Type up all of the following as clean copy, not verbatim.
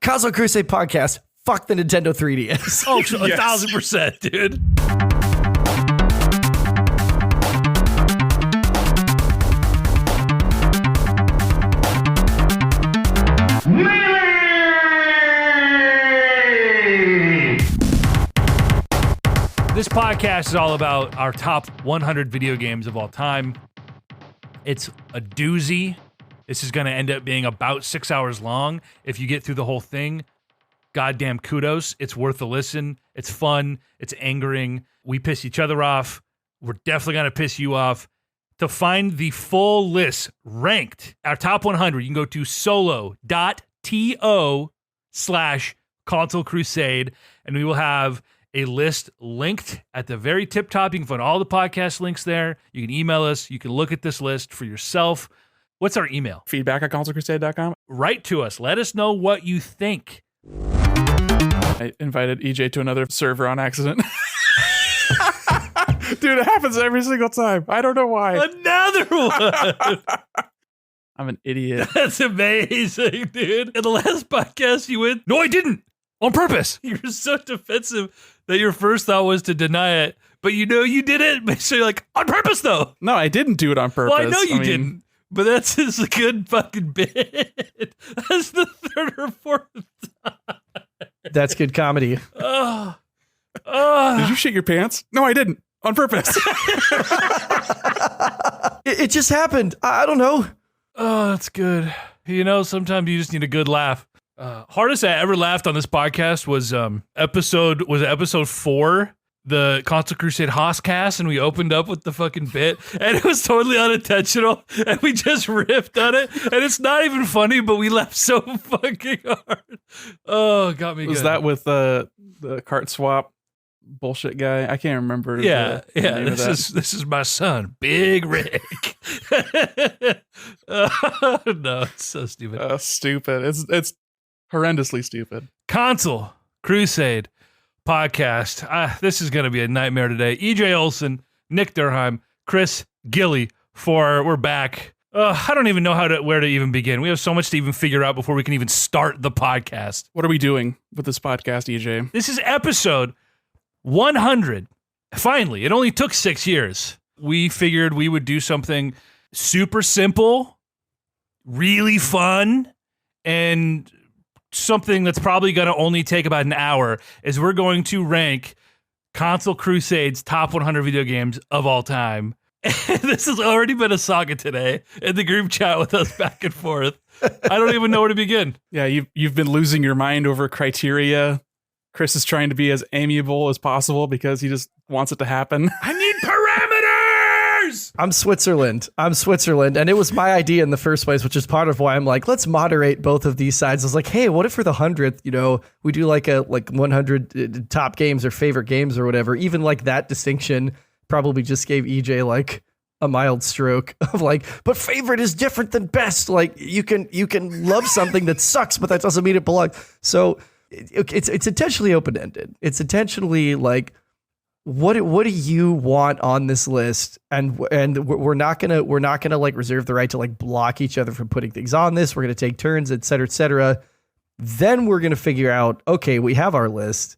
Console Crusade podcast. Fuck the Nintendo 3DS. Oh, 1,000%, dude. This podcast is all about our top 100 video games of all time. It's a doozy. This is going to end up being about 6 hours long. If you get through the whole thing, goddamn kudos. It's worth a listen. It's fun. It's angering. We piss each other off. We're definitely going to piss you off. To find the full list ranked, our top 100, you can go to solo.to/Console Crusade, and we will have a list linked at the very tip top. You can find all the podcast links there. You can email us. You can look at this list for yourself. What's our email? feedback@consolecrusade.com. Write to us. Let us know what you think. I invited EJ to another server on accident. Dude, it happens every single time. I don't know why. Another one. I'm an idiot. That's amazing, dude. In the last podcast you went, no, I didn't. On purpose. You were so defensive that your first thought was to deny it. But you know you did it. So you're like, on purpose, though. No, I didn't do it on purpose. Well, I know you didn't. But that's just a good fucking bit. That's the third or fourth time. That's good comedy. Did you shit your pants? No, I didn't. On purpose. It just happened. I don't know. Oh, that's good. You know, sometimes you just need a good laugh. Hardest I ever laughed on this podcast was episode 4, the Console Crusade Hosscast, and we opened up with the fucking bit, and it was totally unintentional, and we just riffed on it, and it's not even funny, but we laughed so fucking hard. Oh, it got me. Was good. that with the cart swap bullshit guy? I can't remember. Yeah. This is my son, Big Rick. No, it's so stupid. Stupid. It's horrendously stupid. Console Crusade podcast. This is going to be a nightmare today. EJ Olson, Nick Durheim, Chris Gilly. We're back. I don't even know where to even begin. We have so much to even figure out before we can even start the podcast. What are we doing with this podcast, EJ? This is episode 100. Finally, it only took 6 years. We figured we would do something super simple, really fun, and something that's probably going to only take about an hour, is we're going to rank Console Crusade's top 100 video games of all time. And this has already been a saga today in the group chat with us back and forth. I don't even know where to begin. Yeah, you've been losing your mind over criteria. Chris is trying to be as amiable as possible because he just wants it to happen. I need parameters! I'm Switzerland, and it was my idea in the first place, which is part of why I'm like, let's moderate both of these sides. I was like, hey, what if for the 100th, we do like 100 top games or favorite games or whatever. Even like that distinction probably just gave EJ like a mild stroke of like, but favorite is different than best. Like you can love something that sucks, but that doesn't mean it belongs. So it's intentionally open-ended. It's intentionally like, what do you want on this list? And we're not gonna like reserve the right to like block each other from putting things on this. We're gonna take turns, et cetera, et cetera. Then we're gonna figure out, okay, we have our list.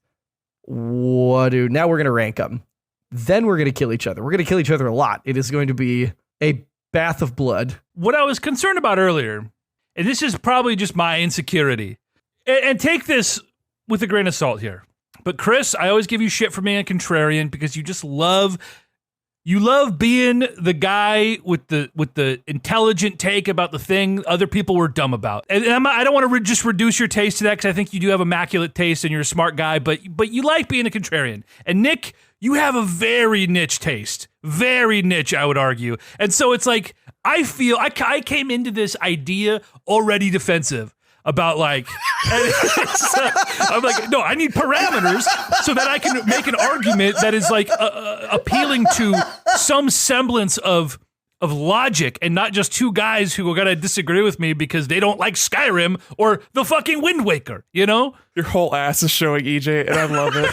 Now we're gonna rank them. Then we're gonna kill each other. We're gonna kill each other a lot. It is going to be a bath of blood. What I was concerned about earlier, and this is probably just my insecurity, and take this with a grain of salt here. But Chris, I always give you shit for being a contrarian because you just love being the guy with the intelligent take about the thing other people were dumb about. And I don't want to just reduce your taste to that because I think you do have immaculate taste and you're a smart guy, but you like being a contrarian. And Nick, you have a very niche taste. Very niche, I would argue. And so it's like, I feel I came into this idea already defensive about like, I'm like, no, I need parameters so that I can make an argument that is like appealing to some semblance of logic and not just two guys who are going to disagree with me because they don't like Skyrim or the fucking Wind Waker, you know? Your whole ass is showing, EJ, and I love it.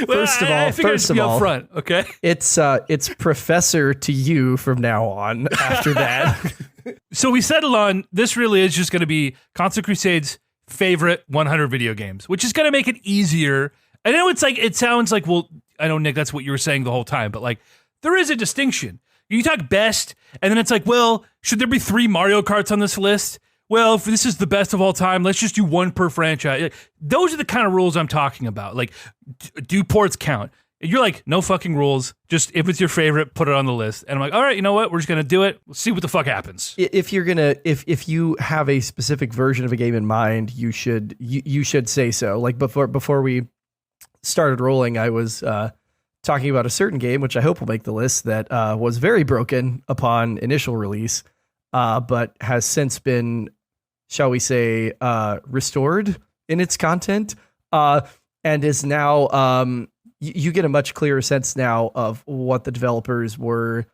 First of all, front, okay? It's professor to you from now on after that. So we settled on, this really is just going to be Console Crusade's favorite 100 video games, which is going to make it easier. I know it sounds like, well, I know, Nick, that's what you were saying the whole time, but like, there is a distinction. You talk best, and then it's like, well, should there be 3 Mario Karts on this list? Well, if this is the best of all time, let's just do 1 per franchise. Those are the kind of rules I'm talking about. Like, do ports count? You're like, no fucking rules. Just if it's your favorite, put it on the list. And I'm like, all right, you know what? We're just gonna do it. We'll see what the fuck happens. If you're gonna, if you have a specific version of a game in mind, you should say so. Like before we started rolling, I was talking about a certain game, which I hope will make the list, that was very broken upon initial release, but has since been, shall we say, restored in its content, and is now. You get a much clearer sense now of what the developers were,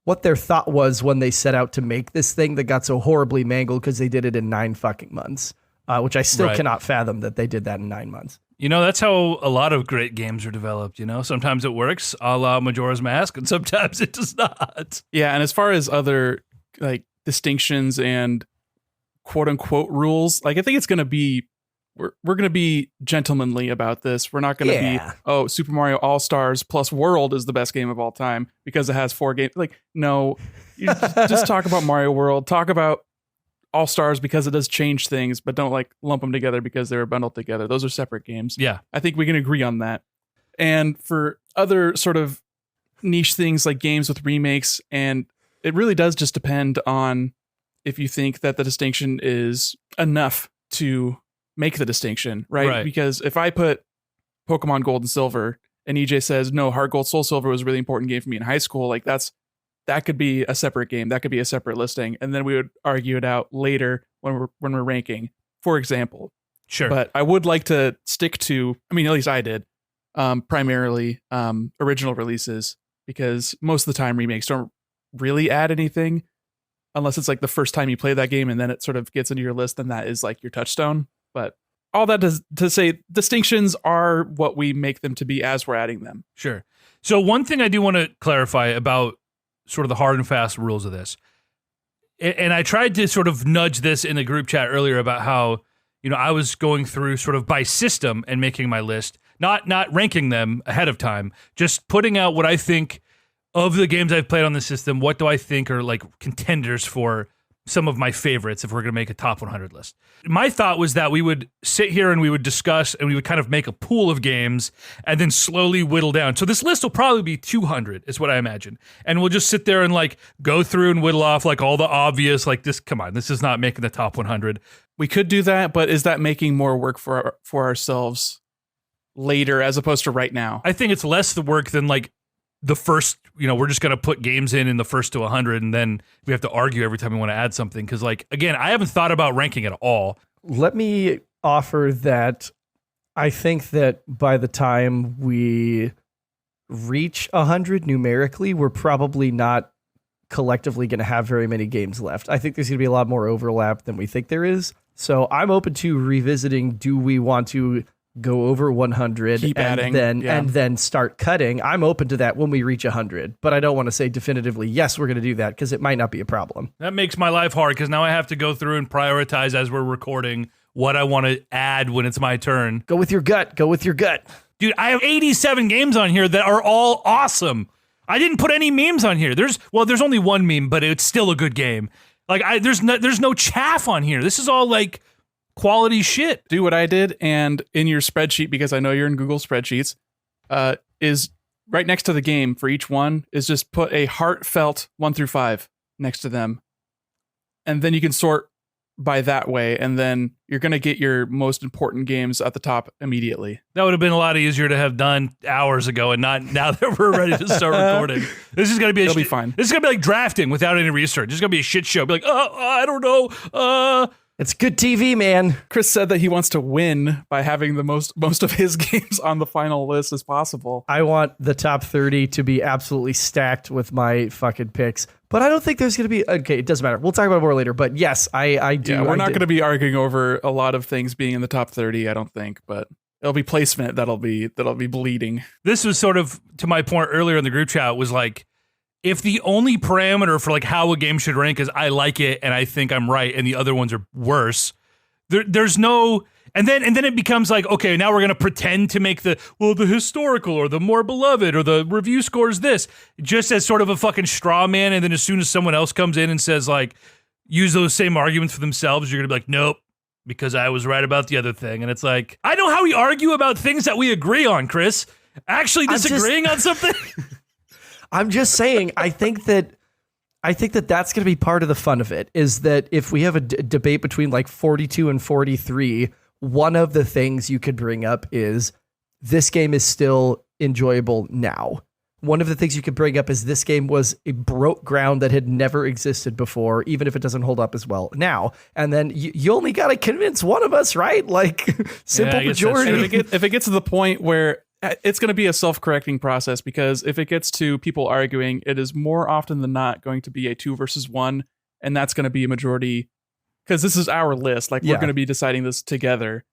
what their thought was when they set out to make this thing that got so horribly mangled because they did it in 9 fucking months, which I still cannot fathom that they did that in 9 months. You know, that's how a lot of great games are developed, you know? Sometimes it works, a la Majora's Mask, and sometimes it does not. Yeah, and as far as other like distinctions and quote unquote rules, like I think it's going to be, we're going to be gentlemanly about this. We're not going to be, oh, Super Mario All-Stars plus World is the best game of all time because it has 4 games. Like, no, you just talk about Mario World, talk about All-Stars because it does change things, but don't like lump them together because they were bundled together. Those are separate games. Yeah. I think we can agree on that. And for other sort of niche things like games with remakes, and it really does just depend on if you think that the distinction is enough to make the distinction, right? Because if I put Pokemon Gold and Silver and EJ says, no, Heart Gold Soul Silver was a really important game for me in high school, like that could be a separate game. That could be a separate listing. And then we would argue it out later when we're ranking, for example. Sure. But I would like to stick to, I mean, at least I did, primarily original releases, because most of the time remakes don't really add anything unless it's like the first time you play that game and then it sort of gets into your list, and that is like your touchstone. But all that is to say, distinctions are what we make them to be as we're adding them. Sure. So one thing I do want to clarify about sort of the hard and fast rules of this, and I tried to sort of nudge this in the group chat earlier about how, you know, I was going through sort of by system and making my list, not ranking them ahead of time, just putting out what I think of the games I've played on the system. What do I think are like contenders for some of my favorites if we're going to make a top 100 list? My thought was that we would sit here and we would discuss and we would kind of make a pool of games and then slowly whittle down. So this list will probably be 200 is what I imagine. And we'll just sit there and like go through and whittle off like all the obvious, like this, come on, this is not making the top 100. We could do that, but is that making more work for ourselves later as opposed to right now? I think it's less the work than like the first, you know, we're just going to put games in the first to 100 and then we have to argue every time we want to add something. Cause like, again, I haven't thought about ranking at all. Let me offer that I think that by the time we reach 100 numerically, we're probably not collectively going to have very many games left. I think there's going to be a lot more overlap than we think there is. So I'm open to revisiting, do we want to go over 100 Keep and adding, then start cutting? I'm open to that when we reach 100, but I don't want to say definitively, yes, we're going to do that, because it might not be a problem. That makes my life hard because now I have to go through and prioritize as we're recording what I want to add when it's my turn. Go with your gut. Go with your gut. Dude, I have 87 games on here that are all awesome. I didn't put any memes on here. There's only one meme, but it's still a good game. Like there's no chaff on here. This is all like quality shit. Do what I did, and in your spreadsheet, because I know you're in Google spreadsheets, is right next to the game for each one is just put a heartfelt 1 through 5 next to them. And then you can sort by that way, and then you're going to get your most important games at the top immediately. That would have been a lot easier to have done hours ago and not now that we're ready to start recording. This is going to be It'll be fine. This is going to be like drafting without any research. This is going to be a shit show. Be like, I don't know. It's good TV, man. Chris said that he wants to win by having the most of his games on the final list as possible. I want the top 30 to be absolutely stacked with my fucking picks, but I don't think there's going to be, okay, it doesn't matter. We'll talk about it more later, but yes, I do. Yeah, we're not going to be arguing over a lot of things being in the top 30, I don't think, but it'll be placement that'll be bleeding. This was sort of, to my point earlier in the group chat, was like, if the only parameter for like how a game should rank is I like it and I think I'm right and the other ones are worse, There's no, and then it becomes like, okay, now we're gonna pretend to make the historical or the more beloved or the review scores this just as sort of a fucking straw man, and then as soon as someone else comes in and says like use those same arguments for themselves, you're gonna be like, nope, because I was right about the other thing. And it's like, I know how we argue about things that we agree on, Chris. Actually disagreeing on something. I'm just saying, I think that that's going to be part of the fun of it, is that if we have a debate between like 42 and 43, one of the things you could bring up is this game is still enjoyable now. One of the things you could bring up is this game was a broke ground that had never existed before, even if it doesn't hold up as well now. And then you only got to convince one of us, right? Like simple majority. If it gets to the point where it's going to be a self-correcting process, because if it gets to people arguing, it is more often than not going to be a 2 versus 1. And that's going to be a majority, because this is our list. Like we're going to be deciding this together.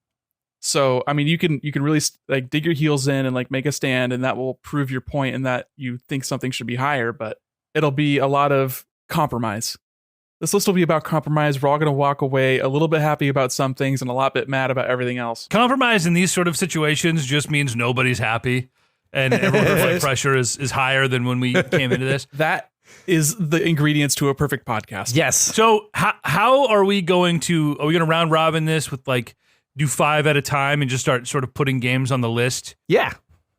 So, I mean, you can really like dig your heels in and like make a stand, and that will prove your point and that you think something should be higher, but it'll be a lot of compromise. This list will be about compromise. We're all going to walk away a little bit happy about some things and a lot bit mad about everything else. Compromise in these sort of situations just means nobody's happy, and everyone's blood pressure is higher than when we came into this. That is the ingredients to a perfect podcast. Yes. So how are we going to round robin this with like do 5 at a time and just start sort of putting games on the list? Yeah.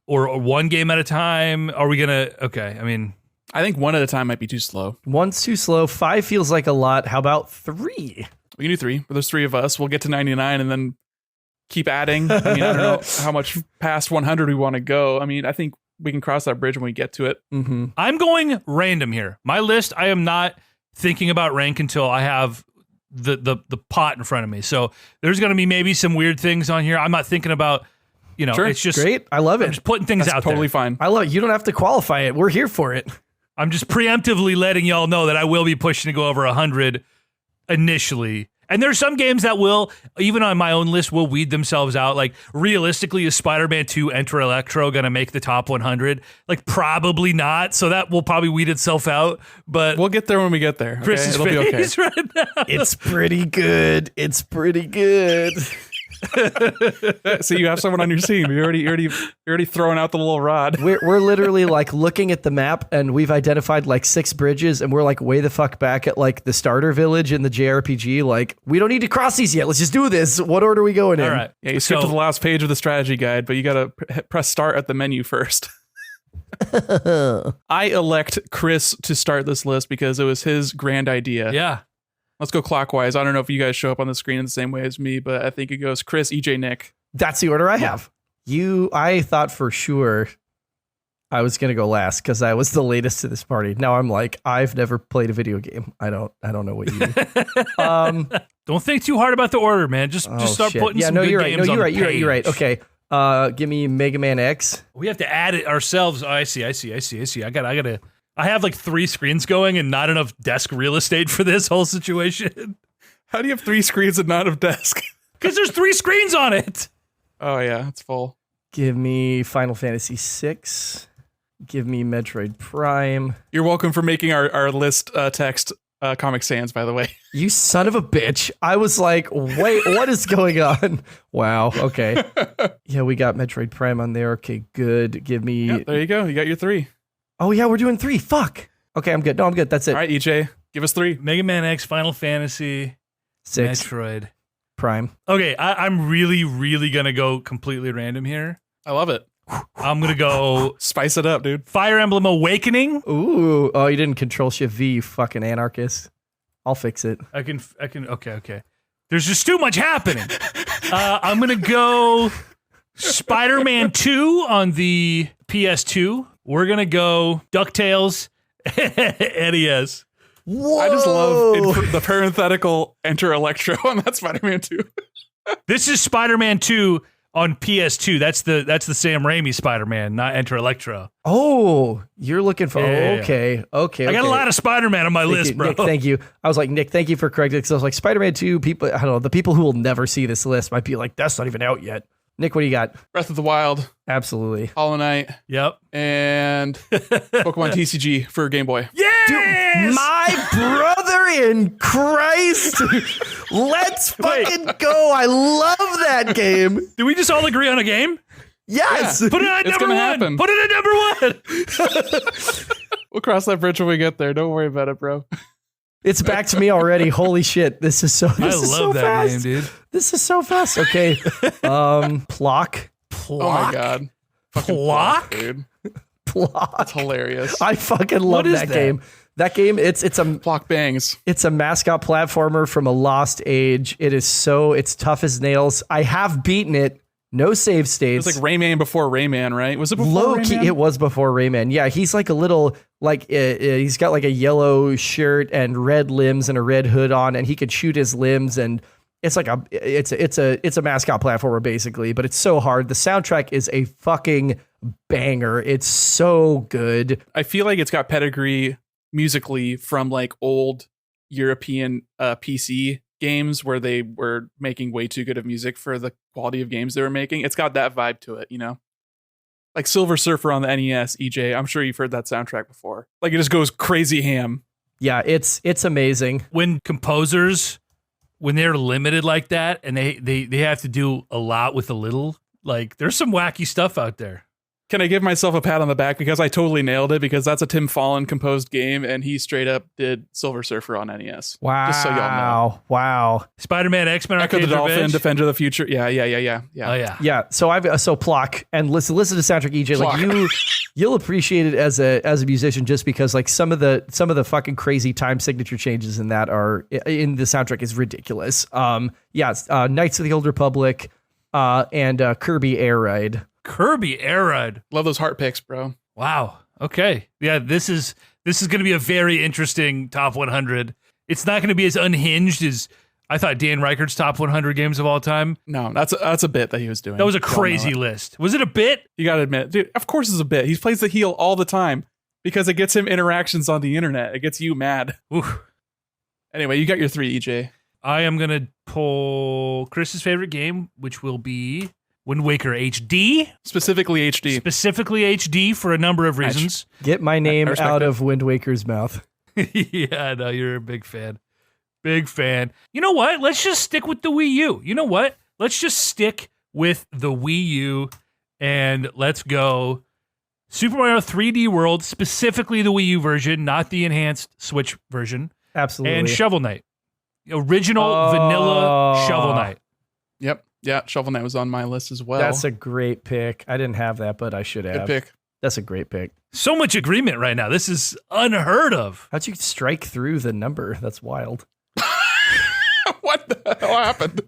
Or one game at a time? Are we going to, okay, I mean, I think 1 at a time might be too slow. 1's too slow. 5 feels like a lot. How about 3? We can do 3. There's 3 of us. We'll get to 99 and then keep adding. I mean, I don't know how much past 100 we want to go. I mean, I think we can cross that bridge when we get to it. Mm-hmm. I'm going random here. My list, I am not thinking about rank until I have the pot in front of me. So there's going to be maybe some weird things on here. I'm not thinking about, Sure. It's just great. I love it. I'm just putting things That's out totally there. fine. I love it. You don't have to qualify it. We're here for it. I'm just preemptively letting y'all know that I will be pushing to go over 100 initially. And there's some games that will, even on my own list, will weed themselves out. Like, realistically, is Spider-Man 2 Enter Electro going to make the top 100? Like, probably not. So that will probably weed itself out. But we'll get there when we get there. Chris's It'll be okay. face right now. It's pretty good. It's pretty good. So you have someone on your team. You're already throwing out the little rod. We're literally like looking at the map, and we've identified like 6 bridges, and we're like way the fuck back at like the starter village in the JRPG. Like, we don't need to cross these yet. Let's just do this. What order are we going in? All right. Yeah, you skip to the last page of the strategy guide, but you got to press start at the menu first. I elect Chris to start this list because it was his grand idea. Yeah. Let's go clockwise. I don't know if you guys show up on the screen in the same way as me, but I think it goes Chris, EJ, Nick. That's the order I have. I thought for sure I was going to go last because I was the latest to this party. Now I'm like, I've never played a video game. I don't know what you do. Don't think too hard about the order, man. Just start putting some good games on the page. You're right. Okay. Give me Mega Man X. We have to add it ourselves. Oh, I see. I have like 3 screens going and not enough desk real estate for this whole situation. How do you have 3 screens and not enough desk? Because there's 3 screens on it. Oh yeah, it's full. Give me Final Fantasy VI. Give me Metroid Prime. You're welcome for making our list text Comic Sans, by the way. You son of a bitch. I was like, wait, what is going on? Wow. Okay. Yeah, we got Metroid Prime on there. Okay, good. Give me... Yep, there you go. You got your 3. Oh, yeah, we're doing 3. Fuck. Okay, I'm good. No, I'm good. That's it. All right, EJ, give us 3. Mega Man X, Final Fantasy, 6. Metroid. Prime. Okay, I'm really, really going to go completely random here. I love it. I'm going to go... Spice it up, dude. Fire Emblem Awakening. Ooh. Oh, you didn't Control Shift V, you fucking anarchist. I'll fix it. I can. Okay. There's just too much happening. I'm going to go Spider-Man 2 on the PS2. We're going to go DuckTales NES. Whoa. I just love the parenthetical Enter Electro on that Spider-Man 2. This is Spider-Man 2 on PS2. That's the Sam Raimi Spider-Man, not Enter Electro. Oh, you're looking for... Yeah. Okay. I got a lot of Spider-Man on my list, bro. Nick, thank you. I was like, Nick, thank you for correcting it. Because I was like, Spider-Man 2, people, I don't know, the people who will never see this list might be like, that's not even out yet. Nick, what do you got? Breath of the Wild, Absolutely. Hollow Knight, Yep. and Pokemon TCG for Game Boy. Yes! My brother in Christ. Let's fucking go. I love that game. Did we just all agree on a game? Yes. Yeah. Put it at It's number gonna one. happen. Put it at number one. We'll cross that bridge when we get there. Don't worry about it, bro. It's back to me already. Holy shit. This is so I this is love so that fast. game, dude. This is so fast. Okay. Plock. Oh my god. Fucking Plock? dude. Plock. That's hilarious. I fucking love is that that? game. That game, it's Plock bangs. a mascot platformer from a lost age. It's tough as nails. I have beaten it. No save states. It's like Rayman before Rayman, right? Was it before Low Rayman? key, it was before Rayman. Yeah, he's like a little he's got like a yellow shirt and red limbs and a red hood on, and he could shoot his limbs, and it's like it's a mascot platformer basically, but it's so hard. The soundtrack is a fucking banger. It's so good. I feel like it's got pedigree musically from like old European PC games where they were making way too good of music for the quality of games they were making. It's got that vibe to it, you know? Like Silver Surfer on the NES, EJ. I'm sure you've heard that soundtrack before. Like it just goes crazy ham. Yeah, it's amazing. When composers, when they're limited like that and they have to do a lot with a little, like there's some wacky stuff out there. Can I give myself a pat on the back because I totally nailed it, because that's a Tim Fallon composed game and he straight up did Silver Surfer on NES. Wow. Just so y'all know. Wow. Spider-Man, X-Men, Echo the Arcade Dolphin, Revenge. Defender of the Future. Yeah. Oh yeah. Yeah, so Plock, and listen to soundtrack, EJ. Plock. Like you'll appreciate it as a musician just because like some of the fucking crazy time signature changes in that are in the soundtrack is ridiculous. Knights of the Old Republic, and Kirby Air Ride. Kirby Air Ride. Love those heart picks, bro. Wow. Okay. Yeah, this is going to be a very interesting top 100. It's not going to be as unhinged as I thought Dan Reichert's top 100 games of all time. No, that's a bit that he was doing. That was a Y'all know crazy it. list. Was it a bit? You gotta admit, dude, of course it's a bit. He plays the heel all the time because it gets him interactions on the internet. It gets you mad. Oof. Anyway, you got your 3, EJ. I am going to pull Chris's favorite game, which will be Wind Waker HD. Specifically HD. Specifically HD for a number of reasons. Get my name respect out it. of Wind Waker's mouth. Yeah, no, you're a big fan. Big fan. You know what? Let's just stick with the Wii U. You know what? Let's just stick with the Wii U and let's go Super Mario 3D World, specifically the Wii U version, not the enhanced Switch version, Absolutely. and Shovel Knight. Original vanilla Shovel Knight. Yep. Yeah, Shovel Knight was on my list as well. That's a great pick. I didn't have that, but I should have. good pick. That's a great pick. So much agreement right now. This is unheard of. How'd you strike through the number? That's wild. What the hell happened?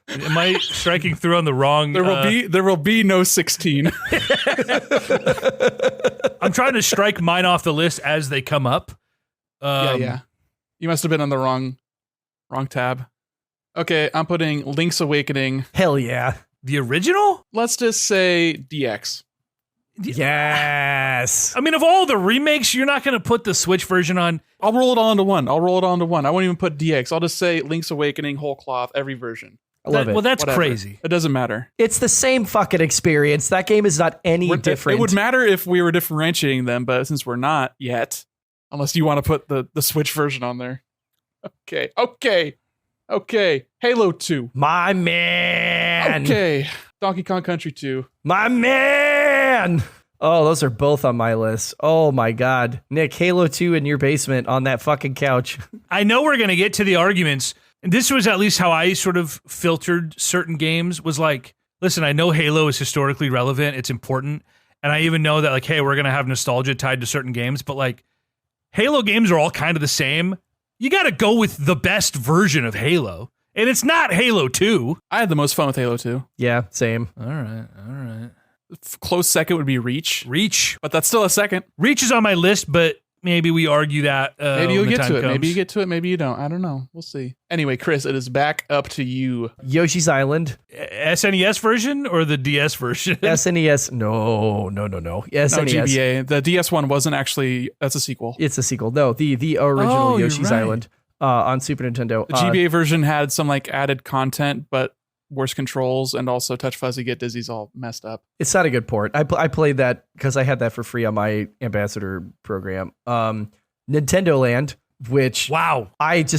Am I striking through on the wrong? There will be no 16. I'm trying to strike mine off the list as they come up. Yeah. You must have been on the wrong tab. Okay, I'm putting Link's Awakening. Hell yeah. The original? Let's just say DX. Yes. I mean, of all the remakes, you're not going to put the Switch version on. I'll roll it all into one. I won't even put DX. I'll just say Link's Awakening, whole cloth, every version. I love it. Well, that's Whatever. crazy. It doesn't matter. It's the same fucking experience. That game is not any different. It would matter if we were differentiating them, but since we're not yet, unless you want to put the Switch version on there. Okay. Halo 2. My man. Okay. Donkey Kong Country 2. My man. Oh, those are both on my list. Oh my God. Nick, Halo 2 in your basement on that fucking couch. I know we're going to get to the arguments. And this was at least how I sort of filtered certain games, was like, listen, I know Halo is historically relevant. It's important. And I even know that, like, hey, we're going to have nostalgia tied to certain games. But, like, Halo games are all kind of the same. You got to go with the best version of Halo. And it's not Halo 2. I had the most fun with Halo 2. Yeah, same. All right. Close second would be Reach, but that's still a second. Reach is on my list, but maybe we argue that. Maybe you'll when the get time to it. comes. Maybe you get to it. Maybe you don't. I don't know. We'll see. Anyway, Chris, it is back up to you. Yoshi's Island. SNES version or the DS version? SNES. No. SNES. No, GBA. The DS one wasn't actually. That's a sequel. It's a sequel. No, the original Oh, you're Yoshi's right. Island on Super Nintendo. The GBA version had some like added content, but worse controls, and also touch fuzzy get dizzy's all messed up. It's not a good port. I played that because I had that for free on my ambassador program. Nintendo Land, which Wow. That's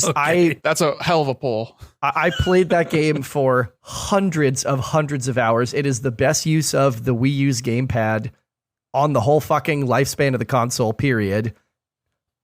a hell of a pull. I played that game for hundreds of hours. It is the best use of the Wii U's gamepad on the whole fucking lifespan of the console, period.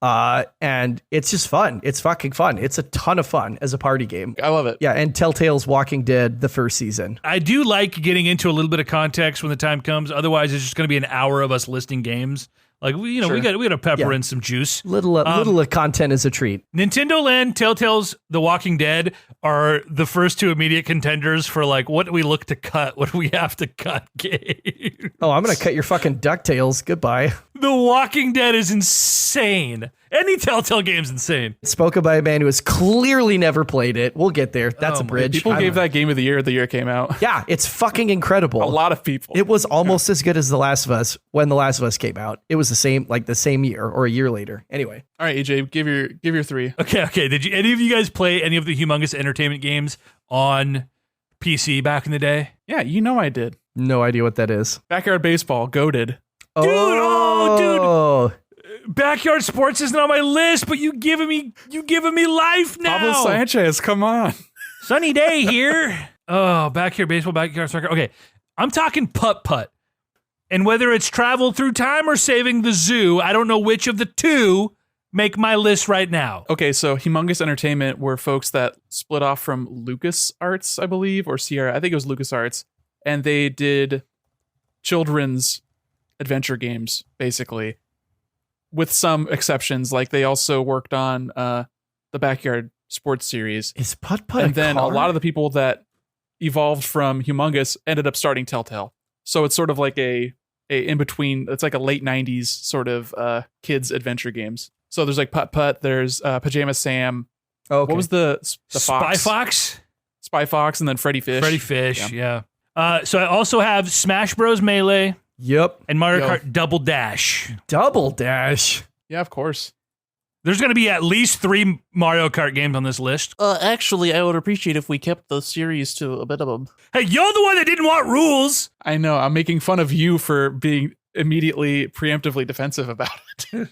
And it's just fun. It's fucking fun. It's a ton of fun as a party game. I love it. Yeah, and Telltale's Walking Dead, the first season. I do like getting into a little bit of context when the time comes. Otherwise, it's just going to be an hour of us listing games. Like, we got to pepper in some juice. Little content is a treat. Nintendo Land, Telltale's The Walking Dead are the first two immediate contenders for like, what do we look to cut? What do we have to cut game? Oh, I'm going to cut your fucking DuckTales. Goodbye. The Walking Dead is insane. Any Telltale game's insane. Spoken by a man who has clearly never played it. We'll get there. That's Oh a my- bridge. People gave that game of the year it came out. Yeah, it's fucking incredible. A lot of people. It was almost as good as The Last of Us when The Last of Us came out. It was the same year or a year later. Anyway. All right, EJ, give your 3. Okay. Did any of you guys play any of the Humongous Entertainment games on PC back in the day? Yeah, I did. No idea what that is. Backyard Baseball, goated. Oh, Backyard Sports isn't on my list, but you giving me life now. Pablo Sanchez, come on. Sunny day here. Oh, Backyard Baseball, Backyard Soccer. Okay, I'm talking putt-putt. And whether it's travel through time or saving the zoo, I don't know which of the two make my list right now. Okay, so Humongous Entertainment were folks that split off from LucasArts, I believe, or Sierra. I think it was LucasArts. And they did children's adventure games, basically, with some exceptions. Like they also worked on the Backyard Sports series. is putt-putt And then a car? lot of the people that evolved from Humongous ended up starting Telltale. So it's sort of like a in between. It's like a late 90s sort of kids adventure games. So there's like Putt Putt, there's Pajama Sam. Okay. What was the Spy fox? Fox? Spy Fox, and then Freddy Fish. Freddy Fish, yeah. So I also have Smash Bros. Melee Yep. and Mario Yo. Kart Double Dash. Double Dash. Yeah, of course. There's going to be at least 3 Mario Kart games on this list. Actually, I would appreciate if we kept the series to a minimum. Hey, you're the one that didn't want rules. I know. I'm making fun of you for being immediately preemptively defensive about it.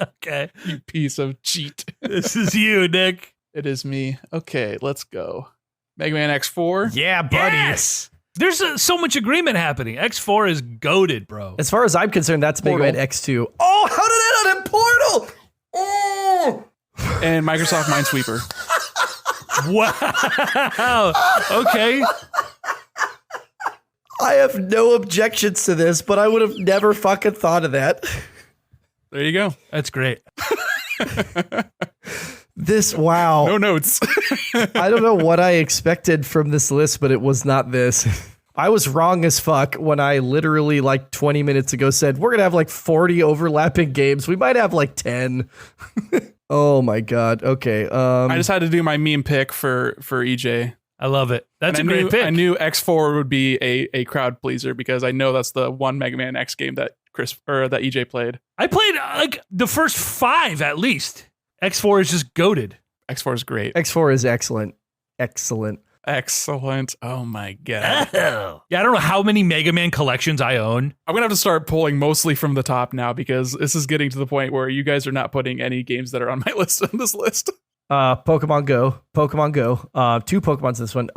Okay. You piece of cheat. This is you, Nick. It is me. Okay, let's go. Mega Man X4. Yeah, buddy. Yes. There's so much agreement happening. X4 is goated, bro. As far as I'm concerned, that's Mega Portal. Man X2. Oh, how did that on a Portal? Oh. And Microsoft Minesweeper. Wow. Okay. I have no objections to this, but I would have never fucking thought of that. There you go. That's great. Wow. No notes. I don't know what I expected from this list, but it was not this. I was wrong as fuck when I literally like 20 minutes ago said, we're going to have like 40 overlapping games. We might have like 10. Oh my God. Okay. I just had to do my meme pick for EJ. I love it. That's And a great pick. I knew X4 would be a crowd pleaser because I know that's the one Mega Man X game that that EJ played. I played like the first 5 at least. X4 is just goated. X4 is great. X4 is excellent. Excellent. Excellent. Oh my God. Yeah, I don't know how many Mega Man collections I own. I'm going to have to start pulling mostly from the top now because this is getting to the point where you guys are not putting any games that are on my list on this list. Pokemon Go. 2 Pokemons this one.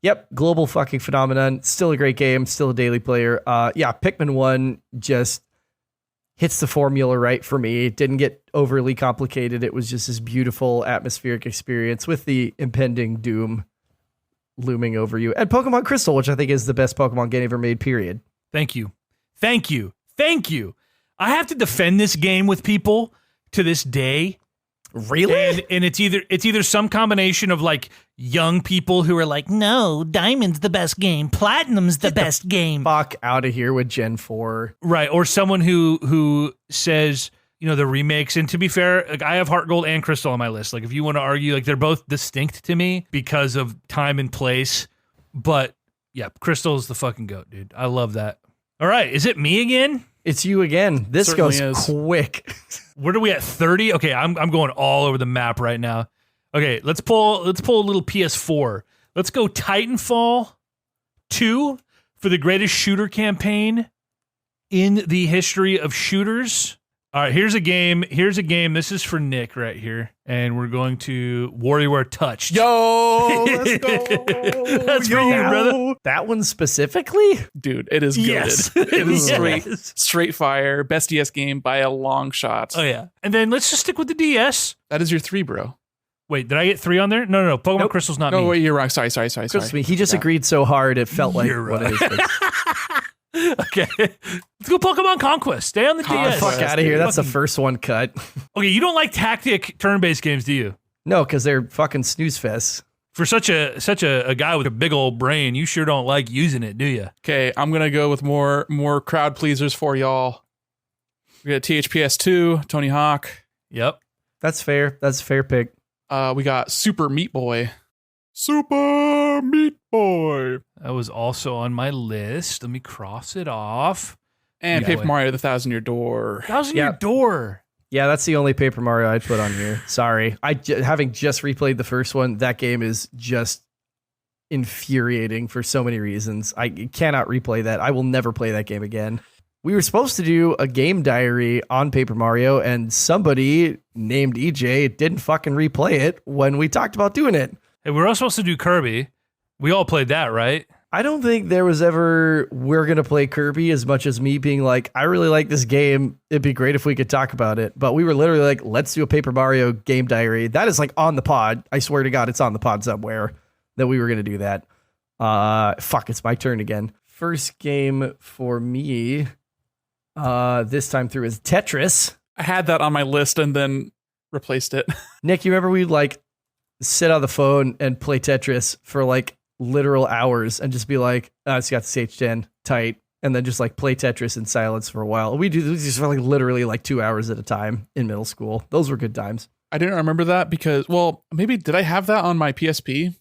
Yep, global fucking phenomenon. Still a great game. Still a daily player. Yeah, Pikmin 1 just hits the formula right for me. It didn't get overly complicated. It was just this beautiful atmospheric experience with the impending doom looming over you. And Pokemon Crystal, which I think is the best Pokemon game ever made, period. Thank you. I have to defend this game with people to this day. Really? And it's either some combination of like young people who are like, no, Diamond's the best game, Platinum's the best game, Fuck out of here with Gen 4. right? Or someone who says, you know, the remakes. And to be fair, like I have Heart Gold and Crystal on my list. Like if you want to argue, like they're both distinct to me because of time and place. But yeah, Crystal's the fucking goat, dude. I love that. All right, is it me again? It's you again. This Certainly goes is. quick. Where are we at? 30? Okay, I'm going all over the map right now. Okay, let's pull a little PS4. Let's go Titanfall 2 for the greatest shooter campaign in the history of shooters. All right, here's a game. This is for Nick right here. And we're going to WarioWare Touched. Yo, let's go. That's for you, brother. That one specifically? Dude, it is good. Yes. It is Yes. straight fire. Best DS game by a long shot. Oh, yeah. And then let's just stick with the DS. That is your 3, bro. Wait, did I get 3 on there? No. Pokemon Nope. Crystal's not No, me. wait, you're wrong. Sorry. Trust me, he just Yeah. agreed so hard it felt like You're one of his things. Okay. Let's go Pokemon Conquest. Stay on the DS. Fuck out of here. That's the Fucking- first one cut. Okay, you don't like tactic turn-based games, do you? No, because they're fucking snooze fests. For such a guy with a big old brain, you sure don't like using it, do you? Okay, I'm gonna go with more crowd pleasers for y'all. We got THPS 2, Tony Hawk. Yep. That's fair. That's a fair pick. We got Super Meat Boy. Super Meat Boy. That was also on my list. Let me cross it off. And Yeah. Paper Mario: The Thousand Year Door. Thousand Yeah. Year Door. Yeah, that's the only Paper Mario I'd put on here. Sorry. Having just replayed the first one, that game is just infuriating for so many reasons. I cannot replay that. I will never play that game again. We were supposed to do a game diary on Paper Mario, and somebody named EJ didn't fucking replay it when we talked about doing it. Hey, we were all supposed to do Kirby. We all played that, right? I don't think there was ever, we're going to play Kirby, as much as me being like, I really like this game. It'd be great if we could talk about it. But we were literally like, let's do a Paper Mario game diary. That is like on the pod. I swear to God, it's on the pod somewhere that we were going to do that. Fuck, it's my turn again. First game for me, this time through, is Tetris. I had that on my list and then replaced it. Nick, you remember we'd like sit on the phone and play Tetris for like literal hours and just be like, oh, it's got this H10 tight, and then just like play Tetris in silence for a while. We do this for like literally like 2 hours at a time in middle school. Those were good times. I didn't remember that because, well, maybe did I have that on my PSP?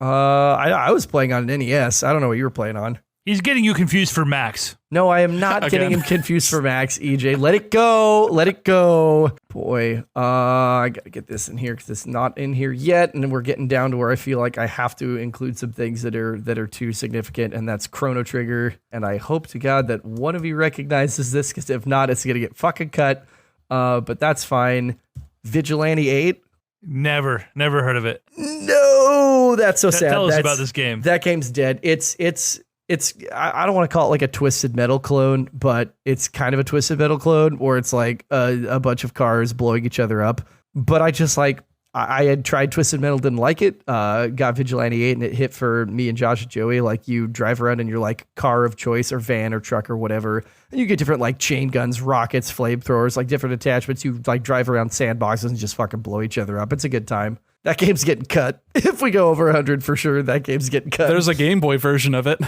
I was playing on an NES. I don't know what you were playing on. He's getting you confused for Max. No, I am not getting him confused for Max, EJ. Let it go. Let it go. Boy, I got to get this in here because it's not in here yet. And then we're getting down to where I feel like I have to include some things that are too significant. And that's Chrono Trigger. And I hope to God that one of you recognizes this, because if not, it's going to get fucking cut. But that's fine. Vigilante 8. Never heard of it. No, that's so sad. Tell us That's- about this game. That game's dead. I don't want to call it like a Twisted Metal clone, but it's kind of a Twisted Metal clone where it's like a bunch of cars blowing each other up. But I just like, I had tried Twisted Metal, didn't like it. Got Vigilante 8 and it hit for me and Josh and Joey. Like, you drive around in your like car of choice or van or truck or whatever. And you get different like chain guns, rockets, flamethrowers, like different attachments. You like drive around sandboxes and just fucking blow each other up. It's a good time. That game's getting cut. If we go over 100 for sure, that game's getting cut. There's a Game Boy version of it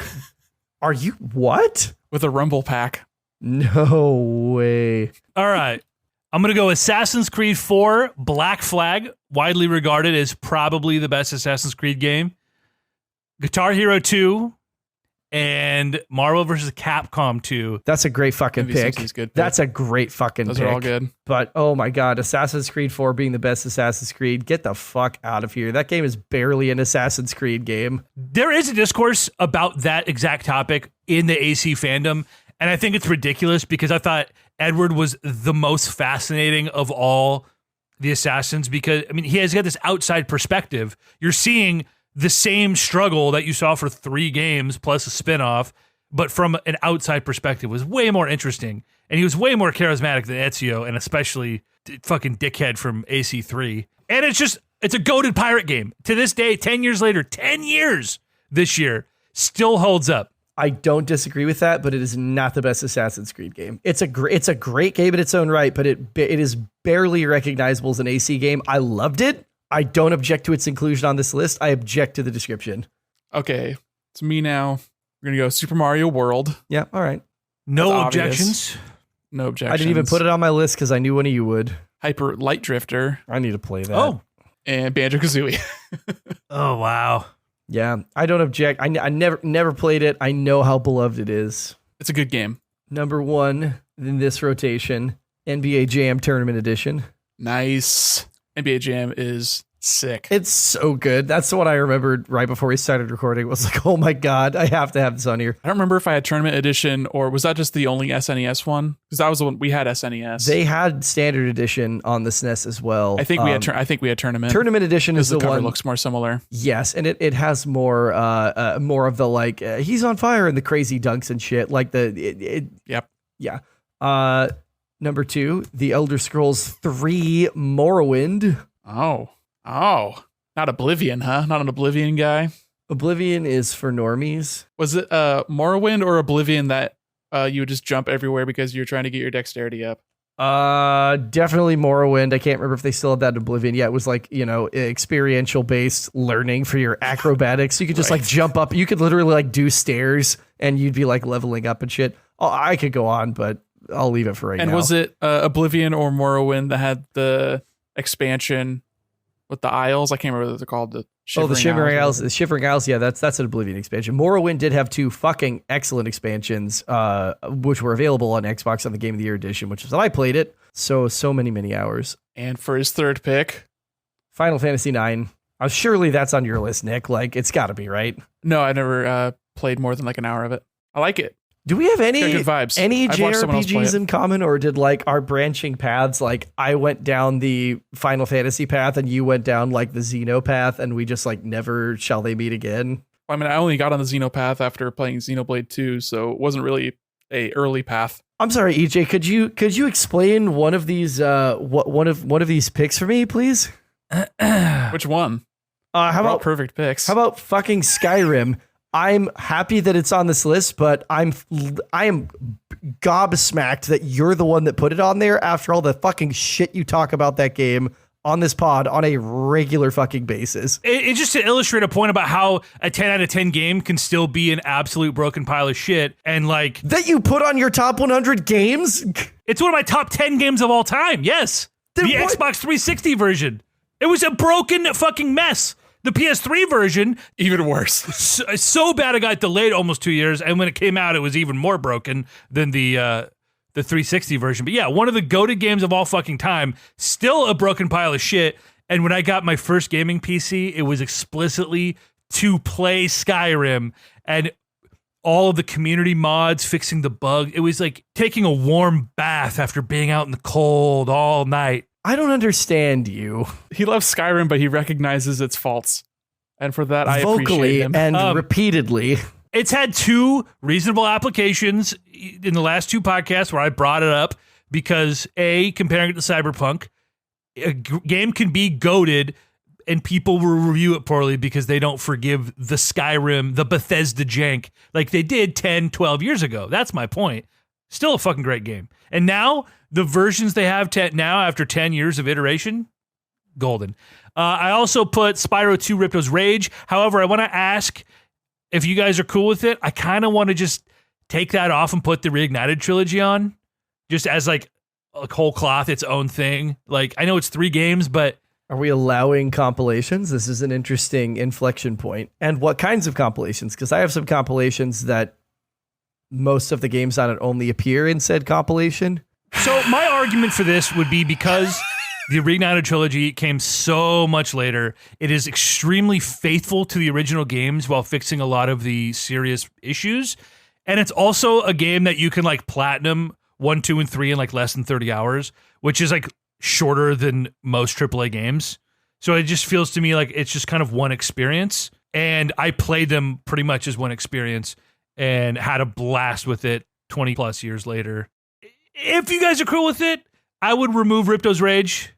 Are you what? with a Rumble Pack. No way. All right. I'm going to go Assassin's Creed 4 Black Flag, widely regarded as probably the best Assassin's Creed game. Guitar Hero 2 and Marvel vs. Capcom 2. That's a great fucking pick. MV6 is good pick. That's a great fucking Those pick. are all good. But oh my God, Assassin's Creed 4 being the best Assassin's Creed. Get the fuck out of here. That game is barely an Assassin's Creed game. There is a discourse about that exact topic in the AC fandom, and I think it's ridiculous because I thought Edward was the most fascinating of all the assassins because, I mean, he has got this outside perspective. You're seeing the same struggle that you saw for 3 games plus a spinoff, but from an outside perspective was way more interesting. And he was way more charismatic than Ezio, and especially fucking dickhead from AC3. And it's a goated pirate game. To this day, 10 years later, 10 years this year, still holds up. I don't disagree with that, but it is not the best Assassin's Creed game. It's a great game in its own right, but it is barely recognizable as an AC game. I loved it. I don't object to its inclusion on this list. I object to the description. Okay, it's me now. We're going to go Super Mario World. Yeah, all right. No That's obvious. objections. No objections. I didn't even put it on my list because I knew one of you would. Hyper Light Drifter I need to play that. Oh. and Banjo-Kazooie. Oh, wow. Yeah, I don't object. I never played it. I know how beloved it is. It's a good game. Number 1 in this rotation, NBA Jam Tournament Edition. Nice. NBA Jam is Sick. It's so good. That's what I remembered right before we started recording. It was like, oh my God, I have to have this on here. I don't remember if I had Tournament Edition or was that just the only SNES one? Because that was the one we had SNES. They had Standard Edition on the SNES as well. I think we had. I think we had Tournament. Tournament Edition is the the cover one. looks more similar. Yes, and it has more of the like he's on fire and the crazy dunks and shit. Like Yep. Yeah. Number 2, The Elder Scrolls 3 Morrowind. Oh. Not Oblivion, huh? Not an Oblivion guy. Oblivion is for normies. Was it Morrowind or Oblivion that you would just jump everywhere because you're trying to get your dexterity up? Definitely Morrowind. I can't remember if they still had that in Oblivion. Yeah, it was like, experiential based learning for your acrobatics. You could just like jump up. You could literally like do stairs and you'd be like leveling up and shit. Oh, I could go on, but I'll leave it for right now. And was it Oblivion or Morrowind that had the expansion with the Isles? I can't remember what they're called. The Shivering Isles. The Shivering Isles. Yeah, that's an Oblivion expansion. Morrowind did have 2 fucking excellent expansions, which were available on Xbox on the Game of the Year edition, which is that I played it so many hours. And for his third pick, Final Fantasy IX. Surely that's on your list, Nick. Like it's got to be, right? No, I never played more than like an hour of it. I like it. Do we have any good vibes. any I've watched someone else play JRPGs it. in common, or did like our branching paths? Like I went down the Final Fantasy path, and you went down like the Xeno path, and we just like never shall they meet again? I mean, I only got on the Xenopath after playing Xenoblade 2, so it wasn't really a early path. I'm sorry, EJ. Could you explain one of these one of these picks for me, please? Which one? How They're all about perfect picks? How about fucking Skyrim? I'm happy that it's on this list, but I am gobsmacked that you're the one that put it on there after all the fucking shit you talk about that game on this pod on a regular fucking basis. It's just to illustrate a point about how a 10 out of 10 game can still be an absolute broken pile of shit. And like that you put on your top 100 games? It's one of my top 10 games of all time. Yes. Then the what? Xbox 360 version. It was a broken fucking mess. The PS3 version, Even worse. so bad it got delayed almost 2 years, and when it came out, it was even more broken than the 360 version. But yeah, one of the goated games of all fucking time, still a broken pile of shit. And when I got my first gaming PC, it was explicitly to play Skyrim, and all of the community mods fixing the bug. It was like taking a warm bath after being out in the cold all night. I don't understand you. He loves Skyrim, but he recognizes its faults. And for that, I appreciate Vocally him. and repeatedly. It's had 2 reasonable applications in the last 2 podcasts where I brought it up because A, comparing it to Cyberpunk, a game can be goated and people will review it poorly because they don't forgive the Skyrim, the Bethesda jank like they did 10, 12 years ago. That's my point. Still a fucking great game. And now the versions they have now after 10 years of iteration, golden. I also put Spyro 2 Ripto's Rage. However, I want to ask if you guys are cool with it. I kind of want to just take that off and put the Reignited trilogy on just as like a whole cloth, its own thing. Like I know it's 3 games, but Are we allowing compilations? This is an interesting inflection point. And what kinds of compilations? Because I have some compilations that most of the games on it only appear in said compilation. So my argument for this would be because the Reignited trilogy came so much later, it is extremely faithful to the original games while fixing a lot of the serious issues. And it's also a game that you can like platinum 1, 2, and 3 in like less than 30 hours, which is like shorter than most AAA games. So it just feels to me like it's just kind of one experience. And I played them pretty much as one experience and had a blast with it 20 plus years later. If you guys are cool with it, I would remove Ripto's Rage.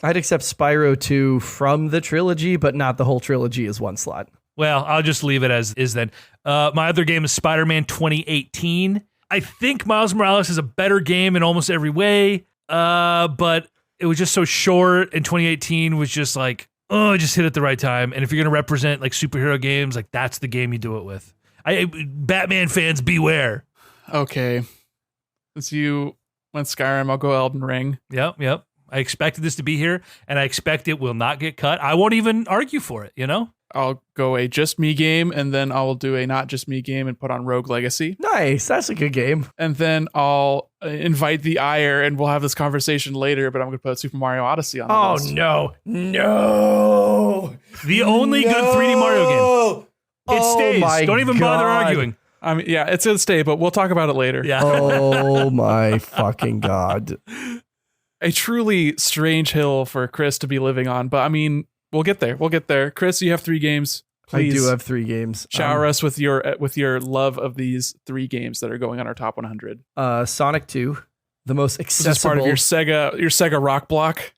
I'd accept Spyro 2 from the trilogy, but not the whole trilogy as one slot. Well, I'll just leave it as is then. My other game is Spider-Man 2018. I think Miles Morales is a better game in almost every way, but it was just so short, and 2018 was just like, it just hit at the right time. And if you're going to represent like superhero games, like that's the game you do it with. Batman fans, beware. Okay. Since you went Skyrim, I'll go Elden Ring. Yep. I expected this to be here, and I expect it will not get cut. I won't even argue for it, you know? I'll go a just me game, and then I'll do a not just me game and put on Rogue Legacy. Nice. That's a good game. And then I'll invite the ire, and we'll have this conversation later, but I'm going to put Super Mario Odyssey on the list. No. The only good 3D Mario game. It stays. Don't even bother arguing. I mean, yeah, it's going to stay, but we'll talk about it later. Yeah. Oh my fucking God. A truly strange hill for Chris to be living on, but I mean, we'll get there. We'll get there. Chris, you have 3 games. Please I do have 3 games. shower us with your love of these 3 games that are going on our top 100. Sonic 2, the most accessible. This is part of your Sega rock block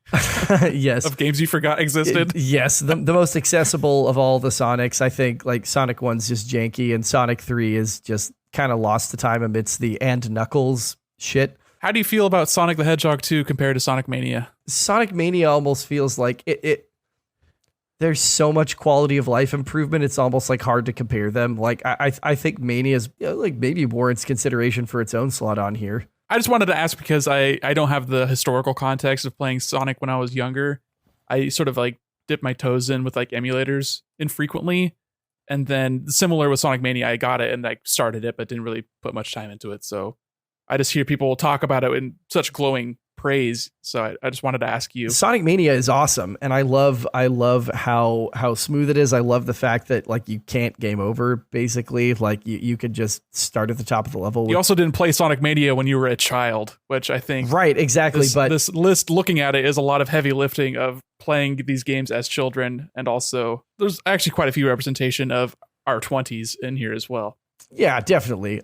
Yes. of games you forgot existed. Yes, the most accessible of all the Sonics. I think like Sonic 1's just janky, and Sonic 3 is just kind of lost to time amidst the and Knuckles shit. How do you feel about Sonic the Hedgehog 2 compared to Sonic Mania? Sonic Mania almost feels like it there's so much quality of life improvement. It's almost like hard to compare them. Like I think Mania is like maybe warrants consideration for its own slot on here. I just wanted to ask because I don't have the historical context of playing Sonic when I was younger. I sort of like dipped my toes in with like emulators infrequently. And then similar with Sonic Mania, I got it and like started it, but didn't really put much time into it. So I just hear people talk about it in such glowing praise. So I just wanted to ask you. Sonic Mania is awesome, and I love how smooth it is. I love the fact that like you can't game over. Basically, like you could just start at the top of the level. You also didn't play Sonic Mania when you were a child, which I think right, exactly. But this list, looking at it, is a lot of heavy lifting of playing these games as children, and also there's actually quite a few representation of our 20s in here as well. yeah, definitely.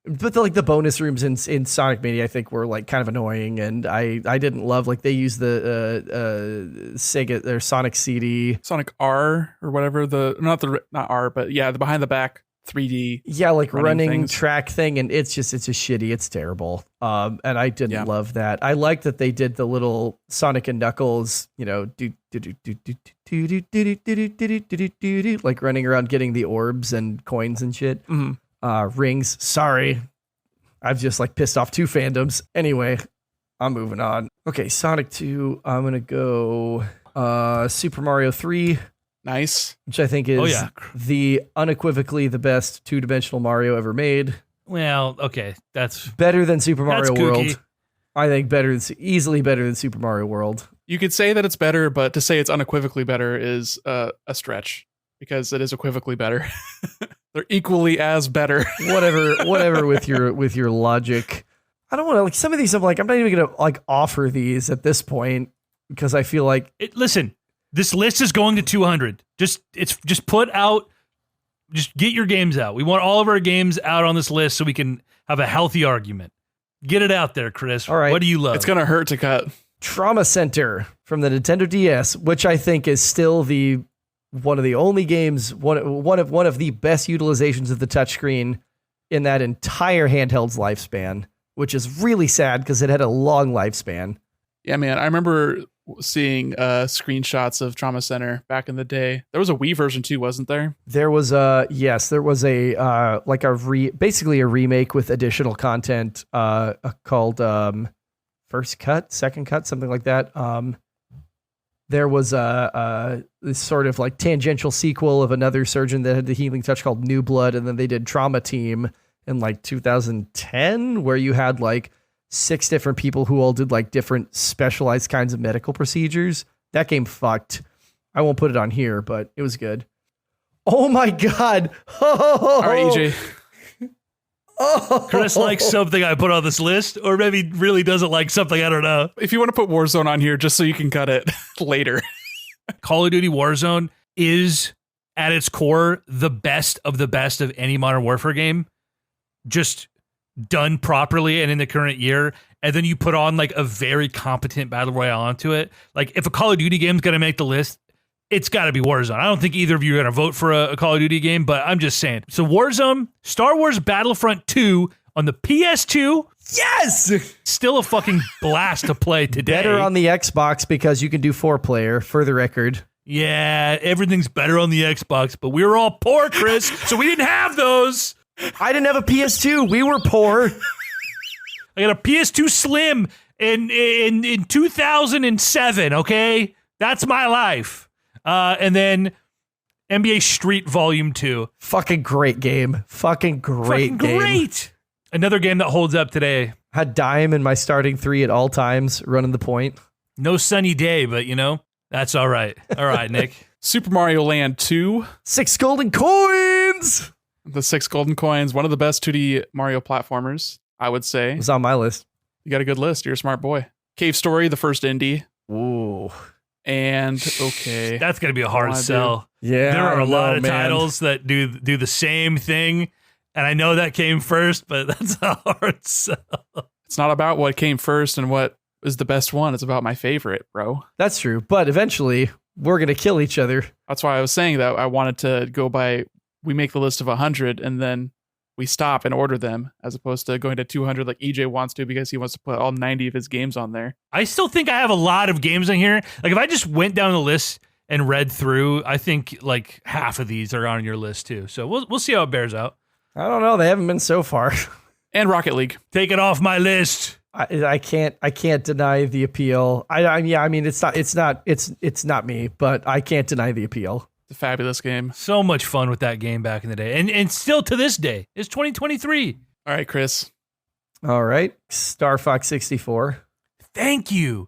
But the bonus rooms in Sonic Mania, I think, were like kind of annoying, and I didn't love like they used the Sega their Sonic CD, Sonic R or whatever not R, but yeah, the behind the back 3D. yeah, like running things. track thing, and it's just shitty, it's terrible. And I didn't love that. I like that they did the little Sonic and Knuckles, you know, like running around getting the orbs and coins and shit. Mm-hmm. Rings. Sorry. I've just like pissed off 2 fandoms. Anyway, I'm moving on. Okay, Sonic 2. I'm going to go Super Mario 3, Nice. which I think is the unequivocally the best 2-dimensional Mario ever made. Well, okay, that's Better than Super Mario kooky. World. I think easily better than Super Mario World. You could say that it's better, but to say it's unequivocally better is a stretch because it is equivocally better. They're equally as better. Whatever with your logic. I don't want to like some of these. I'm not even gonna like offer these at this point because I feel like listen. This list is going to 200. Just get your games out. We want all of our games out on this list so we can have a healthy argument. Get it out there, Chris. All right. What do you love? It's gonna hurt to cut. Trauma Center from the Nintendo DS, which I think is still one of the only games, one of the best utilizations of the touchscreen in that entire handheld's lifespan, which is really sad because it had a long lifespan. Yeah, man. I remember seeing screenshots of Trauma Center back in the day. There was a Wii version too, wasn't there? There was basically a remake with additional content called First Cut, Second Cut, something like that. There was this sort of like tangential sequel of another surgeon that had the healing touch called New Blood, and then they did Trauma Team in like 2010, where you had like 6 different people who all did like different specialized kinds of medical procedures. That game fucked. I won't put it on here, but it was good. Oh my God. All right, EJ. Chris likes something I put on this list, or maybe really doesn't like something, I don't know. If you want to put Warzone on here just so you can cut it later. Call of Duty Warzone is, at its core, the best of any Modern Warfare game. Just done properly and in the current year. And then you put on like a very competent Battle Royale onto it. Like if a Call of Duty game's going to make the list, it's got to be Warzone. I don't think either of you are going to vote for a Call of Duty game, but I'm just saying. So Warzone, Star Wars Battlefront 2 on the PS2. Yes! Still a fucking blast to play today. Better on the Xbox because you can do 4-player, for the record. Yeah, everything's better on the Xbox, but we were all poor, Chris, so we didn't have those. I didn't have a PS2. We were poor. I got a PS2 Slim in 2007, okay? That's my life. And then NBA Street Volume 2. Fucking great game. Fucking great game. Great. Another game that holds up today. Had Dime in my starting 3 at all times, running the point. No sunny day, but that's all right. All right, Nick. Super Mario Land 2. 6 golden coins. The 6 golden coins. One of the best 2D Mario platformers, I would say. It was on my list. You got a good list. You're a smart boy. Cave Story, the first indie. Ooh. And okay. That's going to be a hard sell. Yeah. There are a lot of man. titles that do the same thing. And I know that came first, but that's a hard sell. It's not about what came first and what is the best one. It's about my favorite, bro. That's true. But eventually, we're going to kill each other. That's why I was saying that I wanted to go by, we make the list of 100 and then we stop and order them as opposed to going to 200 like EJ wants to because he wants to put all 90 of his games on there. I still think I have a lot of games on here. Like if I just went down the list and read through, I think like half of these are on your list too. So we'll see how it bears out. I don't know. They haven't been so far. And Rocket League. Take it off my list. I can't deny the appeal. I mean, it's not me, but I can't deny the appeal. It's a fabulous game. So much fun with that game back in the day. And still to this day. It's 2023. All right, Chris. All right. Star Fox 64. Thank you.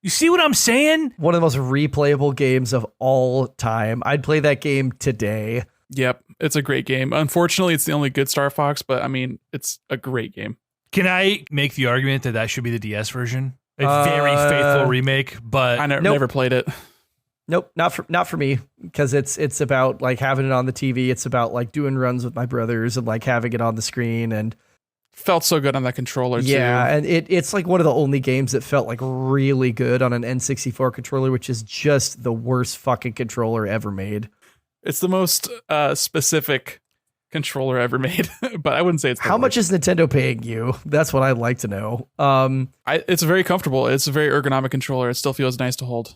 You see what I'm saying? One of the most replayable games of all time. I'd play that game today. Yep, it's a great game. Unfortunately, it's the only good Star Fox, but I mean, it's a great game. Can I make the argument that should be the DS version? A very faithful remake, but I never played it. Nope, not for me, because it's about like having it on the TV. It's about like doing runs with my brothers and like having it on the screen, and felt so good on that controller too. Yeah, and it's like one of the only games that felt like really good on an N64 controller, which is just the worst fucking controller ever made. It's the most specific controller ever made, but I wouldn't say it's the How worst. much is Nintendo paying you? That's what I'd like to know. It's very comfortable. It's a very ergonomic controller. It still feels nice to hold.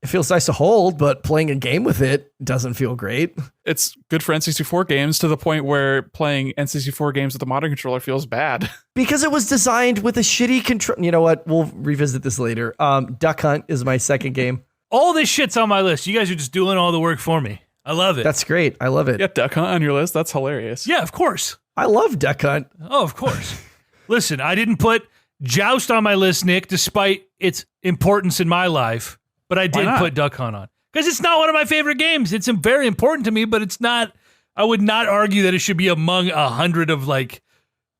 It feels nice to hold, but playing a game with it doesn't feel great. It's good for N64 games to the point where playing N64 games with a modern controller feels bad. Because it was designed with a shitty control. You know what? We'll revisit this later. Duck Hunt is my second game. all this shit's on my list. You guys are just doing all the work for me. I love it. That's great. I love it. Yeah, Duck Hunt on your list. That's hilarious. Yeah, of course. I love Duck Hunt. Oh, of course. Listen, I didn't put Joust on my list, Nick, despite its importance in my life, but I did put Duck Hunt on. Because it's not one of my favorite games. It's very important to me, but it's not, I would not argue that it should be among 100 of like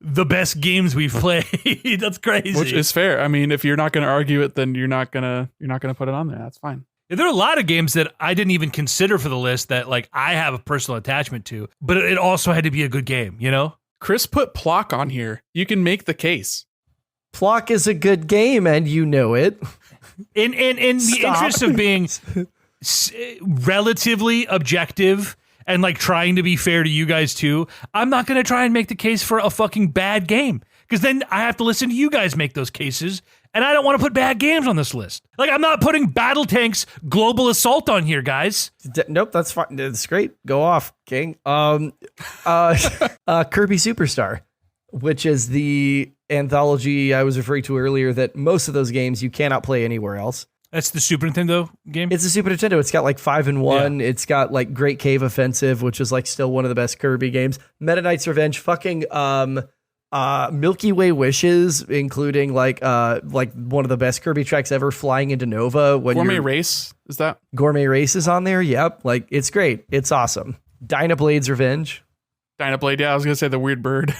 the best games we've played. That's crazy. Which is fair. I mean, if you're not going to argue it, then you're not gonna put it on there. That's fine. Yeah, there are a lot of games that I didn't even consider for the list that like I have a personal attachment to, but it also had to be a good game, you know? Chris put Plock on here. You can make the case. Plock is a good game, and you know it. In the Stop. interest of being relatively objective and like trying to be fair to you guys too, I'm not going to try and make the case for a fucking bad game because then I have to listen to you guys make those cases, and I don't want to put bad games on this list. Like, I'm not putting Battletanks Global Assault on here, guys. Nope, that's fine. It's great. Go off, King. Kirby Superstar, which is the anthology I was referring to earlier, that most of those games you cannot play anywhere else. That's the Super Nintendo game? It's a Super Nintendo. It's got like 5-in-1. Yeah. It's got like Great Cave Offensive, which is like still one of the best Kirby games. Meta Knight's Revenge, fucking Milky Way Wishes, including like one of the best Kirby tracks ever, Flying into Nova. When Gourmet Race, is that? Gourmet Race is on there. Yep. Like, it's great. It's awesome. Dynablade's Revenge. Dynablade, yeah, I was going to say the weird bird.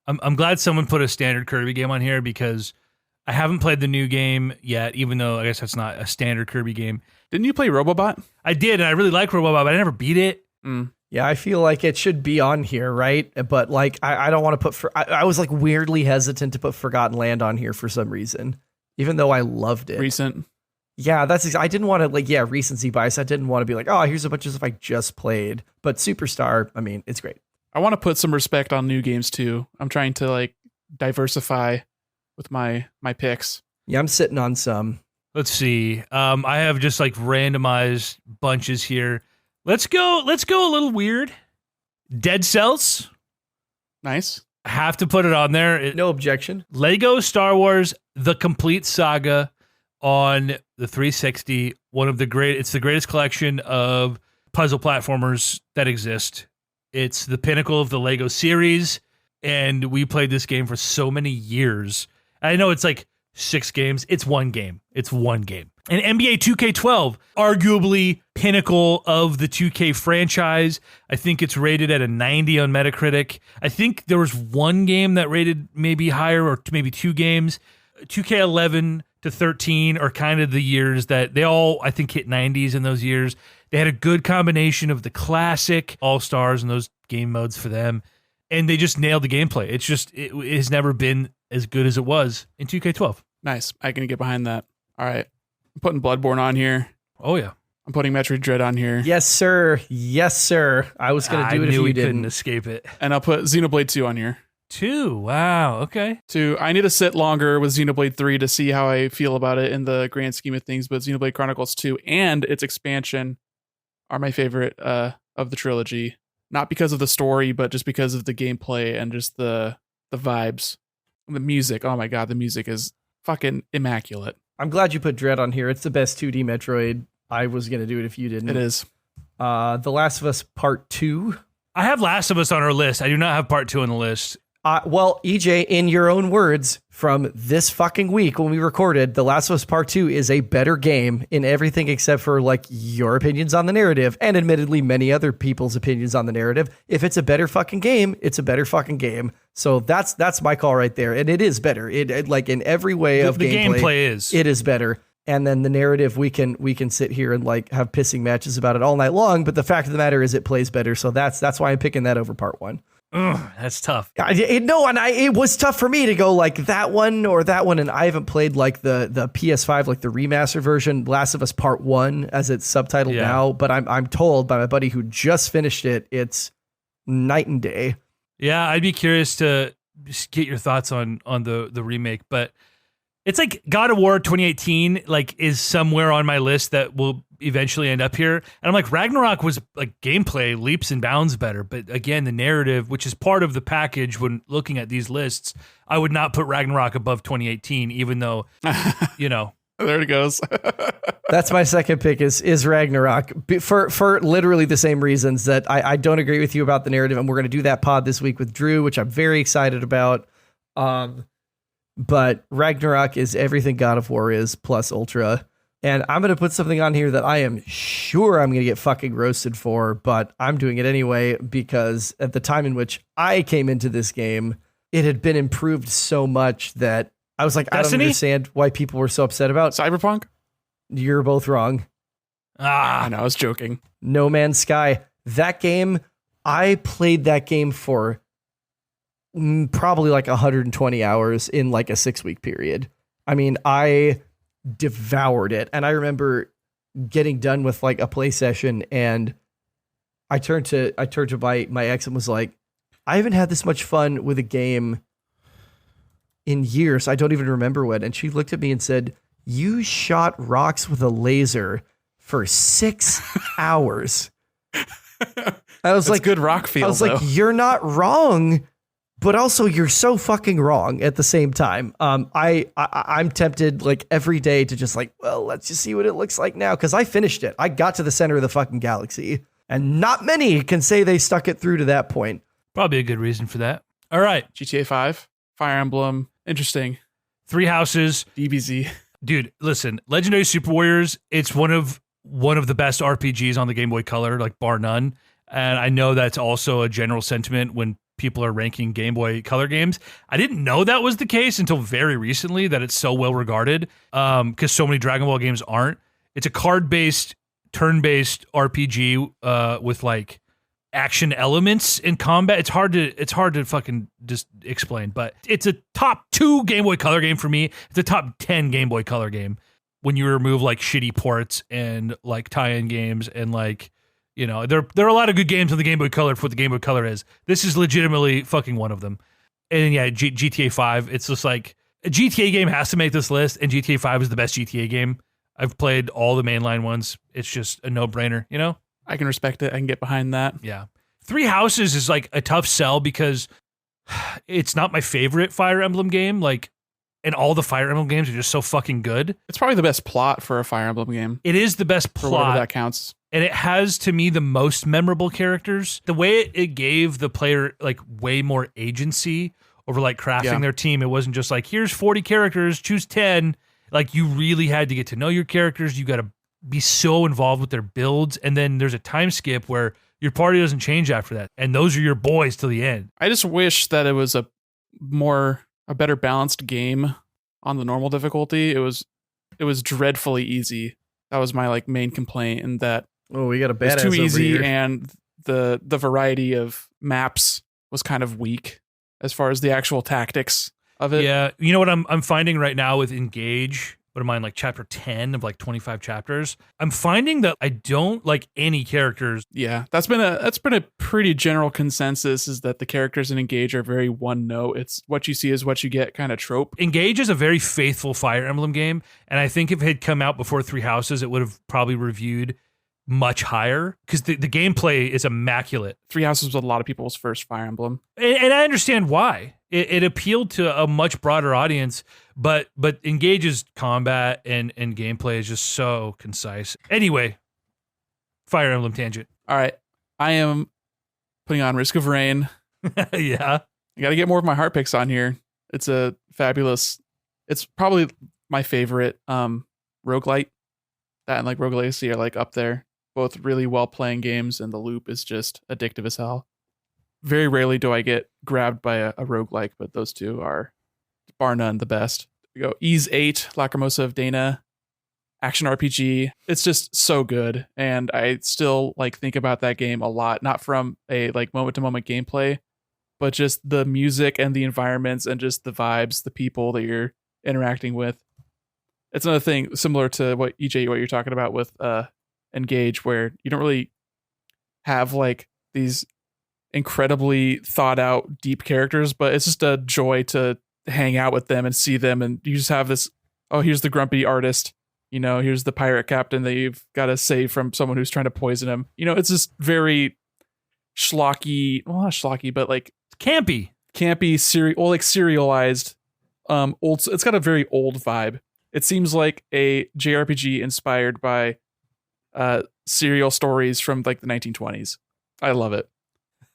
I'm glad someone put a standard Kirby game on here because I haven't played the new game yet, even though I guess that's not a standard Kirby game. Didn't you play Robobot? I did, and I really like Robobot, but I never beat it. Yeah, I feel like it should be on here, right? But like, I don't want to put... I was like weirdly hesitant to put Forgotten Land on here for some reason, even though I loved it. Recent. Yeah, I didn't want to recency bias. I didn't want to be like, oh, here's a bunch of stuff I just played. But Superstar, I mean, it's great. I want to put some respect on new games too. I'm trying to like diversify with my picks. Yeah, I'm sitting on some. Let's see. I have just like randomized bunches here. Let's go a little weird. Dead Cells. Nice. I have to put it on there. No objection. Lego Star Wars The Complete Saga on the 360. It's the greatest collection of puzzle platformers that exist. It's the pinnacle of the Lego series, and we played this game for so many years. I know it's like 6 games. It's one game. It's one game. And NBA 2K12, arguably pinnacle of the 2K franchise. I think it's rated at a 90 on Metacritic. I think there was one game that rated maybe higher, or maybe 2 games. 2K11 to 13 are kind of the years that they all, I think, hit 90s in those years. They had a good combination of the classic All-Stars and those game modes for them, and they just nailed the gameplay. It's just, it has never been as good as it was in 2K12. Nice. I can get behind that. All right. I'm putting Bloodborne on here. Oh, yeah. I'm putting Metroid Dread on here. Yes, sir. Yes, sir. I was going to do it if you couldn't didn't. escape it. And I'll put Xenoblade 2 on here. 2. Wow. Okay. 2. I need to sit longer with Xenoblade 3 to see how I feel about it in the grand scheme of things, but Xenoblade Chronicles 2 and its expansion are my favorite of the trilogy. Not because of the story, but just because of the gameplay and just the vibes. The music. Oh my God, the music is fucking immaculate. I'm glad you put Dread on here. It's the best 2D Metroid. I was going to do it if you didn't. It is. The Last of Us Part 2. I have Last of Us on our list. I do not have Part 2 on the list. Well, EJ, in your own words, from this fucking week when we recorded, The Last of Us Part 2 is a better game in everything except for like your opinions on the narrative and admittedly many other people's opinions on the narrative. If it's a better fucking game, it's a better fucking game. So that's my call right there. And it is better. It like in every way of the gameplay, is. It is better. And then the narrative, we can sit here and like have pissing matches about it all night long. But the fact of the matter is it plays better. So that's why I'm picking that over Part 1. Ugh, that's tough. It was tough for me to go like that one or that one, and I haven't played like the PS5, like the remaster version, Last of Us Part 1 as it's subtitled now. But I'm told by my buddy who just finished it, it's night and day. Yeah, I'd be curious to just get your thoughts on the remake, but it's like God of War 2018 like is somewhere on my list that will eventually end up here. And I'm like, Ragnarok was like gameplay leaps and bounds better. But again, the narrative, which is part of the package when looking at these lists, I would not put Ragnarok above 2018, even though, you know. There it goes. That's my second pick is Ragnarok for literally the same reasons that I don't agree with you about the narrative. And we're going to do that pod this week with Drew, which I'm very excited about. But Ragnarok is everything God of War is plus Ultra. And I'm going to put something on here that I am sure I'm going to get fucking roasted for, but I'm doing it anyway because at the time in which I came into this game, it had been improved so much that I was like, Destiny? I don't understand why people were so upset about. Cyberpunk? You're both wrong. I know, I was joking. No Man's Sky. That game, I played that game for probably like 120 hours in like a 6-week period. I mean, I devoured it. And I remember getting done with like a play session and I turned to my ex and was like, I haven't had this much fun with a game in years. I don't even remember when. And she looked at me and said, you shot rocks with a laser for 6 hours. I was like, good rock feel. I was like, you're not wrong, but also you're so fucking wrong at the same time. I'm tempted like every day to just like, well, let's just see what it looks like now. Cause I finished it. I got to the center of the fucking galaxy and not many can say they stuck it through to that point. Probably a good reason for that. All right. GTA 5, Fire Emblem. Interesting. 3 Houses. DBZ. Dude, listen, Legendary Super Warriors, it's one of the best RPGs on the Game Boy Color, like bar none. And I know that's also a general sentiment when people are ranking Game Boy Color games. I didn't know that was the case until very recently, that it's so well regarded, because so many Dragon Ball games aren't. It's a card-based, turn-based RPG with like action elements in combat. It's hard to fucking just explain, but it's a top 2 Game Boy Color game for me. It's a top 10 Game Boy Color game when you remove like shitty ports and like tie-in games and like, you know, there are a lot of good games on the Game Boy Color for what the Game Boy Color is. This is legitimately fucking one of them. And yeah, GTA 5, it's just like a GTA game has to make this list, and GTA 5 is the best GTA game. I've played all the mainline ones. It's just a no-brainer, you know? I can respect it. I can get behind that. Yeah. 3 Houses is like a tough sell because it's not my favorite Fire Emblem game. Like, and all the Fire Emblem games are just so fucking good. It's probably the best plot for a Fire Emblem game. It is the best For whatever plot. that counts. and it has to me the most memorable characters. The way it gave the player like way more agency over like crafting their team. It wasn't just like, here's 40 characters, choose 10. Like you really had to get to know your characters. You got to be so involved with their builds. And then there's a time skip where your party doesn't change after that. And those are your boys till the end. I just wish that it was a better balanced game on the normal difficulty. It was dreadfully easy. That was my like main complaint, and that Oh, we got a it was badass too over easy, here. and the variety of maps was kind of weak as far as the actual tactics of it. Yeah. You know what I'm finding right now with Engage? What am I in, like chapter 10 of like 25 chapters? I'm finding that I don't like any characters. Yeah, that's been a pretty general consensus, is that the characters in Engage are very one note. It's what you see is what you get kind of trope. Engage is a very faithful Fire Emblem game, and I think if it had come out before Three Houses, it would have probably reviewed much higher because the gameplay is immaculate. Three Houses was a lot of people's first Fire Emblem. And I understand why. It appealed to a much broader audience, but Engage's combat and gameplay is just so concise. Anyway, Fire Emblem tangent. All right, I am putting on Risk of Rain. Yeah. I got to get more of my heart picks on here. It's a fabulous. It's probably my favorite roguelite. That and like Rogue Legacy are like up there. Both really well playing games, and the loop is just addictive as hell. Very rarely do I get grabbed by a roguelike, but those two are bar none the best. We go Ease 8, Lacrimosa of Dana, action RPG. It's just so good, and I still like think about that game a lot, not from a like moment to moment gameplay, but just the music and the environments and just the vibes, the people that you're interacting with. It's another thing similar to what you're talking about with Engage, where you don't really have like these incredibly thought out deep characters, but it's just a joy to hang out with them and see them, and you just have this, oh, here's the grumpy artist, here's the pirate captain that you've got to save from someone who's trying to poison him. It's just very schlocky, well, not schlocky, but like Campy, serialized old. It's got a very old vibe. It seems like a JRPG inspired by serial stories from like the 1920s. I love it.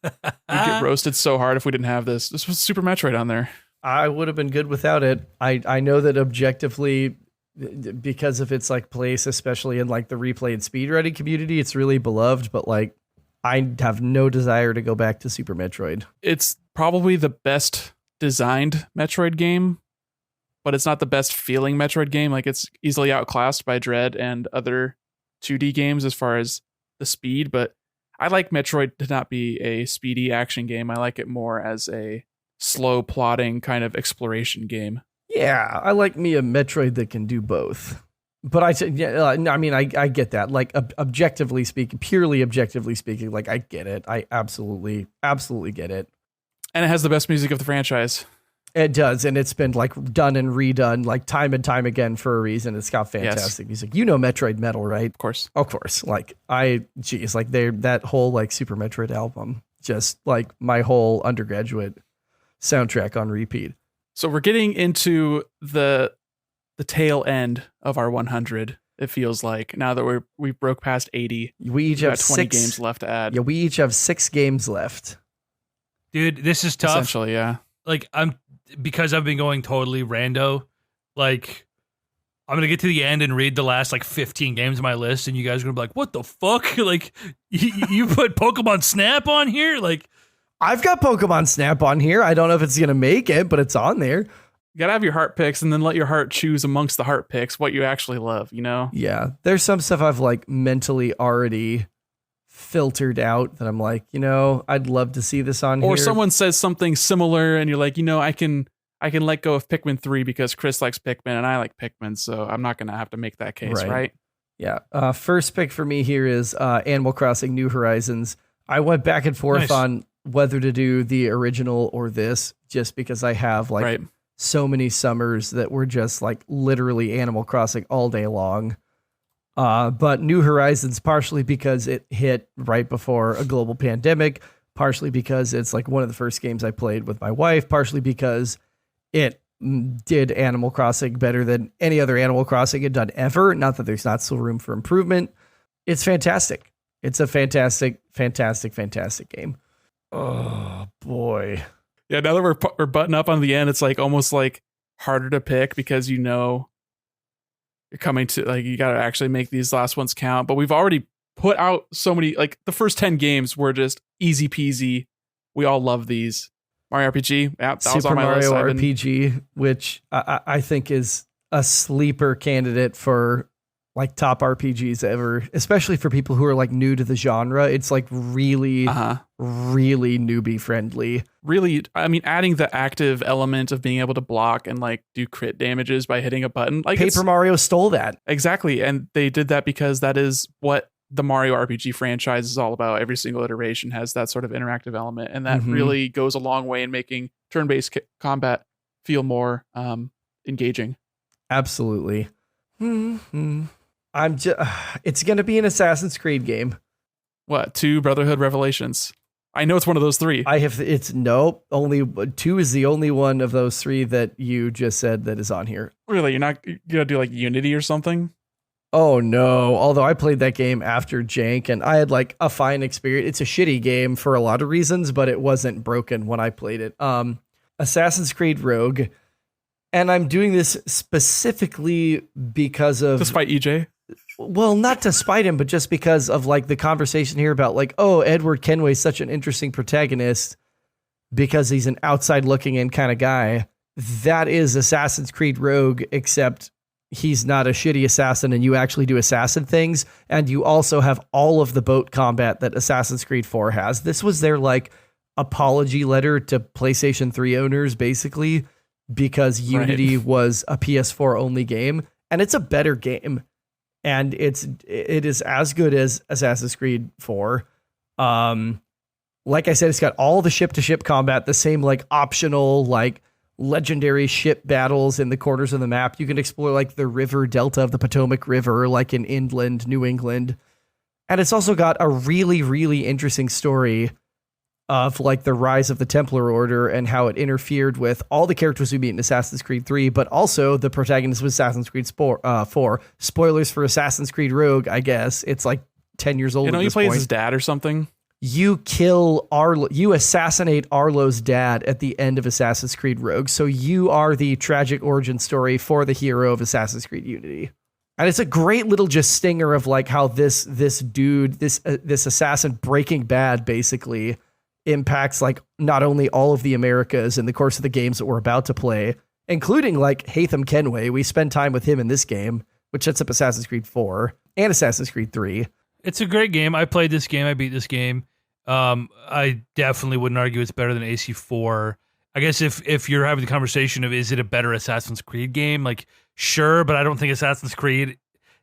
We'd get roasted so hard if we didn't have this. This was Super Metroid on there. I would have been good without it. I know that objectively, because of its like place, especially in like the replay and speedrunning community, it's really beloved, but like I have no desire to go back to Super Metroid. It's probably the best designed Metroid game, but it's not the best feeling Metroid game. Like it's easily outclassed by Dread and other 2D games as far as the speed, but I like Metroid to not be a speedy action game. I like it more as a slow plotting kind of exploration game. Yeah, I like me a Metroid that can do both. But I get that. Like objectively speaking, purely objectively speaking, like I get it. I absolutely get it. And it has the best music of the franchise. It does, and it's been like done and redone like time and time again for a reason. It's got fantastic music. Metroid Metal, right? Of course. Like that whole like Super Metroid album, just like my whole undergraduate soundtrack on repeat. So we're getting into the tail end of our 100. It feels like now that we broke past 80. We each have 20 games left to add. Yeah, we each have 6 games left. dude, this is tough. Essentially, yeah. Like because I've been going totally rando, like I'm gonna get to the end and read the last like 15 games of my list, and you guys are gonna be like, "What the fuck?" Like you put Pokemon Snap on here? Like I've got Pokemon Snap on here. I don't know if it's gonna make it, but it's on there. You gotta have your heart picks, and then let your heart choose amongst the heart picks what you actually love. Yeah, there's some stuff I've like mentally already filtered out that I'm like, I'd love to see this on here. Or someone says something similar, and you're like, I can let go of Pikmin 3 because Chris likes Pikmin and I like Pikmin, so I'm not gonna have to make that case, right? Yeah. First pick for me here is Animal Crossing New Horizons. I went back and forth on whether to do the original or this, just because I have like so many summers that were just like literally Animal Crossing all day long. But New Horizons, partially because it hit right before a global pandemic, partially because it's like one of the first games I played with my wife, partially because it did Animal Crossing better than any other Animal Crossing had done ever. Not that there's not still room for improvement, It's fantastic. It's a fantastic, fantastic, fantastic game. Oh boy. Yeah, now that we're butting up on the end, it's like almost like harder to pick because you know you're coming to like you got to actually make these last ones count. But we've already put out so many, like the first 10 games were just easy peasy. We all love these. Mario RPG, yeah, that was Super on my Mario list. RPG, which I think is a sleeper candidate for like top RPGs ever, especially for people who are like new to the genre. It's like really, really newbie friendly. Really, I mean, adding the active element of being able to block and like do crit damages by hitting a button. Like Paper Mario stole that. Exactly. And they did that because that is what the Mario RPG franchise is all about. Every single iteration has that sort of interactive element. And that really goes a long way in making turn-based combat feel more engaging. Absolutely. It's going to be an Assassin's Creed game. What? 2 Brotherhood Revelations. I know it's one of those 3. Only 2 is the only one of those 3 that you just said that is on here. Really? You're not going to do like Unity or something? Oh no. Although I played that game after Jank and I had like a fine experience. It's a shitty game for a lot of reasons, but it wasn't broken when I played it. Assassin's Creed Rogue. And I'm doing this specifically because of... Despite EJ? Well, not to spite him, but just because of like the conversation here about like, oh, Edward Kenway's such an interesting protagonist because he's an outside looking in kind of guy. That is Assassin's Creed Rogue, except he's not a shitty assassin and you actually do assassin things. And you also have all of the boat combat that Assassin's Creed 4 has. This was their like apology letter to PlayStation 3 owners, basically, because Unity was a PS4 only game and it's a better game. And it is as good as Assassin's Creed 4. Like I said, it's got all the ship-to-ship combat, the same like optional like legendary ship battles in the corners of the map. You can explore like the river delta of the Potomac River, like in inland New England. And it's also got a really, really interesting story of like the rise of the Templar Order and how it interfered with all the characters we meet in Assassin's Creed 3, but also the protagonist of Assassin's Creed 4. Spoilers for Assassin's Creed Rogue, I guess. It's like 10 years old. You know, he plays his dad or something. You kill Arlo, you assassinate Arlo's dad at the end of Assassin's Creed Rogue. So you are the tragic origin story for the hero of Assassin's Creed Unity. And it's a great little just stinger of like how this dude, this assassin Breaking Bad basically impacts like not only all of the Americas in the course of the games that we're about to play, including like Haytham Kenway. We spend time with him in this game, which sets up Assassin's Creed 4 and Assassin's Creed 3. It's a great game. I played this game. I beat this game. I definitely wouldn't argue it's better than AC4. I guess if you're having the conversation of is it a better Assassin's Creed game, like sure, but I don't think Assassin's Creed,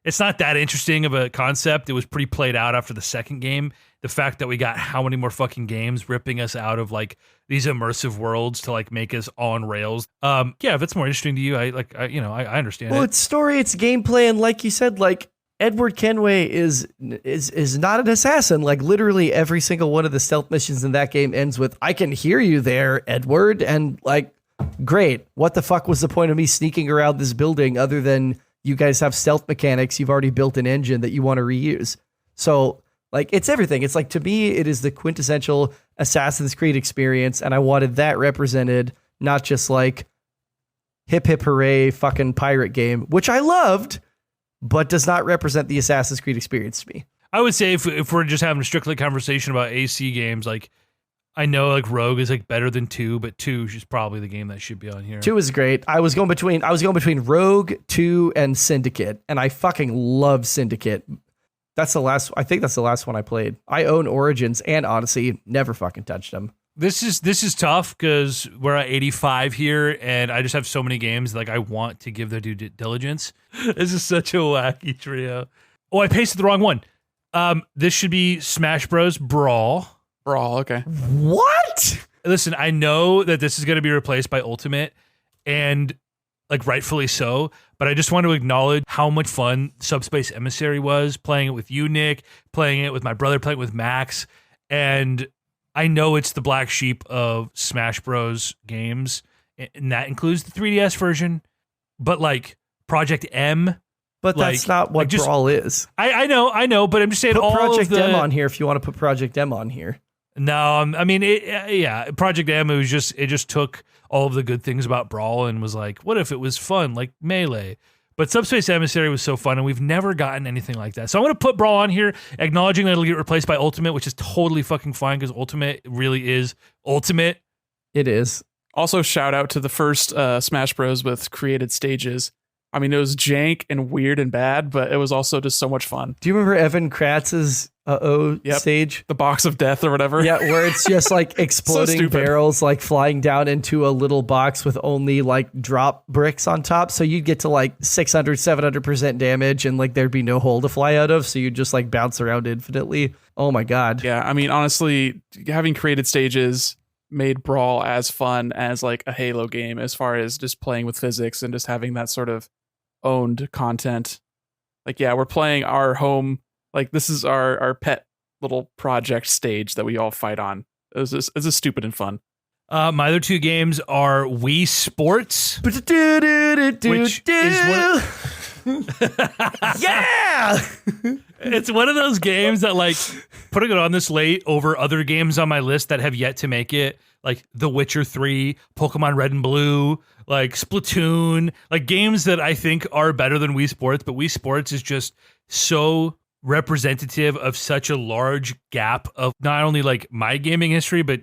it's not that interesting of a concept. It was pretty played out after the second game. The fact that we got how many more fucking games ripping us out of like these immersive worlds to like make us on rails. Yeah, if it's more interesting to you, I understand. Well, it. It's story, it's gameplay, and like you said, like Edward Kenway is not an assassin. Like literally every single one of the stealth missions in that game ends with "I can hear you there, Edward," and like, great. What the fuck was the point of me sneaking around this building other than you guys have stealth mechanics? You've already built an engine that you want to reuse. So like, it's everything. It's like, to me, it is the quintessential Assassin's Creed experience. And I wanted that represented, not just like hip, hip, hooray, fucking pirate game, which I loved, but does not represent the Assassin's Creed experience to me. I would say if we're just having a strictly conversation about AC games, like I know like Rogue is like better than 2, but 2 is probably the game that should be on here. 2 is great. I was going between Rogue, 2, and Syndicate, and I fucking love Syndicate. I think that's the last one I played. I own Origins and Odyssey. Never fucking touched them. This is tough because we're at 85 here, and I just have so many games like I want to give their due diligence. This is such a wacky trio. Oh, I pasted the wrong one. This should be Smash Bros. Brawl. Brawl, okay. What? Listen, I know that this is going to be replaced by Ultimate, and like rightfully so, but I just want to acknowledge how much fun Subspace Emissary was, playing it with you, Nick, playing it with my brother, playing it with Max, and I know it's the black sheep of Smash Bros. Games, and that includes the 3DS version, but like Project M But that's not what Brawl is. I know, but I'm just saying put all Project of the... M on here if you want to put Project M on here. No, I mean, Project M, it just took all of the good things about Brawl and was like, what if it was fun, like Melee? But Subspace Emissary was so fun, and we've never gotten anything like that. So I'm going to put Brawl on here, acknowledging that it'll get replaced by Ultimate, which is totally fucking fine, because Ultimate really is Ultimate. It is. Also, shout out to the first Smash Bros. With created stages. I mean, it was jank and weird and bad, but it was also just so much fun. Do you remember Evan Kratz's stage? The box of death or whatever. Yeah, where it's just like exploding barrels like flying down into a little box with only like drop bricks on top. So you'd get to like 600, 700% damage and like there'd be no hole to fly out of. So you'd just like bounce around infinitely. Oh my God. Yeah, I mean, honestly, having created stages made Brawl as fun as like a Halo game as far as just playing with physics and just having that sort of owned content. Like, yeah, we're playing our home, like this is our pet little project stage that we all fight on. It's just stupid and fun. My other two games are Wii Sports, which is yeah. It's one of those games that, like, putting it on this late over other games on my list that have yet to make it, like The Witcher 3, Pokemon Red and Blue, like Splatoon, like games that I think are better than Wii Sports, but Wii Sports is just so representative of such a large gap of not only like my gaming history, but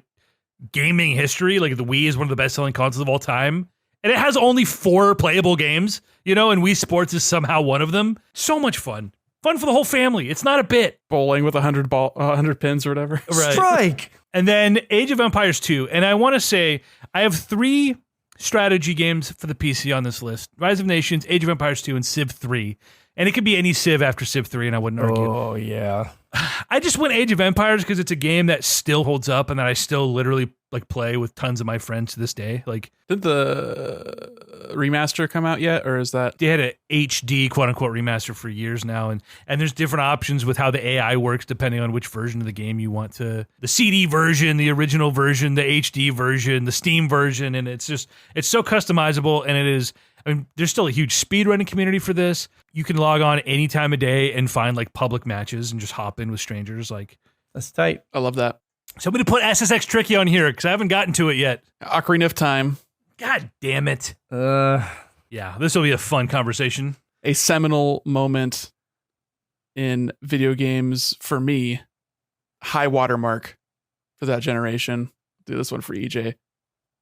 gaming history. Like the Wii is one of the best selling consoles of all time. And it has only 4 playable games, you know, and Wii Sports is somehow one of them. So much fun. Fun for the whole family. It's not a bit. Bowling with 100 pins or whatever. Right. Strike. And then Age of Empires 2. And I want to say I have 3 strategy games for the PC on this list. Rise of Nations, Age of Empires 2, and Civ 3. And it could be any Civ after Civ 3, and I wouldn't argue. Oh, yeah. I just went Age of Empires because it's a game that still holds up and that I still literally like play with tons of my friends to this day. Like, did the remaster come out yet, or is that they had a HD quote unquote remaster for years now, and there's different options with how the AI works depending on which version of the game you want to, the CD version, the original version, the HD version, the Steam version, and it's so customizable, and it is. I mean, there's still a huge speedrunning community for this. You can log on any time of day and find like public matches and just hop in with strangers. Like, that's tight. I love that. So I'm going to put SSX Tricky on here because I haven't gotten to it yet. Ocarina of Time. God damn it. Yeah, this will be a fun conversation. A seminal moment in video games for me. High watermark for that generation. Do this one for EJ.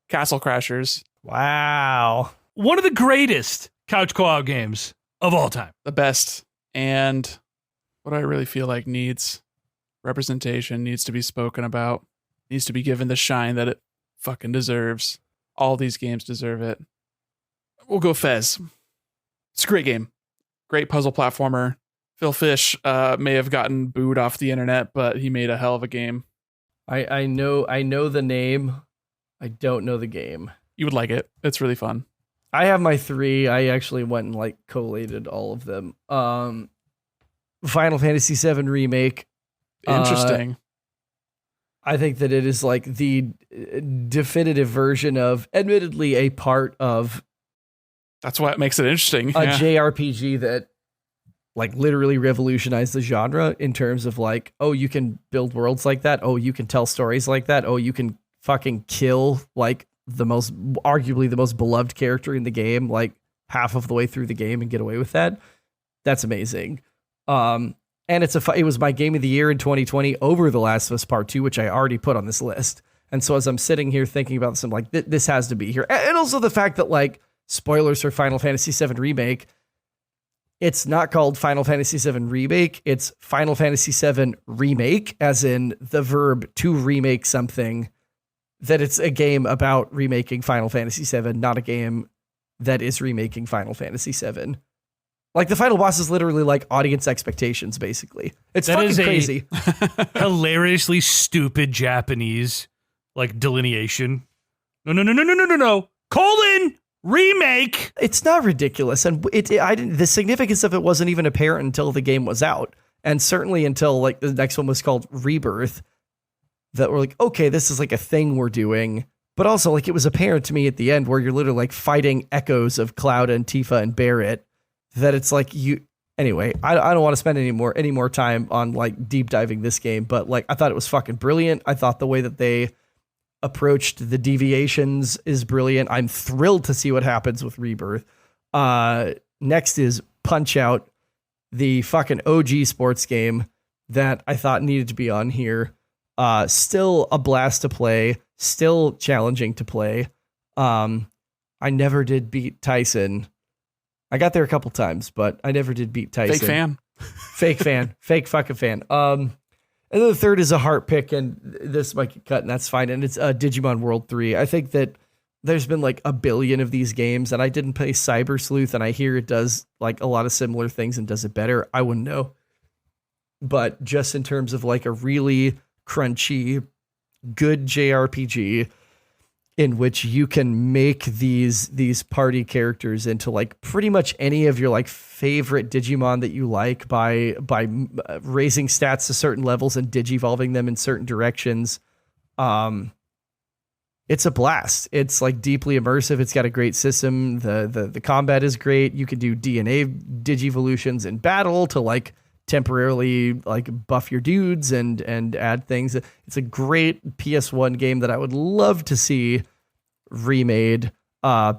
Castle Crashers. Wow. One of the greatest couch co-op games of all time. The best. And what I really feel like needs representation, needs to be spoken about, needs to be given the shine that it fucking deserves. All these games deserve it. We'll go Fez. It's a great game. Great puzzle platformer. Phil Fish may have gotten booed off the internet, but he made a hell of a game. I know the name. I don't know the game. You would like it. It's really fun. I have my 3. I actually went and like collated all of them. Final Fantasy VII Remake. Interesting. I think that it is like the definitive version of, admittedly, a part of. That's what makes it interesting. A JRPG that like literally revolutionized the genre in terms of like, oh, you can build worlds like that. Oh, you can tell stories like that. Oh, you can fucking kill like arguably the most beloved character in the game, like half of the way through the game and get away with that. That's amazing. And it was my game of the year in 2020 over The Last of Us Part 2, which I already put on this list. And so as I'm sitting here thinking about this, I'm like, this has to be here. And also the fact that like spoilers for Final Fantasy VII Remake, it's not called Final Fantasy VII Remake. It's Final Fantasy VII Remake, as in the verb to remake something. That it's a game about remaking Final Fantasy VII, not a game that is remaking Final Fantasy VII. Like the final boss is literally like audience expectations, basically. It's that fucking crazy. Hilariously stupid Japanese like delineation. No. Colon remake. It's not ridiculous, and the significance of it wasn't even apparent until the game was out, and certainly until like the next one was called Rebirth. That we're like, okay, this is like a thing we're doing. But also, like, it was apparent to me at the end where you're literally like fighting echoes of Cloud and Tifa and Barrett, that it's like Anyway, I don't want to spend any more time on like deep diving this game, but like I thought it was fucking brilliant. I thought the way that they approached the deviations is brilliant. I'm thrilled to see what happens with Rebirth. Next is Punch-Out, the fucking OG sports game that I thought needed to be on here. Still a blast to play, still challenging to play. I never did beat Tyson. I got there a couple times, but I never did beat Tyson. Fake fucking fan. And then the third is a heart pick, and this might get cut, and that's fine. And it's Digimon World 3. I think that there's been like a billion of these games, and I didn't play Cyber Sleuth, and I hear it does like a lot of similar things and does it better. I wouldn't know. But just in terms of like a really crunchy, good JRPG in which you can make these party characters into like pretty much any of your like favorite Digimon that you like by raising stats to certain levels and digivolving them in certain directions. It's a blast. It's like deeply immersive. It's got a great system. The combat is great. You can do DNA digivolutions in battle to like temporarily like buff your dudes and add things. It's a great PS1 game that I would love to see remade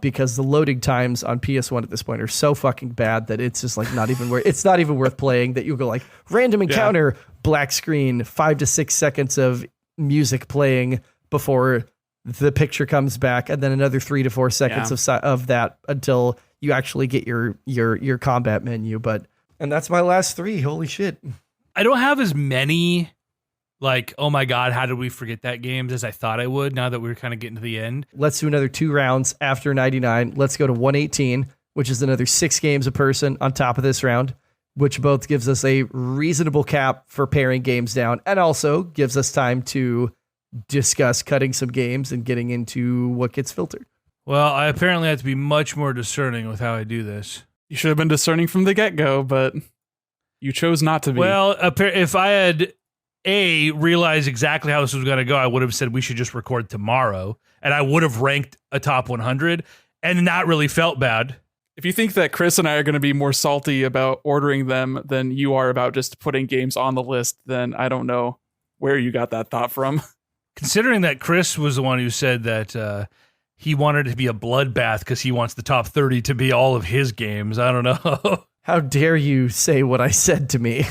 because the loading times on PS1 at this point are so fucking bad that it's just like not even worth playing. That you go like random encounter, black screen, 5 to 6 seconds of music playing before the picture comes back, and then another 3 to 4 seconds of that until you actually get your combat menu. And that's my last 3. Holy shit. I don't have as many, like, oh my God, how did we forget that games as I thought I would now that we're kind of getting to the end. Let's do another 2 rounds after 99. Let's go to 118, which is another 6 games a person on top of this round, which both gives us a reasonable cap for paring games down and also gives us time to discuss cutting some games and getting into what gets filtered. Well, I apparently have to be much more discerning with how I do this. You should have been discerning from the get-go, but you chose not to be. Well, if I had realized exactly how this was going to go, I would have said we should just record tomorrow, and I would have ranked a top 100 and not really felt bad. If you think that Chris and I are going to be more salty about ordering them than you are about just putting games on the list, then I don't know where you got that thought from. Considering that Chris was the one who said that he wanted it to be a bloodbath because he wants the top 30 to be all of his games. I don't know. How dare you say what I said to me?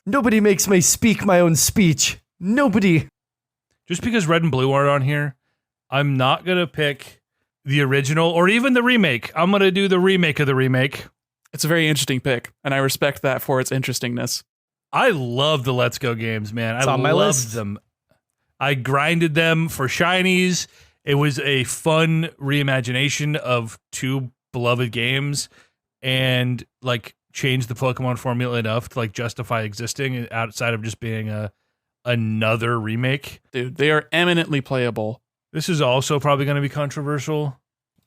Nobody makes me speak my own speech. Nobody. Just because Red and Blue aren't on here, I'm not going to pick the original or even the remake. I'm going to do the remake of the remake. It's a very interesting pick, and I respect that for its interestingness. I love the Let's Go games, man. It's I on my loved list. them. I grinded them for shinies. It was a fun reimagination of 2 beloved games and like changed the Pokemon formula enough to like justify existing outside of just being another remake. Dude, they are eminently playable. This is also probably going to be controversial.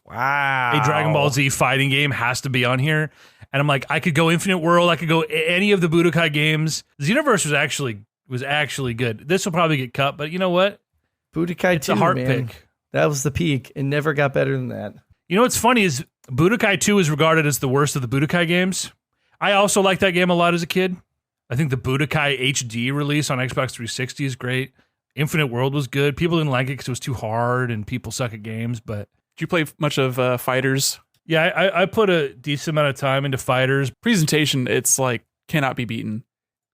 Wow. A Dragon Ball Z fighting game has to be on here. And I'm like, I could go Infinite World. I could go any of the Budokai games. Xenoverse was actually good. This will probably get cut, but you know what? Budokai It's 2, a heart man. pick. That was the peak. It never got better than that. You know what's funny is Budokai 2 is regarded as the worst of the Budokai games. I also liked that game a lot as a kid. I think the Budokai HD release on Xbox 360 is great. Infinite World was good. People didn't like it because it was too hard and people suck at games, but... Did you play much of Fighters? Yeah, I put a decent amount of time into Fighters. Presentation, it's like, cannot be beaten.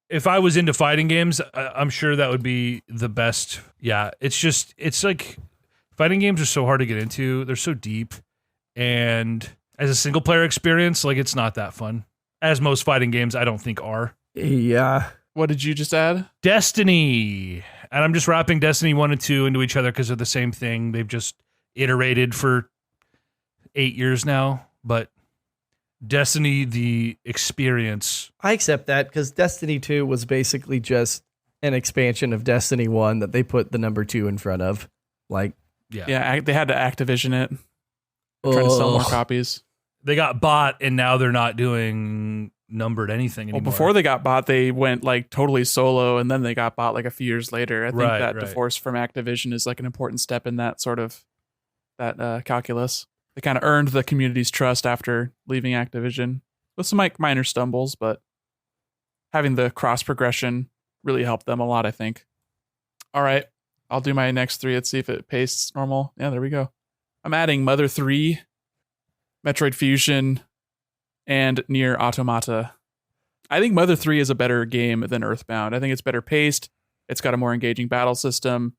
If I was into fighting games, I'm sure that would be the best. Yeah, it's like fighting games are so hard to get into. They're so deep. And as a single player experience, like it's not that fun. As most fighting games, I don't think are. Yeah. What did you just add? Destiny. And I'm just wrapping Destiny 1 and 2 into each other because they're the same thing. They've just iterated for 8 years now. But Destiny, the experience. I accept that because Destiny 2 was basically just an expansion of Destiny 1 that they put the number 2 in front of. Like, Yeah, they had to Activision it. They're trying to sell more copies. They got bought and now they're not doing numbered anything anymore. Well, before they got bought, they went like totally solo, and then they got bought like a few years later. I think that divorce from Activision is like an important step in that sort of calculus. They kind of earned the community's trust after leaving Activision. with some like minor stumbles, but having the cross progression really helped them a lot, I think. All right, I'll do my next 3. Let's see if it pastes normal. Yeah, there we go. I'm adding Mother 3, Metroid Fusion, and Nier Automata. I think Mother 3 is a better game than Earthbound. I think it's better paced. It's got a more engaging battle system.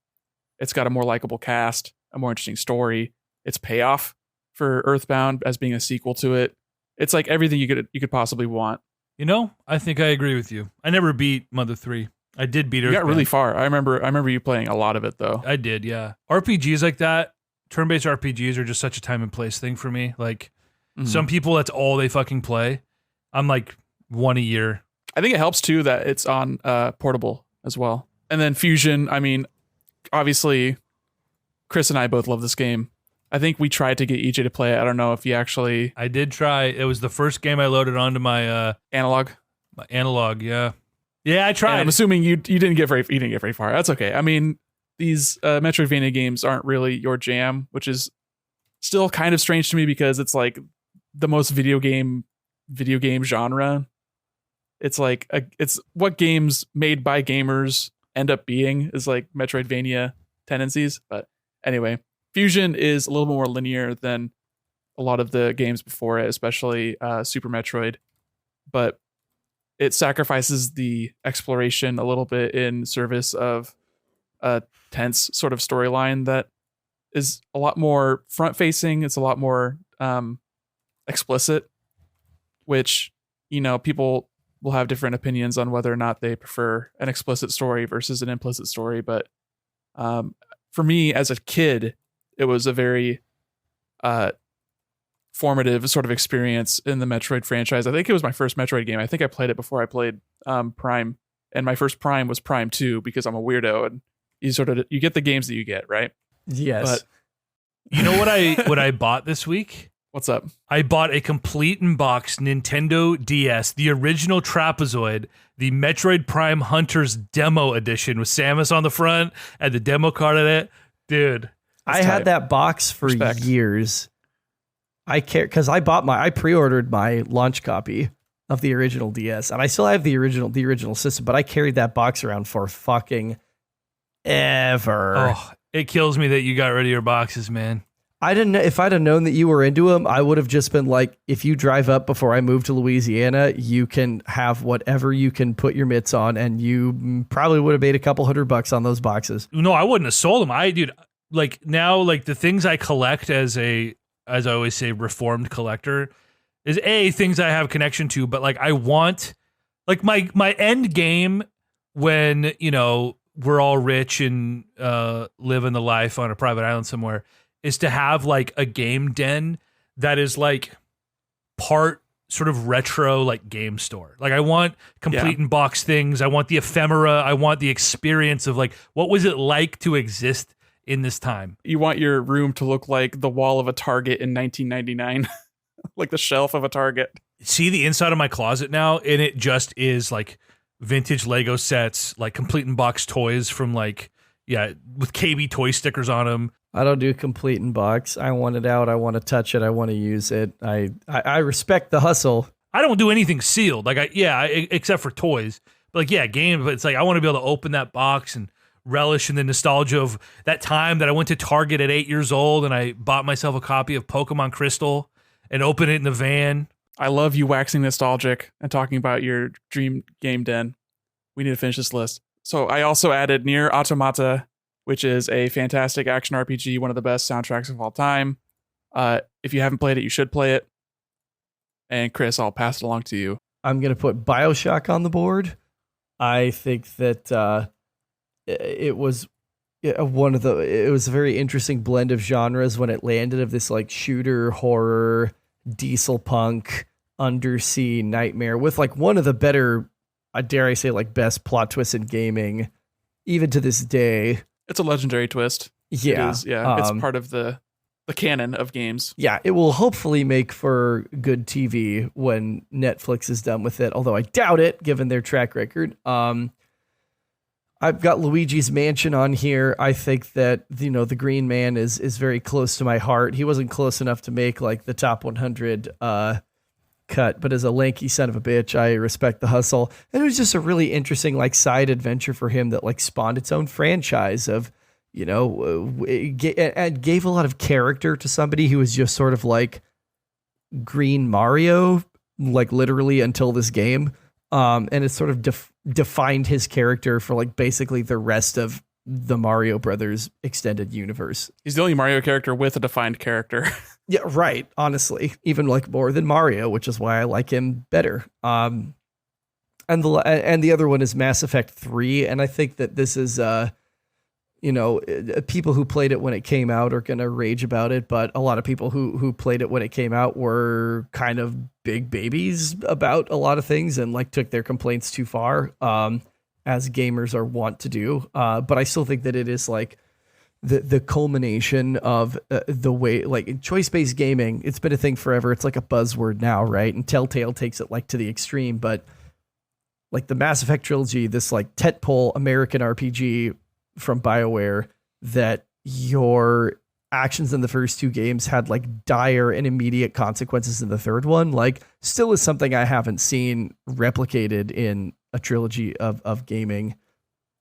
It's got a more likable cast, a more interesting story. It's payoff for Earthbound as being a sequel to it. It's like everything you could possibly want. You know, I think I agree with you. I never beat Mother 3. I did beat Earthbound. You got really far. I remember you playing a lot of it though. I did, yeah. RPGs like that, turn-based RPGs are just such a time and place thing for me. Like some people, that's all they fucking play. I'm like 1 a year. I think it helps too that it's on portable as well. And then Fusion, I mean, obviously, Chris and I both love this game. I think we tried to get EJ to play it. I don't know if you actually... I did try. It was the first game I loaded onto my... Analog? My analog, yeah. Yeah, I tried. And I'm assuming you didn't get very far. That's okay. I mean, these Metroidvania games aren't really your jam, which is still kind of strange to me because it's like the most video game genre. It's like it's what games made by gamers end up being is like Metroidvania tendencies. But anyway, Fusion is a little more linear than a lot of the games before it, especially Super Metroid. But it sacrifices the exploration a little bit in service of a tense sort of storyline that is a lot more front-facing. It's a lot more explicit, which, you know, people will have different opinions on whether or not they prefer an explicit story versus an implicit story. But for me as a kid, it was a very formative sort of experience in the Metroid franchise. I think it was my first Metroid game. I think I played it before I played Prime, and my first Prime was Prime 2 because I'm a weirdo and you get the games that you get, right? Yes. But You know what I bought this week? what's up? I bought a complete in box Nintendo DS, the original Trapezoid, the Metroid Prime Hunters Demo Edition with Samus on the front and the demo card in it. Dude. I had that box for years. I care because I pre-ordered my launch copy of the original DS, and I still have the original system, but I carried that box around for fucking ever. Oh, it kills me that you got rid of your boxes, man. I didn't know if I'd have known that you were into them, I would have just been like, if you drive up before I move to Louisiana, you can have whatever you can put your mitts on, and you probably would have made a couple $100 on those boxes. No, I wouldn't have sold them. Dude, like now, like the things I collect as I always say, reformed collector is things I have connection to, but like I want, like my end game when, you know, we're all rich and living the life on a private island somewhere is to have like a game den that is like part sort of retro, like game store. Like I want complete in box things. I want the ephemera. I want the experience of like, what was it like to exist in this time? You want your room to look like the wall of a Target in 1999, like the shelf of a Target. See the inside of my closet now, and it just is like vintage Lego sets, like complete in box toys from like, with KB toy stickers on them. I don't do complete in box. I want it out. I want to touch it. I want to use it. I respect the hustle. I don't do anything sealed. Like except for toys. But like, games. But it's like I want to be able to open that box and relish in the nostalgia of that time that I went to Target at 8 years old and I bought myself a copy of Pokemon Crystal and opened it in the van. I love you waxing nostalgic and talking about your dream game den. We need to finish this list. So I also added Nier Automata, which is a fantastic action RPG, one of the best soundtracks of all time. If you haven't played it, you should play it. And Chris, I'll pass it along to you. I'm going to put BioShock on the board. I think that it was it was a very interesting blend of genres when it landed, of this like shooter, horror, diesel punk, undersea nightmare with like one of the better, dare I say, like best plot twists in gaming, even to this day. It's a legendary twist. Yeah. It is, yeah. It's part of the canon of games. Yeah, it will hopefully make for good TV when Netflix is done with it, although I doubt it, given their track record. I've got Luigi's Mansion on here. I think that, you know, the Green Man is very close to my heart. He wasn't close enough to make like the top 100 cut, but as a lanky son of a bitch, I respect the hustle. And it was just a really interesting like side adventure for him that like spawned its own franchise of, and gave a lot of character to somebody who was just sort of like Green Mario, like literally until this game. And it sort of defined his character for like basically the rest of the Mario Brothers extended universe. He's the only Mario character with a defined character. Yeah, right. Honestly, even like more than Mario, which is why I like him better. And the other one is Mass Effect 3. And I think that this is, people who played it when it came out are going to rage about it. But a lot of people who played it when it came out were kind of big babies about a lot of things and like took their complaints too far, as gamers are wont to do. But I still think that it is like the culmination of the way, like choice-based gaming. It's been a thing forever. It's like a buzzword now, right? And Telltale takes it like to the extreme. But like the Mass Effect trilogy, this like tentpole American RPG from BioWare, that your actions in the first two games had like dire and immediate consequences in the third one, like still is something I haven't seen replicated in a trilogy of gaming.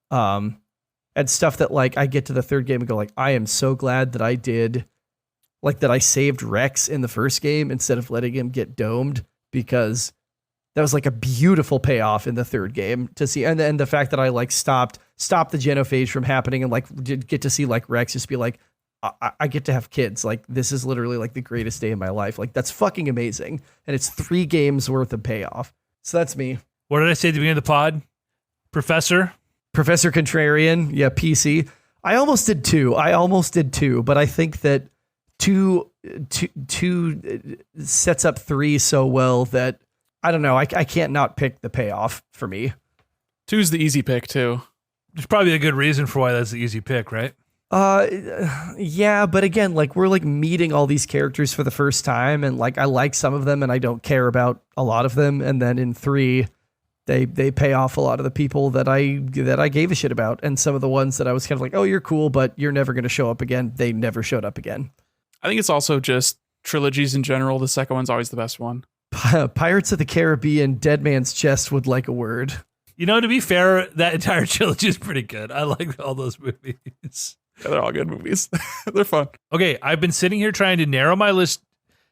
And stuff that like I get to the third game and go like, I am so glad that I did like that I saved Rex in the first game instead of letting him get domed, because that was like a beautiful payoff in the third game to see. And then the fact that I like stopped the genophage from happening and like did get to see like Rex just be like, I get to have kids. Like this is literally like the greatest day of my life. Like that's fucking amazing. And it's 3 games worth of payoff. So that's me. What did I say at the beginning of the pod? Professor Contrarian. Yeah. PC. I almost did 2, but I think that two sets up 3 so well that I don't know. I can't not pick the payoff for me. 2's the easy pick too. There's probably a good reason for why that's the easy pick, right? Yeah, but again, like we're like meeting all these characters for the first time, and like I like some of them and I don't care about a lot of them, and then in 3 they pay off a lot of the people that I gave a shit about, and some of the ones that I was kind of like, oh, you're cool, but you're never going to show up again. They never showed up again. I think it's also just trilogies in general. The second one's always the best one. Pirates of the Caribbean, Dead Man's Chest would like a word. To be fair, that entire trilogy is pretty good. I like all those movies. Yeah, they're all good movies. They're fun. Okay, I've been sitting here trying to narrow my list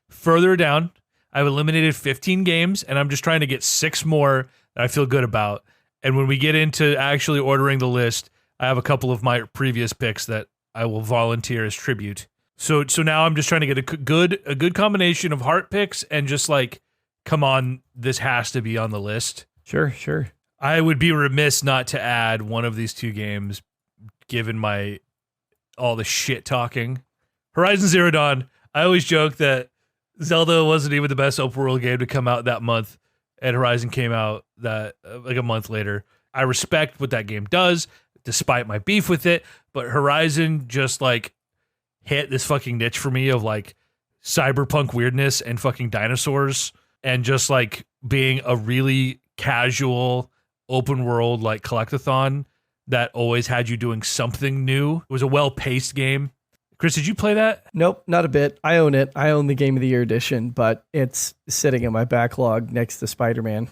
further down. I've eliminated 15 games, and I'm just trying to get 6 more that I feel good about. And when we get into actually ordering the list, I have a couple of my previous picks that I will volunteer as tribute. So now I'm just trying to get a good combination of heart picks and just like, come on, this has to be on the list. Sure. I would be remiss not to add one of these 2 games, given all the shit talking. Horizon Zero Dawn. I always joke that Zelda wasn't even the best open world game to come out that month, and Horizon came out that like a month later. I respect what that game does, despite my beef with it, but Horizon just like hit this fucking niche for me of like cyberpunk weirdness and fucking dinosaurs, and just like being a really casual open world like collectathon that always had you doing something new. It was a well-paced game. Chris, did you play that? Nope, not a bit. I own it. I own the Game of the Year edition, but it's sitting in my backlog next to Spider-Man.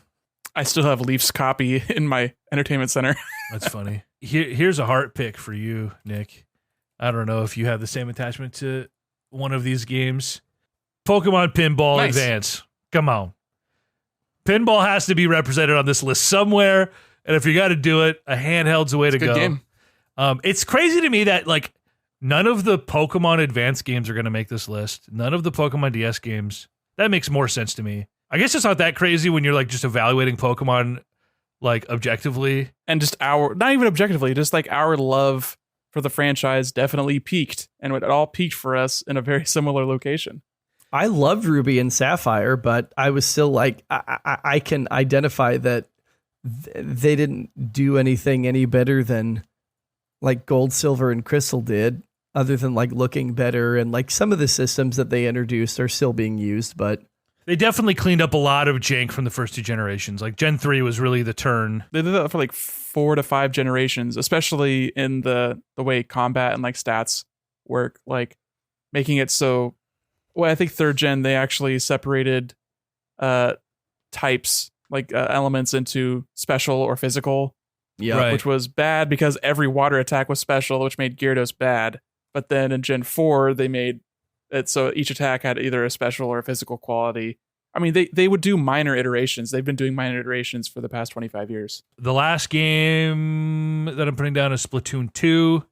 I still have Leaf's copy in my entertainment center. That's funny. Here's a heart pick for you, Nick. I don't know if you have the same attachment to one of these games. Pokemon Pinball Nice. Advance. Come on. Pinball has to be represented on this list somewhere, and if you got to do it, a handheld's the way to Good go. game. It's crazy to me that like none of the Pokemon Advance games are going to make this list. None of the Pokemon DS games. That makes more sense to me. I guess it's not that crazy when you're like just evaluating Pokemon like objectively. And just not even objectively, just like our love for the franchise definitely peaked, and it all peaked for us in a very similar location. I loved Ruby and Sapphire, but I was still like, I can identify that they didn't do anything any better than like Gold, Silver, and Crystal did, other than like looking better. And like some of the systems that they introduced are still being used, but They definitely cleaned up a lot of jank from the first 2 generations. Like Gen 3 was really the turn. They did that for like 4 to 5 generations, especially in the way combat and like stats work, like making it so. Well, I think 3rd gen they actually separated types, like elements into special or physical. Yeah. Right. Which was bad because every water attack was special, which made Gyarados bad. But then in Gen 4, they made it so each attack had either a special or a physical quality. I mean, they would do minor iterations. They've been doing minor iterations for the past 25 years. The last game that I'm putting down is Splatoon 2.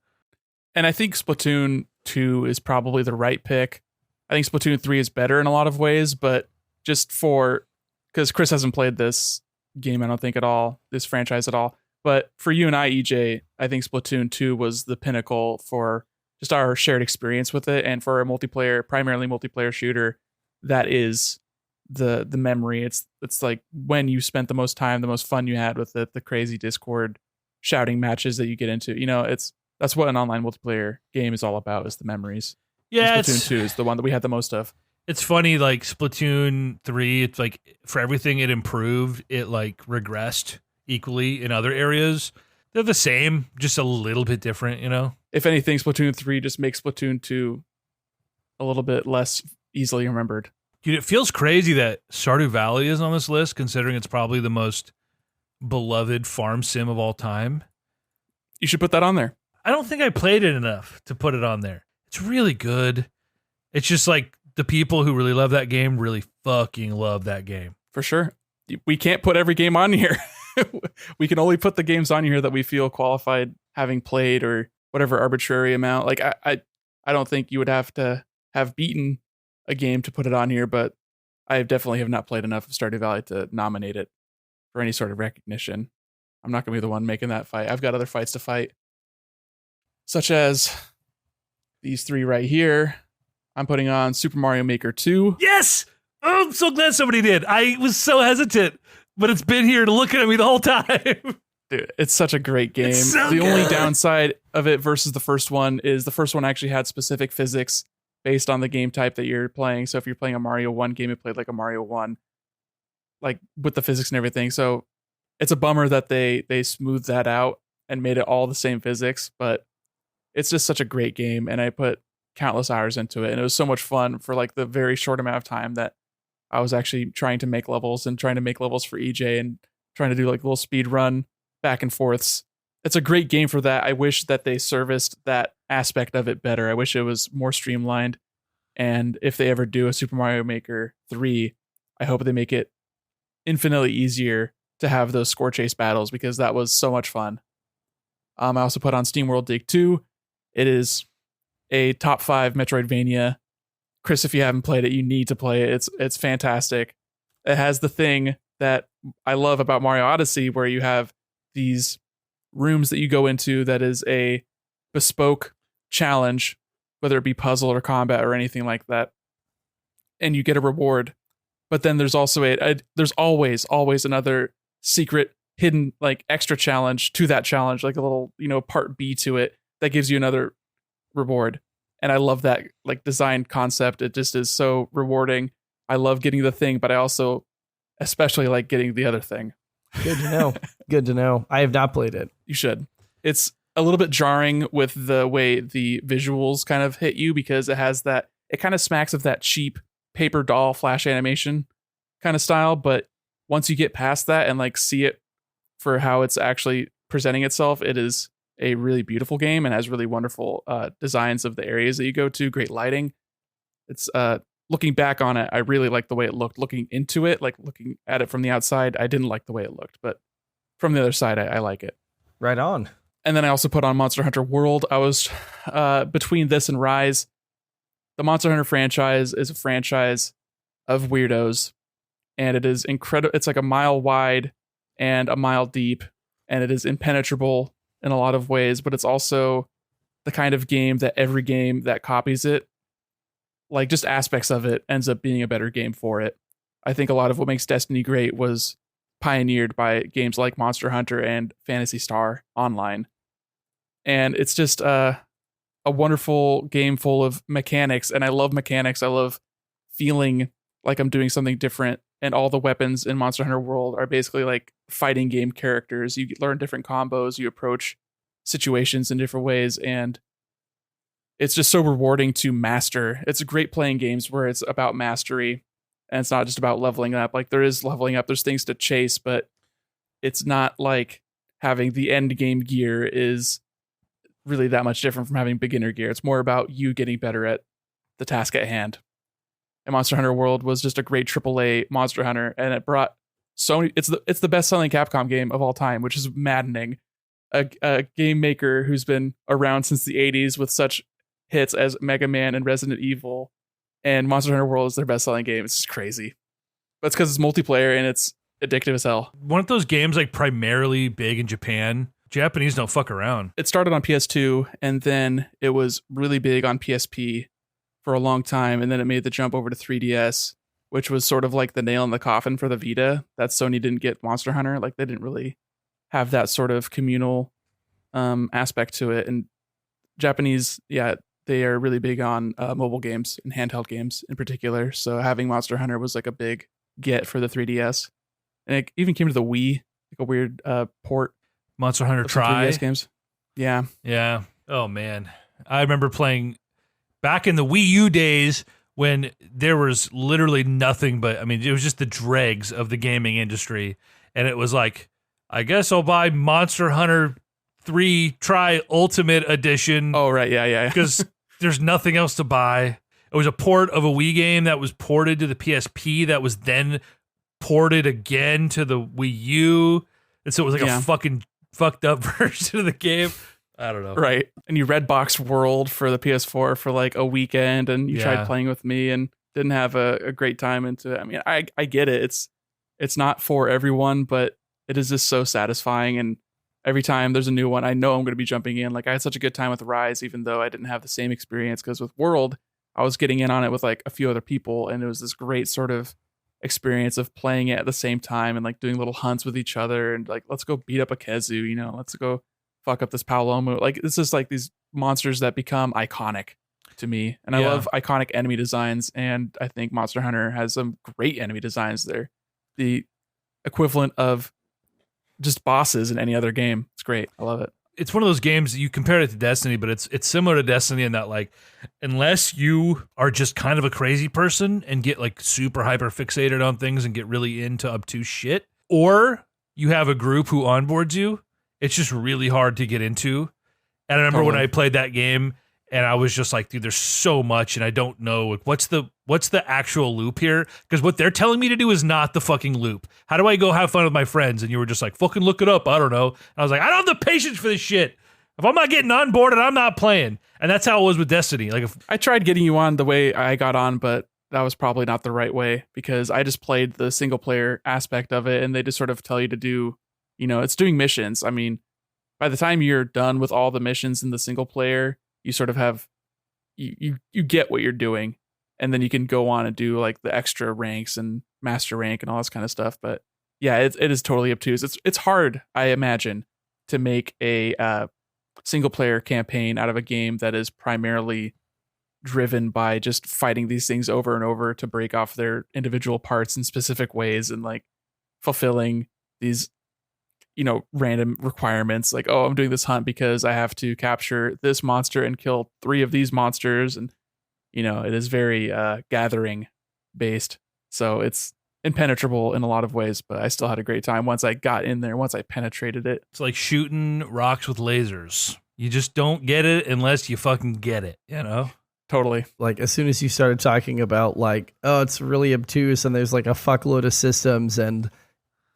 And I think Splatoon 2 is probably the right pick. I think Splatoon 3 is better in a lot of ways, but just because Chris hasn't played this game, I don't think at all, this franchise at all. But for you and I, EJ, I think Splatoon 2 was the pinnacle for just our shared experience with it, and for a multiplayer, primarily multiplayer shooter, that is the memory. It's like when you spent the most time, the most fun you had with it, the crazy Discord shouting matches that you get into. You know, that's what an online multiplayer game is all about, is the memories. Yeah, And Splatoon 2 is the one that we had the most of. It's funny, like Splatoon 3, it's like for everything it improved, it like regressed equally in other areas. They're the same, just a little bit different, you know? If anything, Splatoon 3 just makes Splatoon 2 a little bit less easily remembered. Dude, it feels crazy that Stardew Valley is on this list, considering it's probably the most beloved farm sim of all time. You should put that on there. I don't think I played it enough to put it on there. It's really good. It's just like the people who really love that game really fucking love that game. For sure. We can't put every game on here. We can only put the games on here that we feel qualified having played, or whatever arbitrary amount. Like I don't think you would have to have beaten a game to put it on here, but I definitely have not played enough of Stardew Valley to nominate it for any sort of recognition. I'm not going to be the one making that fight. I've got other fights to fight, such as these three right here. I'm putting on Super Mario Maker 2. Yes! Oh, I'm so glad somebody did. I was so hesitant, but it's been here looking at me the whole time. Dude, it's such a great game. It's so the only good. downside of it versus the first one is the first one actually had specific physics based on the game type that you're playing. So if you're playing a Mario 1 game, it played like a Mario 1, like with the physics and everything. So it's a bummer that they smoothed that out and made it all the same physics, but it's just such a great game, and I put countless hours into it, and it was so much fun for like the very short amount of time that I was actually trying to make levels for EJ and trying to do like a little speed run back and forths. It's a great game for that. I wish that they serviced that aspect of it better. I wish it was more streamlined. And if they ever do a Super Mario Maker 3, I hope they make it infinitely easier to have those score chase battles, because that was so much fun. I also put on SteamWorld Dig 2. It is a top 5 Metroidvania. Chris, if you haven't played it, you need to play it. It's fantastic. It has the thing that I love about Mario Odyssey, where you have these rooms that you go into that is a bespoke challenge, whether it be puzzle or combat or anything like that, and you get a reward. But then there's also there's always another secret hidden like extra challenge to that challenge, like a little, part B to it that gives you another reward. And I love that like design concept. It just is so rewarding. I love getting the thing, but I also especially like getting the other thing. Good to know. Good to know. I have not played it. You should. It's a little bit jarring with the way the visuals kind of hit you, because it kind of smacks of that cheap paper doll flash animation kind of style. But once you get past that and like see it for how it's actually presenting itself, it is a really beautiful game and has really wonderful designs of the areas that you go to. Great lighting. It's looking back on it, I really like the way it looked. Looking into it, like looking at it from the outside, I didn't like the way it looked, but from the other side, I like it. Right on. And then I also put on Monster Hunter World. I was between this and Rise. The Monster Hunter franchise is a franchise of weirdos, and it is incredible. It's like a mile wide and a mile deep, and it is impenetrable in a lot of ways, but it's also the kind of game that every game that copies it, like just aspects of it, ends up being a better game for it. I think a lot of what makes Destiny great was pioneered by games like Monster Hunter and Phantasy Star Online. And it's just a wonderful game full of mechanics. And I love mechanics. I love feeling like I'm doing something different. And all the weapons in Monster Hunter World are basically like fighting game characters. You learn different combos. You approach situations in different ways. And it's just so rewarding to master. It's great playing games where it's about mastery And it's not just about leveling up. Like there is leveling up, there's things to chase, but it's not like having the end game gear is really that much different from having beginner gear. It's more about you getting better at the task at hand. And Monster Hunter World was just a great AAA Monster Hunter, and it brought Sony. It's the best selling Capcom game of all time, which is maddening. A game maker who's been around since the 80s with such hits as Mega Man and Resident Evil, and Monster Hunter World is their best selling game. It's just crazy. But it's because it's multiplayer and it's addictive as hell. Weren't those games like primarily big in Japan? Japanese don't fuck around. It started on PS2 and then it was really big on PSP for a long time, and then it made the jump over to 3DS, which was sort of like the nail in the coffin for the Vita. That Sony didn't get Monster Hunter. Like they didn't really have that sort of communal aspect to it. And Japanese, yeah, they are really big on mobile games and handheld games in particular. So having Monster Hunter was like a big get for the 3DS. And it even came to the Wii, like a weird port. Monster Hunter of some Tri 3DS games. Yeah. Yeah. Oh man, I remember playing back in the Wii U days when there was literally nothing but, I mean, it was just the dregs of the gaming industry, and it was like, I guess I'll buy Monster Hunter 3 Tri Ultimate Edition. Oh right, yeah. Because there's nothing else to buy. It was a port of a Wii game that was ported to the PSP that was then ported again to the Wii U, and so it was like a fucking fucked up version of the game. I don't know. Right. And you Redbox World for the PS4 for like a weekend, and you tried playing with me and didn't have a great time into it. I mean, I get it. It's not for everyone, but it is just so satisfying. And every time there's a new one, I know I'm going to be jumping in. Like I had such a good time with Rise, even though I didn't have the same experience, because with World, I was getting in on it with like a few other people, and it was this great sort of experience of playing it at the same time and like doing little hunts with each other and like, let's go beat up a Kezu, you know, let's go fuck up this Palomo. Like it's just like these monsters that become iconic to me. And I love iconic enemy designs, and I think Monster Hunter has some great enemy designs there. The equivalent of just bosses in any other game. It's great. I love it. It's one of those games, you compare it to Destiny, but it's similar to Destiny in that, like, unless you are just kind of a crazy person and get like super hyper fixated on things and get really into obtuse shit, or you have a group who onboards you, it's just really hard to get into. And I remember when I played that game and I was just like, dude, there's so much and I don't know, like, what's the actual loop here? Because what they're telling me to do is not the fucking loop. How do I go have fun with my friends? And you were just like, fucking look it up. I don't know. And I was like, I don't have the patience for this shit. If I'm not getting on board and I'm not playing. And that's how it was with Destiny. Like, if I tried getting you on the way I got on, but that was probably not the right way, because I just played the single player aspect of it, and they just sort of tell you to do, you know, it's doing missions. I mean, by the time you're done with all the missions in the single player, you sort of have, you get what you're doing. And then you can go on and do like the extra ranks and master rank and all this kind of stuff. But yeah, it is totally obtuse. It's hard, I imagine, to make a single player campaign out of a game that is primarily driven by just fighting these things over and over to break off their individual parts in specific ways, and like fulfilling these, you know, random requirements. Like, oh, I'm doing this hunt because I have to capture this monster and kill 3 of these monsters. And you know, it is very gathering based. So it's impenetrable in a lot of ways, but I still had a great time once I got in there, once I penetrated it. it's like shooting rocks with lasers. You just don't get it unless you fucking get it, you know? Totally. Like as soon as you started talking about like, oh, it's really obtuse and there's like a fuckload of systems and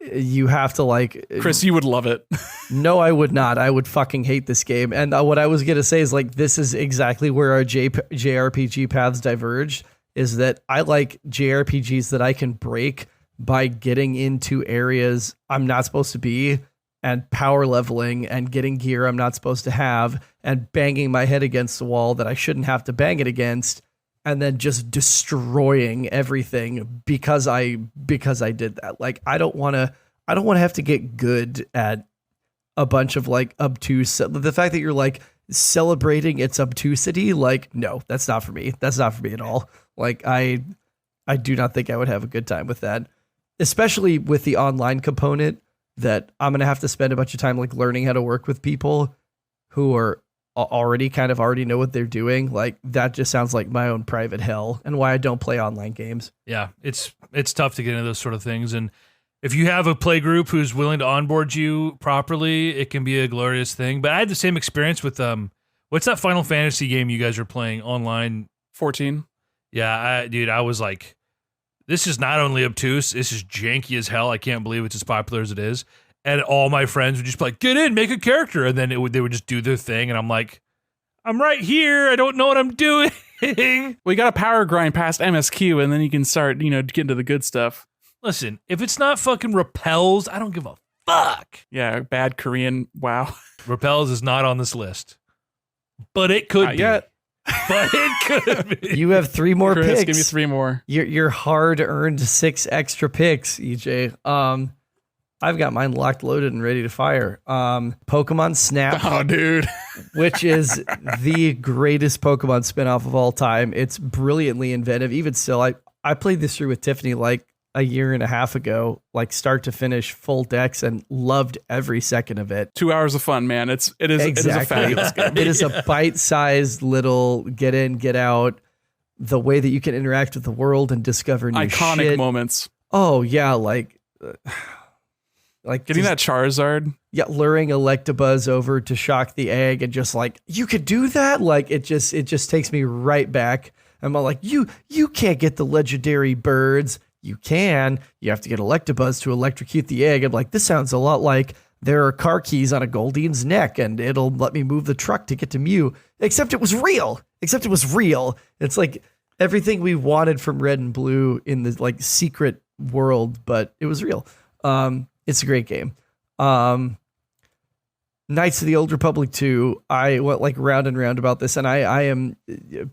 you have to like, Chris, you would love it. no, I would not. I would fucking hate this game. And what I was going to say is like, this is exactly where our JRPG paths diverge, is that I like JRPGs that I can break by getting into areas I'm not supposed to be and power leveling and getting gear I'm not supposed to have and banging my head against the wall that I shouldn't have to bang it against, and then just destroying everything because I did that. Like I don't want to have to get good at a bunch of like obtuse. The fact that you're like celebrating its obtusity, like, no, that's not for me. That's not for me at all. Like I do not think I would have a good time with that, especially with the online component that I'm going to have to spend a bunch of time like learning how to work with people who are already know what they're doing, like that just sounds like my own private hell, and why I don't play online games. Yeah, it's tough to get into those sort of things, and if you have a play group who's willing to onboard you properly, it can be a glorious thing. But I had the same experience with what's that Final Fantasy game you guys are playing online? 14. Yeah, I was like, this is not only obtuse, this is janky as hell. I can't believe it's as popular as it is. And all my friends would just be like, get in, make a character. And then they would just do their thing. And I'm like, I'm right here. I don't know what I'm doing. We got to power grind past MSQ, and then you can start, get into the good stuff. Listen, if it's not fucking Repels, I don't give a fuck. Yeah, bad Korean. Wow. Repels is not on this list. But it could Not be. yet. But it could be. You have 3 more Chris, picks. give me 3 more. Your hard-earned 6 extra picks, EJ. I've got mine locked, loaded, and ready to fire. Pokemon Snap. Oh, dude. Which is the greatest Pokemon spinoff of all time. It's brilliantly inventive. Even still, I played this through with Tiffany like a year and a half ago, like start to finish, full decks, and loved every second of it. 2 hours of fun, man. It is a fabulous game. It is a bite-sized little get in, get out. The way that you can interact with the world and discover new Iconic shit. moments. Oh yeah, like Getting that Charizard. Yeah, luring Electabuzz over to shock the egg, and just like, you could do that. Like it just takes me right back. I'm all like, you can't get the legendary birds. You can. You have to get Electabuzz to electrocute the egg. I'm like, this sounds a lot like there are car keys on a Goldine's neck, and it'll let me move the truck to get to Mew. Except it was real. It's like everything we wanted from Red and Blue in the like secret world, but it was real. It's a great game. Knights of the Old Republic 2, I went like round and round about this, and I am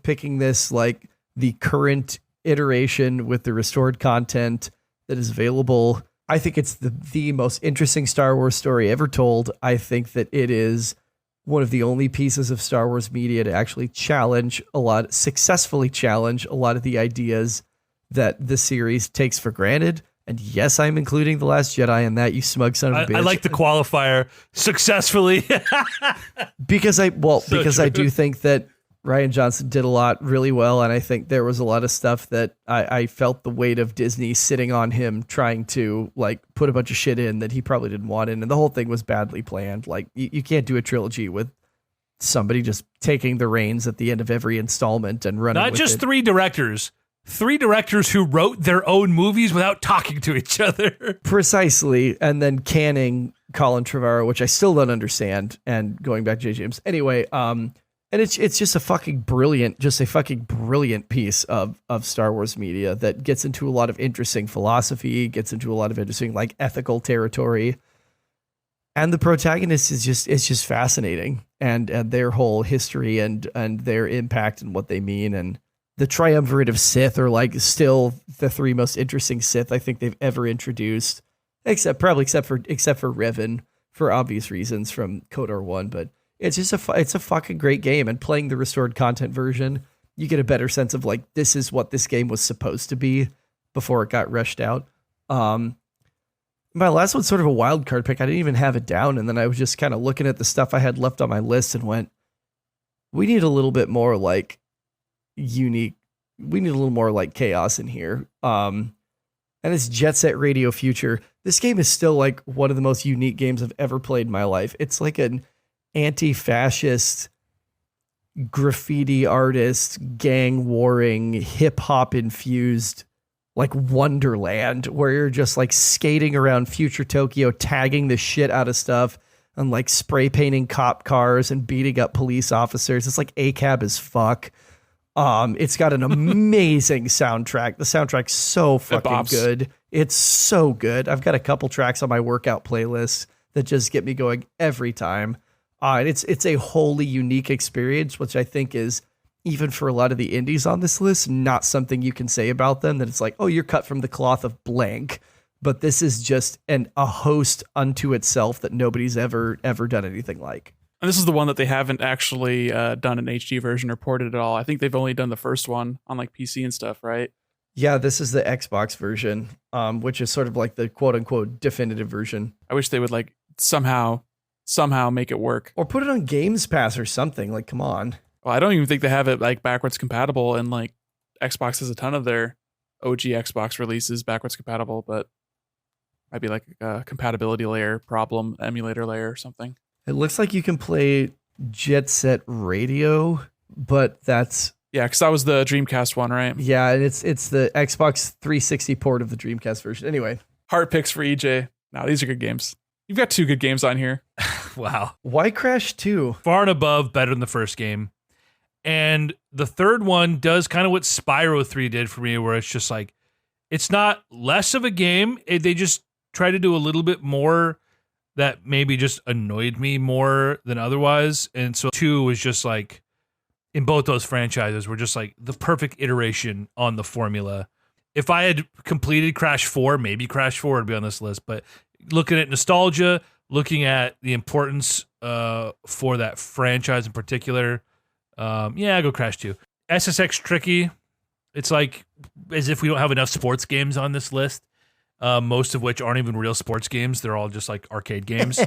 picking this like the current iteration with the restored content that is available. I think it's the most interesting Star Wars story ever told. I think that it is one of the only pieces of Star Wars media to actually successfully challenge a lot of the ideas that the series takes for granted. And yes, I'm including The Last Jedi in that, you smug son of a bitch. I like the qualifier, successfully. because I true. do think that Rian Johnson did a lot really well, and I think there was a lot of stuff that I felt the weight of Disney sitting on him, trying to like put a bunch of shit in that he probably didn't want in, and the whole thing was badly planned. Like you can't do a trilogy with somebody just taking the reins at the end of every installment and running. Not with just it. 3 directors. 3 directors who wrote their own movies without talking to each other. Precisely, and then canning Colin Trevorrow, which I still don't understand, and going back to J.J. Abrams. Anyway, and it's just a fucking brilliant piece of Star Wars media that gets into a lot of interesting philosophy, gets into a lot of interesting like ethical territory. And the protagonist is just fascinating, and their whole history and their impact and what they mean, and the triumvirate of Sith are like still the 3 most interesting Sith I think they've ever introduced, except for Revan for obvious reasons from KOTOR 1. But it's just it's a fucking great game, and playing the restored content version, you get a better sense of like, this is what this game was supposed to be before it got rushed out. My last one's sort of a wild card pick. I didn't even have it down, and then I was just kind of looking at the stuff I had left on my list and went, we need a little bit more like unique. We need a little more like chaos in here. And it's Jet Set Radio Future. This game is still like one of the most unique games I've ever played in my life. It's like an anti-fascist graffiti artist, gang warring, hip hop infused like wonderland where you're just like skating around future Tokyo, tagging the shit out of stuff and like spray painting cop cars and beating up police officers. It's like ACAB as fuck. It's got an amazing soundtrack. The soundtrack's so fucking good. It's so good. I've got a couple tracks on my workout playlist that just get me going every time. And it's a wholly unique experience, which I think is, even for a lot of the indies on this list, not something you can say about them, that it's like, oh, you're cut from the cloth of blank. But this is just a host unto itself that nobody's ever done anything like. And this is the one that they haven't actually done an HD version or ported at all. I think they've only done the first one on like PC and stuff, right? Yeah, this is the Xbox version, which is sort of like the quote unquote definitive version. I wish they would like somehow somehow make it work. Or put it on Games Pass or something. Like, come on. Well, I don't even think they have it like backwards compatible, and like Xbox has a ton of their OG Xbox releases backwards compatible, but might be like a compatibility layer problem, emulator layer or something. It looks like you can play Jet Set Radio, but that's Yeah, because that was the Dreamcast one, right? yeah, and it's the Xbox 360 port of the Dreamcast version. Anyway, Heart picks for EJ. Now these are good games. You've got 2 good games on here. Wow. why Crash 2? Far and above better than the first game. And the third one does kind of what Spyro 3 did for me, where it's just like, it's not less of a game. They just try to do a little bit more that maybe just annoyed me more than otherwise. And so 2 was just like, in both those franchises, were just like the perfect iteration on the formula. If I had completed Crash 4, maybe Crash 4 would be on this list, but looking at nostalgia, looking at the importance for that franchise in particular, I go Crash 2. SSX Tricky, it's like as if we don't have enough sports games on this list, most of which aren't even real sports games. They're all just like arcade games.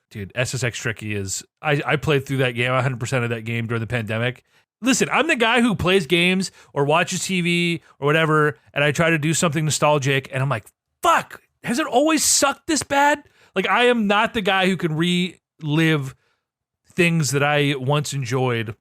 Dude, SSX Tricky is... I played through that game, 100% of that game during the pandemic. Listen, I'm the guy who plays games or watches TV or whatever, and I try to do something nostalgic, and I'm like, fuck, has it always sucked this bad? Like, I am not the guy who can relive things that I once enjoyed.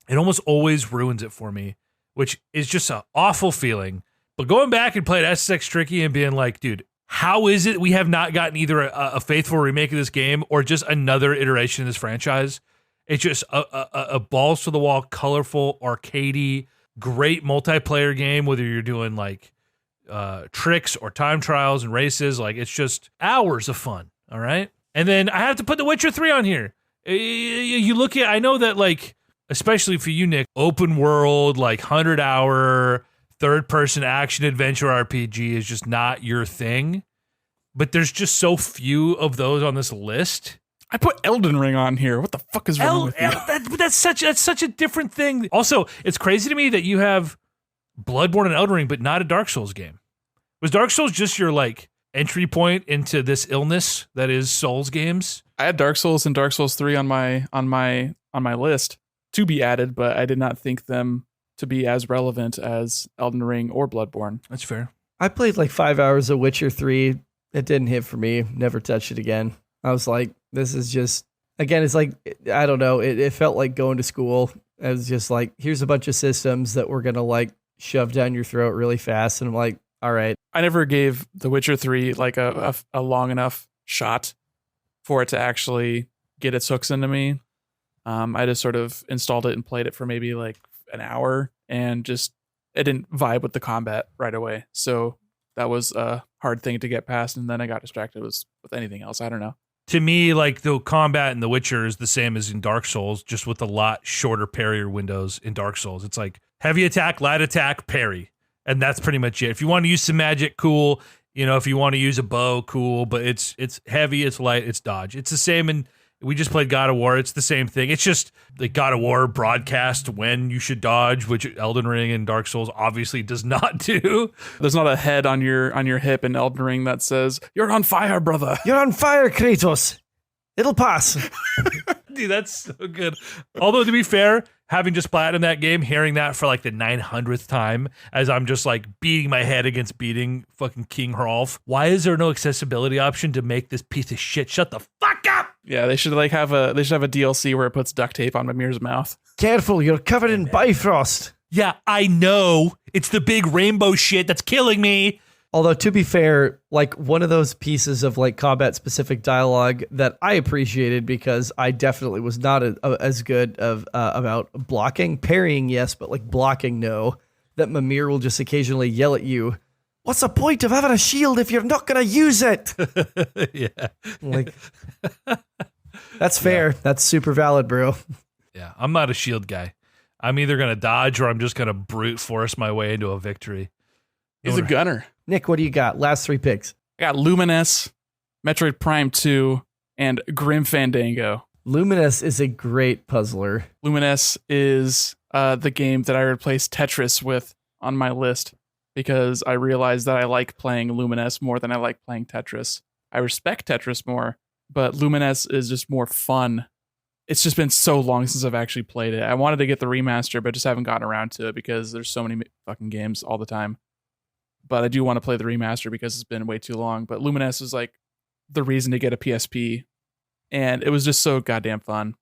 It almost always ruins it for me, which is just an awful feeling. But going back and playing SSX Tricky and being like, dude, how is it we have not gotten either a faithful remake of this game or just another iteration of this franchise? It's just a balls to the wall, colorful, arcadey, great multiplayer game, whether you're doing like tricks or time trials and races. Like, it's just hours of fun. All right. And then I have to put The Witcher 3 on here. You look at, I know that, like, especially for you, Nick, open world, like 100-hour third-person action adventure RPG is just not your thing. But there's just so few of those on this list. I put Elden Ring on here. What the fuck is wrong with you? That's such a different thing. Also, it's crazy to me that you have Bloodborne and Elden Ring, but not a Dark Souls game. Was Dark Souls just your like entry point into this illness that is Souls games? I had Dark Souls and Dark Souls 3 on my list to be added, but I did not think them to be as relevant as Elden Ring or Bloodborne. That's fair. I played like 5 hours of Witcher 3. It didn't hit for me. Never touched it again. I was like, this is just, again, it's like, I don't know. It felt like going to school. It was just like, here's a bunch of systems that we're going to like shove down your throat really fast. And I'm like, all right. I never gave The Witcher 3 like a long enough shot for it to actually get its hooks into me. I just sort of installed it and played it for maybe like an hour and just, it didn't vibe with the combat right away. So that was a hard thing to get past. And then I got distracted with anything else. I don't know. To me, like the combat in The Witcher is the same as in Dark Souls, just with a lot shorter parry windows in Dark Souls. It's like heavy attack, light attack, parry. And that's pretty much it. If you want to use some magic, cool. You know, if you want to use a bow, cool. But it's heavy, it's light, it's dodge. It's the same in, we just played God of War. It's the same thing. It's just the God of War broadcast when you should dodge, which Elden Ring and Dark Souls obviously does not do. There's not a head on your hip in Elden Ring that says, "You're on fire, brother." You're on fire, Kratos. It'll pass. Dude, that's so good. Although, to be fair, having just platinumed that game, hearing that for like the 900th time as I'm just like beating my head against beating fucking King Hrolf. Why is there no accessibility option to make this piece of shit shut the fuck up? Yeah, they should have a DLC where it puts duct tape on Mimir's mouth. Careful, you're covered in Bifrost. Yeah, I know. It's the big rainbow shit that's killing me. Although, to be fair, like one of those pieces of like combat specific dialogue that I appreciated because I definitely was not as good of about blocking, parrying, yes, but like blocking, no, that Mimir will just occasionally yell at you. What's the point of having a shield if you're not going to use it? Yeah. Like, that's fair. Yeah. That's super valid, bro. Yeah, I'm not a shield guy. I'm either going to dodge or I'm just going to brute force my way into a victory. He's a gunner. Nick, what do you got? Last 3 picks. I got Luminous, Metroid Prime 2, and Grim Fandango. Luminous is a great puzzler. Luminous is the game that I replaced Tetris with on my list because I realized that I like playing Luminous more than I like playing Tetris. I respect Tetris more, but Lumines is just more fun. It's just been so long since I've actually played it. I wanted to get the remaster, but just haven't gotten around to it because there's so many fucking games all the time. But I do want to play the remaster because it's been way too long. But Lumines was like the reason to get a PSP, and it was just so goddamn fun.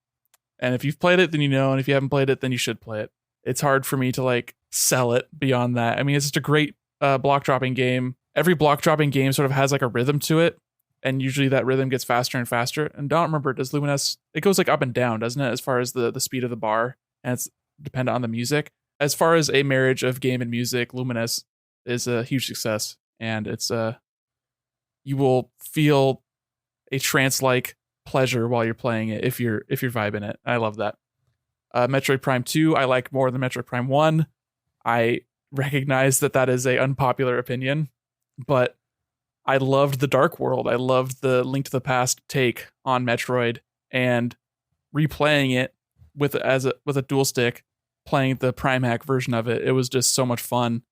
And if you've played it, then you know, and if you haven't played it, then you should play it. It's hard for me to like sell it beyond that. I mean, it's just a great block dropping game. Every block dropping game sort of has like a rhythm to it, and usually that rhythm gets faster and faster. And don't remember, does Lumines, it goes like up and down, doesn't it, as far as the speed of the bar, and it's dependent on the music. As far as a marriage of game and music, Lumines is a huge success, and it's you will feel a trance-like pleasure while you're playing it if you're vibing it. I love that. Metroid Prime 2 I like more than Metroid Prime 1. I recognize that is a unpopular opinion, but I loved the Dark World. I loved the Link to the Past take on Metroid, and replaying it with a dual stick, playing the Prime Hack version of it. It was just so much fun,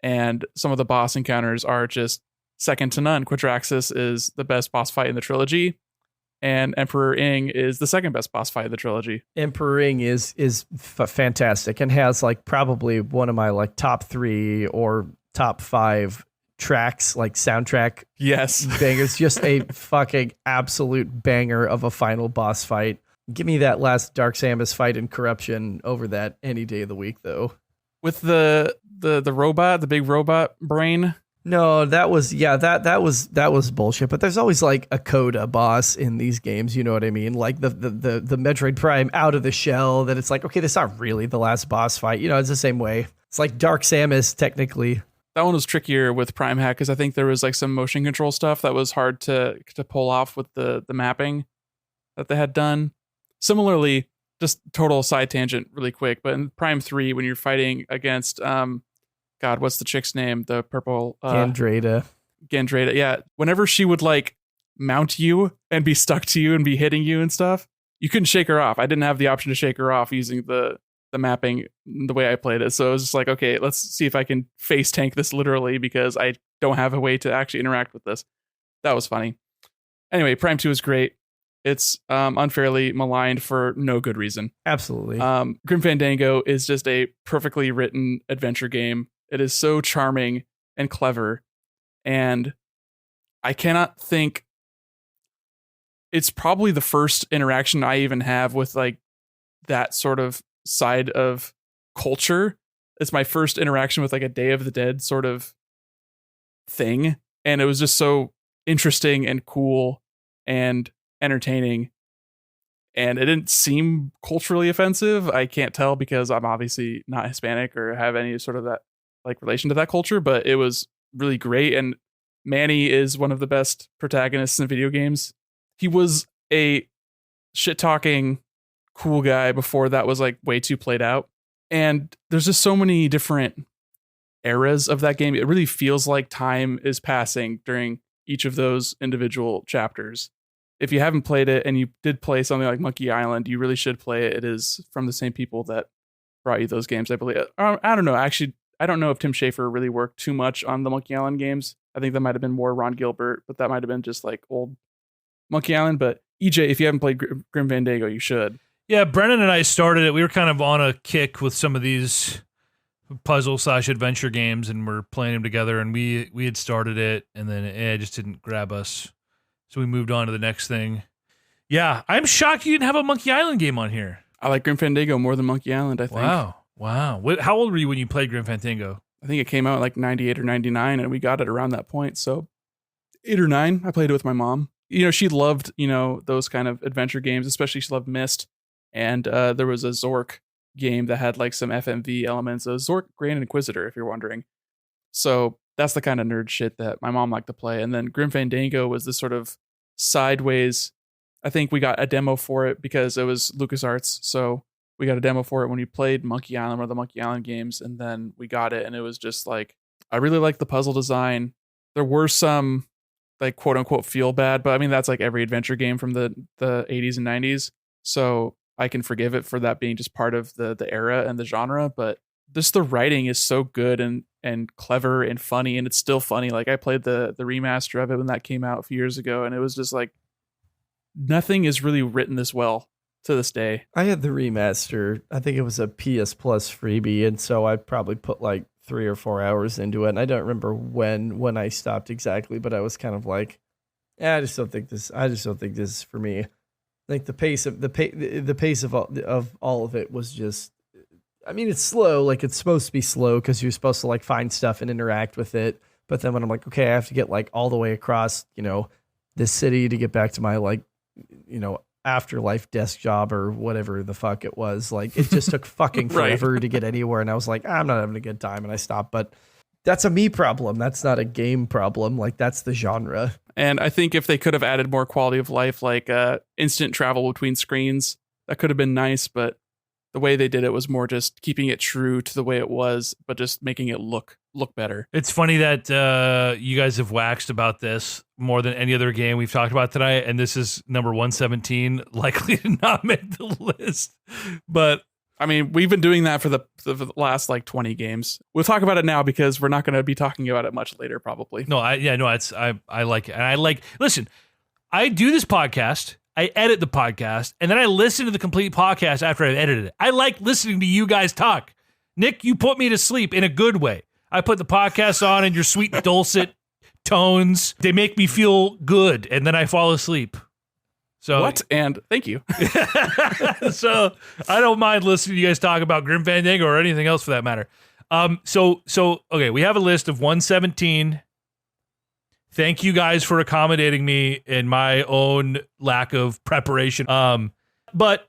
and some of the boss encounters are just second to none. Quadraxis is the best boss fight in the trilogy, and Emperor Ing is the second best boss fight in the trilogy. Emperor Ing is fantastic and has like probably one of my like top 3 or top 5 tracks, like soundtrack Yes. bangers. Just a fucking absolute banger of a final boss fight. Give me that last Dark Samus fight in Corruption over that any day of the week, though. With the robot, the big robot brain. No, that was bullshit. But there's always like a coda boss in these games. You know what I mean? Like the Metroid Prime out of the shell. That it's like, okay, that's not really the last boss fight. You know, it's the same way. It's like Dark Samus technically. That one was trickier with Prime Hack because I think there was like some motion control stuff that was hard to pull off with the mapping that they had done. Similarly, just total side tangent really quick, but in Prime 3, when you're fighting against God, what's the chick's name? The purple Gandrada. Yeah. Whenever she would like mount you and be stuck to you and be hitting you and stuff, you couldn't shake her off. I didn't have the option to shake her off using the mapping the way I played it. So it was just like, okay, let's see if I can face tank this literally because I don't have a way to actually interact with this. That was funny. Anyway, Prime 2 is great. It's unfairly maligned for no good reason. Absolutely. Grim Fandango is just a perfectly written adventure game. It is so charming and clever, and I cannot think. It's probably the first interaction I even have with like that sort of side of culture. It's my first interaction with like a Day of the Dead sort of thing, and it was just so interesting and cool and entertaining, and it didn't seem culturally offensive. I can't tell because I'm obviously not Hispanic or have any sort of that like relation to that culture, but it was really great. And Manny is one of the best protagonists in video games. He was a shit talking cool guy before that was like way too played out. And there's just so many different eras of that game. It really feels like time is passing during each of those individual chapters. If you haven't played it and you did play something like Monkey Island, you really should play it. It is from the same people that brought you those games, I believe. I don't know. Actually, I don't know if Tim Schafer really worked too much on the Monkey Island games. I think that might have been more Ron Gilbert, but that might have been just like old Monkey Island. But EJ, if you haven't played Grim Fandango, you should. Yeah, Brennan and I started it. We were kind of on a kick with some of these puzzle/adventure games, and we're playing them together. And we had started it, and then it just didn't grab us, so we moved on to the next thing. Yeah, I'm shocked you didn't have a Monkey Island game on here. I like Grim Fandango more than Monkey Island, I think. Wow. How old were you when you played Grim Fandango? I think it came out like 98 or 99, and we got it around that point. So 8 or 9, I played it with my mom. You know, she loved, those kind of adventure games, especially she loved Myst. And there was a Zork game that had like some FMV elements, a Zork Grand Inquisitor, if you're wondering. So that's the kind of nerd shit that my mom liked to play. And then Grim Fandango was this sort of sideways. I think we got a demo for it because it was LucasArts. So we got a demo for it when we played Monkey Island, one of the Monkey Island games, and then we got it, and it was just like, I really liked the puzzle design. There were some like quote unquote feel bad, but I mean that's like every adventure game from the 80s and 90s. So I can forgive it for that being just part of the era and the genre, but just the writing is so good and clever and funny, and it's still funny. Like I played the remaster of it when that came out a few years ago, and it was just like nothing is really written this well to this day. I had the remaster. I think it was a PS Plus freebie, and so I probably put like 3 or 4 hours into it. And I don't remember when I stopped exactly, but I was kind of like, I just don't think this is for me. Like the pace of all of it was just. I mean, it's slow. Like it's supposed to be slow because you're supposed to like find stuff and interact with it. But then when I'm like, okay, I have to get like all the way across, this city to get back to my like, afterlife desk job or whatever the fuck it was. Like it just took fucking forever to get anywhere. And I was like, I'm not having a good time. And I stopped. But that's a me problem. That's not a game problem. Like that's the genre. And I think if they could have added more quality of life, like instant travel between screens, that could have been nice. But the way they did it was more just keeping it true to the way it was, but just making it look better. It's funny that you guys have waxed about this more than any other game we've talked about tonight, and this is number 117, likely to not make the list. But I mean, we've been doing that for the last like 20 games. We'll talk about it now because we're not going to be talking about it much later, probably. I like it. And listen, I do this podcast. I edit the podcast, and then I listen to the complete podcast after I've edited it. I like listening to you guys talk. Nick, you put me to sleep in a good way. I put the podcast on and your sweet dulcet tones, they make me feel good, and then I fall asleep. So what? And thank you. So I don't mind listening to you guys talk about Grim Fandango or anything else for that matter. So okay, we have a list of 117. Thank you guys for accommodating me in my own lack of preparation. But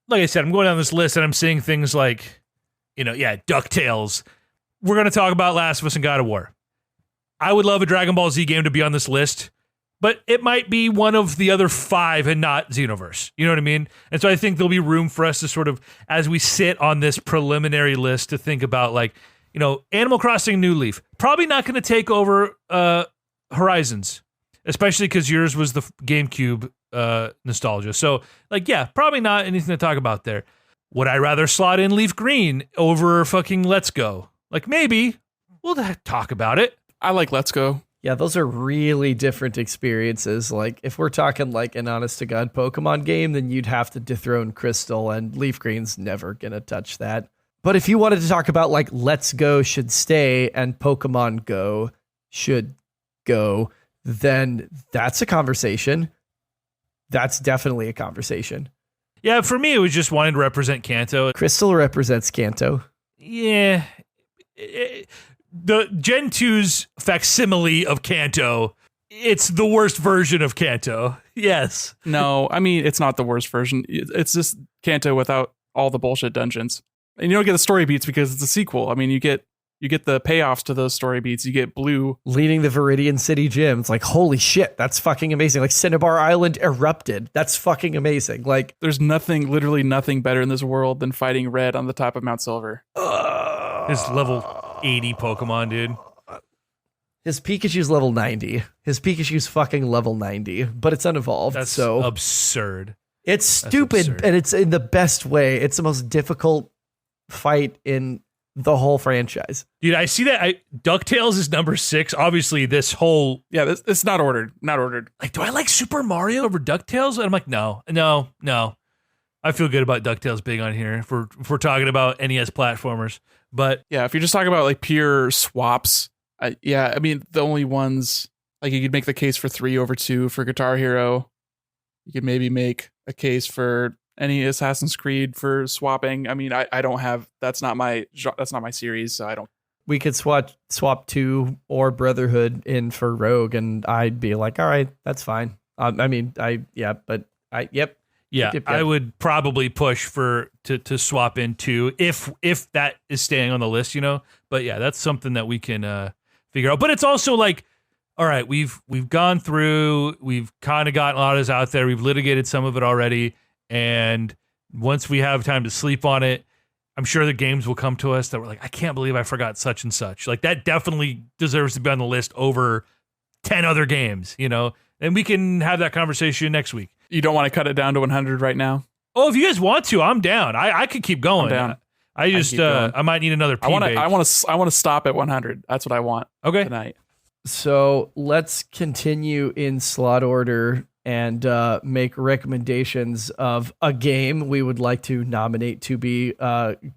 like I said, I'm going down this list and I'm seeing things like, DuckTales. We're going to talk about Last of Us and God of War. I would love a Dragon Ball Z game to be on this list, but it might be one of the other 5 and not Xenoverse. You know what I mean? And so I think there'll be room for us to sort of, as we sit on this preliminary list, to think about like, Animal Crossing New Leaf. Probably not going to take over Horizons, especially because yours was the GameCube nostalgia. So, probably not anything to talk about there. Would I rather slot in Leaf Green over fucking Let's Go? Like, maybe. We'll talk about it. I like Let's Go. Yeah, those are really different experiences. Like, if we're talking like an honest-to-God Pokemon game, then you'd have to dethrone Crystal, and Leaf Green's never gonna touch that. But if you wanted to talk about like Let's Go should stay and Pokemon Go should go, then that's a conversation. That's definitely a conversation. Yeah, for me, it was just wanting to represent Kanto. Crystal represents Kanto. Yeah. The Gen 2's facsimile of Kanto, it's the worst version of Kanto. Yes. No, I mean, it's not the worst version. It's just Kanto without all the bullshit dungeons. And you don't get the story beats because it's a sequel. I mean, you get the payoffs to those story beats. You get Blue leading the Viridian City gym. It's like, holy shit, that's fucking amazing. Like Cinnabar Island erupted. That's fucking amazing. Like there's literally nothing better in this world than fighting Red on the top of Mount Silver. His level 80 Pokemon, dude. His Pikachu's level 90. His Pikachu's fucking level 90, but it's unevolved. That's so absurd. It's stupid, and it's in the best way. It's the most difficult fight in the whole franchise. Dude, I see that. DuckTales is number 6. Obviously, this whole... Yeah, it's not ordered. Not ordered. Like, do I like Super Mario over DuckTales? And I'm like, no. I feel good about DuckTales being on here if we're talking about NES platformers. But yeah, if you're just talking about like pure swaps, I mean, the only ones, like you could make the case for 3 over 2 for Guitar Hero. You could maybe make a case for any Assassin's Creed for swapping. I mean, I don't have, that's not my series, so I don't. We could swap 2 or Brotherhood in for Rogue, and I'd be like, all right, that's fine. Yeah, I would probably push to swap in 2 if that is staying on the list, But yeah, that's something that we can figure out. But it's also like, all right, we've gone through, we've kind of gotten a lot of this out there, we've litigated some of it already, and once we have time to sleep on it, I'm sure the games will come to us that we're like, I can't believe I forgot such and such. Like that definitely deserves to be on the list over 10 other games, and we can have that conversation next week. You don't want to cut it down to 100 right now? Oh, if you guys want to, I'm down. I could keep going. I'm down. I might need another P I want to stop at 100. That's what I want. Okay. Tonight. So let's continue in slot order and make recommendations of a game we would like to nominate to be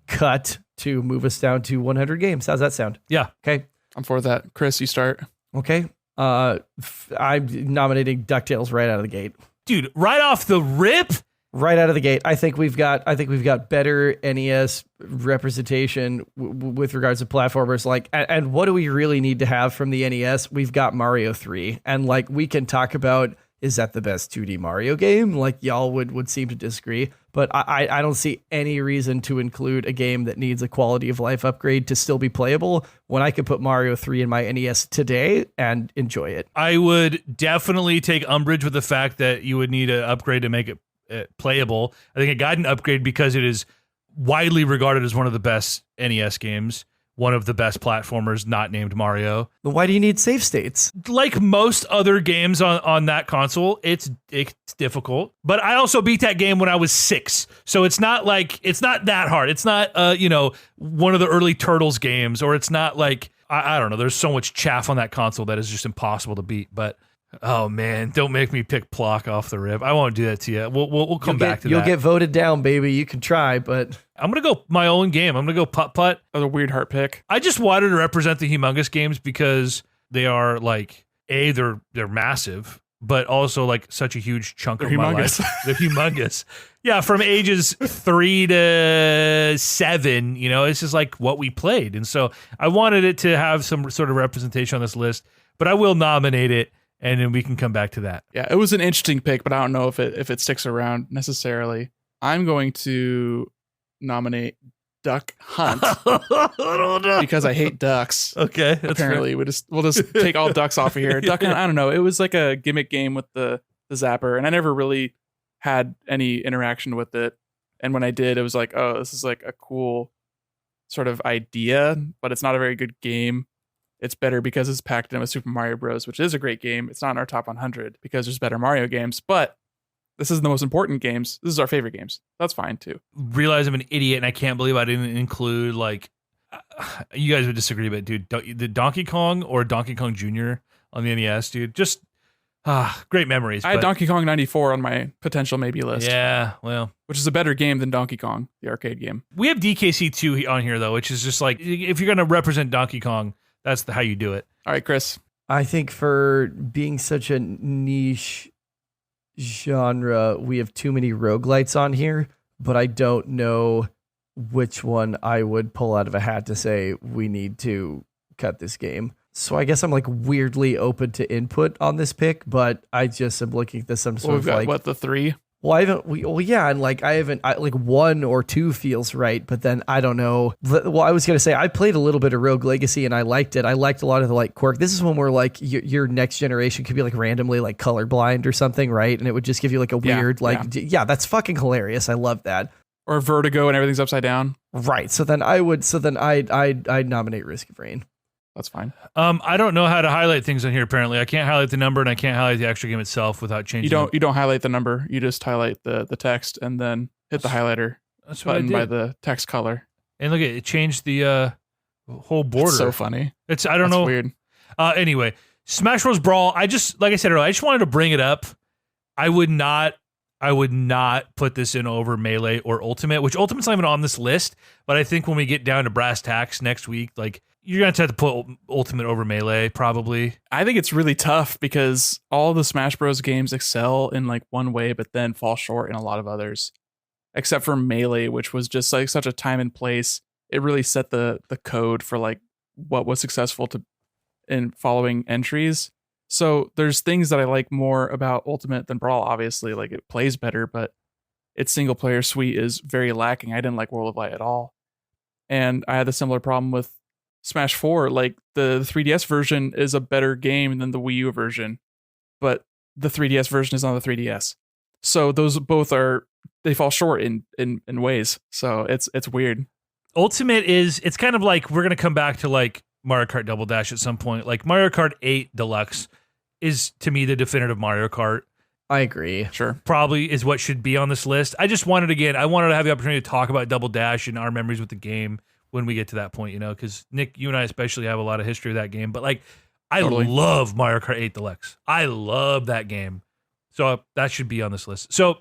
cut to move us down to 100 games. How's that sound? Yeah. Okay. I'm for that. Chris, you start. Okay. I'm nominating DuckTales right out of the gate. Dude, right off the rip? Right out of the gate. I think we've got better NES representation with regards to platformers. Like, and what do we really need to have from the NES? We've got Mario 3, and like we can talk about, is that the best 2D Mario game? Like y'all would seem to disagree, but I don't see any reason to include a game that needs a quality of life upgrade to still be playable when I could put Mario 3 in my NES today and enjoy it. I would definitely take umbrage with the fact that you would need an upgrade to make it playable. I think it got an upgrade because it is widely regarded as one of the best NES games, one of the best platformers not named Mario. But why do you need save states? Like most other games on that console, it's difficult. But I also beat that game when I was 6. So it's not that hard. It's not one of the early Turtles games, or it's not like I don't know, there's so much chaff on that console that is just impossible to beat. But oh man, don't make me pick Plock off the rip. I won't do that to you. We'll come back to that. You'll get voted down, baby. You can try, but I'm gonna go my own game. I'm gonna go Putt Putt. That was a weird heart pick. I just wanted to represent the humongous games because they are like they're massive, but also like such a huge chunk of my life. They're humongous. Yeah, from ages 3 to 7, it's just like what we played, and so I wanted it to have some sort of representation on this list. But I will nominate it. And then we can come back to that. Yeah, it was an interesting pick, but I don't know if it sticks around necessarily. I'm going to nominate Duck Hunt because I hate ducks. Okay, apparently we'll just take all ducks off of here. Duck Hunt, I don't know. It was like a gimmick game with the zapper, and I never really had any interaction with it. And when I did, it was like, oh, this is like a cool sort of idea, but it's not a very good game. It's better because it's packed in with Super Mario Bros., which is a great game. It's not in our top 100 because there's better Mario games, but this is the most important games. This is our favorite games. That's fine too. Realize I'm an idiot and I can't believe I didn't include, like, you guys would disagree, but dude, the Donkey Kong or Donkey Kong Jr. on the NES, dude, just great memories. I had Donkey Kong 94 on my potential maybe list. Yeah, well, which is a better game than Donkey Kong, the arcade game. We have DKC 2 on here though, which is just like, if you're going to represent Donkey Kong, that's how you do it. All right, Chris. I think for being such a niche genre, we have too many roguelites on here, but I don't know which one I would pull out of a hat to say we need to cut this game. So I guess I'm like weirdly open to input on this pick, but I just am looking at this. I'm sort we've of got, like, what, the 3? Well, yeah, and like like 1 or 2 feels right, but then I don't know. Well, I was gonna say I played a little bit of Rogue Legacy and I liked it. I liked a lot of the like quirk. This is one where like your next generation could be like randomly like colorblind or something, right? And it would just give you like a weird yeah, that's fucking hilarious. I love that. Or Vertigo and everything's upside down. Right. So then I'd nominate Risk of Rain. That's fine. I don't know how to highlight things on here. Apparently, I can't highlight the number and I can't highlight the actual game itself without changing. You don't highlight the number. You just highlight the text and then hit the highlighter button by the text color. And look at it changed the whole border. It's so funny. I don't know. Weird. Anyway, Smash Bros. Brawl. Like I said earlier, I just wanted to bring it up. I would not put this in over Melee or Ultimate, which Ultimate's not even on this list. But I think when we get down to brass tacks next week, like, you're going to have to put Ultimate over Melee, probably. I think it's really tough because all the Smash Bros. Games excel in like one way, but then fall short in a lot of others. Except for Melee, which was just like such a time and place. It really set the code for like what was successful in following entries. So there's things that I like more about Ultimate than Brawl, obviously. Like, it plays better, but its single player suite is very lacking. I didn't like World of Light at all. And I had a similar problem with Smash 4. Like, the 3DS version is a better game than the Wii U version, but the 3DS version is on the 3DS. So those both they fall short in ways. So it's weird. Ultimate it's kind of like, we're going to come back to like Mario Kart Double Dash at some point. Like, Mario Kart 8 Deluxe is, to me, the definitive Mario Kart. I agree. Sure. Probably is what should be on this list. I wanted to have the opportunity to talk about Double Dash and our memories with the game when we get to that point, because Nick, you and I especially have a lot of history of that game. But like, I love Mario Kart 8 Deluxe. I love that game. So that should be on this list. So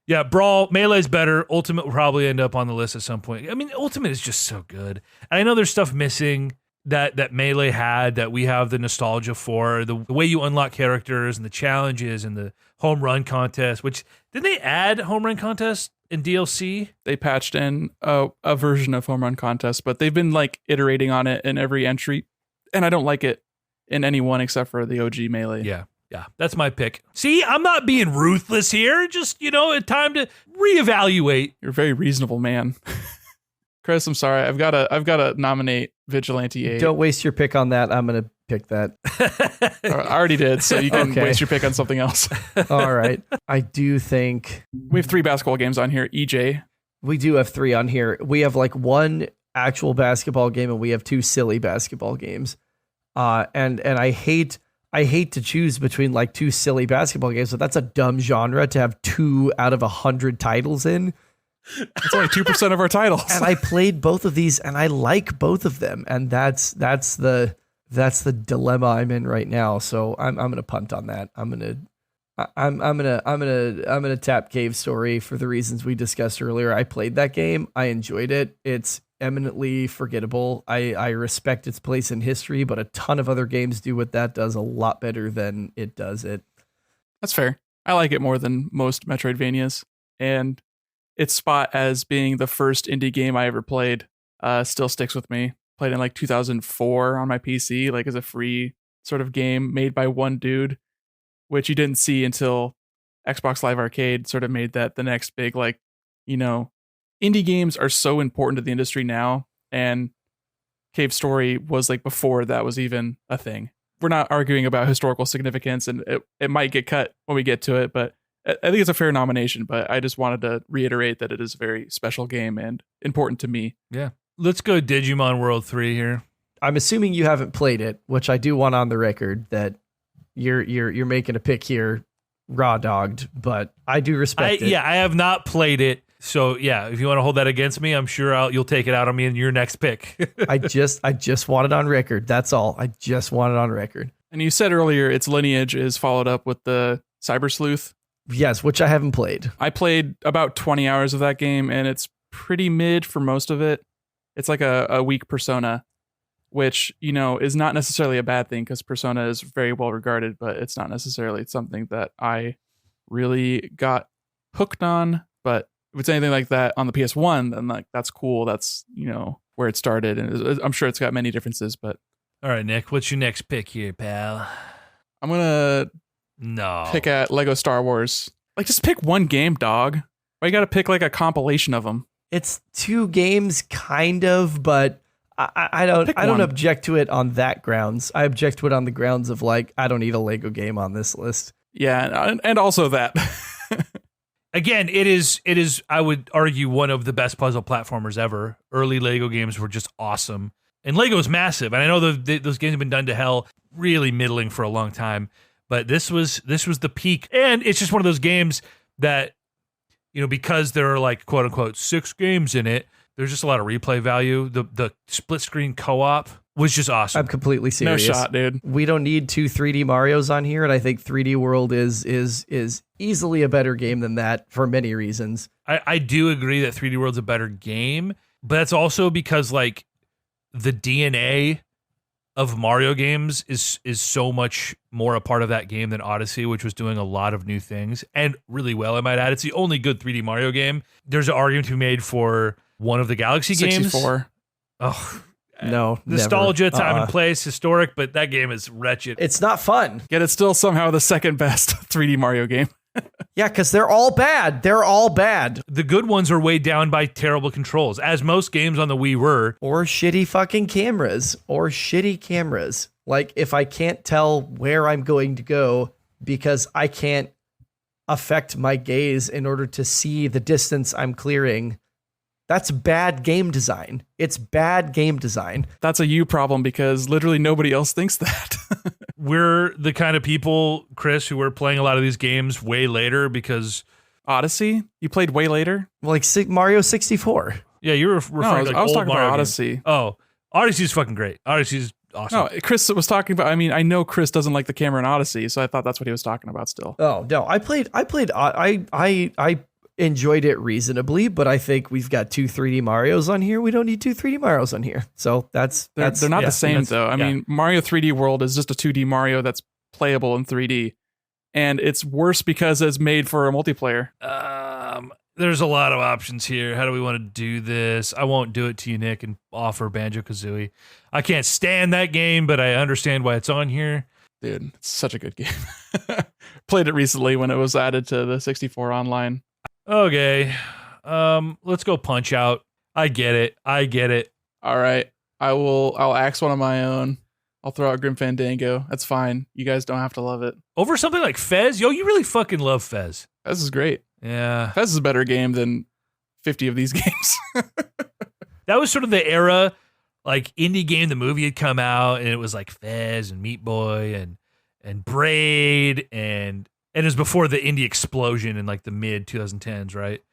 yeah, Brawl, Melee's better. Ultimate will probably end up on the list at some point. I mean, Ultimate is just so good. And I know there's stuff missing that Melee had that we have the nostalgia for. The way you unlock characters and the challenges and the home run contest, which didn't they add home run contest in DLC? They patched in a version of Home Run Contest, but they've been like iterating on it in every entry. And I don't like it in any one except for the OG Melee. Yeah, that's my pick. See, I'm not being ruthless here. Just, time to reevaluate. You're a very reasonable man. Chris, I'm sorry. I've got to nominate Vigilante 8. Don't waste your pick on that. I'm going to pick that. I already did, so you can Okay. waste your pick on something else. All right. I do think We have 3 basketball games on here. EJ. we do have 3 on here. We have like 1 actual basketball game and we have 2 silly basketball games. And I hate to choose between like 2 silly basketball games, but that's a dumb genre to have 2 out of 100 titles in. It's only 2% of our titles. And I played both of these and I like both of them. And that's the dilemma I'm in right now. So I'm going to punt on that. I'm going to tap Cave Story for the reasons we discussed earlier. I played that game. I enjoyed it. It's eminently forgettable. I respect its place in history, but a ton of other games do what that does a lot better than it does it. That's fair. I like it more than most Metroidvanias. And its spot as being the first indie game I ever played still sticks with me. Played in like 2004 on my PC, like as a free sort of game made by one dude, which you didn't see until Xbox Live Arcade sort of made that the next big, like, indie games are so important to the industry now. And Cave Story was like before that was even a thing. We're not arguing about historical significance, and it might get cut when we get to it, but I think it's a fair nomination. But I just wanted to reiterate that it is a very special game and important to me. Yeah. Let's go Digimon World 3 here. I'm assuming you haven't played it, which I do want on the record that you're making a pick here, raw dogged, but I do respect it. Yeah, I have not played it. So yeah, if you want to hold that against me, I'm sure you'll take it out on me in your next pick. I just want it on record. That's all. I just want it on record. And you said earlier its lineage is followed up with the Cyber Sleuth. Yes, which I haven't played. I played about 20 hours of that game, and it's pretty mid for most of it. It's like a weak Persona, which, is not necessarily a bad thing because Persona is very well regarded, but it's not necessarily something that I really got hooked on. But if it's anything like that on the PS1, then like that's cool. That's, where it started. And I'm sure it's got many differences, but. All right, Nick, what's your next pick here, pal? I'm going No. to pick at Lego Star Wars. Like, just pick one game, dog. Why you got to pick like a compilation of them? It's 2 games, kind of, but I don't object to it on that grounds. I object to it on the grounds of like, I don't need a Lego game on this list. Yeah, and also that. Again, it is, I would argue, one of the best puzzle platformers ever. Early Lego games were just awesome. And Lego's massive. And I know those games have been done to hell, really middling for a long time. But this was the peak. And it's just one of those games that, because there are like, quote unquote, 6 games in it, there's just a lot of replay value. The split screen co-op was just awesome. I'm completely serious. No shot, dude. We don't need 2 3D Marios on here, and I think 3D World is easily a better game than that for many reasons. I do agree that 3D World's a better game, but that's also because like the DNA of Mario games is so much more a part of that game than Odyssey, which was doing a lot of new things and really well, I might add. It's the only good 3D Mario game. There's an argument to be made for one of the Galaxy games. 64. Oh, No, nostalgia, never. time and place, historic, but that game is wretched. It's not fun. Yet it's still somehow the second best 3D Mario game. Yeah, because they're all bad. They're all bad. The good ones are weighed down by terrible controls, as most games on the Wii were. Or shitty fucking cameras. Or shitty cameras. Like, if I can't tell where I'm going to go because I can't affect my gaze in order to see the distance I'm clearing, that's bad game design. It's bad game design. That's a you problem because literally nobody else thinks that. We're the kind of people, Chris, who were playing a lot of these games way later because... Odyssey? You played way later? Like Mario 64. Yeah, you were referring to like I was old talking Mario about games. Odyssey. Oh, Odyssey's fucking great. Odyssey's awesome. No, Chris was talking about. I mean, I know Chris doesn't like the Cameron Odyssey, so I thought that's what he was talking about. Still, Oh no, I enjoyed it reasonably, but I think we've got 2 3D Marios on here. We don't need 2 3D Marios on here. So they're not yeah, the same though. I yeah. mean, Mario 3D World is just a 2D Mario that's playable in 3D, and it's worse because it's made for a multiplayer. There's a lot of options here. How do we want to do this? I won't do it to you, Nick, and offer Banjo-Kazooie. I can't stand that game, but I understand why it's on here. Dude, it's such a good game. Played it recently when it was added to the 64 online. Okay. Let's go Punch Out. I get it. All right. I'll axe one of my own. I'll throw out Grim Fandango. That's fine. You guys don't have to love it. Over something like Fez? Yo, you really fucking love Fez. Fez is great. Yeah. Fez is a better game than 50 of these games. That was sort of the era, like indie game, the movie had come out, and it was like Fez and Meat Boy and Braid, and it was before the indie explosion in like the mid 2010s, right?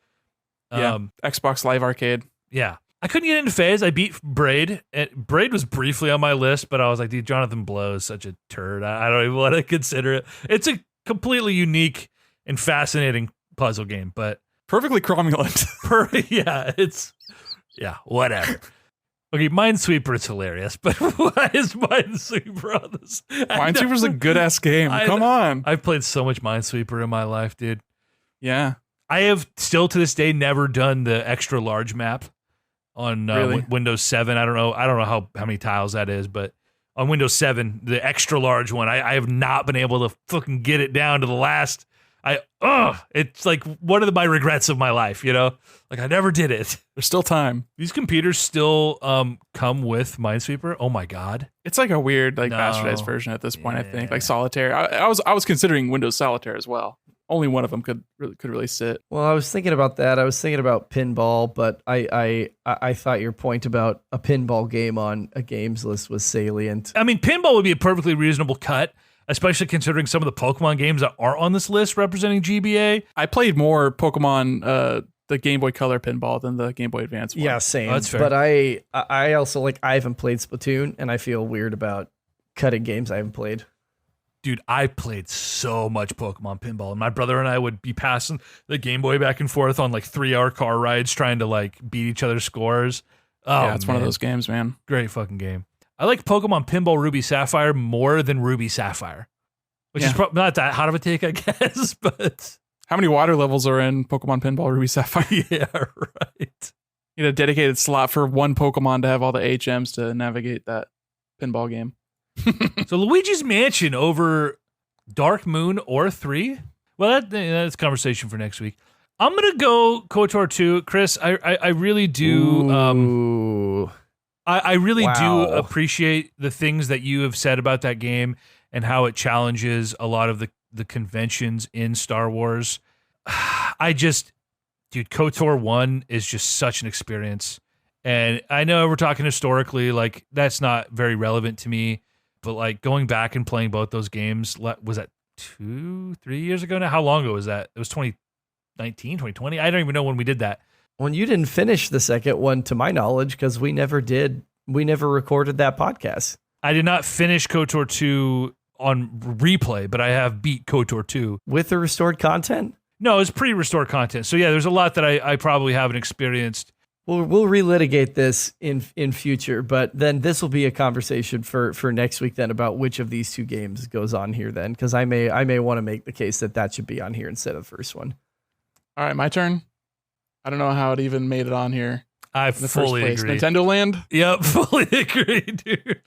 Yeah. Xbox Live Arcade. Yeah. I couldn't get into Fez. I beat Braid. Braid was briefly on my list, but I was like, dude, Jonathan Blow is such a turd. I don't even want to consider it. It's a completely unique and fascinating puzzle game, but Perfectly cromulent. Whatever. Okay, Minesweeper is hilarious, but why is Minesweeper on this? Minesweeper's a good ass game. Come on. I've played so much Minesweeper in my life, dude. Yeah. I have still to this day never done the extra large map on Really? Windows 7. I don't know how many tiles that is, but on Windows 7, the extra large one, I have not been able to fucking get it down to the last. It's like one of my regrets of my life, you know? Like I never did it. There's still time. These computers still come with Minesweeper. Oh my God. It's like a weird, like No. bastardized version at this point, I think. Yeah. Like Solitaire. I was considering Windows Solitaire as well. Only one of them could really sit. Well, I was thinking about that. I was thinking about pinball, but I thought your point about a pinball game on a games list was salient. I mean, pinball would be a perfectly reasonable cut, especially considering some of the Pokemon games that are on this list representing GBA. I played more Pokemon, the Game Boy Color pinball than the Game Boy Advance one. Yeah, same. Oh, that's fair. But I also I haven't played Splatoon, and I feel weird about cutting games I haven't played. Dude, I played so much Pokemon pinball, and my brother and I would be passing the Game Boy back and forth on like 3-hour car rides trying to like beat each other's scores. Oh, Yeah, it's one of those games, man. Great fucking game. I like Pokemon Pinball Ruby Sapphire more than Ruby Sapphire, which is Yeah. probably not that hot of a take, I guess, but How many water levels are in Pokemon Pinball Ruby Sapphire? yeah, right. You need a dedicated slot for one Pokemon to have all the HMs to navigate that pinball game. So Luigi's Mansion over Dark Moon or 3? Well, that's a conversation for next week. I'm going to go KOTOR 2. Chris, I really do. Ooh. I really do Wow. appreciate the things that you have said about that game and how it challenges a lot of the conventions in Star Wars. Dude, KOTOR 1 is just such an experience. And I know we're talking historically, like that's not very relevant to me, but like going back and playing both those games, was that 2-3 years ago now? How long ago was that? It was 2019, 2020. I don't even know when we did that. Well, you didn't finish the second one, to my knowledge, because we never recorded that podcast. I did not finish KOTOR 2 on replay, but I have beat KOTOR 2. With the restored content? No, it's pre-restored content. So yeah, there's a lot that I probably haven't experienced. We'll relitigate this in future, but then this will be a conversation for next week then about which of these two games goes on here then, because I may want to make the case that should be on here instead of the first one. All right, my turn. I don't know how it even made it on here I in the fully first place. agree. Nintendo Land? Yep, fully agree, dude.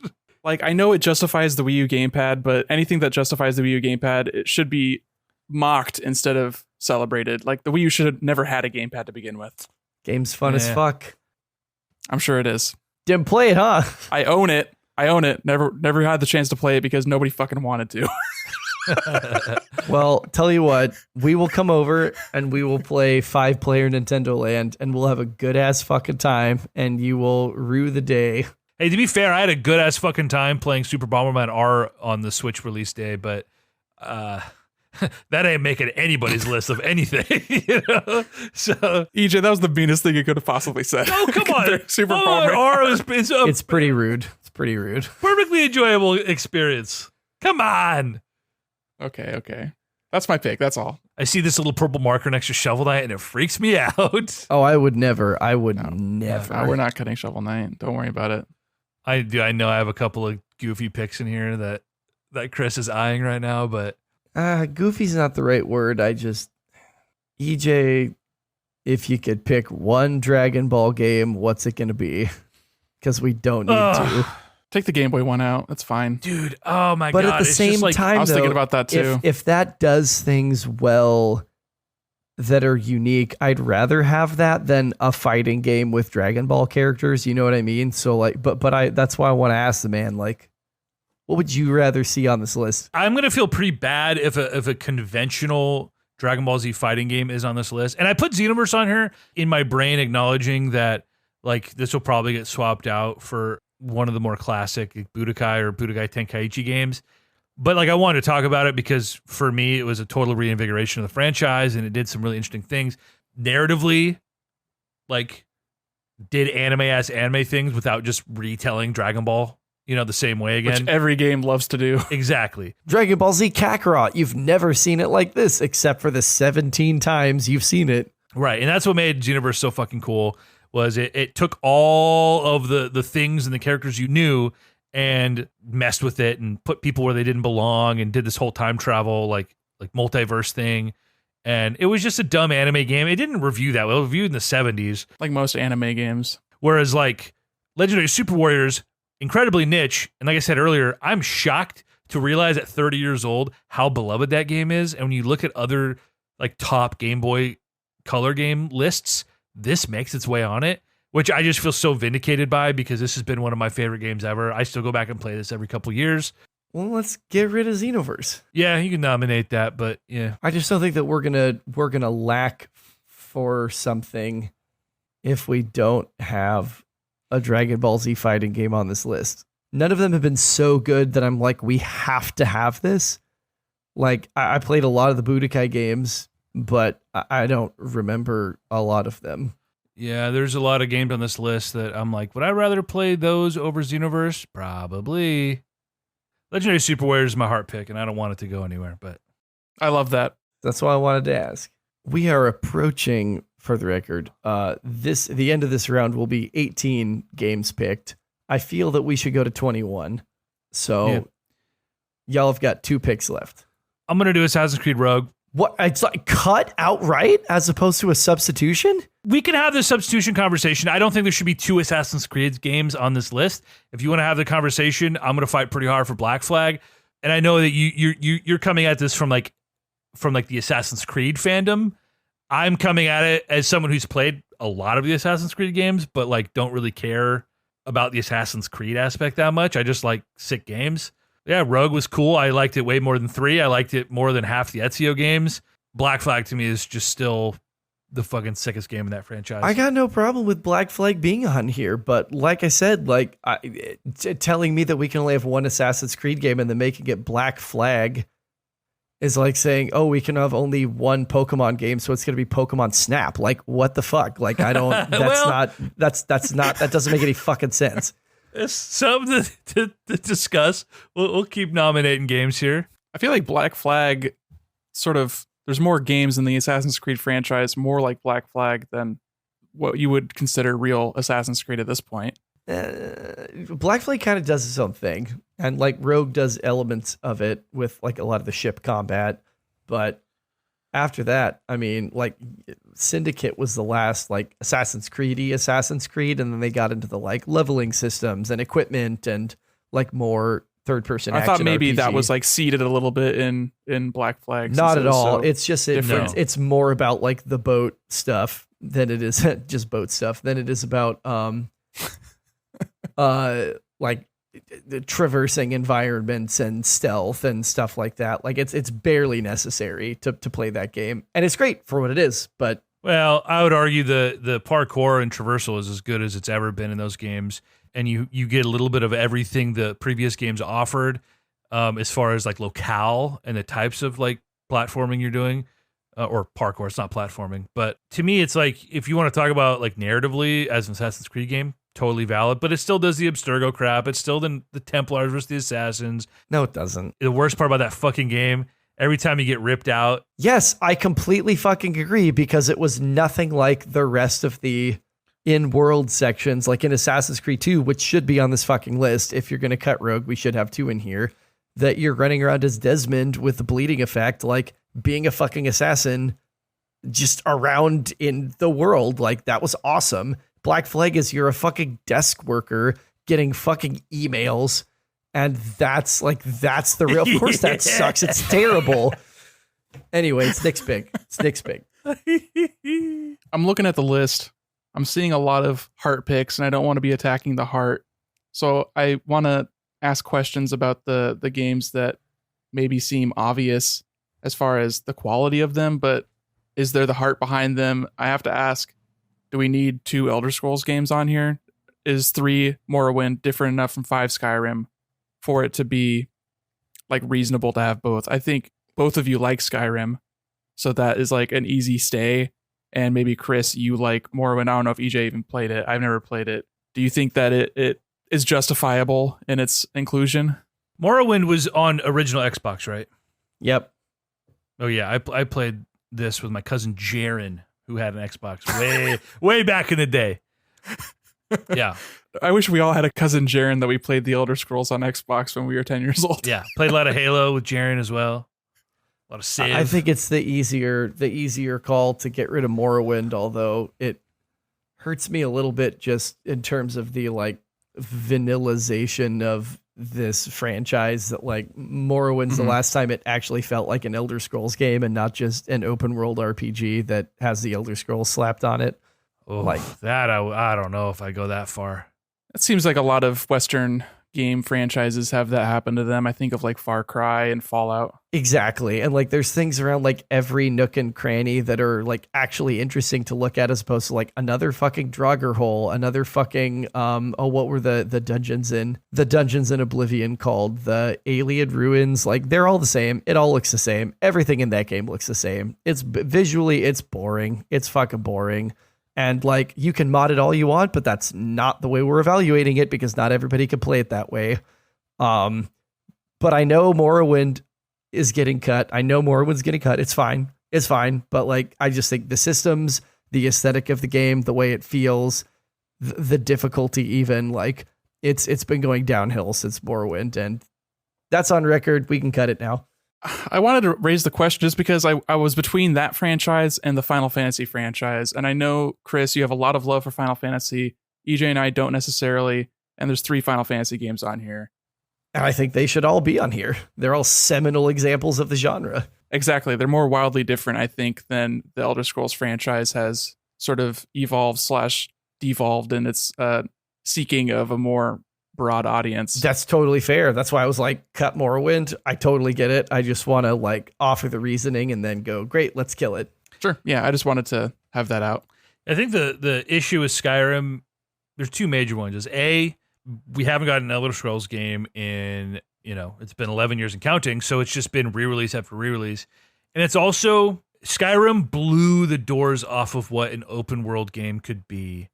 Like, I know it justifies the Wii U gamepad, but anything that justifies the Wii U gamepad, it should be mocked instead of celebrated. Like, the Wii U should have never had a gamepad to begin with. Game's fun as Yeah. fuck. I'm sure it is. Didn't play it, huh? I own it. Never had the chance to play it because nobody fucking wanted to. Well, tell you what, we will come over and we will play 5-player Nintendo Land, and we'll have a good ass fucking time, and you will rue the day. Hey, to be fair, I had a good ass fucking time playing Super Bomberman R on the Switch release day, but that ain't making anybody's list of anything, you know? So, EJ, that was the meanest thing you could have possibly said. oh, come on. Super Oh, Bomberman. R is It's pretty rude. pretty rude. Perfectly enjoyable experience. Come on. Okay. That's my pick. That's all. I see this little purple marker next to Shovel Knight, and it freaks me out. Oh, I would never. No, never. we're not cutting Shovel Knight. Don't worry about it. I do. I know I have a couple of goofy picks in here that Chris is eyeing right now, but Goofy's not the right word. EJ, if you could pick one Dragon Ball game, what's it going to be? Because we don't need to. Take the Game Boy one out. That's fine. dude, oh my But god! at the it's same just like, time, I was though, thinking about that too. if that does things well that are unique, I'd rather have that than a fighting game with Dragon Ball characters. You know what I mean? So like, that's why I want to ask the man, like, what would you rather see on this list? I'm gonna feel pretty bad if a conventional Dragon Ball Z fighting game is on this list, and I put Xenoverse on here in my brain, acknowledging that like this will probably get swapped out for one of the more classic Budokai or Budokai Tenkaichi games. But like I wanted to talk about it because for me it was a total reinvigoration of the franchise, and it did some really interesting things narratively, like did anime things without just retelling Dragon Ball, the same way again. Which every game loves to do. Exactly. Dragon Ball Z Kakarot. You've never seen it like this, except for the 17 times you've seen it. Right. And that's what made Xenoverse so fucking cool, was it took all of the things and the characters you knew and messed with it and put people where they didn't belong and did this whole time travel like multiverse thing. And it was just a dumb anime game. It didn't review that well. It reviewed in the 70s. Like most anime games. Whereas like Legendary Super Warriors, incredibly niche. And like I said earlier, I'm shocked to realize at 30 years old how beloved that game is. And when you look at other like top Game Boy Color game lists, this makes its way on it, which I just feel so vindicated by, because this has been one of my favorite games ever. I still go back and play this every couple years. Well, let's get rid of Xenoverse. Yeah, you can nominate that, but yeah. I just don't think that we're gonna lack for something if we don't have a Dragon Ball Z fighting game on this list. None of them have been so good that I'm like, we have to have this. Like, I played a lot of the Budokai games, but I don't remember a lot of them. Yeah, there's a lot of games on this list that I'm like, would I rather play those over Xenoverse? Probably. Legendary Super Warriors is my heart pick, and I don't want it to go anywhere, but I love that. That's why I wanted to ask. We are approaching, for the record, the end of this round will be 18 games picked. I feel that we should go to 21. So y'all have got 2 picks left. I'm going to do Assassin's Creed Rogue. What? It's like cut outright as opposed to a substitution? We can have this substitution conversation. I don't think there should be 2 Assassin's Creed games on this list. If you want to have the conversation, I'm going to fight pretty hard for Black Flag. And I know that you're coming at this from the Assassin's Creed fandom. I'm coming at it as someone who's played a lot of the Assassin's Creed games, but like don't really care about the Assassin's Creed aspect that much. I just like sick games. Yeah, Rogue was cool. I liked it way more than 3. I liked it more than half the Ezio games. Black Flag to me is just still the fucking sickest game in that franchise. I got no problem with Black Flag being on here, but like I said, like telling me that we can only have one Assassin's Creed game and then making it Black Flag is like saying, oh, we can have only one Pokemon game, so it's going to be Pokemon Snap. Like, what the fuck? Like, I don't, that doesn't make any fucking sense. It's something to discuss. We'll keep nominating games here. I feel like Black Flag sort of, there's more games in the Assassin's Creed franchise, more like Black Flag than what you would consider real Assassin's Creed at this point. Black Flag kind of does its own thing, and like Rogue does elements of it with like a lot of the ship combat, but after that, I mean, like Syndicate was the last like Assassin's Creed, and then they got into the like leveling systems and equipment and like more third-person action. I thought maybe RPG. that was like seeded a little bit in Black Flag. Not at all. So it's just it's more about like the boat stuff than it is just boat stuff than it is about like the traversing environments and stealth and stuff like that. Like it's barely necessary to play that game, and it's great for what it is. But well, I would argue the parkour and traversal is as good as it's ever been in those games, and you get a little bit of everything the previous games offered, as far as like locale and the types of like platforming you're doing, or parkour. It's not platforming, but to me, it's like if you want to talk about like narratively as an Assassin's Creed game, totally valid, but it still does the Abstergo crap. It's still the Templars versus the Assassins. No, it doesn't. The worst part about that fucking game, every time you get ripped out. Yes, I completely fucking agree, because it was nothing like the rest of the in-world sections, like in Assassin's Creed 2, which should be on this fucking list. If you're going to cut Rogue, we should have 2 in here. That you're running around as Desmond with the bleeding effect, like being a fucking assassin just around in the world. Like, that was awesome. Black Flag is you're a fucking desk worker getting fucking emails, and that's the real. Of course, that sucks. It's terrible. Anyway, it's Nick's pick. It's Nick's pick. I'm looking at the list. I'm seeing a lot of heart picks, and I don't want to be attacking the heart. So I want to ask questions about the games that maybe seem obvious as far as the quality of them, but is there the heart behind them? I have to ask, do we need 2 Elder Scrolls games on here? Is 3 Morrowind different enough from 5 Skyrim for it to be like reasonable to have both? I think both of you like Skyrim, so that is like an easy stay. And maybe Chris, you like Morrowind. I don't know if EJ even played it. I've never played it. Do you think that it is justifiable in its inclusion? Morrowind was on original Xbox, right? Yep. Oh yeah, I played this with my cousin Jaren, who had an Xbox way back in the day. Yeah. I wish we all had a cousin Jaren that we played the Elder Scrolls on Xbox when we were 10 years old. Yeah. Played a lot of Halo with Jaren as well. A lot of Civ. I think it's the easier call to get rid of Morrowind, although it hurts me a little bit just in terms of the like vanillization of this franchise. That like Morrowind's the last time it actually felt like an Elder Scrolls game and not just an open world RPG that has the Elder Scrolls slapped on it. Oh, like that, I don't know if I go that far. It seems like a lot of Western game franchises have that happen to them. I think of like Far Cry and Fallout. Exactly. And like there's things around like every nook and cranny that are like actually interesting to look at, as opposed to like another fucking Draugr hole, another fucking what were the dungeons in Oblivion called? The Alien Ruins. Like they're all the same. It all looks the same. Everything in that game looks the same. It's visually it's boring. It's fucking boring. And like you can mod it all you want, but that's not the way we're evaluating it, because not everybody can play it that way. But I know Morrowind is getting cut. I know Morrowind's getting cut. It's fine. It's fine. But like, I just think the systems, the aesthetic of the game, the way it feels, the difficulty, even like it's been going downhill since Morrowind, and that's on record. We can cut it now. I wanted to raise the question just because I was between that franchise and the Final Fantasy franchise. And I know, Chris, you have a lot of love for Final Fantasy. EJ and I don't necessarily. And there's 3 Final Fantasy games on here. And I think they should all be on here. They're all seminal examples of the genre. Exactly. They're more wildly different, I think, than the Elder Scrolls franchise has sort of evolved/devolved in its seeking of a more broad audience. That's totally fair. That's why I was like, cut Morrowind. I totally get it. I just want to like offer the reasoning and then go, great, let's kill it. Sure. Yeah, I just wanted to have that out. I think the issue with Skyrim, there's 2 major ones. Is A, we haven't got an Elder Scrolls game in, it's been 11 years and counting, so it's just been re-release after re-release. And it's also, Skyrim blew the doors off of what an open world game could be.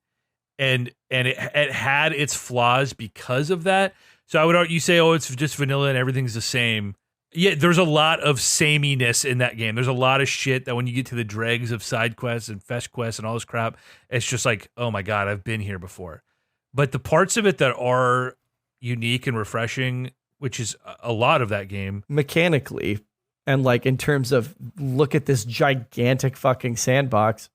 And it had its flaws because of that. So I would argue, you say, oh, it's just vanilla and everything's the same. Yeah, there's a lot of sameness in that game. There's a lot of shit that when you get to the dregs of side quests and fetch quests and all this crap, it's just like, oh my God, I've been here before. But the parts of it that are unique and refreshing, which is a lot of that game. Mechanically, and like in terms of look at this gigantic fucking sandbox,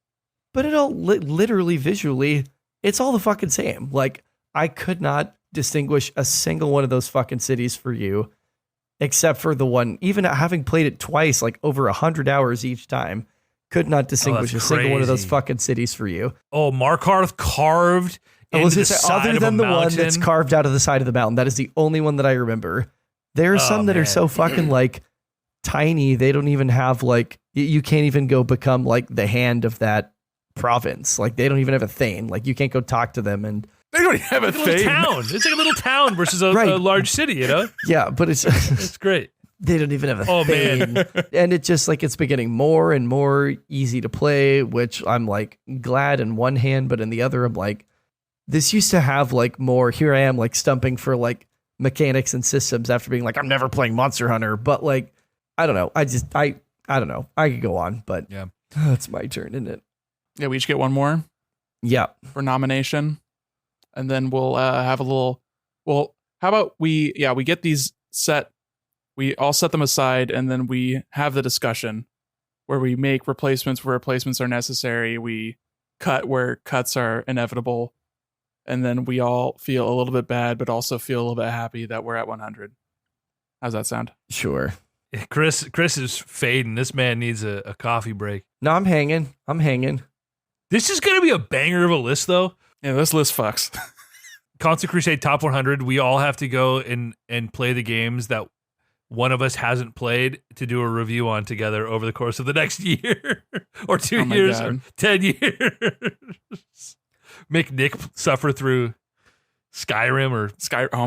but it all literally visually, it's all the fucking same. Like, I could not distinguish a single one of those fucking cities for you, except for the one, even having played it twice, like over 100 hours each time, could not distinguish a single one of those fucking cities for you. Oh, Markarth carved into the side other than of a the one mountain. that's carved out of the side of the mountain. That is the only one that I remember. There are some that are so fucking like tiny, they don't even have like, you can't even go become like the hand of that province. Like they don't even have a thane. Like you can't go talk to them, and they don't even have a thane. Town. It's like a little town versus a large city, Yeah, but it's great. They don't even have a thane. Man. And it's just like it's been getting more and more easy to play, which I'm like glad in one hand, but in the other I'm like, this used to have like more, here I am like stumping for like mechanics and systems after being like, I'm never playing Monster Hunter, but like, I don't know. I don't know. I could go on, but Yeah. it's my turn, isn't it? Yeah, we each get one more Yeah. for nomination. And then we'll have a little, well, how about we get these set, we all set them aside, and then we have the discussion where we make replacements where replacements are necessary. We cut where cuts are inevitable. And then we all feel a little bit bad, but also feel a little bit happy that we're at 100. How's that sound? Sure. Chris is fading. This man needs a coffee break. No, I'm hanging. This is going to be a banger of a list, though. Yeah, this list fucks. Console Crusade Top 100. We all have to go and play the games that one of us hasn't played to do a review on together over the course of the next year or 2 years or 10 years. Make Nick suffer through Skyrim or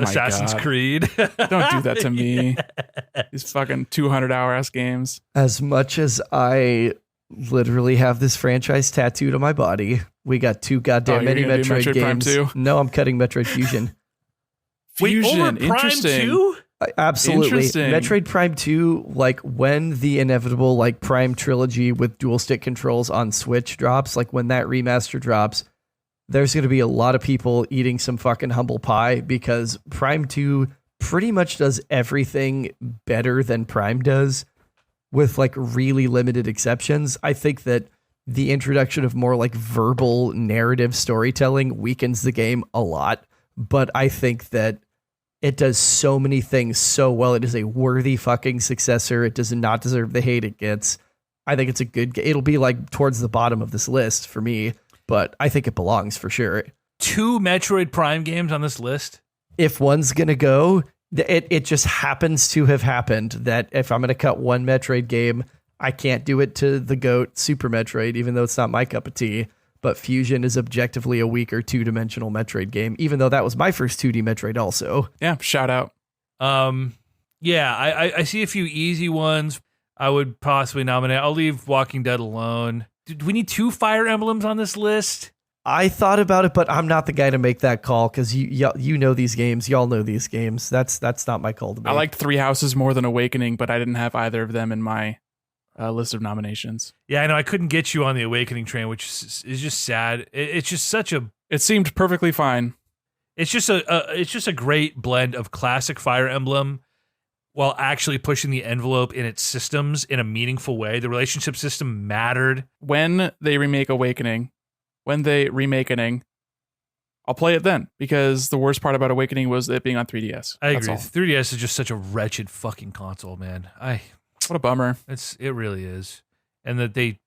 Assassin's Creed. Don't do that to me. Yeah. These fucking 200-hour ass games. As much as I literally have this franchise tattooed on my body, we got 2 goddamn many Metroid games. No, I'm cutting Metroid Fusion. Fusion, over Prime interesting. 2? Absolutely. Interesting. Metroid Prime 2, like when the inevitable like Prime trilogy with dual stick controls on Switch drops, like when that remaster drops, there's going to be a lot of people eating some fucking humble pie because Prime 2 pretty much does everything better than Prime does with like really limited exceptions. I think that the introduction of more like verbal narrative storytelling weakens the game a lot, but I think that it does so many things so well. It is a worthy fucking successor. It does not deserve the hate it gets. I think it's a good game. It'll be like towards the bottom of this list for me, but I think it belongs for sure. 2 Metroid Prime games on this list? If one's going to go, it just happens to have happened that if I'm going to cut one Metroid game, I can't do it to the GOAT Super Metroid, even though it's not my cup of tea. But Fusion is objectively a weaker 2-dimensional Metroid game, even though that was my first 2D Metroid also. Yeah, shout out. Yeah, I see a few easy ones I would possibly nominate. I'll leave Walking Dead alone. Do we need 2 Fire Emblems on this list? I thought about it, but I'm not the guy to make that call because you know these games. Y'all know these games. That's not my call to make. I liked Three Houses more than Awakening, but I didn't have either of them in my list of nominations. Yeah, I know. I couldn't get you on the Awakening train, which is just sad. It's just such a... It seemed perfectly fine. It's just a great blend of classic Fire Emblem while actually pushing the envelope in its systems in a meaningful way. The relationship system mattered. When they remake Awakening, I'll play it then, because the worst part about Awakening was it being on 3DS. I That's agree. all. 3DS is just such a wretched fucking console, man. What a bummer. It really is. And that they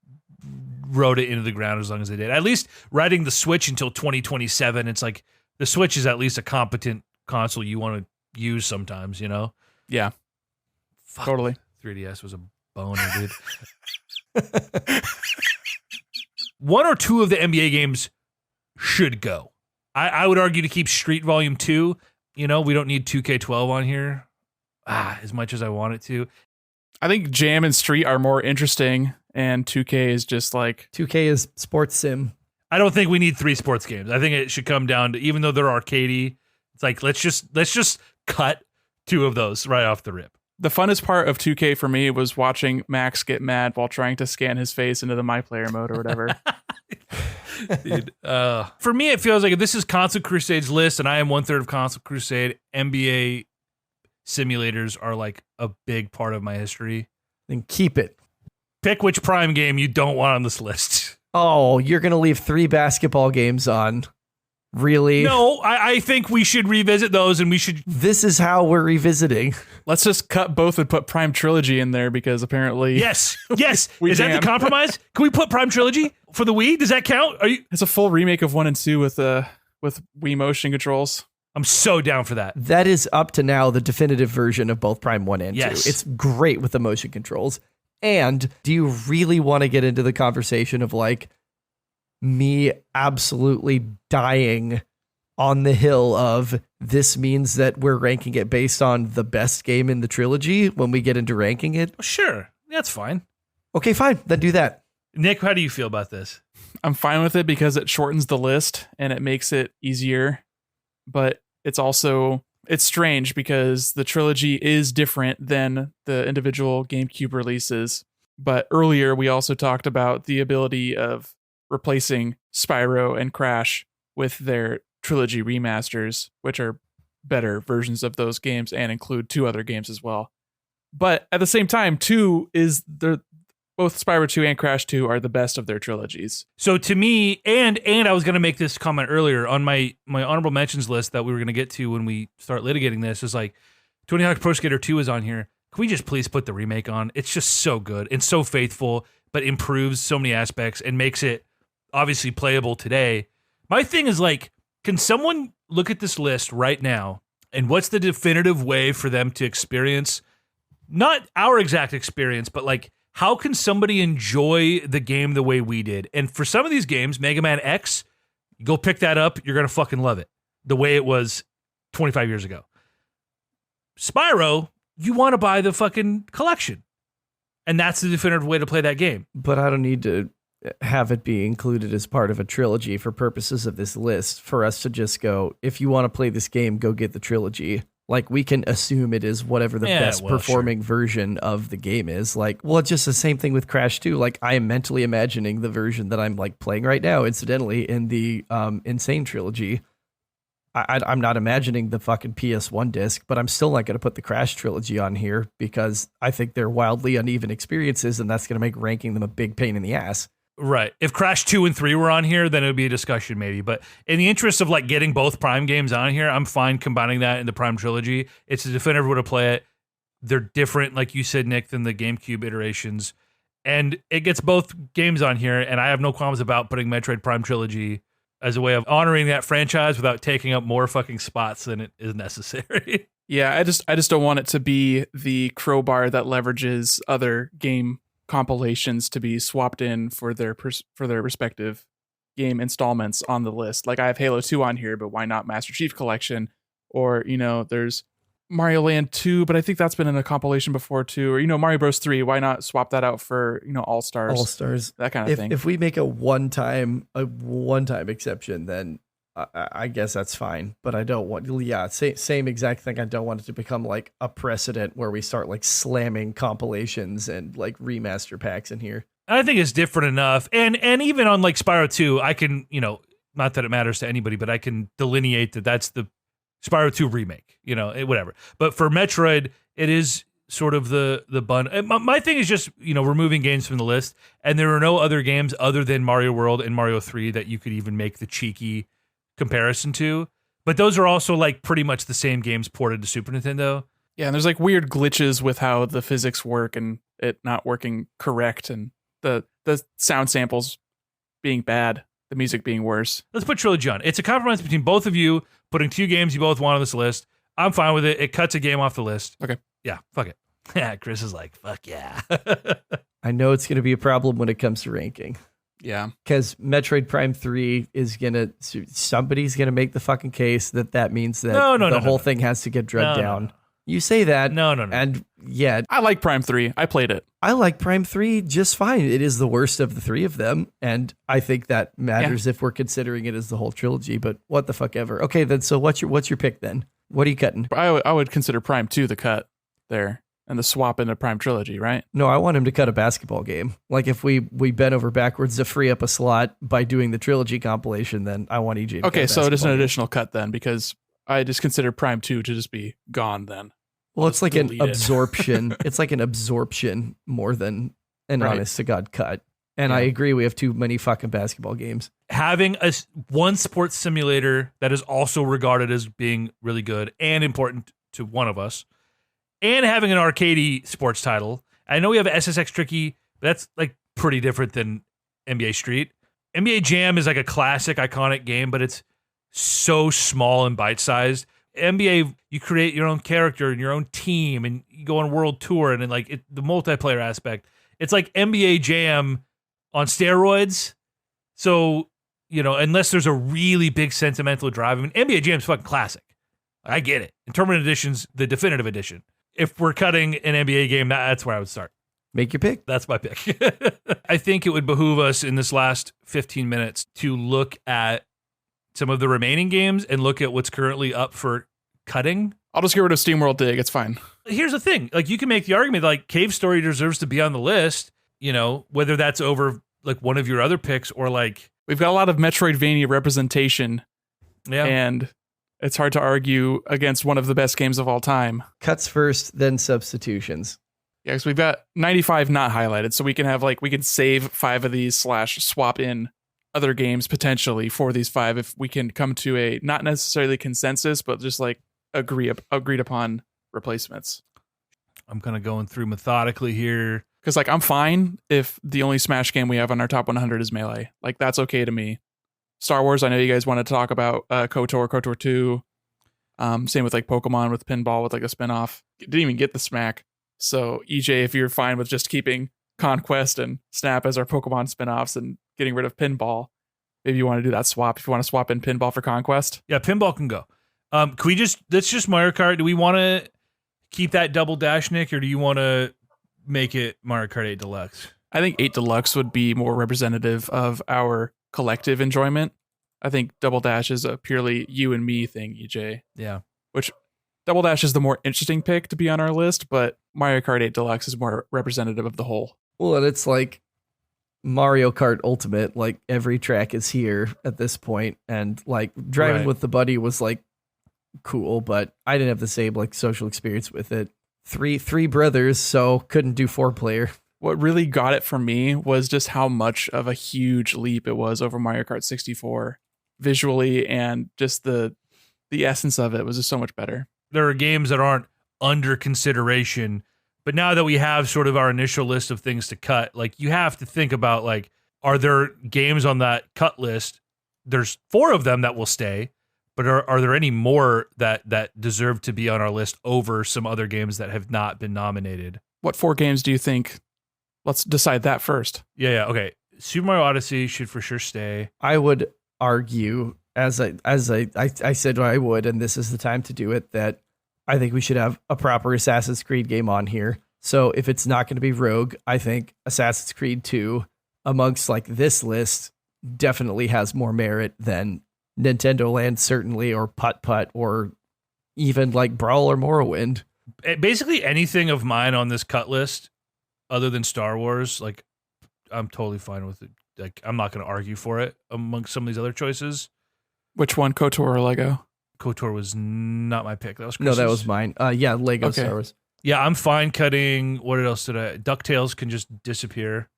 rode it into the ground as long as they did. At least riding the Switch until 2027, it's like the Switch is at least a competent console you want to use sometimes, you know? Yeah. Fuck, Totally. 3DS was a boner, dude. 1 or 2 of the NBA games should go. I would argue to keep Street Volume 2. You know, we don't need 2K12 on here as much as I want it to. I think Jam and Street are more interesting, and 2K is just like... 2K is sports sim. I don't think we need 3 sports games. I think it should come down to, even though they're arcadey, it's like let's just cut 2 of those right off the rip. The funnest part of 2K for me was watching Max get mad while trying to scan his face into the My Player mode or whatever. Dude, for me, it feels like if this is Console Crusade's list, and I am 1/3 of Console Crusade, NBA simulators are like a big part of my history. Then keep it. Pick which Prime game you don't want on this list. Oh, you're going to leave 3 basketball games on. Really? No, I think we should revisit those, and we should... This is how we're revisiting. Let's just cut both and put Prime Trilogy in there, because apparently... Yes. Is We that jam. the compromise? Can we put Prime Trilogy for the Wii? Does that count? It's a full remake of 1 and 2 with Wii motion controls. I'm so down for that. That is up to now the definitive version of both Prime 1 and 2. Yes. It's great with the motion controls. And do you really want to get into the conversation of like me absolutely dying on the hill of this means that we're ranking it based on the best game in the trilogy when we get into ranking it? Sure. That's fine. Okay, fine. Then do that. Nick, how do you feel about this? I'm fine with it because it shortens the list and it makes it easier. But it's strange because the trilogy is different than the individual GameCube releases. But earlier we also talked about the ability of replacing Spyro and Crash with their trilogy remasters, which are better versions of those games and include 2 other games as well. But at the same time, both Spyro 2 and Crash 2 are the best of their trilogies. So to me, and I was going to make this comment earlier on my honorable mentions list that we were going to get to when we start litigating this, is like Tony Hawk's Pro Skater 2 is on here. Can we just please put the remake on? It's just so good and so faithful, but improves so many aspects and makes it obviously playable today. My thing is like, can someone look at this list right now and what's the definitive way for them to experience, not our exact experience, but like, how can somebody enjoy the game the way we did? And for some of these games, Mega Man X, go pick that up. You're going to fucking love it the way it was 25 years ago. Spyro, you want to buy the fucking collection. And that's the definitive way to play that game. But I don't need to have it be included as part of a trilogy for purposes of this list for us to just go, if you want to play this game, go get the trilogy. Like, we can assume it is whatever the best performing version of the game is. Like, well, it's just the same thing with Crash 2. Like, I am mentally imagining the version that I'm like playing right now, incidentally, in the Insane trilogy. I'm not imagining the fucking PS1 disc, but I'm still not going to put the Crash trilogy on here because I think they're wildly uneven experiences, and that's going to make ranking them a big pain in the ass. Right. If Crash 2 and 3 were on here, then it would be a discussion maybe. But in the interest of like getting both Prime games on here, I'm fine combining that in the Prime trilogy. It's a definitive way to play it. They're different, like you said, Nick, than the GameCube iterations. And it gets both games on here, and I have no qualms about putting Metroid Prime Trilogy as a way of honoring that franchise without taking up more fucking spots than it is necessary. Yeah, I just don't want it to be the crowbar that leverages other game compilations to be swapped in for their respective game installments on the list. Like, I have Halo 2 on here, but why not Master Chief Collection? Or, there's Mario Land 2, but I think that's been in a compilation before too. Or, Mario Bros 3, why not swap that out for, All-Stars? All-Stars. That kind of thing. If we make a one-time exception, then I guess that's fine. But I don't want, same exact thing. I don't want it to become like a precedent where we start like slamming compilations and like remaster packs in here. I think it's different enough. And even on like Spyro 2, I can, not that it matters to anybody, but I can delineate that that's the Spyro 2 remake, whatever. But for Metroid, it is sort of the bun. My thing is just, removing games from the list. And there are no other games other than Mario World and Mario 3 that you could even make the cheeky comparison to. But those are also like pretty much the same games ported to Super Nintendo. Yeah, and there's like weird glitches with how the physics work and it not working correct, and the sound samples being bad, the music being worse. Let's put Trilogy on. It's a compromise between both of you, putting 2 games you both want on this list. I'm fine with it. It cuts a game off the list. Okay. Yeah, fuck it. Yeah, Chris is like, fuck yeah. I know it's going to be a problem when it comes to ranking. Yeah. Because Metroid Prime 3 is somebody's going to make the fucking case that means that the whole thing has to get drugged down. No. You say that. No. And yeah. I like Prime 3. I played it. I like Prime 3 just fine. It is the worst of the 3 of them. And I think that matters if we're considering it as the whole trilogy, but what the fuck ever. Okay, then so what's your pick then? What are you cutting? I would consider Prime 2 the cut there. And the swap into Prime Trilogy, right? No, I want him to cut a basketball game. Like if we bent over backwards to free up a slot by doing the trilogy compilation, then I want EJ to okay, cut so it is an game. additional cut then, because I just consider Prime 2 to just be gone then. Well, it's like an it. absorption. It's like an absorption more than an honest to God cut. And I agree, we have too many fucking basketball games. Having one sports simulator that is also regarded as being really good and important to one of us, and having an arcadey sports title. I know we have SSX Tricky, but that's like pretty different than NBA Street. NBA Jam is like a classic, iconic game, but it's so small and bite-sized. NBA, you create your own character and your own team, and you go on a world tour, and then like the multiplayer aspect. It's like NBA Jam on steroids. So, unless there's a really big sentimental drive. I mean, NBA Jam's fucking classic. I get it. And Tournament Edition's the definitive edition. If we're cutting an NBA game, that's where I would start. Make your pick. That's my pick. I think it would behoove us in this last 15 minutes to look at some of the remaining games and look at what's currently up for cutting. I'll just get rid of SteamWorld Dig. It's fine. Here's the thing. Like, you can make the argument like Cave Story deserves to be on the list, you know, whether that's over like one of your other picks or like... We've got a lot of Metroidvania representation. Yeah. And it's hard to argue against one of the best games of all time. Cuts first, then substitutions. Yeah, because we've got 95 not highlighted, so we can have we can save 5 of these / swap in other games potentially for these 5 if we can come to a not necessarily consensus, but just like agreed upon replacements. I'm kind of going through methodically here. Because I'm fine if the only Smash game we have on our top 100 is Melee. Like, that's okay to me. Star Wars, I know you guys want to talk about KOTOR 2. Same with Pokemon with Pinball with a spinoff. Didn't even get the smack. So EJ, if you're fine with just keeping Conquest and Snap as our Pokemon spinoffs and getting rid of Pinball, maybe you want to do that swap. If you want to swap in Pinball for Conquest. Yeah, Pinball can go. Can we that's just Mario Kart. Do we want to keep that Double Dash, Nick, or do you want to make it Mario Kart 8 Deluxe? I think 8 Deluxe would be more representative of our collective enjoyment. I think Double Dash is a purely you and me thing, EJ. Yeah. Which Double Dash is the more interesting pick to be on our list, but Mario Kart 8 Deluxe is more representative of the whole. Well, and it's like Mario Kart Ultimate, like every track is here at this point, and like driving Right. with the buddy was like cool, but I didn't have the same like social experience with it. Three brothers, so couldn't do 4-player. What really got it for me was just how much of a huge leap it was over Mario Kart 64 visually, and just the essence of it was just so much better. There are games that aren't under consideration, but now that we have sort of our initial list of things to cut, like you have to think about are there games on that cut list? There's 4 of them that will stay, but are there any more that deserve to be on our list over some other games that have not been nominated? What 4 games do you think? Let's decide that first. Yeah, okay. Super Mario Odyssey should for sure stay. I would argue, as I said I would, and this is the time to do it, that I think we should have a proper Assassin's Creed game on here. So if it's not going to be Rogue, I think Assassin's Creed 2 amongst this list definitely has more merit than Nintendo Land, certainly, or Putt Putt, or even Brawl or Morrowind. Basically anything of mine on this cut list other than Star Wars, I'm totally fine with it. I'm not going to argue for it amongst some of these other choices. Which one, KOTOR or Lego? KOTOR was not my pick. That was Chris's. No, that was mine. Yeah, Lego Okay. Star Wars. Yeah, I'm fine cutting. What else did I? DuckTales can just disappear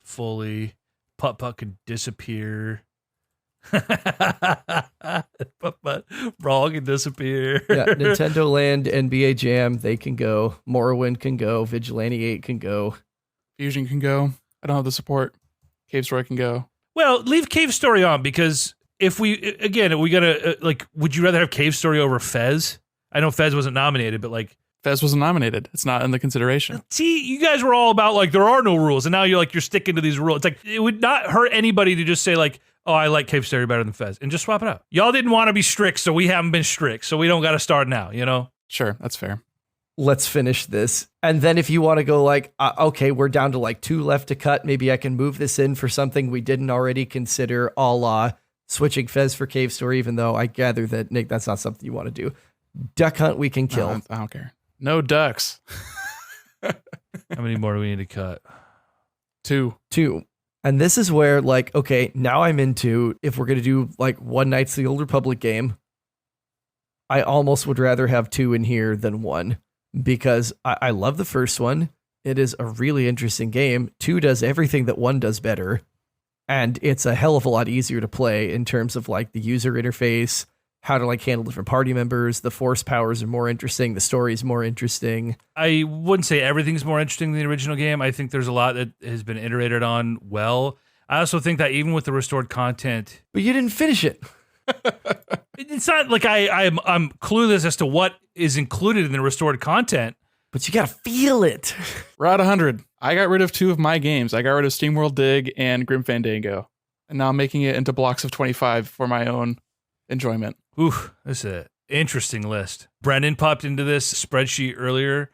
fully. Putt Putt can disappear. Putt Putt. Brawl can disappear. Yeah, Nintendo Land, NBA Jam, they can go. Morrowind can go. Vigilante 8 can go. Fusion can go. I don't have the support. Cave Story can go. Well, leave Cave Story on, because if we gotta would you rather have Cave Story over Fez? I know Fez wasn't nominated, but Fez wasn't nominated. It's not in the consideration. see, you guys were all about there are no rules, and now you're sticking to these rules. It's it would not hurt anybody to just say oh, I like Cave Story better than Fez, and just swap it out. Y'all didn't want to be strict, so we haven't been strict, so we don't got to start now, you know? Sure, that's fair. Let's finish this. And then if you want to go okay, we're down to 2 left to cut. Maybe I can move this in for something we didn't already consider, a la switching Fez for Cave Story, even though I gather that, Nick, that's not something you want to do. Duck Hunt we can kill. No, I don't care. No ducks. How many more do we need to cut? 2. 2. And this is where, okay, now I'm into, if we're going to do, One Night's the Old Republic game, I almost would rather have 2 in here than 1, because I love the first one. It is a really interesting game. 2 does everything that 1 does better, and it's a hell of a lot easier to play in terms of, the user interface, how to handle different party members. The force powers are more interesting. The story is more interesting. I wouldn't say everything's more interesting than the original game. I think there's a lot that has been iterated on well. I also think that even with the restored content, But you didn't finish it. it's not I'm clueless as to what is included in the restored content. But you got to feel it. We're at 100. I got rid of 2 of my games. I got rid of SteamWorld Dig and Grim Fandango. And now I'm making it into blocks of 25 for my own enjoyment. Ooh, this is an interesting list. Brendan popped into this spreadsheet earlier,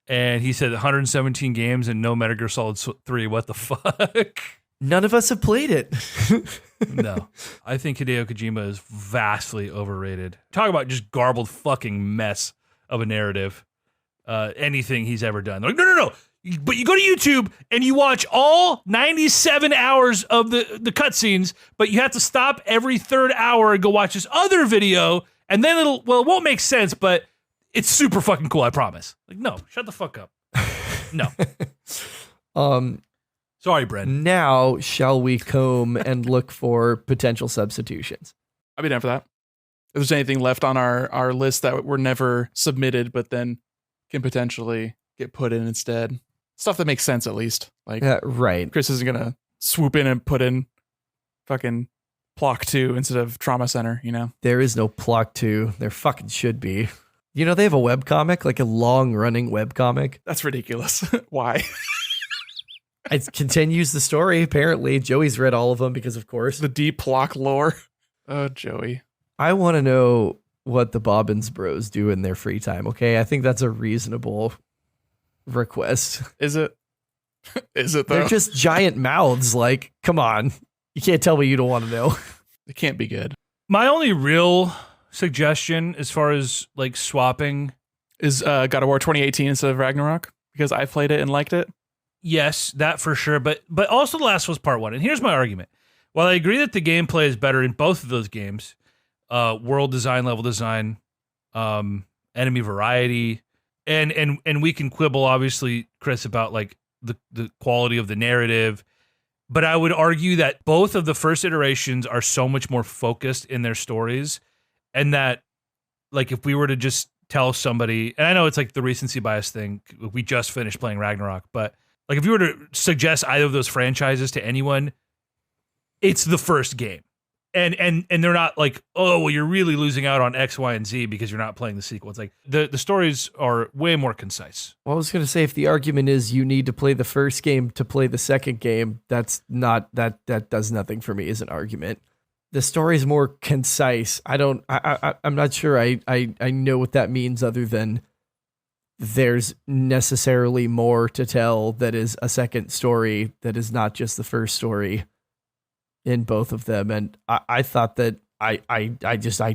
and he said 117 games and no Metal Gear Solid 3. What the fuck? None of us have played it. No, I think Hideo Kojima is vastly overrated. Talk about just garbled fucking mess of a narrative. Anything he's ever done. They're like, no. But you go to YouTube and you watch all 97 hours of the cutscenes, but you have to stop every third hour and go watch this other video, and then it won't make sense, but it's super fucking cool, I promise. Like, no, shut the fuck up. No. Sorry, Brent. Now, shall we comb and look for potential substitutions? I'll be down for that. If there's anything left on our list that were never submitted, but then can potentially get put in instead. Stuff that makes sense, at least. Like, right. Chris isn't going to swoop in and put in fucking Plock 2 instead of Trauma Center, you know? There is no Plock 2. There fucking should be. You know, they have a webcomic, like a long-running webcomic. That's ridiculous. Why? It continues the story, apparently. Joey's read all of them because, of course. The deep Plock lore. Oh, Joey. I want to know what the Bobbins bros do in their free time, okay? I think that's a reasonable request. Is it? Is it, though? They're just giant mouths. Like, come on. You can't tell me you don't want to know. It can't be good. My only real suggestion as far as like swapping is God of War 2018 instead of Ragnarok, because I played it and liked it. Yes, that for sure. But also The Last was Part 1. And here's my argument. While I agree that the gameplay is better in both of those games, world design, level design, enemy variety, and we can quibble, obviously, Chris, about like the quality of the narrative. But I would argue that both of the first iterations are so much more focused in their stories, and that like if we were to just tell somebody, and I know it's like the recency bias thing, we just finished playing Ragnarok, but like if you were to suggest either of those franchises to anyone, it's the first game. And they're not like, oh, well, you're really losing out on X, Y, and Z because you're not playing the sequel. It's like the stories are way more concise. Well, I was going to say, if the argument is you need to play the first game to play the second game, that's not, that does nothing for me as an argument. The story is more concise. I'm not sure I know what that means, other than there's necessarily more to tell that is a second story that is not just the first story in both of them. And I thought that I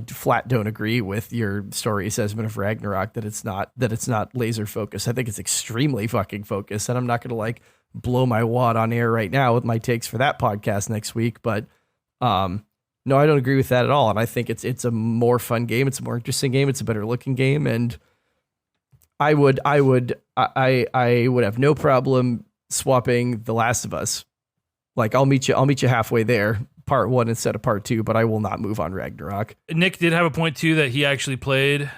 flat don't agree with your story assessment of Ragnarok, that it's not laser focused. I think it's extremely fucking focused, and I'm not going to like blow my wad on air right now with my takes for that podcast next week. But no, I don't agree with that at all. And I think it's a more fun game. It's a more interesting game. It's a better looking game. And I would have no problem swapping The Last of Us. Like, I'll meet you halfway there, part 1 instead of part 2, but I will not move on Ragnarok. Nick did have a point too, that he actually played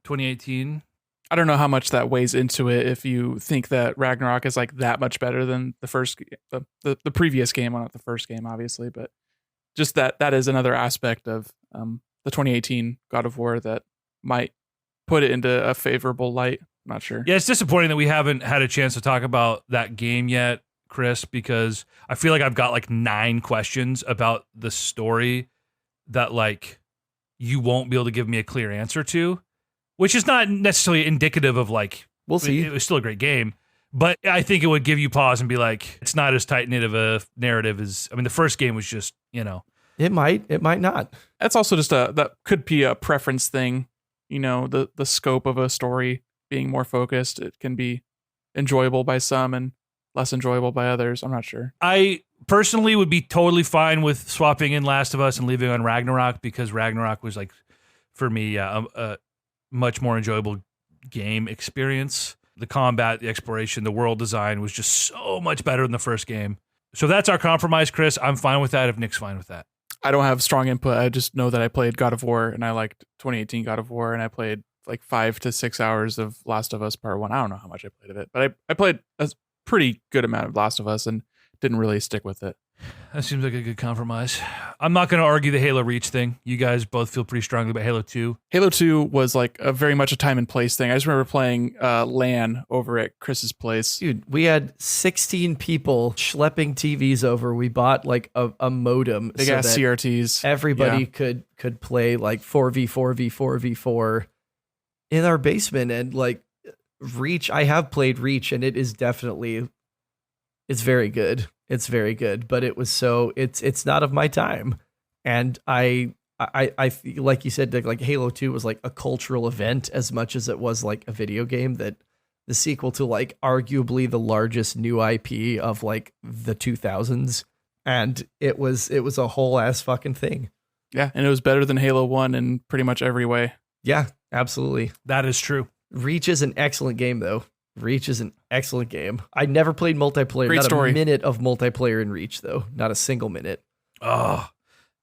2018. I don't know how much that weighs into it if you think that Ragnarok is like that much better than the first, the previous game, well, not the first game, obviously, but just that is another aspect of the 2018 God of War that might put it into a favorable light. I'm not sure. Yeah, it's disappointing that we haven't had a chance to talk about that game yet, Chris, because I feel like I've got like 9 questions about the story that like you won't be able to give me a clear answer to, which is not necessarily indicative of like, we'll see. It was still a great game, but I think it would give you pause and be like, it's not as tight knit of a narrative as, I mean, the first game was just, you know, it might not. That's also just that could be a preference thing. You know, the scope of a story being more focused, it can be enjoyable by some and less enjoyable by others. I'm not sure. I personally would be totally fine with swapping in Last of Us and leaving on Ragnarok, because Ragnarok was like, for me, a much more enjoyable game experience. The combat, the exploration, the world design was just so much better than the first game. So that's our compromise, Chris. I'm fine with that if Nick's fine with that. I don't have strong input. I just know that I played God of War and I liked 2018 God of War, and I played like 5 to 6 hours of Last of Us Part 1. I don't know how much I played of it, but I played a pretty good amount of Last of Us and didn't really stick with it. That seems like a good compromise. I'm not going to argue the Halo Reach thing. You guys both feel pretty strongly about Halo 2. Halo 2 was like a very much a time and place thing. I just remember playing LAN over at Chris's place. Dude, we had 16 people schlepping TVs over. We bought like a modem. Big ass CRTs. Everybody could play like 4v4v4v4 in our basement. And like, Reach, I have played Reach, and it is definitely, it's very good. It's very good, but it's not of my time. And I feel like you said, like Halo 2 was like a cultural event as much as it was like a video game, that the sequel to like arguably the largest new IP of like the 2000s. And it was a whole ass fucking thing. Yeah, and it was better than Halo 1 in pretty much every way. Yeah, absolutely. That is true. Reach is an excellent game, though. Reach is an excellent game. I never played multiplayer. Great not story. a minute of multiplayer in Reach, though. Not a single minute. Oh,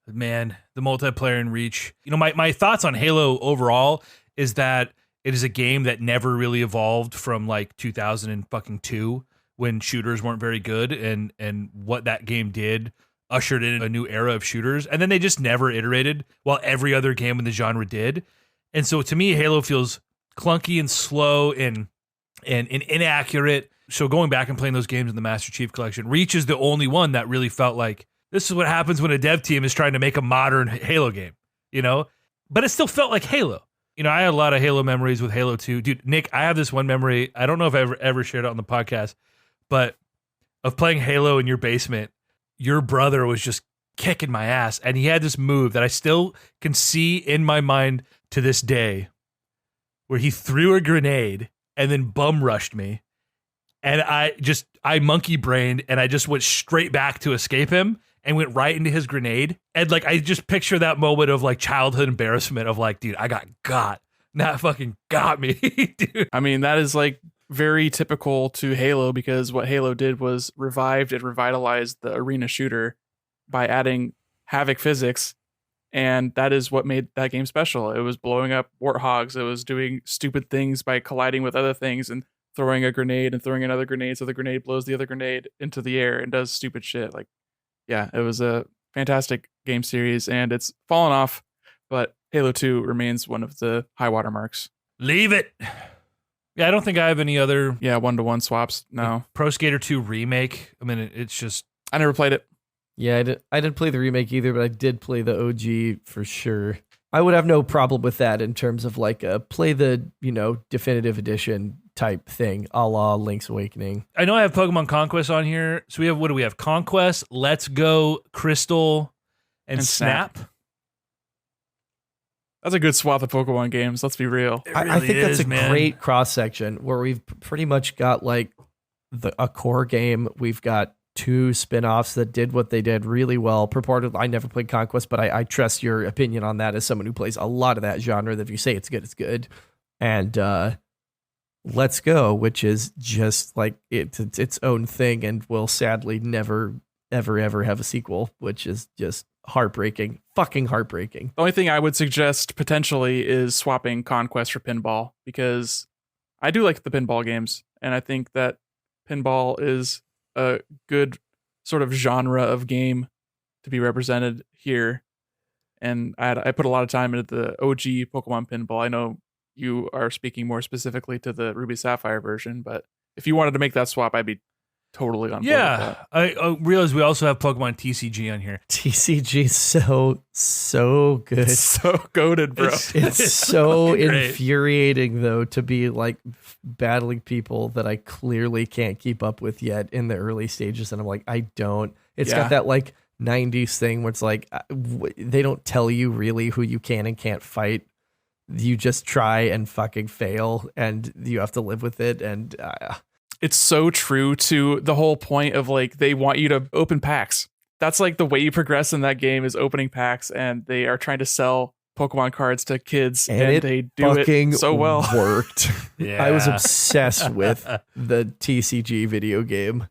man, the multiplayer in Reach. You know, my thoughts on Halo overall is that it is a game that never really evolved from like 2002 when shooters weren't very good, and what that game did ushered in a new era of shooters, and then they just never iterated while every other game in the genre did. And so to me, Halo feels clunky and slow and inaccurate. So going back and playing those games in the Master Chief Collection, Reach is the only one that really felt like this is what happens when a dev team is trying to make a modern Halo game, you know? But it still felt like Halo. You know, I had a lot of Halo memories with Halo 2. Dude, Nick, I have this one memory. I don't know if I ever shared it on the podcast, but of playing Halo in your basement, your brother was just kicking my ass. And he had this move that I still can see in my mind to this day, where he threw a grenade and then bum rushed me. And I monkey brained, and I just went straight back to escape him and went right into his grenade. And like, I just picture that moment of like childhood embarrassment of like, dude, I got. That fucking got me, dude. I mean, that is like very typical to Halo, because what Halo did was revived and revitalized the arena shooter by adding Havoc physics. And that is what made that game special. It was blowing up warthogs. It was doing stupid things by colliding with other things and throwing a grenade and throwing another grenade, so the grenade blows the other grenade into the air and does stupid shit. Like, yeah, it was a fantastic game series, and it's fallen off, but Halo 2 remains one of the high water marks. Leave it. Yeah, I don't think I have any other Yeah, 1-to-1 swaps. No. Pro Skater 2 remake. I mean, it's just... I never played it. Yeah, I didn't play the remake either, but I did play the OG for sure. I would have no problem with that in terms of like play the, definitive edition type thing, a la Link's Awakening. I know I have Pokemon Conquest on here. So we have, what do we have? Conquest, Let's Go, Crystal, and Snap. That's a good swath of Pokemon games. Let's be real. I think that's a great cross section where we've pretty much got like a core game. We've got 2 spin-offs that did what they did really well. Purportedly, I never played Conquest, but I trust your opinion on that as someone who plays a lot of that genre, that if you say it's good, it's good. And Let's Go, which is just like it's its own thing and will sadly never, ever, ever have a sequel, which is just heartbreaking. Fucking heartbreaking. The only thing I would suggest potentially is swapping Conquest for Pinball, because I do like the pinball games, and I think that pinball is a good sort of genre of game to be represented here. And I put a lot of time into the OG Pokemon Pinball. I know you are speaking more specifically to the Ruby Sapphire version, but if you wanted to make that swap, I'd be totally on board with that. I realize we also have Pokemon TCG on here. TCG is so good. It's so goated, bro. It's so fucking great. infuriating, though, to be like battling people that I clearly can't keep up with yet in the early stages. And I'm like, I don't. It's Yeah. got that like 90s thing where it's like they don't tell you really who you can and can't fight. You just try and fucking fail, and you have to live with it. And It's so true to the whole point of like, they want you to open packs. That's like the way you progress in that game, is opening packs, and they are trying to sell Pokemon cards to kids, and they do fucking it so well. Worked. Yeah. I was obsessed with the TCG video game.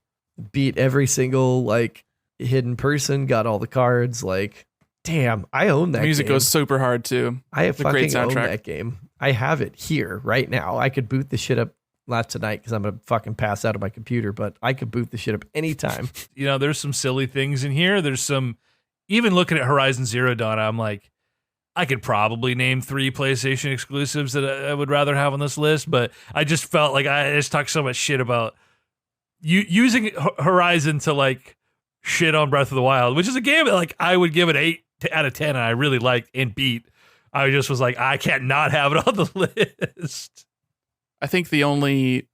Beat every single like hidden person, got all the cards. Like, damn, I own that The music game. goes super hard too. I It's a great fucking own soundtrack. that game. I have it here right now. I could boot the shit up not tonight because I'm gonna fucking pass out of my computer, but I could boot the shit up anytime. You know, there's some silly things in here. There's some, even looking at Horizon Zero Dawn, I'm like, I could probably name 3 PlayStation exclusives that I would rather have on this list, but I just felt like I just talked so much shit about you using Horizon to like shit on Breath of the Wild, which is a game that like I would give it 8 out of 10, and I really liked and beat. I just was like, I can't not have it on the list. I think the only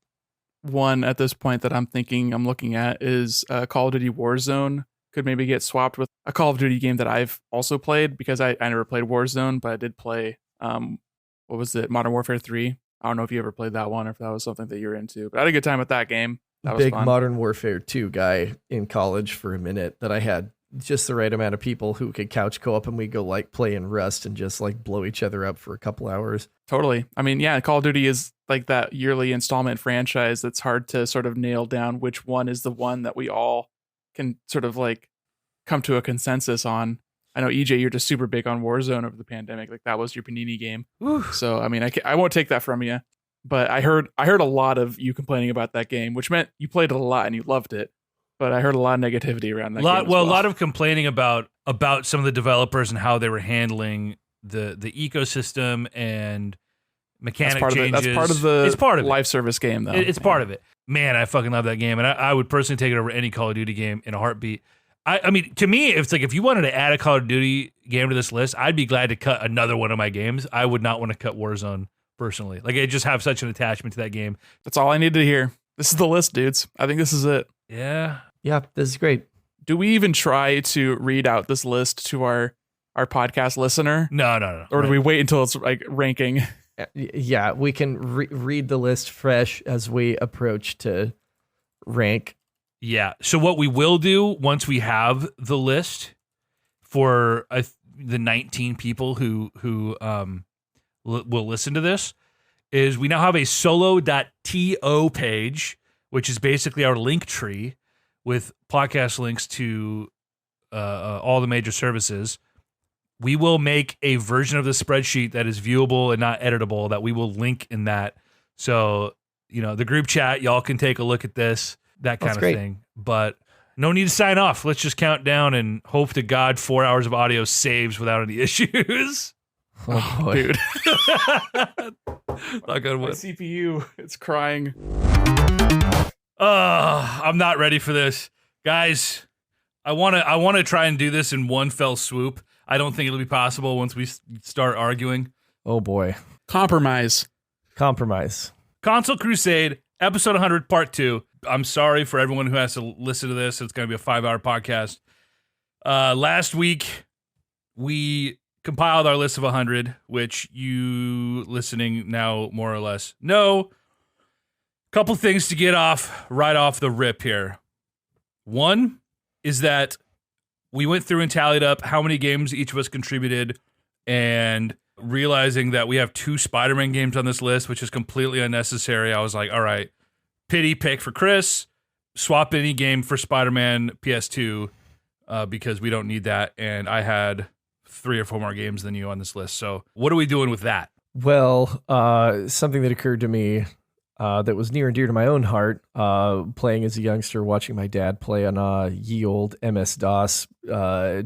one at this point that I'm looking at is Call of Duty Warzone. Could maybe get swapped with a Call of Duty game that I've also played, because I never played Warzone, but I did play what was it, Modern Warfare 3. I don't know if you ever played that one or if that was something that you're into, but I had a good time with that game. That was Big fun. Modern Warfare 2 guy in college for a minute, that I had just the right amount of people who could couch co-op, and we go like play in Rust and just like blow each other up for a couple hours. Totally. I mean, yeah, Call of Duty is like that yearly installment franchise that's hard to sort of nail down which one is the one that we all can sort of like come to a consensus on. I know, EJ, you're just super big on Warzone over the pandemic. Like, that was your Panini game. Whew. So, I mean, I won't take that from you. But I heard a lot of you complaining about that game, which meant you played it a lot and you loved it. But I heard a lot of negativity around that game. A lot of complaining about some of the developers and how they were handling the ecosystem and mechanic changes. That's part of the it's part of live service game, though. It's part of it. Man, I fucking love that game, and I would personally take it over any Call of Duty game in a heartbeat. I mean, to me, if you wanted to add a Call of Duty game to this list, I'd be glad to cut another one of my games. I would not want to cut Warzone personally. Like, I just have such an attachment to that game. That's all I needed to hear. This is the list, dudes. I think this is it. Yeah. Yeah, this is great. Do we even try to read out this list to our podcast listener? No. Or do we wait until it's like ranking? Yeah, we can read the list fresh as we approach to rank. Yeah. So what we will do once we have the list for the 19 people who will listen to this is we now have a solo.to page, which is basically our link tree with podcast links to all the major services. We will make a version of the spreadsheet that is viewable and not editable that we will link in that. So, the group chat, y'all can take a look at this. That kind of thing. But no need to sign off. Let's just count down and hope to God 4 hours of audio saves without any issues. Oh, boy. Dude. Not good My one. CPU, it's crying. I'm not ready for this. Guys, I want to try and do this in one fell swoop. I don't think it'll be possible once we start arguing. Oh boy. Compromise. Console Crusade, episode 100, part 2. I'm sorry for everyone who has to listen to this. It's going to be a 5-hour podcast. Last week, we compiled our list of 100, which you listening now more or less know. Couple things to get right off the rip here. One is that we went through and tallied up how many games each of us contributed, and realizing that we have 2 Spider-Man games on this list, which is completely unnecessary. I was like, all right, pity pick for Chris, swap any game for Spider-Man PS2 because we don't need that. And I had 3 or 4 more games than you on this list. So what are we doing with that? Well, something that occurred to me that was near and dear to my own heart, playing as a youngster, watching my dad play on a ye old MS-DOS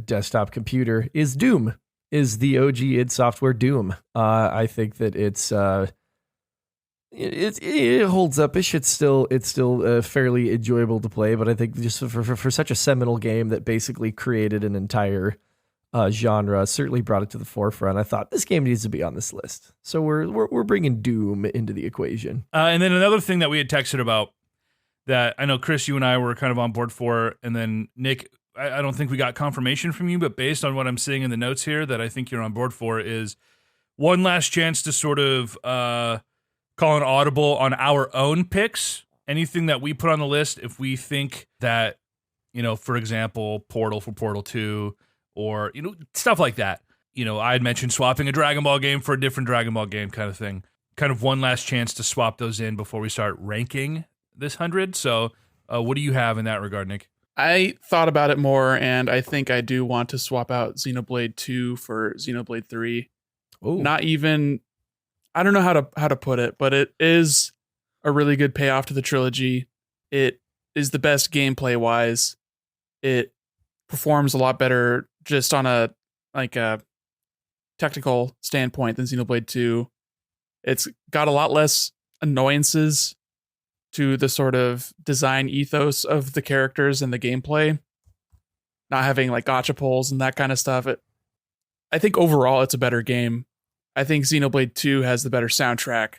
desktop computer, is Doom. Is the OG id Software Doom. I think that it holds up. It's still fairly enjoyable to play, but I think just for such a seminal game that basically created an entire genre, certainly brought it to the forefront. I thought this game needs to be on this list, so we're bringing Doom into the equation. And then another thing that we had texted about that I know Chris, you and I were kind of on board for, and then Nick, I don't think we got confirmation from you, but based on what I'm seeing in the notes here, that I think you're on board for is one last chance to sort of call an audible on our own picks. Anything that we put on the list, if we think that, for example, Portal for Portal 2 or, stuff like that. I had mentioned swapping a Dragon Ball game for a different Dragon Ball game kind of thing. Kind of one last chance to swap those in before we start ranking this 100. So what do you have in that regard, Nick? I thought about it more, and I think I do want to swap out Xenoblade 2 for Xenoblade 3. Ooh. Not even, I don't know how to put it, but it is a really good payoff to the trilogy. It is the best gameplay wise. It performs a lot better just on a technical standpoint than Xenoblade 2. It's got a lot less annoyances to the sort of design ethos of the characters and the gameplay. Not having like gotcha pulls and that kind of stuff. I think overall it's a better game. I think Xenoblade 2 has the better soundtrack.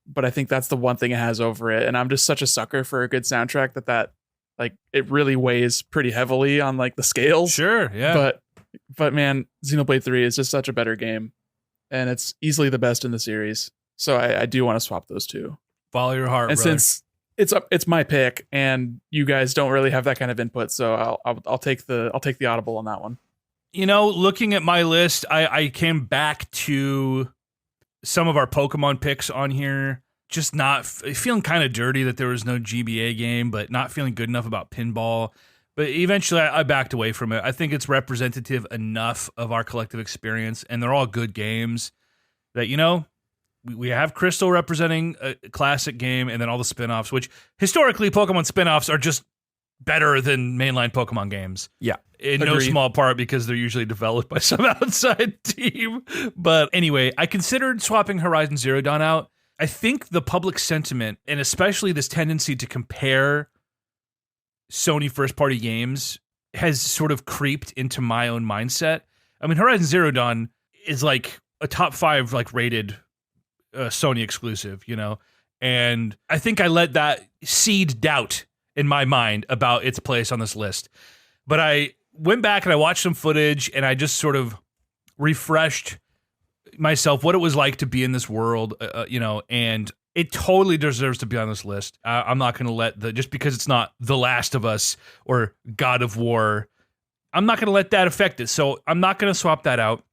but I think that's the one thing it has over it. And I'm just such a sucker for a good soundtrack that like it really weighs pretty heavily on like the scales. Sure, yeah. But man, Xenoblade 3 is just such a better game, and it's easily the best in the series. So I do want to swap those two. Follow your heart, And brother. since it's my pick, and you guys don't really have that kind of input, so I'll take the audible on that one. You know, looking at my list, I came back to some of our Pokemon picks on here. Just not feeling kind of dirty that there was no GBA game, but not feeling good enough about pinball. But eventually I backed away from it. I think it's representative enough of our collective experience, and they're all good games that, you know, we have Crystal representing a classic game, and then all the spin-offs, which historically Pokemon spin-offs are just better than mainline Pokemon games. Yeah. In no Agreed. small part because they're usually developed by some outside team. But anyway, I considered swapping Horizon Zero Dawn out. I think the public sentiment, and especially this tendency to compare Sony first-party games, has sort of creeped into my own mindset. I mean, Horizon Zero Dawn is like a top 5 like rated Sony exclusive, you know? And I think I let that seed doubt in my mind about its place on this list. But I went back and I watched some footage, and I just sort of refreshed myself what it was like to be in this world, you know, and it totally deserves to be on this list. I'm not going to let just because it's not The Last of Us or God of War, I'm not going to let that affect it. So I'm not going to swap that out.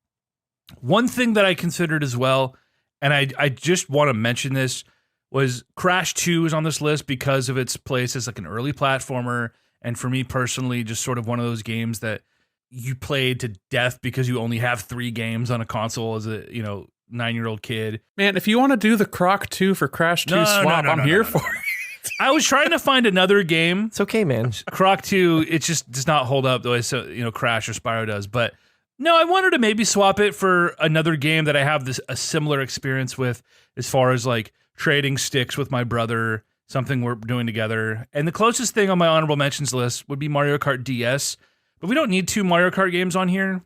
One thing that I considered as well, and I just want to mention this, was Crash 2 is on this list because of its place as like an early platformer. And for me personally, just sort of one of those games that you played to death because you only have 3 games on a console as a, you know, 9-year-old kid. Man, if you want to do the Croc 2 for Crash 2 swap, I'm here for it. I was trying to find another game. It's okay, man. Croc 2, it just does not hold up the way, so, you know, Crash or Spyro does. But no, I wanted to maybe swap it for another game that I have a similar experience with as far as like trading sticks with my brother, something we're doing together. And the closest thing on my honorable mentions list would be Mario Kart DS. But we don't need 2 Mario Kart games on here.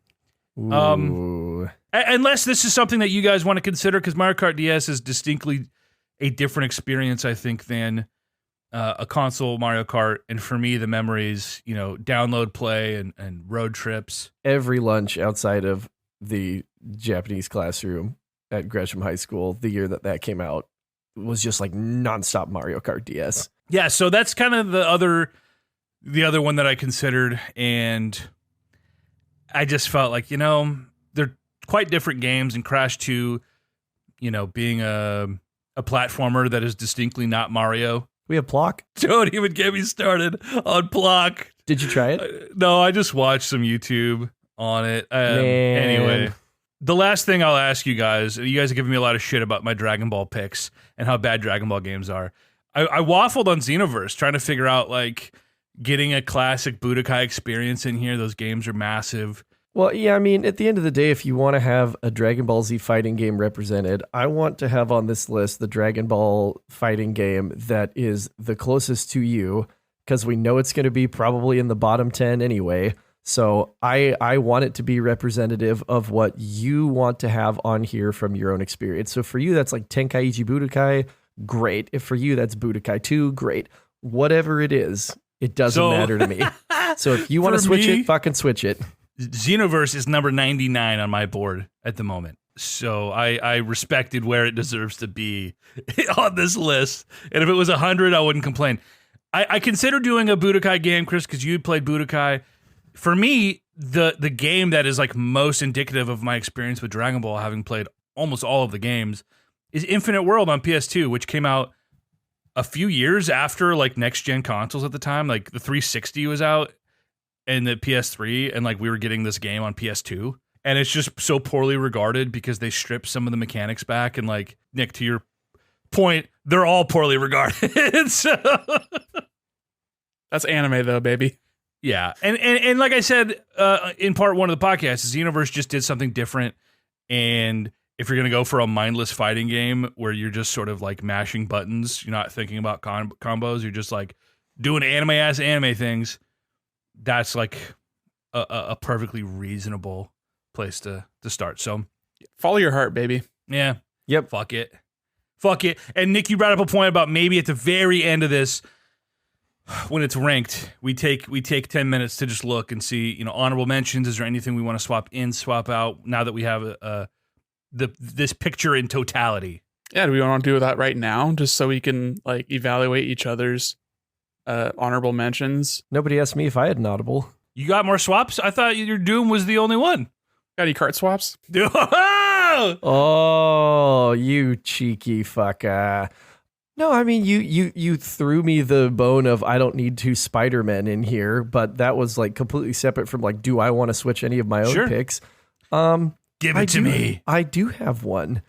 Ooh. Unless this is something that you guys want to consider, because Mario Kart DS is distinctly a different experience, I think, than a console Mario Kart. And for me, the memories, you know, download play and road trips. Every lunch outside of the Japanese classroom at Gresham High School, the year that came out, was just like nonstop Mario Kart DS. Yeah, so that's kind of the other one that I considered, and I just felt like, you know, they're quite different games, and Crash 2, you know, being a platformer that is distinctly not Mario. We have Plock. Don't even get me started on Plock. Did you try it? No, I just watched some YouTube on it. Anyway, the last thing I'll ask you guys have given me a lot of shit about my Dragon Ball picks and how bad Dragon Ball games are. I waffled on Xenoverse trying to figure out like getting a classic Budokai experience in here. Those games are massive. Well, yeah, I mean, at the end of the day, if you want to have a Dragon Ball Z fighting game represented, I want to have on this list the Dragon Ball fighting game that is the closest to you, because we know it's going to be probably in the bottom 10 anyway. So I want it to be representative of what you want to have on here from your own experience. So for you, that's like Tenkaichi Budokai, great. If for you, that's Budokai 2, great. Whatever it is, it doesn't matter to me. So if you want to switch it, fucking switch it. Xenoverse is number 99 on my board at the moment. So I respected where it deserves to be on this list. And if it was 100, I wouldn't complain. I consider doing a Budokai game, Chris, because you played Budokai. For me, the game that is like most indicative of my experience with Dragon Ball, having played almost all of the games, is Infinite World on PS2, which came out a few years after like next gen consoles at the time. Like the 360 was out and the PS3, and like we were getting this game on PS2, and it's just so poorly regarded because they stripped some of the mechanics back. And like Nick, to your point, they're all poorly regarded. So That's anime though, baby. yeah, and like I said in part 1 of the podcast, Xenoverse just did something different. And if you're gonna go for a mindless fighting game where you're just sort of like mashing buttons, you're not thinking about combos, you're just like doing anime things. That's like a perfectly reasonable place to start. So Follow your heart, baby. yeah, Yep. fuck it. Fuck it. And Nick, you brought up a point about maybe at the very end of this, when it's ranked, we take 10 minutes to just look and see, honorable mentions. Is there anything we want to swap in, swap out now that we have this picture in totality? Yeah, do we want to do that right now, just so we can evaluate each other's honorable mentions? Nobody asked me if I had an audible. You got more swaps? I thought your Doom was the only one. Got any cart swaps? Oh, you cheeky fucker. No, I mean, you threw me the bone of I don't need two Spider-Men in here, but that was completely separate from do I want to switch any of my own picks? Give it to me. I do have one.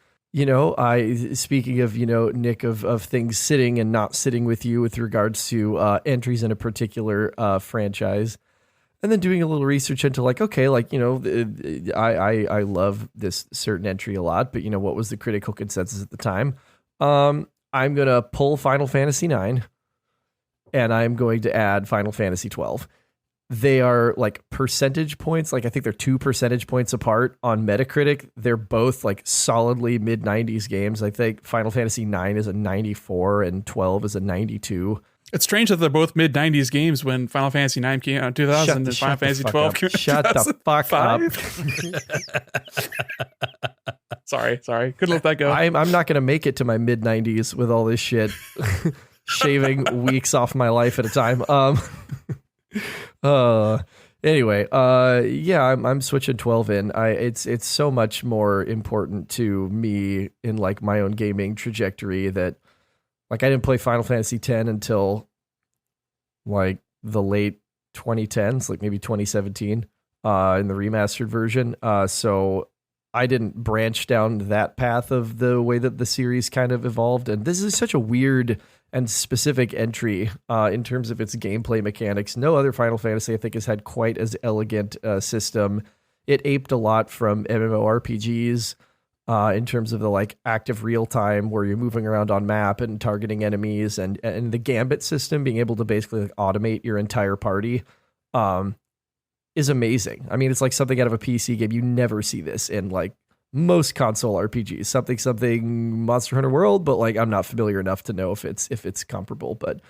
Speaking of, Nick, of things sitting and not sitting with you with regards to entries in a particular franchise. And then doing a little research into I love this certain entry a lot, but what was the critical consensus at the time? I'm going to pull Final Fantasy IX and I'm going to add Final Fantasy 12. They are percentage points. I think they're 2 percentage points apart on Metacritic. They're both solidly mid 90s games. I think Final Fantasy IX is a 94 and 12 is a 92. It's strange that they're both mid 90s games when Final Fantasy IX came out in 2000 and Final Fantasy 12 came out in 2005. Shut the fuck up. Sorry. Couldn't let that go. I'm not going to make it to my mid 90s with all this shit. Shaving weeks off my life at a time. Anyway, I'm switching 12 in. It's so much more important to me in my own gaming trajectory that I didn't play Final Fantasy X until the late 2010s, maybe 2017, in the remastered version. So I didn't branch down that path of the way that the series kind of evolved. And this is such a weird and specific entry in terms of its gameplay mechanics. No other Final Fantasy, I think, has had quite as elegant system. It aped a lot from MMORPGs in terms of the active real time where you're moving around on map and targeting enemies, and the gambit system being able to basically automate your entire party is amazing. I mean, it's something out of a PC game. You never see this in most console RPGs. Something Monster Hunter World, but I'm not familiar enough to know if it's comparable. But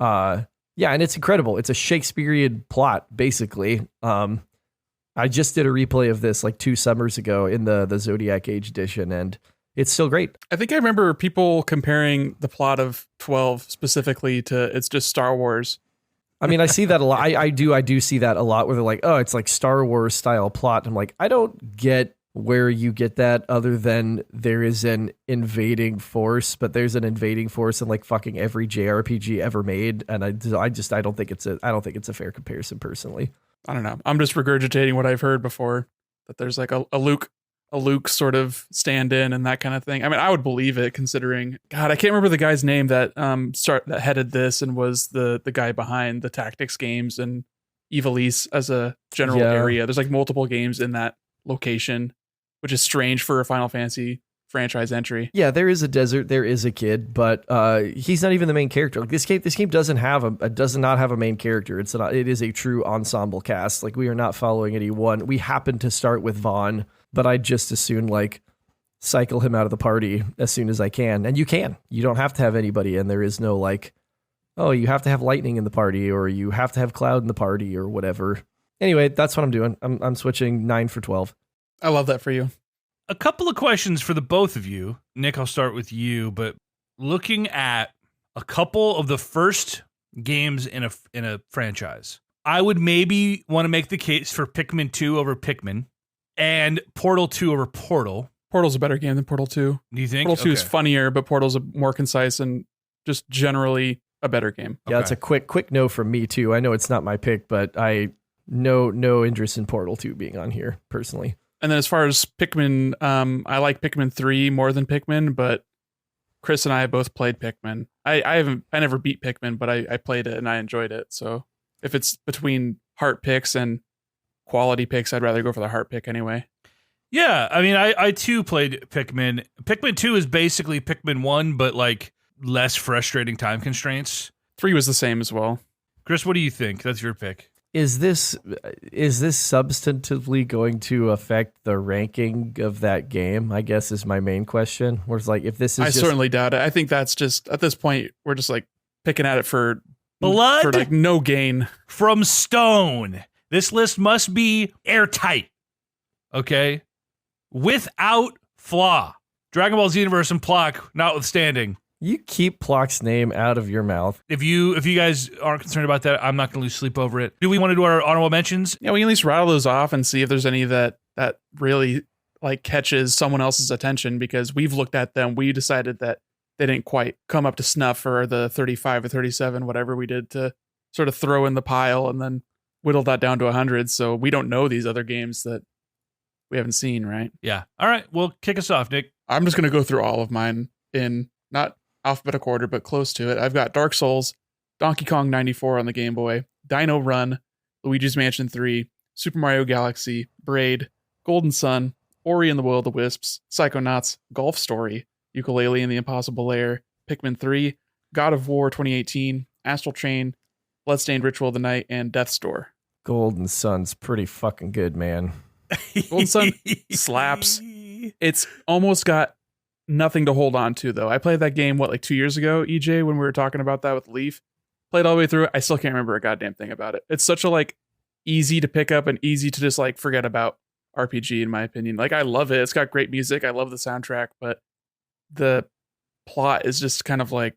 yeah, and it's incredible. It's a Shakespearean plot, basically. I just did a replay of this 2 summers ago in the Zodiac Age edition, and it's still great. I think I remember people comparing the plot of 12 specifically to it's just Star Wars. I mean, I see that a lot. I do see that a lot where they're oh, it's Star Wars style plot. I'm I don't get where you get that other than there is an invading force, but there's an invading force in fucking every JRPG ever made. And I don't think it's a fair comparison personally. I don't know. I'm just regurgitating what I've heard before, that there's a Luke sort of stand-in and that kind of thing. I mean, I would believe it considering, God, I can't remember the guy's name that that headed this and was the guy behind the tactics games and Ivalice as a general area. There's multiple games in that location, which is strange for a Final Fantasy franchise entry. Yeah, there is a desert, there is a kid, but he's not even the main character. This game does not have a main character. It is a true ensemble cast. We are not following anyone. We happen to start with Vaughn, but I just as soon cycle him out of the party as soon as I can. And you don't have to have anybody, and there is no oh, you have to have Lightning in the party, or you have to have Cloud in the party, or whatever. Anyway, that's what I'm doing. I'm switching 9 for 12. I love that for you. A couple of questions for the both of you. Nick, I'll start with you, but looking at a couple of the first games in a franchise, I would maybe want to make the case for Pikmin 2 over Pikmin and Portal 2 over Portal. Portal's a better game than Portal 2. Do you think? Portal 2 is funnier, but Portal's a more concise and just generally a better game. Yeah, it's a quick no from me too. I know it's not my pick, but I no interest in Portal 2 being on here personally. And then as far as Pikmin, I like Pikmin 3 more than Pikmin, but Chris and I have both played Pikmin. I never beat Pikmin, but I played it and I enjoyed it. So if it's between heart picks and quality picks, I'd rather go for the heart pick anyway. Yeah, I mean, I too played Pikmin. Pikmin 2 is basically Pikmin 1, but less frustrating time constraints. 3 was the same as well. Chris, what do you think? That's your pick. Is this substantively going to affect the ranking of that game? I guess is my main question. Where it's like, if this is I certainly doubt it. I think that's just, at this point, we're just like picking at it for blood for like no gain from stone. This list must be airtight. Okay, without flaw. Dragon Ball Xenoverse and Plock notwithstanding. You keep Plock's name out of your mouth. If you guys aren't concerned about that, I'm not going to lose sleep over it. Do we want to do our honorable mentions? Yeah, we can at least rattle those off and see if there's any that really like catches someone else's attention, because we've looked at them. We decided that they didn't quite come up to snuff for the 35 or 37, whatever we did to sort of throw in the pile and then whittle that down to 100. So we don't know these other games that we haven't seen, right? Yeah. All right. Well, kick us off, Nick. I'm just going to go through all of mine in not alphabetical order, but close to it. I've got Dark Souls, Donkey Kong 94 on the Game Boy, Dino Run, Luigi's Mansion 3, Super Mario Galaxy, Braid, Golden Sun, Ori and the Will of the Wisps, Psychonauts, Golf Story, Yooka-Laylee and the Impossible Lair, Pikmin 3, God of War 2018, Astral Chain, Bloodstained Ritual of the Night, and Death's Door. Golden Sun's pretty fucking good, man. Golden Sun slaps. It's almost got nothing to hold on to, though. I played that game, like 2 years ago, EJ, when we were talking about that with Leaf. Played all the way through it. I still can't remember a goddamn thing about it. It's such a like easy to pick up and easy to just like forget about RPG, in my opinion. Like, I love it. It's got great music. I love the soundtrack, but the plot is just kind of like,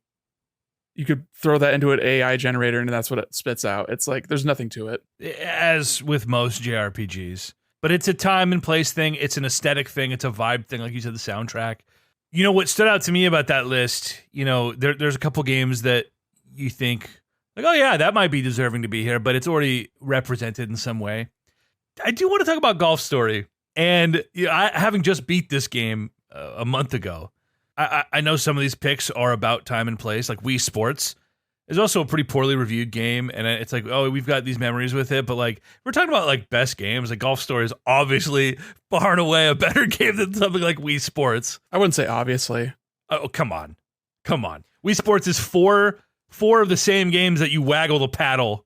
you could throw that into an AI generator and that's what it spits out. It's like, there's nothing to it. As with most JRPGs. But it's a time and place thing. It's an aesthetic thing. It's a vibe thing. Like you said, the soundtrack. You know, what stood out to me about that list, you know, there's a couple games that you think, like, oh yeah, that might be deserving to be here, but it's already represented in some way. I do want to talk about Golf Story. And you know, having just beat this game a month ago, I know some of these picks are about time and place, like Wii Sports. It's also a pretty poorly reviewed game, and it's like, oh, we've got these memories with it, but like, we're talking about like best games. Like Golf Story is obviously far and away a better game than something like Wii Sports. I wouldn't say obviously. Oh, come on. Wii Sports is four of the same games that you waggle the paddle.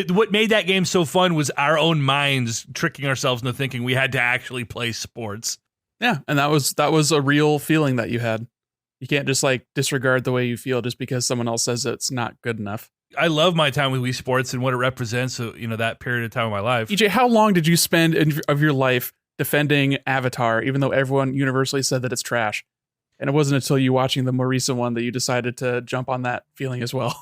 What made that game so fun was our own minds tricking ourselves into thinking we had to actually play sports. Yeah, and that was a real feeling that you had. You can't just like disregard the way you feel just because someone else says it's not good enough. I love my time with Wii Sports and what it represents, you know, that period of time of my life. EJ, how long did you spend of your life defending Avatar, even though everyone universally said that it's trash? And it wasn't until you watching the more recent one that you decided to jump on that feeling as well.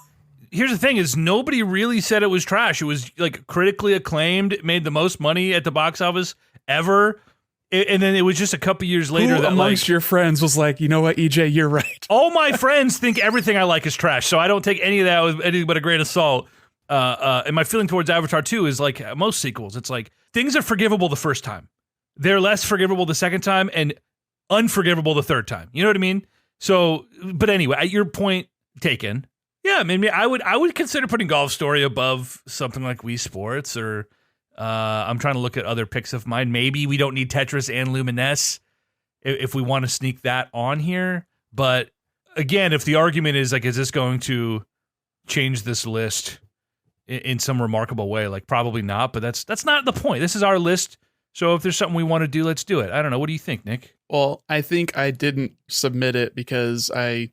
Here's the thing is nobody really said it was trash. It was like critically acclaimed. It made the most money at the box office ever. And then it was just a couple years later Who that amongst your friends was like, you know what, EJ, you're right. All my friends think everything I like is trash, so I don't take any of that with anything but a grain of salt. And my feeling towards Avatar 2 is like most sequels. It's like things are forgivable the first time. They're less forgivable the second time and unforgivable the third time. You know what I mean? So, but anyway, at your point taken, yeah, I mean, I would consider putting Golf Story above something like Wii Sports or I'm trying to look at other picks of mine. Maybe we don't need Tetris and Lumines if we want to sneak that on here. But again, if the argument is like, is this going to change this list in some remarkable way? Like probably not, but that's not the point. This is our list. So if there's something we want to do, let's do it. I don't know. What do you think, Nick? Well, I think I didn't submit it because I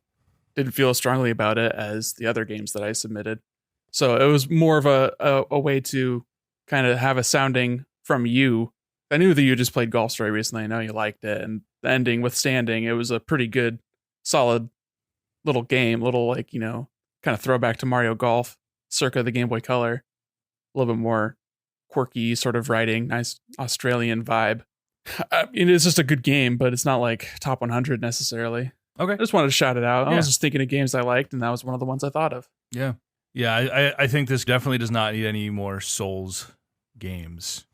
didn't feel as strongly about it as the other games that I submitted. So it was more of a way to kind of have a sounding from you. I knew that you just played Golf Story recently. I know you liked it. And the ending withstanding, it was a pretty good, solid little game. Little like, you know, kind of throwback to Mario Golf circa the Game Boy Color. A little bit more quirky sort of writing, nice Australian vibe. I mean, it's just a good game, but it's not like top 100 necessarily. Okay. I just wanted to shout it out. Yeah. I was just thinking of games I liked, and that was one of the ones I thought of. Yeah. Yeah, I think this definitely does not need any more Souls games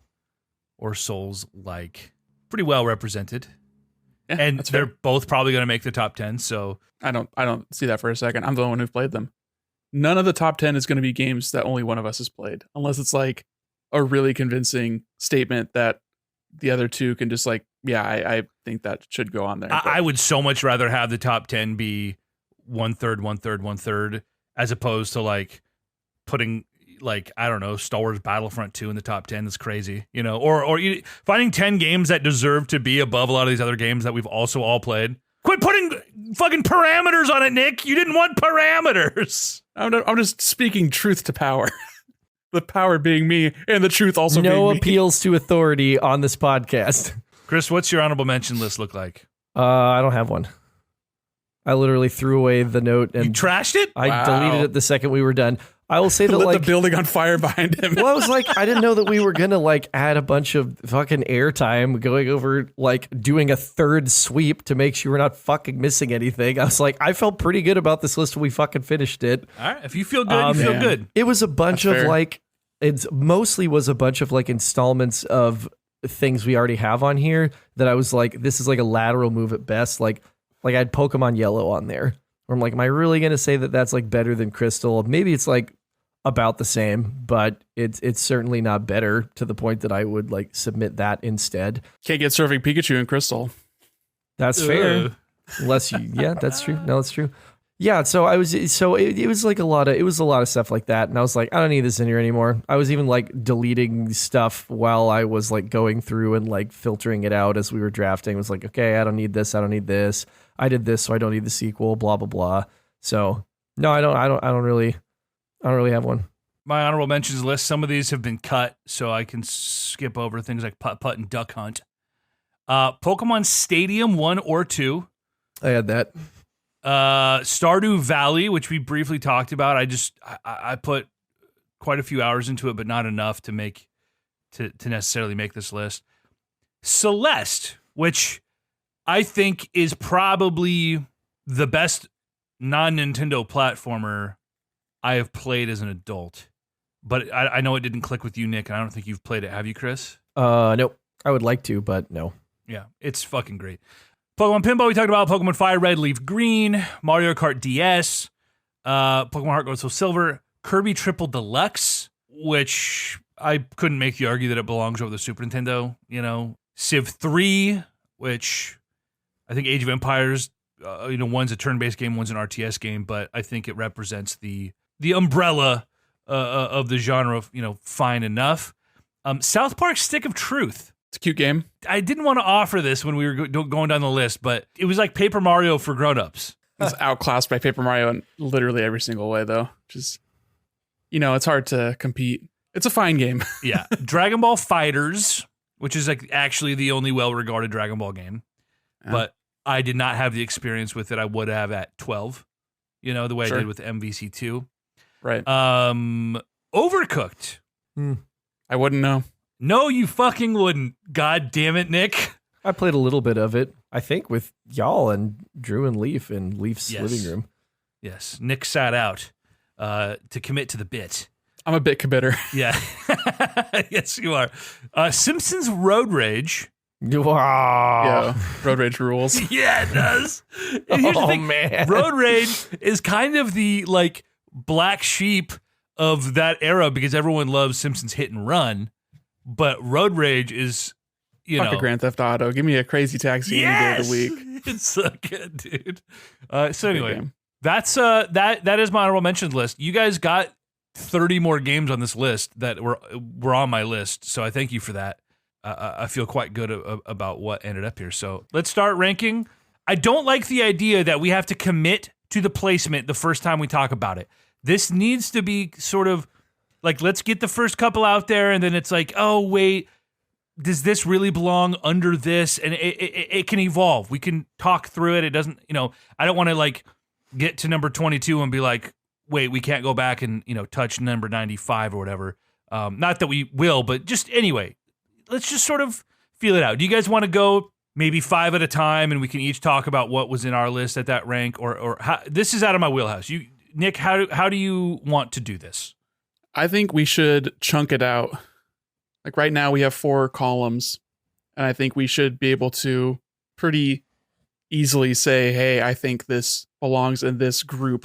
or Souls-like. Pretty well represented. Yeah, and that's they're fair. both probably going to make the top 10, so... I don't see that for a second. I'm the only one who played them. None of the top 10 is going to be games that only one of us has played, unless it's like a really convincing statement that the other two can just like, yeah, I think that should go on there. I would so much rather have the top 10 be 1/3, 1/3, 1/3, as opposed to like putting like, I don't know, Star Wars Battlefront 2 in the top 10. That's crazy, you know, or finding 10 games that deserve to be above a lot of these other games that we've also all played. Quit putting fucking parameters on it, Nick. You didn't want parameters. I'm just speaking truth to power. The power being me, and the truth also being me. No appeals to authority on this podcast. Chris, what's your honorable mention list look like? I don't have one. I literally threw away the note and You trashed it? I deleted it the second we were done. I will say that Lit like the building on fire behind him. well, I was like, I didn't know that we were gonna like add a bunch of fucking airtime going over like doing a third sweep to make sure we're not fucking missing anything. I was like, I felt pretty good about this list when we fucking finished it. All right. If you feel good, you feel good. It was a bunch That's of fair. like, it's mostly was a bunch of like installments of things we already have on here that I was like, this is like a lateral move at best. Like I had Pokemon Yellow on there. Where I'm like, am I really gonna say that that's like better than Crystal? Maybe it's like about the same, but it's certainly not better to the point that I would like submit that instead. Can't get surfing Pikachu and Crystal. That's fair. Ugh. Unless you, yeah, that's true. No, that's true. Yeah, so it was like a lot of stuff like that, and I was like, I don't need this in here anymore. I was even like deleting stuff while I was like going through and like filtering it out as we were drafting. It was like, okay, I don't need this. I don't need this. I did this, so I don't need the sequel. Blah blah blah. So no, I don't really have one. My honorable mentions list, some of these have been cut, so I can skip over things like Putt Putt and Duck Hunt. Pokemon Stadium 1 or 2. I had that. Stardew Valley, which we briefly talked about. I put quite a few hours into it, but not enough to necessarily make this list. Celeste, which I think is probably the best non-Nintendo platformer I have played as an adult. But I know it didn't click with you, Nick, and I don't think you've played it. Have you, Chris? Nope. I would like to, but no. Yeah, it's fucking great. Pokemon Pinball, we talked about. Pokemon Fire Red, Leaf Green, Mario Kart DS, Pokemon Heart Gold, Soul Silver, Kirby Triple Deluxe, which I couldn't make the argument that it belongs over the Super Nintendo. You know, Civ 3, which I think Age of Empires, one's a turn-based game, one's an RTS game, but I think it represents the umbrella of the genre, fine enough. South Park Stick of Truth. It's a cute game. I didn't want to offer this when we were going down the list, but it was like Paper Mario for grown-ups. It's outclassed by Paper Mario in literally every single way, though. Just, it's hard to compete. It's a fine game. Yeah. Dragon Ball Fighters, which is like actually the only well-regarded Dragon Ball game. Yeah. But I did not have the experience with it I would have at 12, the way Sure. I did with MVC2. Right. Overcooked. I wouldn't know. No, you fucking wouldn't. God damn it, Nick. I played a little bit of it, I think, with y'all and Drew and Leaf in Leaf's Yes. living room. Yes, Nick sat out to commit to the bit. I'm a bit committer. Yeah. Yes, you are. Simpsons Road Rage. Wow. Yeah. Road Rage rules. Yeah, it does. And here's the thing. Man. Road Rage is kind of the like black sheep of that era because everyone loves Simpsons Hit and Run, but Road Rage is, Fuck a Grand Theft Auto. Give me a Crazy Taxi any day of the week. It's so good, dude. So Good anyway, game. that's that is my honorable mentions list. You guys got 30 more games on this list that were on my list, so I thank you for that. I feel quite good about what ended up here. So let's start ranking. I don't like the idea that we have to commit to the placement the first time we talk about it. This needs to be sort of like, let's get the first couple out there, and then it's like, oh, wait, does this really belong under this? And it can evolve. We can talk through it. It doesn't, I don't want to like get to number 22 and be like, wait, we can't go back and, touch number 95 or whatever. Not that we will, but just anyway. Let's just sort of feel it out. Do you guys want to go maybe 5 at a time and we can each talk about what was in our list at that rank or how, this is out of my wheelhouse. Nick, how do you want to do this? I think we should chunk it out. Like right now we have 4 columns, and I think we should be able to pretty easily say, hey, I think this belongs in this group.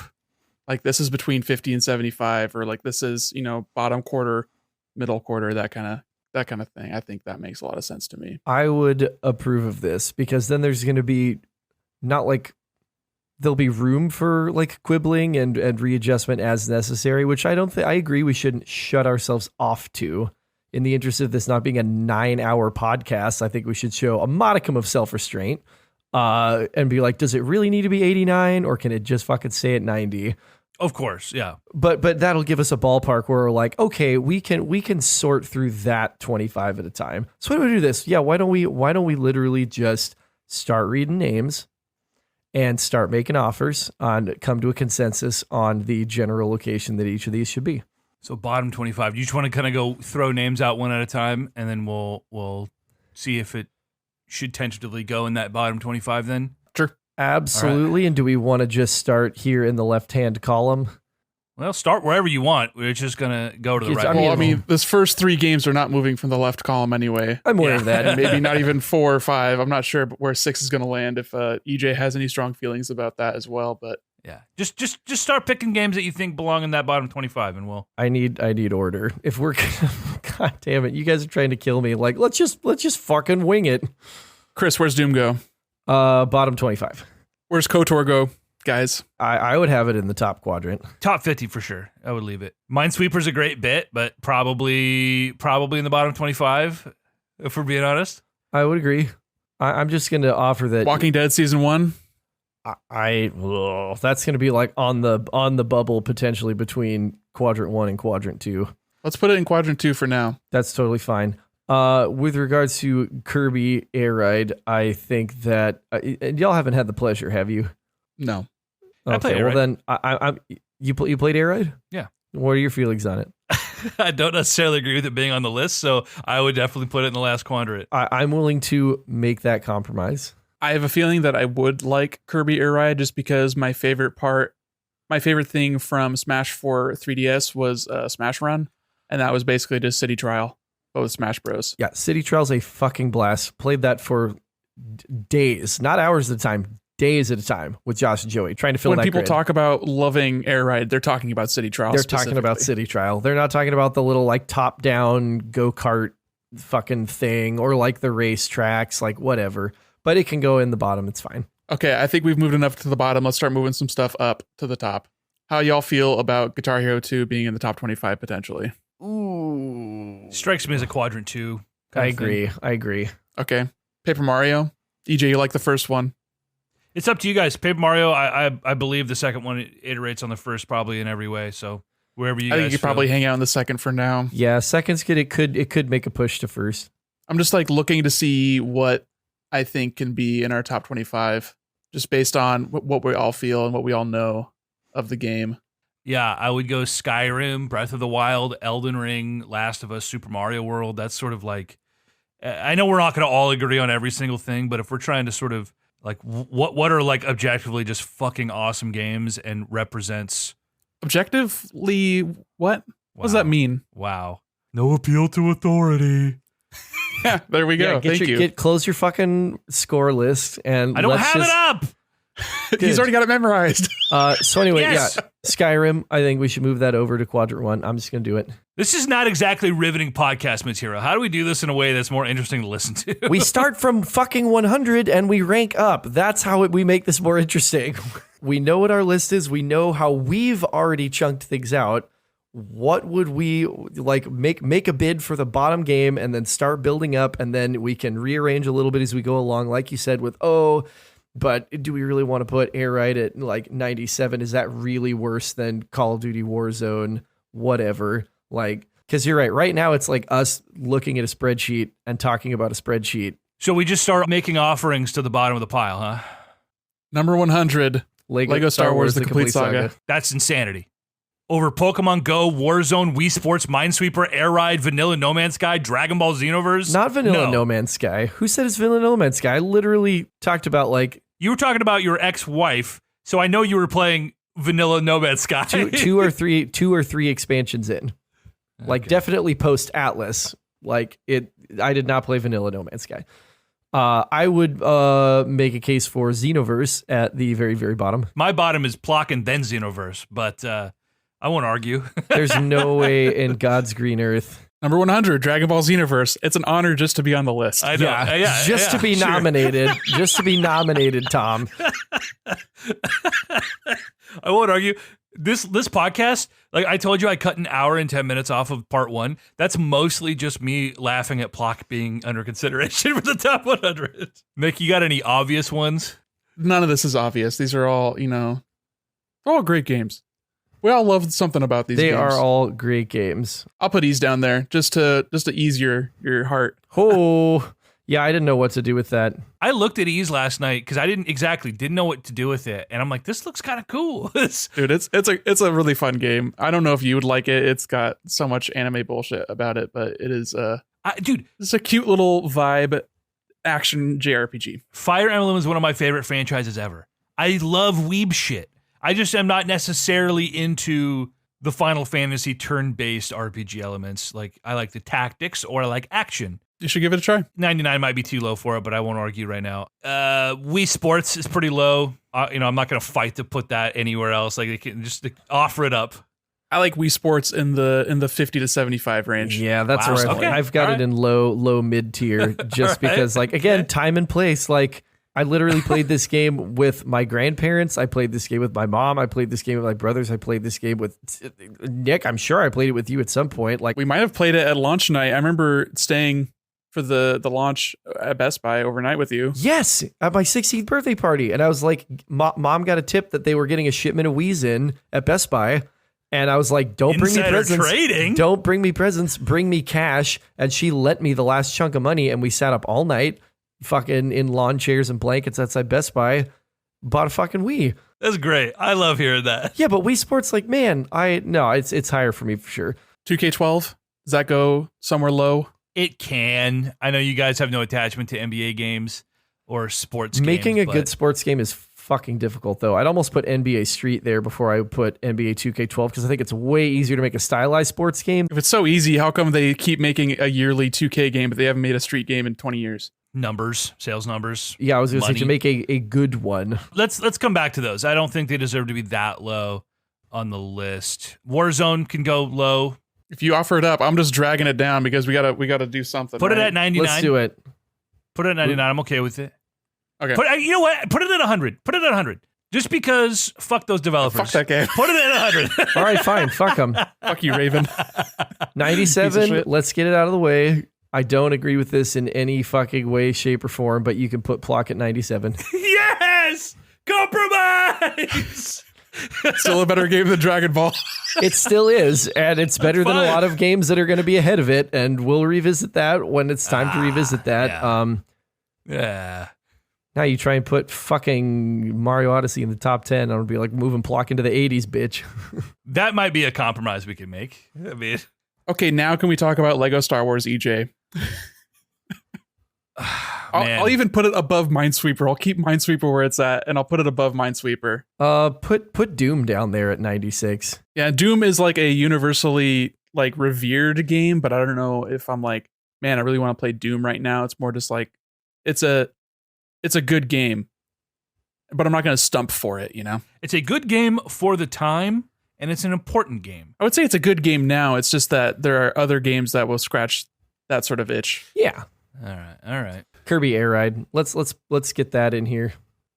Like this is between 50 and 75, or like this is, bottom quarter, middle quarter, that kind of thing. I think that makes a lot of sense to me. I would approve of this because then there's going to be not like there'll be room for like quibbling and readjustment as necessary, which I don't think, I agree we shouldn't shut ourselves off to. In the interest of this not being a 9-hour podcast, I think we should show a modicum of self-restraint and be like, does it really need to be 89 or can it just fucking stay at 90? Of course, yeah. But that'll give us a ballpark where we're like, okay, we can sort through that 25 at a time. So why don't we do this? Yeah, why don't we literally just start reading names and start making offers on, come to a consensus on the general location that each of these should be. So bottom 25. You just want to kind of go throw names out one at a time, and then we'll see if it should tentatively go in that bottom 25 then? Sure. Absolutely. Right. And do we want to just start here in the left-hand column? Well, start wherever you want. We're just going to go to the right. I mean, this first 3 games are not moving from the left column anyway. I'm aware of that. Maybe not even 4 or 5. I'm not sure where 6 is going to land if EJ has any strong feelings about that as well. But yeah, just start picking games that you think belong in that bottom 25, and we'll. I need order. If we're gonna, God damn it, you guys are trying to kill me. Like, let's just fucking wing it. Chris, where's Doom go? Bottom 25. Where's KOTOR go, guys? I would have it in the top quadrant. Top 50 for sure. I would leave it. Minesweeper's a great bit, but probably in the bottom 25, if we're being honest. I would agree. I'm just going to offer that Walking Dead season 1. That's going to be like on the bubble potentially between quadrant 1 and quadrant 2. Let's put it in quadrant 2 for now. That's totally fine. With regards to Kirby Air Ride, I think that y'all haven't had the pleasure, have you? No. I played Okay, Air well Ride. then you played Air Ride? Yeah. What are your feelings on it? I don't necessarily agree with it being on the list, so I would definitely put it in the last quadrant. I'm willing to make that compromise. I have a feeling that I would like Kirby Air Ride just because my favorite thing from Smash for 3DS was Smash Run, and that was basically just City Trial, but with Smash Bros. Yeah, City Trial's a fucking blast. Played that for days, not hours at a time, days at a time with Josh and Joey, trying to fill When that people grid. talk about loving Air Ride, they're talking about City Trial. They're talking about City Trial. They're not talking about the little like top-down go-kart fucking thing or like the race tracks, like whatever. But it can go in the bottom. It's fine. Okay, I think we've moved enough to the bottom. Let's start moving some stuff up to the top. How y'all feel about Guitar Hero 2 being in the top 25 potentially? Ooh. Strikes me as a quadrant 2. I agree. Okay. Paper Mario. EJ, you like the first one. It's up to you guys. Paper Mario, I believe the second one iterates on the first probably in every way. So wherever you I guys think you feel. probably hang out in the second for now. Yeah, second's good. It could make a push to first. I'm just like looking to see what I think can be in our top 25, just based on what we all feel and what we all know of the game. Yeah, I would go Skyrim, Breath of the Wild, Elden Ring, Last of Us, Super Mario World. That's sort of like, I know we're not going to all agree on every single thing, but if we're trying to sort of like, what are like objectively just fucking awesome games and represents. Objectively, what? What does Wow. that mean? Wow. No appeal to authority. Yeah, there we go. Yeah, Thank you. Close your fucking score list and I don't let's have just, it up. He's already got it memorized. So anyway, Yes. yeah, Skyrim. I think we should move that over to quadrant 1. I'm just gonna do it. This is not exactly riveting podcast material. How do we do this in a way that's more interesting to listen to? We start from fucking 100 and we rank up. That's how we make this more interesting. We know what our list is. We know how we've already chunked things out. What would we like make a bid for the bottom game and then start building up, and then we can rearrange a little bit as we go along, like you said, with but do we really want to put Air Ride at like 97? Is that really worse than Call of Duty Warzone? Whatever. Like, because you're right. Right now, it's like us looking at a spreadsheet and talking about a spreadsheet. So we just start making offerings to the bottom of the pile, huh? Number 100. Lego Star Wars: The Complete Saga. That's insanity. Over Pokemon Go, Warzone, Wii Sports, Minesweeper, Air Ride, Vanilla No Man's Sky, Dragon Ball Xenoverse. Not Vanilla No Man's Sky. Who said it's Vanilla No Man's Sky? I literally talked about like You were talking about your ex-wife, so I know you were playing Vanilla No Man's Sky. two or three expansions in. Like Okay. definitely post Atlas. Like it. I did not play Vanilla No Man's Sky. I would make a case for Xenoverse at the very, very bottom. My bottom is Plock and then Xenoverse, but I won't argue. There's no way in God's green earth. Number 100, Dragon Ball Xenoverse. It's an honor just to be on the list. I know. Yeah, just to be sure. nominated. Just to be nominated, Tom. I won't argue. This podcast, like I told you, I cut an hour and 10 minutes off of part 1. That's mostly just me laughing at Plock being under consideration for the top 100. Mick, you got any obvious ones? None of this is obvious. These are all, they're all great games. We all love something about these games. They are all great games. I'll put Ease down there just to ease your heart. Oh, yeah, I didn't know what to do with that. I looked at Ease last night because I didn't know what to do with it, and I'm like, this looks kind of cool. Dude, it's a really fun game. I don't know if you would like it. It's got so much anime bullshit about it, but it is dude, it's a cute little vibe action JRPG. Fire Emblem is one of my favorite franchises ever. I love weeb shit. I just am not necessarily into the Final Fantasy turn-based RPG elements. Like, I like the tactics or I like action. You should give it a try. 99 might be too low for it, but I won't argue right now. Wii Sports is pretty low. I'm not going to fight to put that anywhere else. Like, they can just offer it up. I like Wii Sports in the 50 to 75 range. Yeah, that's Wow. right. Okay. I've got it in low mid tier just because, like, again, time and place. Like, I literally played this game with my grandparents. I played this game with my mom. I played this game with my brothers. I played this game with Nick. I'm sure I played it with you at some point. Like, We might have played it at launch night. I remember staying for the launch at Best Buy overnight with you. yes, at my 16th birthday party. And I was like, mom got a tip that they were getting a shipment of Wii's in at Best Buy. And I was like, don't bring me Insider presents. trading? Don't bring me presents. Bring me cash. And she lent me the last chunk of money. And we sat up all night, fucking in lawn chairs and blankets outside Best Buy, bought a fucking Wii. That's great. I love hearing that. Yeah, but Wii Sports, like, man, it's higher for me for sure. 2K12, does that go somewhere low? It can. I know you guys have no attachment to NBA games or sports Making games. a good sports game is fucking difficult, though. I'd almost put NBA Street there before I would put NBA 2K12 because I think it's way easier to make a stylized sports game. If it's so easy, how come they keep making a yearly 2K game, but they haven't made a street game in 20 years? Numbers, sales numbers. Yeah, I was going to say Money. to make a good one. Let's come back to those. I don't think they deserve to be that low on the list. Warzone can go low. If you offer it up, I'm just dragging it down because we gotta do something. Put it right? at 99. Let's do it. Put it at 99. I'm okay with it. Okay. You know what? Put it at 100. Put it at 100. Just because fuck those developers. Fuck that game. Put it at 100. All right, fine. Fuck them. Fuck you, Raven. Piece of 97. shit. Let's get it out of the way. I don't agree with this in any fucking way, shape, or form, but you can put Plock at 97. Yes! Compromise! Still a better game than Dragon Ball. It still is, and it's better than a fine. lot of games that are going to be ahead of it, and we'll revisit that when it's time to revisit that. yeah. Yeah. Now you try and put fucking Mario Odyssey in the top 10, I'm going to be like moving Plock into the 80s, bitch. That might be a compromise we can make. I mean, Okay, now can we talk about Lego Star Wars EJ? man. I'll even put it above Minesweeper. I'll keep Minesweeper where it's at, and I'll put it above Minesweeper. Put Doom down there at 96. Yeah, Doom is like a universally like revered game, but I don't know if I'm like, man, I really want to play Doom right now. It's more just like it's a good game, but I'm not going to stump for it, you know? It's a good game for the time, and it's an important game. I would say it's a good game now. It's just that there are other games that will scratch that sort of itch. Yeah. All right. Kirby Air Ride. Let's get that in here.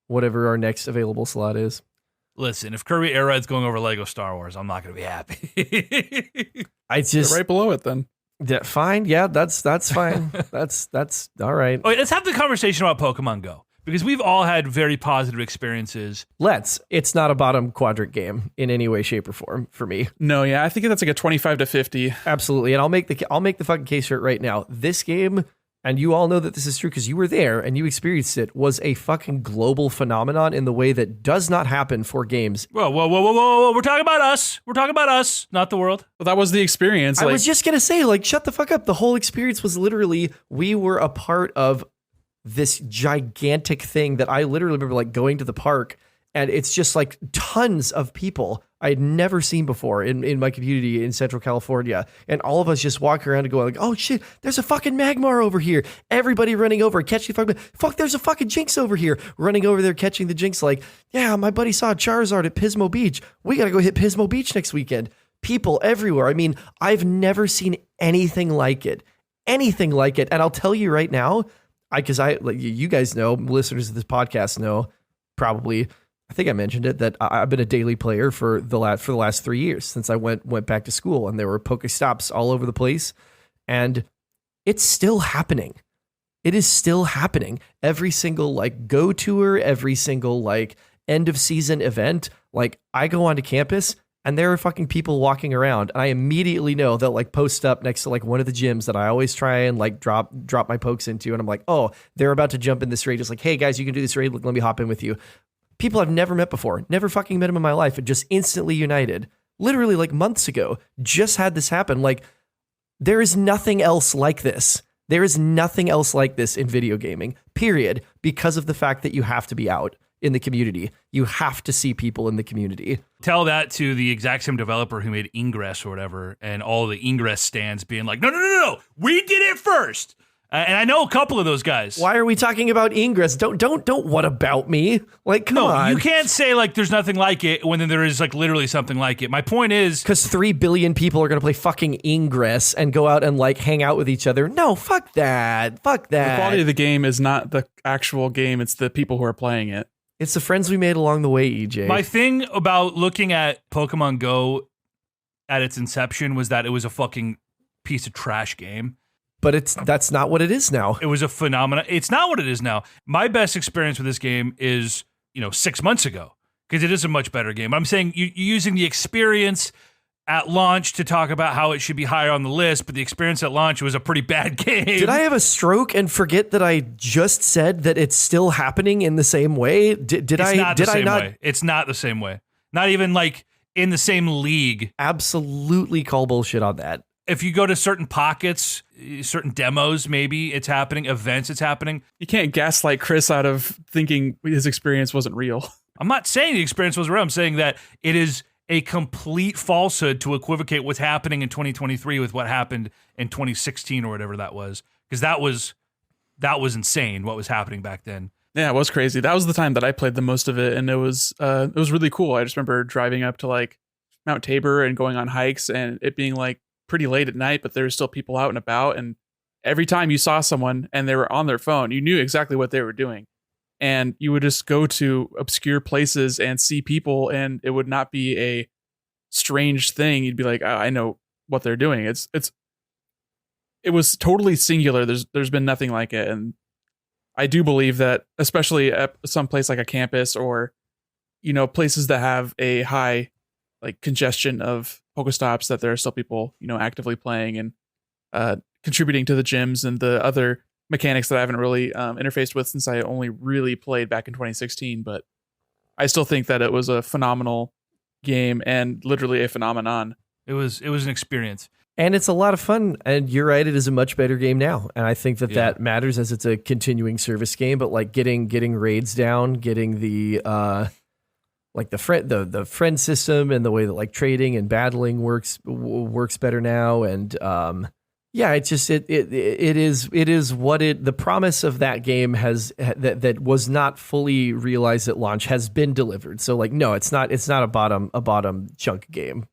Whatever our next available slot is. Listen, if Kirby Air Ride's going over Lego Star Wars, I'm not going to be happy. I just Right below it then. fine. Yeah, that's fine. that's all right. Okay, let's have the conversation about Pokemon Go, because we've all had very positive experiences. It's not a bottom quadrant game in any way, shape, or form for me. No, yeah, I think that's like a 25 to 50. Absolutely. And I'll make the fucking case for it right now. This game, and you all know that this is true because you were there and you experienced it, was a fucking global phenomenon in the way that does not happen for games. Whoa. We're talking about us. We're talking about us, not the world. Well, that was the experience. I Like, was just going to say, like, shut the fuck up. The whole experience was literally, we were a part of this gigantic thing that I literally remember, like, going to the park, and it's just like tons of people I had never seen before in my community in Central California. And all of us just walk around and go like, oh shit, there's a fucking Magmar over here. Everybody running over, catching the fuck, there's a fucking Jinx over here. Running over there, catching the Jinx like, yeah, my buddy saw Charizard at Pismo Beach. We got to go hit Pismo Beach next weekend. people everywhere. I mean, I've never seen anything like it. Anything like it. And I'll tell you right now, you guys know, listeners of this podcast know, probably, I think I mentioned it, that I've been a daily player for the last 3 years since I went back to school, and there were Pokestops all over the place, and it's still happening. It is still happening. Every single like go tour, every single like end of season event, like I go onto campus and there are fucking people walking around, and I immediately know they'll like post up next to like one of the gyms that I always try and like drop my pokes into, and I'm like, oh, they're about to jump in this raid. It's like, hey guys, you can do this raid. Look, let me hop in with you. People I've never met before, never fucking met them in my life, and just instantly united. Literally like months ago, just had this happen. Like, there is nothing else like this. There is nothing else like this in video gaming, period, because of the fact that you have to be out in the community. You have to see people in the community. Tell that to the exact same developer who made Ingress or whatever, and all the Ingress stands being like, no, we did it first. And I know a couple of those guys. Why are we talking about Ingress? Don't what about me? Like, come on. You can't say like there's nothing like it when there is like literally something like it. My point is, because 3 billion people are going to play fucking Ingress and go out and like hang out with each other. No, fuck that. Fuck that. The quality of the game is not the actual game. It's the people who are playing it. It's the friends we made along the way, EJ. My thing about looking at Pokemon Go at its inception was that it was a fucking piece of trash game. But that's not what it is now. It was a phenomenon. It's not what it is now. My best experience with this game is, 6 months ago, because it is a much better game. I'm saying you're using the experience at launch to talk about how it should be higher on the list, but the experience at launch was a pretty bad game. Did I have a stroke and forget that I just said that it's still happening in the same way? Did I not? It's not the same way. Not even like in the same league. Absolutely call bullshit on that. If you go to certain pockets, certain demos, maybe it's happening, events, it's happening. You can't gaslight Chris out of thinking his experience wasn't real. I'm not saying the experience was real. I'm saying that it is a complete falsehood to equivocate what's happening in 2023 with what happened in 2016 or whatever that was, because that was insane what was happening back then. Yeah, it was crazy. That was the time that I played the most of it, and it was really cool. I just remember driving up to like Mount Tabor and going on hikes, and it being like pretty late at night, but there were still people out and about, and every time you saw someone and they were on their phone, you knew exactly what they were doing, and you would just go to obscure places and see people, and it would not be a strange thing. You'd be like, oh, I know what they're doing. It was totally singular. There's been nothing like it, and I do believe that, especially at some place like a campus or places that have a high like congestion of Pokestops, that there are still people, actively playing and contributing to the gyms and the other mechanics that I haven't really interfaced with since I only really played back in 2016. But I still think that it was a phenomenal game and literally a phenomenon. It was an experience. And it's a lot of fun. And you're right, it is a much better game now. And I think that matters as it's a continuing service game. But like getting raids down, getting the like the friend system and the way that like trading and battling works better now. And it's just it is what the promise of that game that was not fully realized at launch has been delivered. So like, no, it's not a bottom chunk game.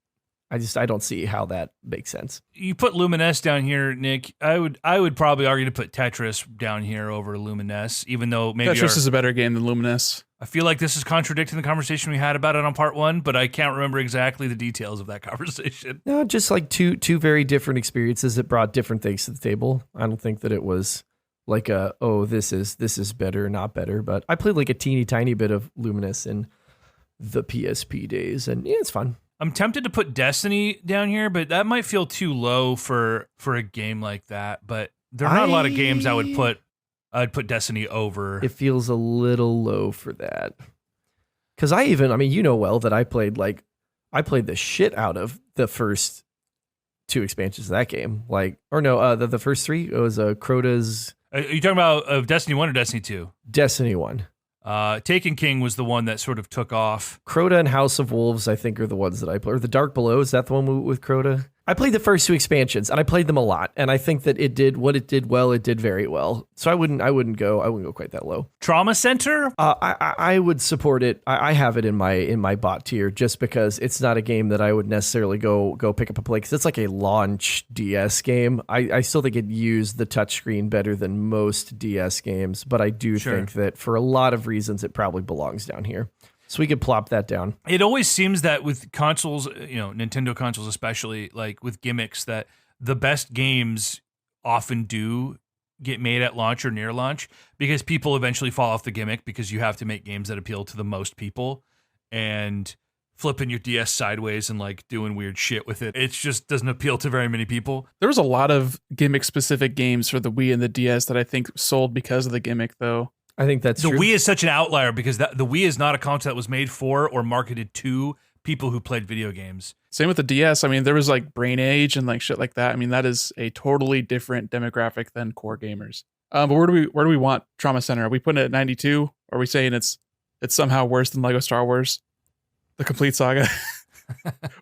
I don't see how that makes sense. You put Luminous down here, Nick. I would probably argue to put Tetris down here over Luminous, even though maybe Tetris is a better game than Luminous. I feel like this is contradicting the conversation we had about it on part 1, but I can't remember exactly the details of that conversation. No, just like two very different experiences that brought different things to the table. I don't think that it was like this is better, not better. But I played like a teeny tiny bit of Luminous in the PSP days, and it's fun. I'm tempted to put Destiny down here, but that might feel too low for a game like that. But there are not a lot of games I'd put Destiny over. It feels a little low for that. Because well that I played the shit out of the first 2 expansions of that game. The first 3, it was Crota's. Are you talking about Destiny 1 or Destiny 2? Destiny 1. Taken King was the one that sort of took off. Crota and House of Wolves, I think, are the ones that I play. Or the Dark Below, is that the one with Crota? I played the first 2 expansions and I played them a lot, and I think that it did what it did well. It did very well. So I wouldn't go quite that low. Trauma Center? I would support it. I have it in my bot tier just because it's not a game that I would necessarily go pick up and play because it's like a launch DS game. I still think it used the touchscreen better than most DS games, but I do think that for a lot of reasons it probably belongs down here. So we could plop that down. It always seems that with consoles, Nintendo consoles especially, like with gimmicks, that the best games often do get made at launch or near launch because people eventually fall off the gimmick because you have to make games that appeal to the most people, and flipping your DS sideways and like doing weird shit with it just doesn't appeal to very many people. There was a lot of gimmick-specific games for the Wii and the DS that I think sold because of the gimmick, though. I think that's the true. Wii is such an outlier because the Wii is not a console that was made for or marketed to people who played video games. Same with the DS. I mean, there was like Brain Age and like shit like that. I mean, that is a totally different demographic than core gamers. But where do we want Trauma Center? Are we putting it at 92? Or are we saying it's somehow worse than Lego Star Wars, the complete saga?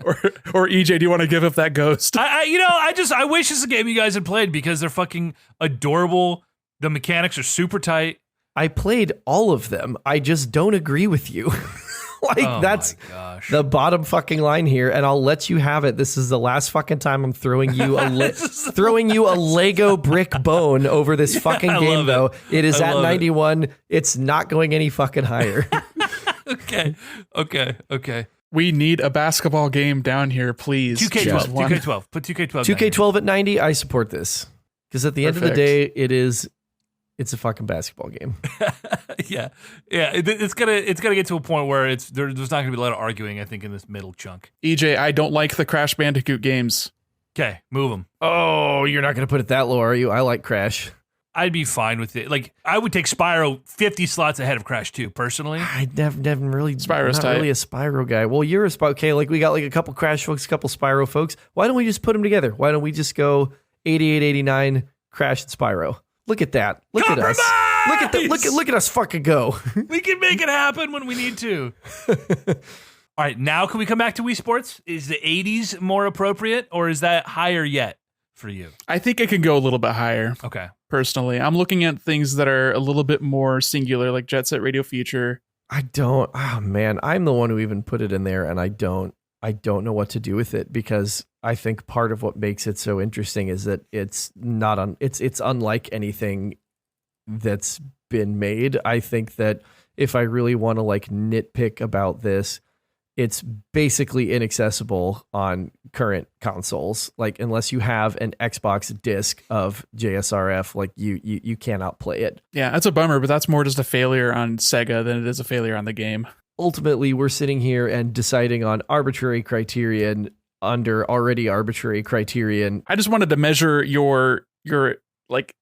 or EJ, do you want to give up that ghost? I wish this is a game you guys had played because they're fucking adorable. The mechanics are super tight. I played all of them. I just don't agree with you. That's the bottom fucking line here, and I'll let you have it. This is the last fucking time I'm throwing you a Lego brick bone over this fucking game, though. It is at 91. It's not going any fucking higher. Okay. We need a basketball game down here, please. 2K12. Put 2K12. 2K12 at 90. I support this because at the end of the day, it's a fucking basketball game. Yeah. It's gonna get to a point where there's not gonna be a lot of arguing. I think in this middle chunk. EJ, I don't like the Crash Bandicoot games. Okay, move them. Oh, you're not gonna put it that low, are you? I like Crash. I'd be fine with it. Like I would take Spyro 50 slots ahead of Crash 2, personally. I never really Spyro's not tight. really a Spyro guy. Well, you're a Spyro. Okay, like we got like a couple Crash folks, a couple Spyro folks. Why don't we just put them together? Why don't we just go 88, 89, Crash and Spyro? Look at that. Look at us. Look at us fucking go. We can make it happen when we need to. All right, now can we come back to Wii Sports? Is the 80s more appropriate, or is that higher yet for you? I think it can go a little bit higher. Okay. Personally, I'm looking at things that are a little bit more singular, like Jet Set Radio Future. Oh man, I'm the one who even put it in there, and I don't know what to do with it because I think part of what makes it so interesting is that it's unlike anything that's been made. I think that if I really want to like nitpick about this, it's basically inaccessible on current consoles. Like unless you have an Xbox disc of JSRF, like you cannot play it. Yeah, that's a bummer, but that's more just a failure on Sega than it is a failure on the game. Ultimately, we're sitting here and deciding on arbitrary criterion under already arbitrary criterion. I just wanted to measure your like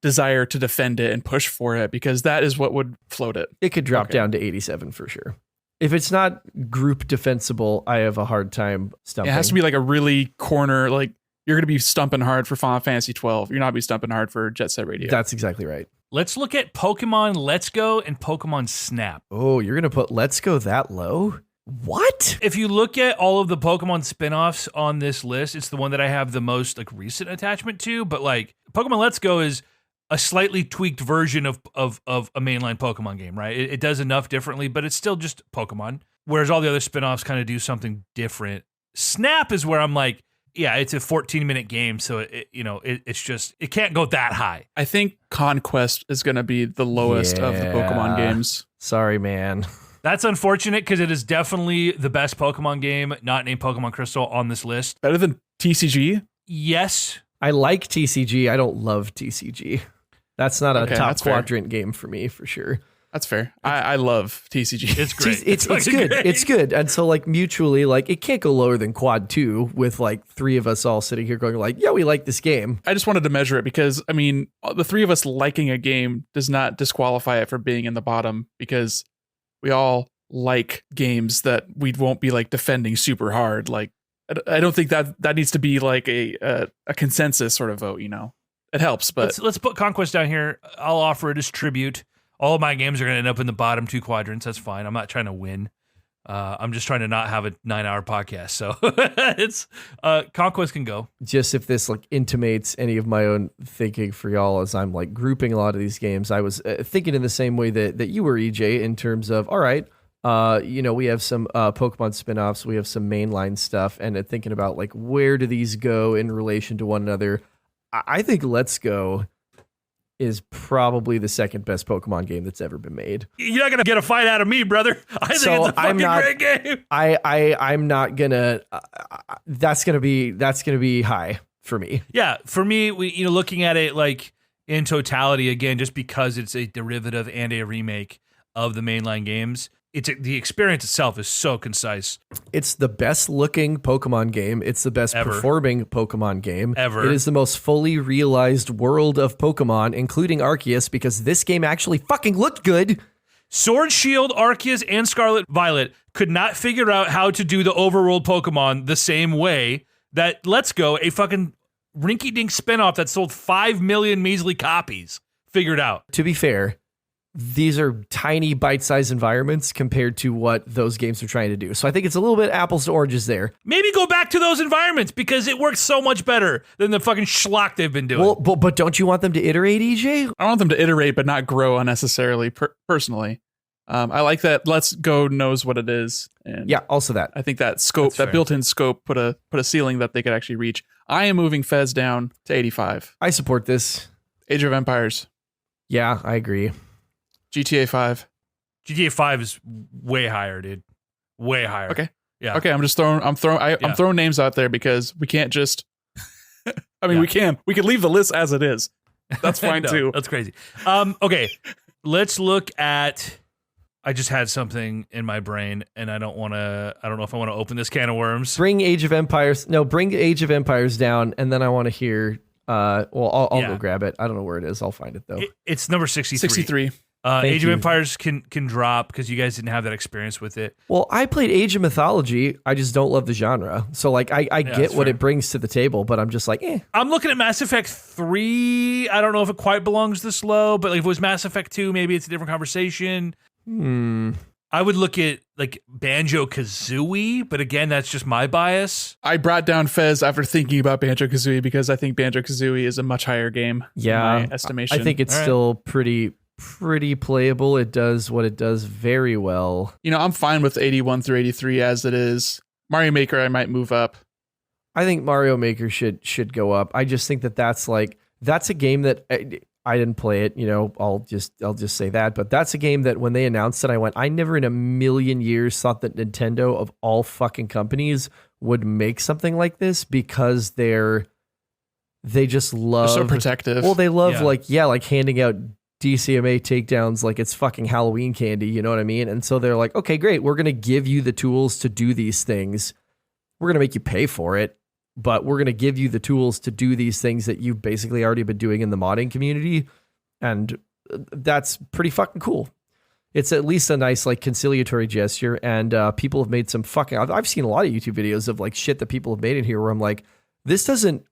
desire to defend it and push for it because that is what would float it. It could drop down to 87 for sure. If it's not group defensible, I have a hard time stumping. It has to be like a really corner, like you're going to be stumping hard for Final Fantasy 12. You're not be stumping hard for Jet Set Radio. That's exactly right. Let's look at Pokemon Let's Go and Pokemon Snap. Oh, you're going to put Let's Go that low? What? If you look at all of the Pokemon spin-offs on this list, it's the one that I have the most like recent attachment to, but like Pokemon Let's Go is a slightly tweaked version of a mainline Pokemon game, right? It does enough differently, but it's still just Pokemon. Whereas all the other spin-offs kind of do something different. Snap is where I'm like, yeah, it's a 14-minute game, so it's just it can't go that high. I think Conquest is going to be the lowest of the Pokemon games. Sorry, man. That's unfortunate because it is definitely the best Pokemon game, not named Pokemon Crystal, on this list. Better than TCG? Yes. I like TCG. I don't love TCG. That's not a top quadrant game for me, for sure. That's fair. I love TCG. It's great. It's good. Great. It's good. And so like mutually, like it can't go lower than Quad 2 with like three of us all sitting here going like, yeah, we like this game. I just wanted to measure it because, I mean, the three of us liking a game does not disqualify it for being in the bottom because we all like games that we won't be like defending super hard. Like, I don't think that needs to be like a consensus sort of vote, you know? It helps, but let's put Conquest down here. I'll offer it as tribute. All of my games are going to end up in the bottom two quadrants. That's fine. I'm not trying to win. I'm just trying to not have a 9-hour podcast. So it's Conquest can go. Just if this like intimates any of my own thinking for y'all as I'm like grouping a lot of these games, I was thinking in the same way that you were, EJ, in terms of, all right, we have some Pokemon spin-offs, we have some mainline stuff, and thinking about like where do these go in relation to one another. I think Let's Go is probably the second best Pokemon game that's ever been made. You're not gonna get a fight out of me, brother. I think it's a fucking great game. I'm not gonna. That's gonna be high for me. Yeah, for me, looking at it like in totality again, just because it's a derivative and a remake of the mainline games, the experience itself is so concise. It's the best looking Pokemon game. It's the best performing Pokemon game ever. It is the most fully realized world of Pokemon, including Arceus, because this game actually fucking looked good. Sword, Shield, Arceus, and Scarlet Violet could not figure out how to do the overworld Pokemon the same way that Let's Go, a fucking rinky-dink spinoff that sold 5 million measly copies, figured out. To be fair, these are tiny bite-sized environments compared to what those games are trying to do. So I think it's a little bit apples to oranges there. Maybe go back to those environments because it works so much better than the fucking schlock they've been doing. Well, but don't you want them to iterate, EJ? I want them to iterate, but not grow unnecessarily. Personally, I like that. Let's Go knows what it is, and yeah, also that I think that scope, that built-in scope, put a ceiling that they could actually reach. I am moving Fez down to 85. I support this. Age of Empires. Yeah, I agree. GTA 5. GTA 5 is way higher, dude. Way higher. Okay. Yeah. Okay, I'm throwing names out there because we can't just we can leave the list as it is. That's fine No, too. That's crazy. Okay. Let's look at I just had something in my brain and I don't know if I want to open this can of worms. Bring Age of Empires down, and then I want to hear I'll go grab it. I don't know where it is. I'll find it though. It's number 63. 63. Age of Empires can drop because you guys didn't have that experience with it. Well, I played Age of Mythology. I just don't love the genre. So like I get what fair. it brings to the table, but I'm just like, I'm looking at Mass Effect 3. I don't know if it quite belongs this low, but like if it was Mass Effect 2, maybe it's a different conversation. I would look at like Banjo-Kazooie, but again, that's just my bias. I brought down Fez after thinking about Banjo-Kazooie because I think Banjo-Kazooie is a much higher game. Yeah, in my estimation. I think it's still pretty playable. It does what it does very well. I'm fine with 81 through 83 as it is. Mario Maker, I might move up. I think Mario Maker should go up. I just think that's a game that I didn't play it. I'll just say that. But that's a game that when they announced it, I never in a million years thought that Nintendo of all fucking companies would make something like this because they just love. They're so protective. Well, they love like handing out DCMA takedowns like it's fucking Halloween candy, you know what I mean? And so they're like, okay, great, we're going to give you the tools to do these things. We're going to make you pay for it, but we're going to give you the tools to do these things that you've basically already been doing in the modding community. And that's pretty fucking cool. It's at least a nice like conciliatory gesture. And people have made some fucking, I've seen a lot of YouTube videos of like shit that people have made in here where I'm like, this isn't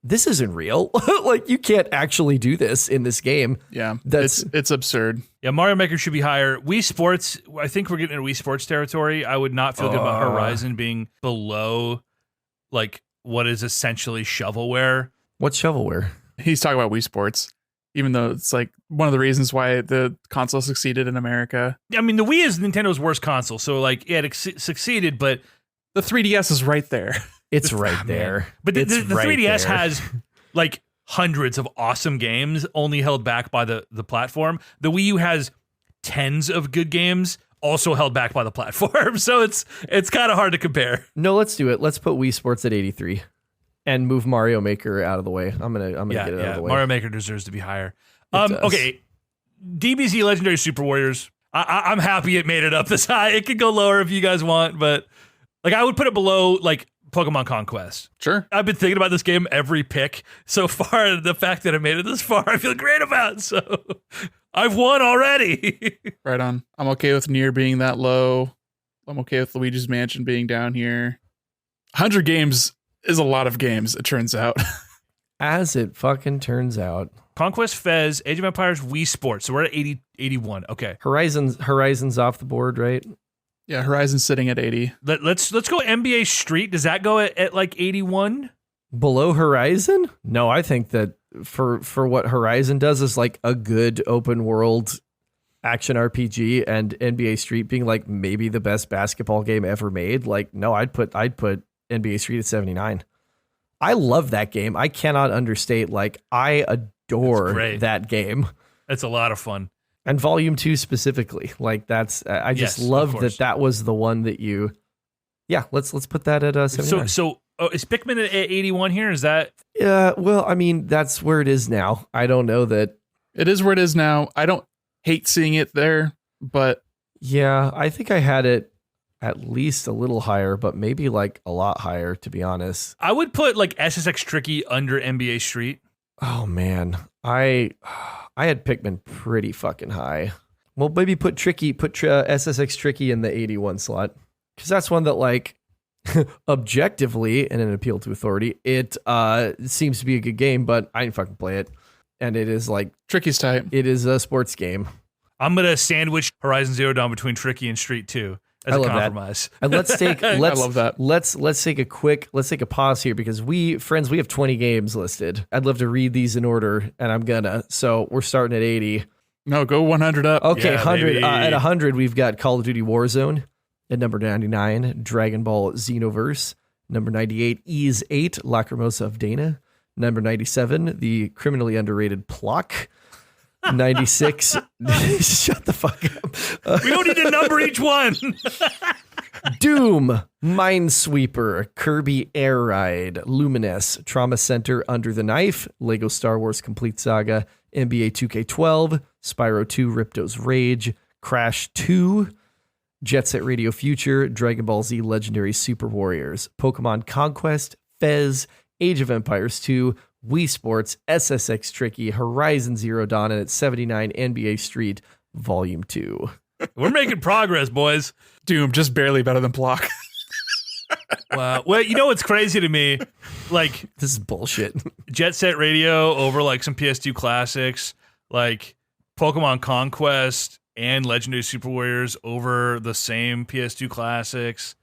real. Like you can't actually do this in this game. Yeah, it's absurd. Yeah, Mario Maker should be higher. Wii Sports, I think we're getting into Wii Sports territory. I would not feel good about Horizon being below like what is essentially shovelware. What's shovelware? He's talking about Wii Sports, even though it's like one of the reasons why the console succeeded in America. I mean, the Wii is Nintendo's worst console, so like it succeeded, but the 3DS is right there. It's right there. But the 3DS there. has like hundreds of awesome games only held back by the platform. The Wii U has tens of good games also held back by the platform. So it's kind of hard to compare. No, let's do it. Let's put Wii Sports at 83 and move Mario Maker out of the way. I'm gonna get it out of the way. Mario Maker deserves to be higher. Okay. DBZ Legendary Super Warriors. I'm happy it made it up this high. It could go lower if you guys want, but like I would put it below like Pokemon Conquest. Sure. I've been thinking about this game every pick so far. The fact that I made it this far, I feel great about. So I've won already. Right on. I'm okay with Nier being that low. I'm okay with Luigi's Mansion being down here. 100 games is a lot of games, it turns out. As it fucking turns out. Conquest, Fez, Age of Empires, Wii Sports. So we're at 80, 81. Okay. Horizon's off the board, right? Yeah, Horizon's sitting at 80. Let's go NBA Street. Does that go at like 81? Below Horizon? No, I think that for what Horizon does is like a good open world action RPG, and NBA Street being like maybe the best basketball game ever made. Like, no, I'd put NBA Street at 79. I love that game. I cannot understate, like, I adore that game. It's a lot of fun. And Volume 2 specifically. Like, that's I just Yes, love that was the one that you. Yeah, let's put that at 79. So is Pikmin at 81 here? Is that? Yeah, well, I mean, that's where it is now. I don't know that. It is where it is now. I don't hate seeing it there, but Yeah, I think I had it at least a little higher, but maybe like a lot higher, to be honest. I would put like SSX Tricky under NBA Street. Oh man, I had Pikmin pretty fucking high. Well, maybe put SSX Tricky in the 81 slot, because that's one that, like, objectively and an appeal to authority, it seems to be a good game, but I didn't fucking play it, and it is like Tricky's tight. it is a sports game. I'm gonna sandwich Horizon Zero Dawn between Tricky and Street 2 as I a love that. compromise. And let's love that. Let's take a pause here, because we have 20 games listed. I'd love to read these in order, and I'm gonna. So we're starting at 80. No, go 100 up. Okay, Yeah, 100. baby. At 100, we've got Call of Duty Warzone. At number 99, Dragon Ball Xenoverse. Number 98, Ease 8, Lacrimosa of Dana. Number 97, the criminally underrated Plock. 96, shut the fuck up. We don't need to number each one. Doom, Minesweeper, Kirby Air Ride, Lumines, Trauma Center, Under the Knife, Lego Star Wars Complete Saga, NBA 2K12, Spyro 2, Ripto's Rage, Crash 2, Jet Set Radio Future, Dragon Ball Z Legendary Super Warriors, Pokemon Conquest, Fez, Age of Empires 2, Wii Sports, SSX Tricky, Horizon Zero Dawn, and at 79, NBA Street Volume 2. We're making progress, boys. Doom, just barely better than Plock. Wow. Well, you know what's crazy to me? Like, This is bullshit. Jet Set Radio over like some PS2 classics, like Pokemon Conquest and Legendary Super Warriors over the same PS2 classics,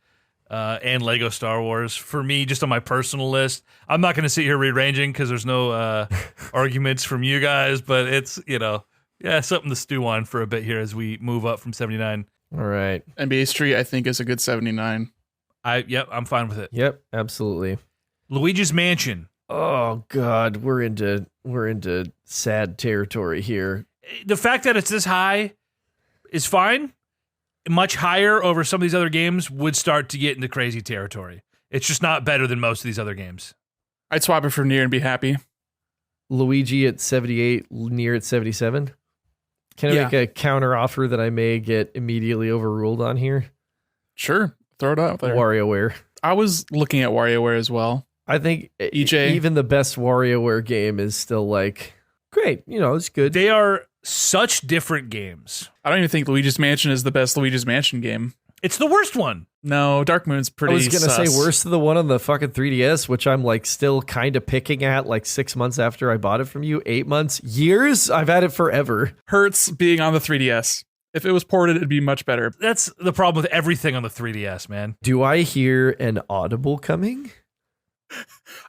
and Lego Star Wars. For me, just on my personal list, I'm not going to sit here rearranging because there's no arguments from you guys, but it's, something to stew on for a bit here as we move up from 79. All right. NBA Street, I think, is a good 79. I'm fine with it. Yep, absolutely. Luigi's Mansion. Oh God, we're into sad territory here. The fact that it's this high is fine. Much higher over some of these other games would start to get into crazy territory. It's just not better than most of these other games. I'd swap it for Nier and be happy. Luigi at 78, Nier at 77. Can I make a counter offer that I may get immediately overruled on here? Sure, throw it out there. WarioWare. I was looking at WarioWare as well. I think EJ. even the best WarioWare game is still like great. It's good. They are such different games. I don't even think Luigi's Mansion is the best Luigi's Mansion game. It's the worst one. No, Dark Moon's pretty I was gonna sus. say worse than the one on the fucking 3DS, which I'm like still kind of picking at like 6 months after I bought it from you. 8 months, years. I've had it forever. Hurts being on the 3DS. If it was ported, it'd be much better. That's the problem with everything on the 3DS, man. Do I hear an audible coming?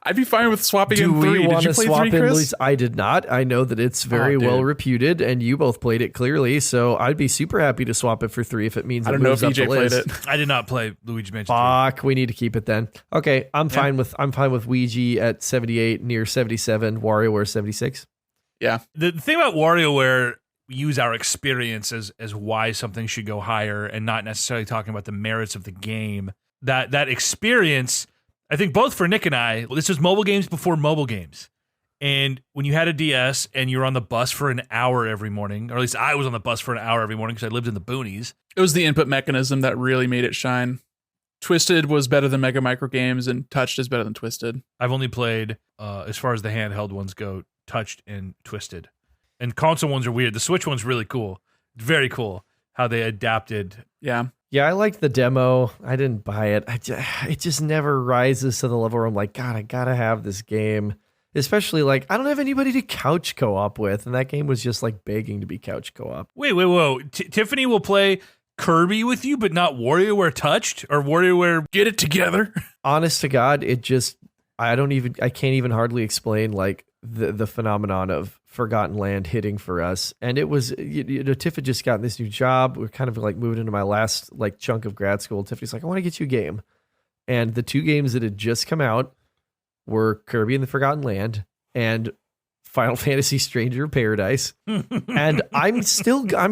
I'd be fine with swapping Do in we 3. want Did to you play swap 3, in? Chris? Luis? I did not. I know that it's very Oh, dude. well reputed, and you both played it clearly. So I'd be super happy to swap it for 3 if it means I it don't know if moves up EJ the played list. it. I did not play Luigi's Mansion 3. Fuck, we need to keep it then. Okay, I'm fine with Ouija at 78, Near 77, WarioWare 76. Yeah. The thing about WarioWare, we use our experience as why something should go higher and not necessarily talking about the merits of the game. That experience, I think both for Nick and I, this was mobile games before mobile games. And when you had a DS and you were on the bus for an hour every morning, or at least I was on the bus for an hour every morning because I lived in the boonies. It was the input mechanism that really made it shine. Twisted was better than Mega Micro Games, and Touched is better than Twisted. I've only played, as far as the handheld ones go, Touched and Twisted. And console ones are weird. The Switch one's really cool. Very cool how they adapted. Yeah. Yeah, I liked the demo. I didn't buy it. It just never rises to the level where I'm like, God, I gotta have this game. Especially like, I don't have anybody to couch co-op with, and that game was just like begging to be couch co-op. Wait, whoa. Tiffany will play Kirby with you, but not WarioWare Touched or WarioWare Get it together. Honest to God, it just I can't even hardly explain like the phenomenon of Forgotten Land hitting for us. And it was, Tiff had just gotten this new job. We're kind of like moving into my last like chunk of grad school. Tiffany's like, I want to get you a game. And the two games that had just come out were Kirby and the Forgotten Land and Final Fantasy Stranger of Paradise. And I'm still gonna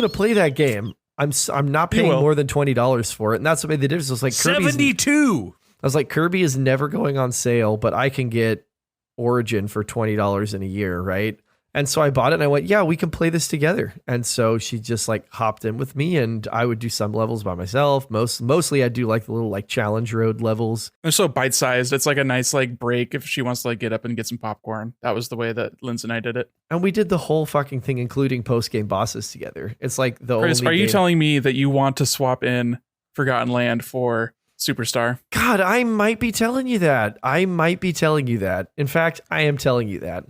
play that game. I'm not paying more than $20 for it. And that's what made the difference. It was like $72. I was like, Kirby is never going on sale, but I can get Origin for $20 in a year, right? And so I bought it and I went, yeah, we can play this together. And so she just like hopped in with me, and I would do some levels by myself. Mostly I'd do like the little like challenge road levels. They're so bite-sized. It's like a nice like break if she wants to like get up and get some popcorn. That was the way that Lindsay and I did it. And we did the whole fucking thing, including post-game bosses together. It's like the Chris, only are you game- telling me that you want to swap in Forgotten Land for Superstar? God, I might be telling you that. In fact, I am telling you that.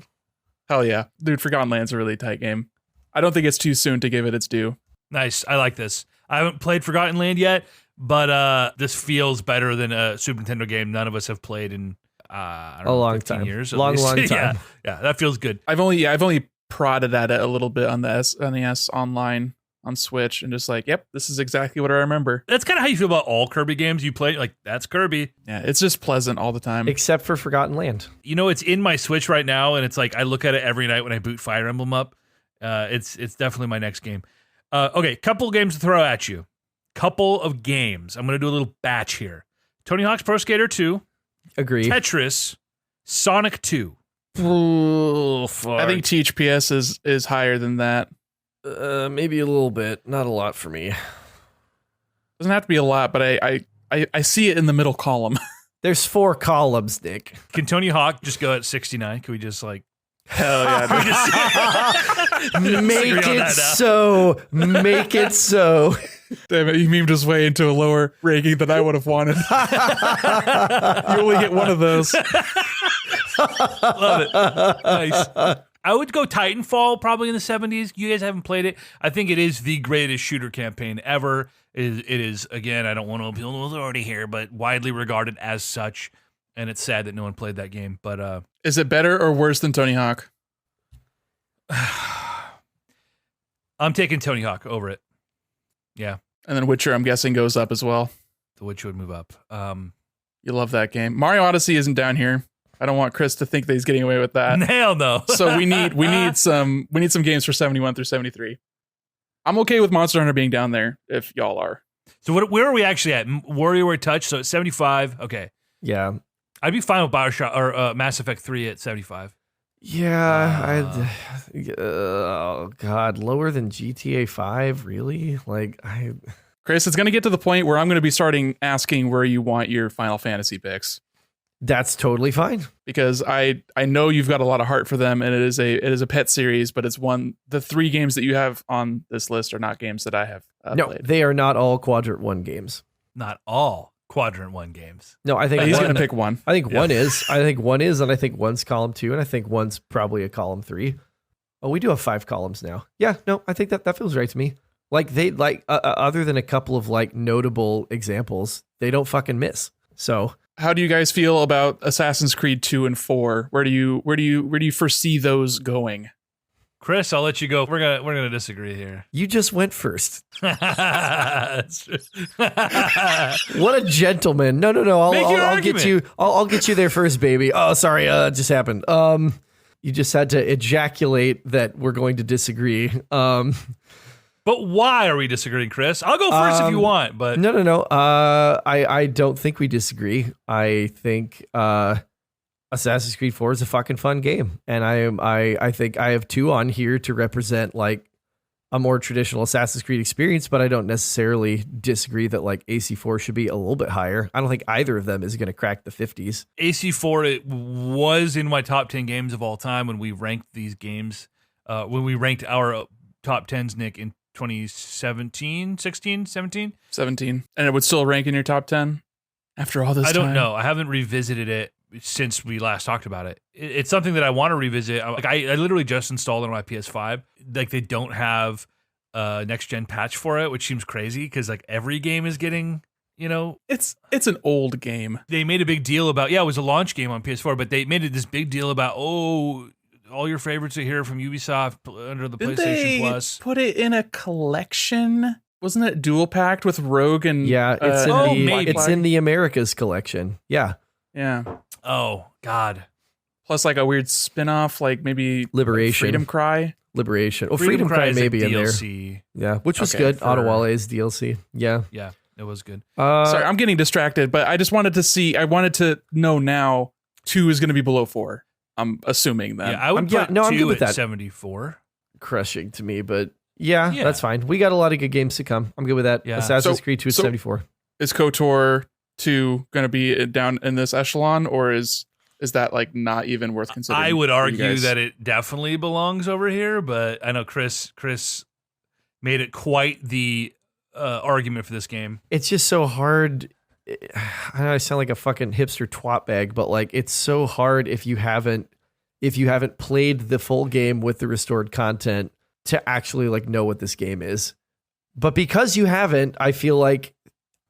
Hell yeah. Dude, Forgotten Land's a really tight game. I don't think it's too soon to give it its due. Nice. I like this. I haven't played Forgotten Land yet, but this feels better than a Super Nintendo game none of us have played in I don't know, long 15 time. years. at Long least. time. Yeah, that feels good. I've only prodded at it a little bit on the NES online on Switch and just like, yep, this is exactly what I remember. That's kind of how you feel about all Kirby games you play. Like, that's Kirby. Yeah, it's just pleasant all the time. Except for Forgotten Land. You know, it's in my Switch right now, and it's like I look at it every night when I boot Fire Emblem up. It's definitely my next game. Okay, couple games to throw at you. Couple of games. I'm going to do a little batch here. Tony Hawk's Pro Skater 2. Agree. Tetris. Sonic 2. I think THPS is higher than that. Maybe a little bit. Not a lot for me. Doesn't have to be a lot, but I see it in the middle column. There's 4 columns, Nick. Can Tony Hawk just go at 69? Can we just like... Hell yeah. Make it so. Make it so. Damn it, you memed his way into a lower ranking than I would have wanted. You only get one of those. Love it. Nice. I would go Titanfall probably in the 70s. You guys haven't played it. I think it is the greatest shooter campaign ever. It is again, I don't want to appeal to authority here, but widely regarded as such. And it's sad that no one played that game. But is it better or worse than Tony Hawk? I'm taking Tony Hawk over it. Yeah. And then Witcher, I'm guessing, goes up as well. The Witcher would move up. You love that game. Mario Odyssey isn't down here. I don't want Chris to think that he's getting away with that. Hell no. So we need some games for 71 through 73. I'm okay with Monster Hunter being down there if y'all are. So where are we actually at? WarioWare Touch. So it's 75. Okay. Yeah. I'd be fine with BioShock or Mass Effect 3 at 75. Yeah. Oh God, lower than GTA 5, really? Like Chris, it's going to get to the point where I'm going to be starting asking where you want your Final Fantasy picks. That's totally fine. Because I know you've got a lot of heart for them, and it is a pet series, but it's the 3 games that you have on this list are not games that I have played. They are not all Quadrant 1 games. Not all Quadrant 1 games. No, I think he's going to pick one. I think one is. I think one is, and I think one's column 2, and I think one's probably a column 3. Oh, we do have 5 columns now. Yeah, no, I think that feels right to me. Like they other than a couple of like notable examples, they don't fucking miss. So how do you guys feel about Assassin's Creed 2 and 4? Where do you foresee those going? Chris, I'll let you go. We're gonna disagree here. You just went first. That's true. What a gentleman! No. I'll get you. I'll get you there first, baby. Oh, sorry. It just happened. You just had to ejaculate that we're going to disagree. But why are we disagreeing, Chris? I'll go first if you want. But No. I don't think we disagree. I think Assassin's Creed 4 is a fucking fun game, and I think I have 2 on here to represent like a more traditional Assassin's Creed experience, but I don't necessarily disagree that like AC4 should be a little bit higher. I don't think either of them is going to crack the 50s. AC4 it was in my top 10 games of all time when we ranked these games. When we ranked our top 10s, Nick, in 2017, 16, 17? 17. And it would still rank in your top 10 after all this time? I don't know. I haven't revisited it since we last talked about it. It's something that I want to revisit. Like I literally just installed it on my PS5. Like they don't have next gen patch for it, which seems crazy because like every game is getting, It's an old game. they made a big deal about, it was a launch game on PS4, but they made it this big deal about, all your favorites are here from Ubisoft under the Didn't PlayStation they Plus. put it in a collection? Wasn't it dual packed with Rogue and Yeah, it's maybe. it's in the Americas collection. Yeah, yeah. Oh God. Plus like a weird spin-off, like maybe Liberation. Freedom Cry. Liberation. Oh, Freedom Cry is may a be in there. DLC. Yeah, which was Okay, good. for- Ottawale's DLC. Yeah. Yeah, it was good. Sorry, I'm getting distracted, but I just wanted to know now 2 is going to be below 4. I'm assuming that. Yeah, I would I'm put good 2 with at that. 74. Crushing to me, but yeah, Yeah. that's fine. We got a lot of good games to come. I'm good with that. Yeah. Assassin's So- Creed 2 at so- 74. Is KOTOR 2 going to be down in this echelon, or is that like not even worth considering? I would for you argue guys? that it definitely belongs over here, but I know Chris made it quite the argument for this game. It's just so hard. I know I sound like a fucking hipster twat bag, but like it's so hard if you haven't played the full game with the restored content to actually like know what this game is. But because you haven't, I feel like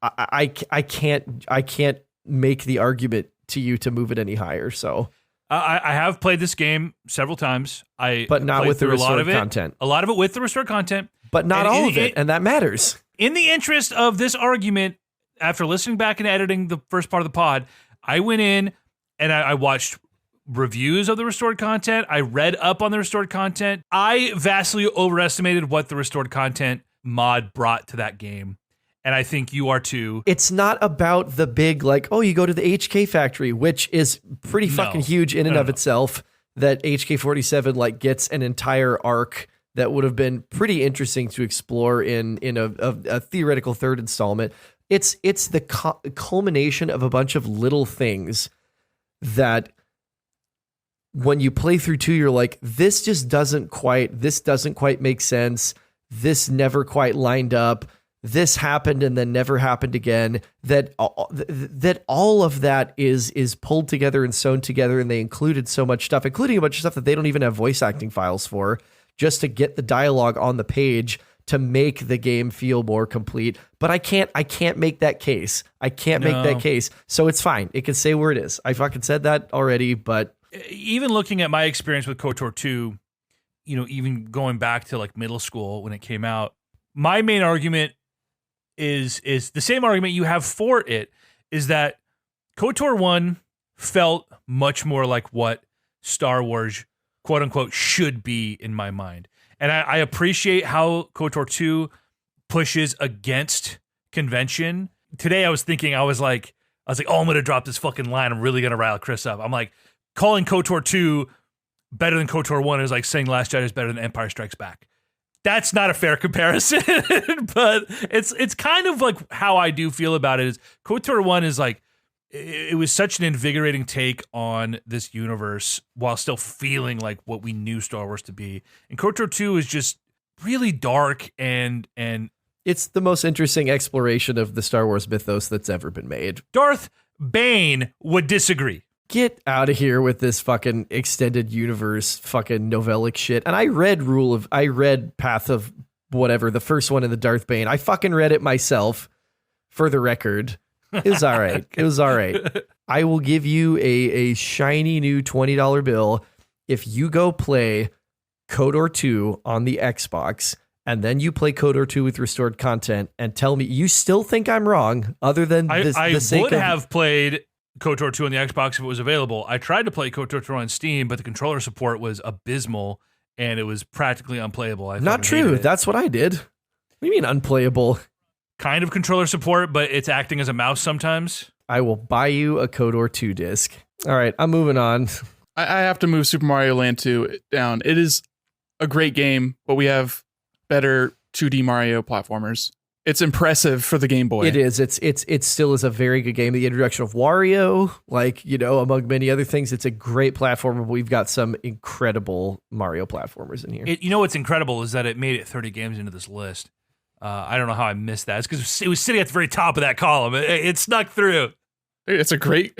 I can't make the argument to you to move it any higher. So, I have played this game several times. but not played with the through a lot restored of it. content. A lot of it with the restored content. But not And all of it, and that matters. In the interest of this argument, after listening back and editing the first part of the pod, I went in and I watched reviews of the restored content. I read up on the restored content. I vastly overestimated what the restored content mod brought to that game. And I think you are too. It's not about the big, like, oh, you go to the HK factory, which is pretty No. fucking huge in and No, of no. itself. That HK-47 like gets an entire arc that would have been pretty interesting to explore in a theoretical third installment. It's the culmination of a bunch of little things that when you play through 2, you're like, this doesn't quite make sense. This never quite lined up. This happened and then never happened again. That all of that is pulled together and sewn together, and they included so much stuff, including a bunch of stuff that they don't even have voice acting files for, just to get the dialogue on the page to make the game feel more complete. But I can't make that case. I can't make that case. So it's fine. It can say where it is. I fucking said that already, but Even looking at my experience with KOTOR 2, even going back to like middle school when it came out, my main argument is the same argument you have for it, is that KOTOR 1 felt much more like what Star Wars, quote unquote, should be in my mind. And I appreciate how KOTOR 2 pushes against convention. Today I was like, oh, I'm going to drop this fucking line. I'm really going to rile Chris up. I'm like, calling KOTOR 2 better than KOTOR 1 is like saying Last Jedi is better than Empire Strikes Back. That's not a fair comparison, but it's kind of like how I do feel about it. Is KOTOR 1 is like, it was such an invigorating take on this universe while still feeling like what we knew Star Wars to be. And KOTOR 2 is just really dark and it's the most interesting exploration of the Star Wars mythos that's ever been made. Darth Bane would disagree. Get out of here with this fucking extended universe fucking novellic shit. And I read Path of whatever, the first one in the Darth Bane. I fucking read it myself, for the record. It was all right. It was all right. I will give you a shiny new $20 bill if you go play KOTOR 2 on the Xbox, and then you play KOTOR 2 with restored content and tell me you still think I'm wrong, other than I the sake would of have played KOTOR 2 on the Xbox if it was available. I tried to play KOTOR 2 on Steam, but the controller support was abysmal and it was practically unplayable. I Not fucking hated true. it. That's what I did. What do you mean unplayable? Kind of controller support, but it's acting as a mouse sometimes. I will buy you a KOTOR 2 disc. All right, I'm moving on. I have to move Super Mario Land 2 down. It is a great game, but we have better 2D Mario platformers. It's impressive for the Game Boy. It is. It still is a very good game. The introduction of Wario, among many other things, it's a great platformer. We've got some incredible Mario platformers in here. What's incredible is that it made it 30 games into this list. I don't know how I missed that. It's because it was sitting at the very top of that column. It snuck through. It's a great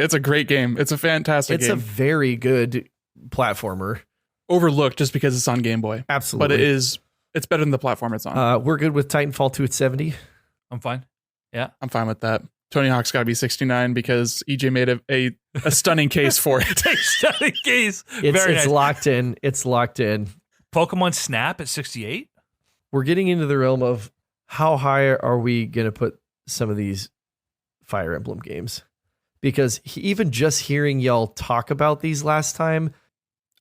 game. It's a fantastic It's game. a very good platformer. Overlooked just because it's on Game Boy. Absolutely. But it's It's better than the platform it's on. We're good with Titanfall 2 at 70. I'm fine. I'm fine with that. Tony Hawk's got to be 69 because EJ made a stunning case for it. Stunning case. It's Very nice. locked in. It's locked in. Pokemon Snap at 68. We're getting into the realm of how high are we going to put some of these Fire Emblem games? Because even just hearing y'all talk about these last time,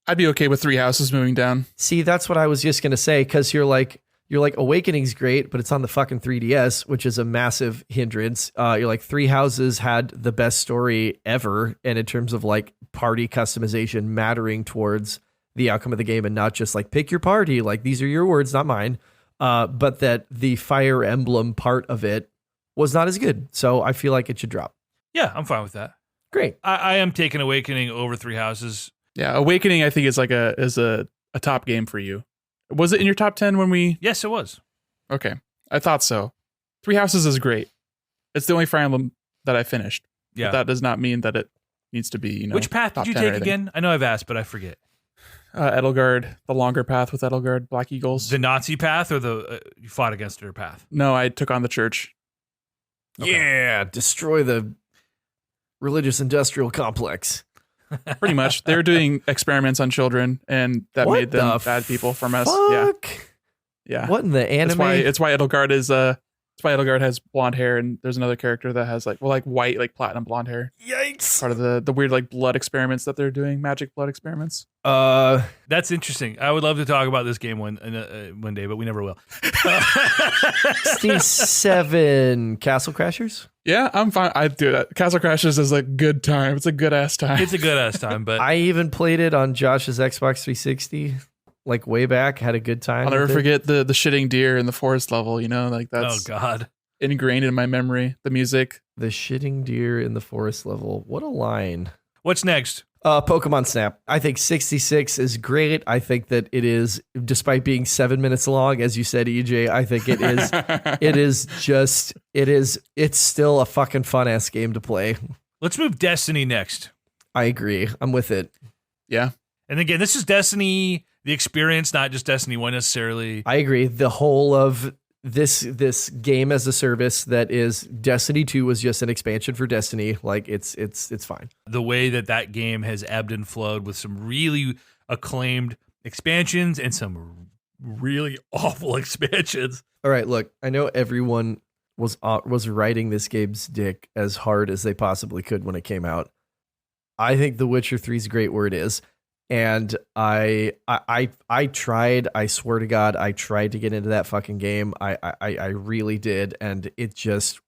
I'd be okay with Three Houses moving down. see, that's what I was just going to say. Because you're like Awakening's great, but it's on the fucking 3DS, which is a massive hindrance. You're like Three Houses had the best story ever, and in terms of like party customization mattering towards the outcome of the game, and not just like pick your party. Like these are your words, not mine. But that the Fire Emblem part of it was not as good. So I feel like it should drop. Yeah, I'm fine with that. Great. I am taking Awakening over Three Houses. Yeah, Awakening I think is like a top game for you. Was it in your top 10 when we? Yes, it was. Okay, I thought so. Three Houses is great. It's the only Fire Emblem that I finished. Yeah. But that does not mean that it needs to be, Which path did top you 10 or take anything. again? I know I've asked, but I forget. Edelgard, the longer path with Edelgard, Black Eagles. The Nazi path or the you fought against her path? No, I took on the church. Okay. Yeah, destroy the religious industrial complex. Pretty much. They were doing experiments on children, and that What made them the bad people from us. Fuck? Yeah. What in the anime? It's why Edelgard is it's why Edelgard has blonde hair, and there's another character that has like white, like platinum blonde hair. Yikes. Part of the weird like blood experiments that they're doing, magic blood experiments. That's interesting. I would love to talk about this game one day, but we never will. Steve 7 Castle Crashers. Yeah, I'm fine. I do that. Castle Crashers is a good time. It's a good ass time. It's a good ass time, but I even played it on Josh's Xbox 360, like way back. Had a good time. I'll never with it. forget the shitting deer in the forest level. You know, like oh that's god, ingrained in my memory. The music. The shitting deer in the forest level. What a line. what's next? Pokemon Snap. I think 66 is great. I think that it is, despite being 7 minutes long, as you said, EJ, I think it is, it's still a fucking fun ass game to play. Let's move Destiny next. I agree. I'm with it. Yeah. And again, this is Destiny, the experience, not just Destiny 1 necessarily. I agree. The whole of this game as a service that is Destiny 2 was just an expansion for Destiny. Like it's fine. The way that game has ebbed and flowed with some really acclaimed expansions and some really awful expansions. All right, look, I know everyone was riding this game's dick as hard as they possibly could when it came out. I think The Witcher 3 is great where it is. And I tried, I swear to God, I tried to get into that fucking game. I really did. And it just,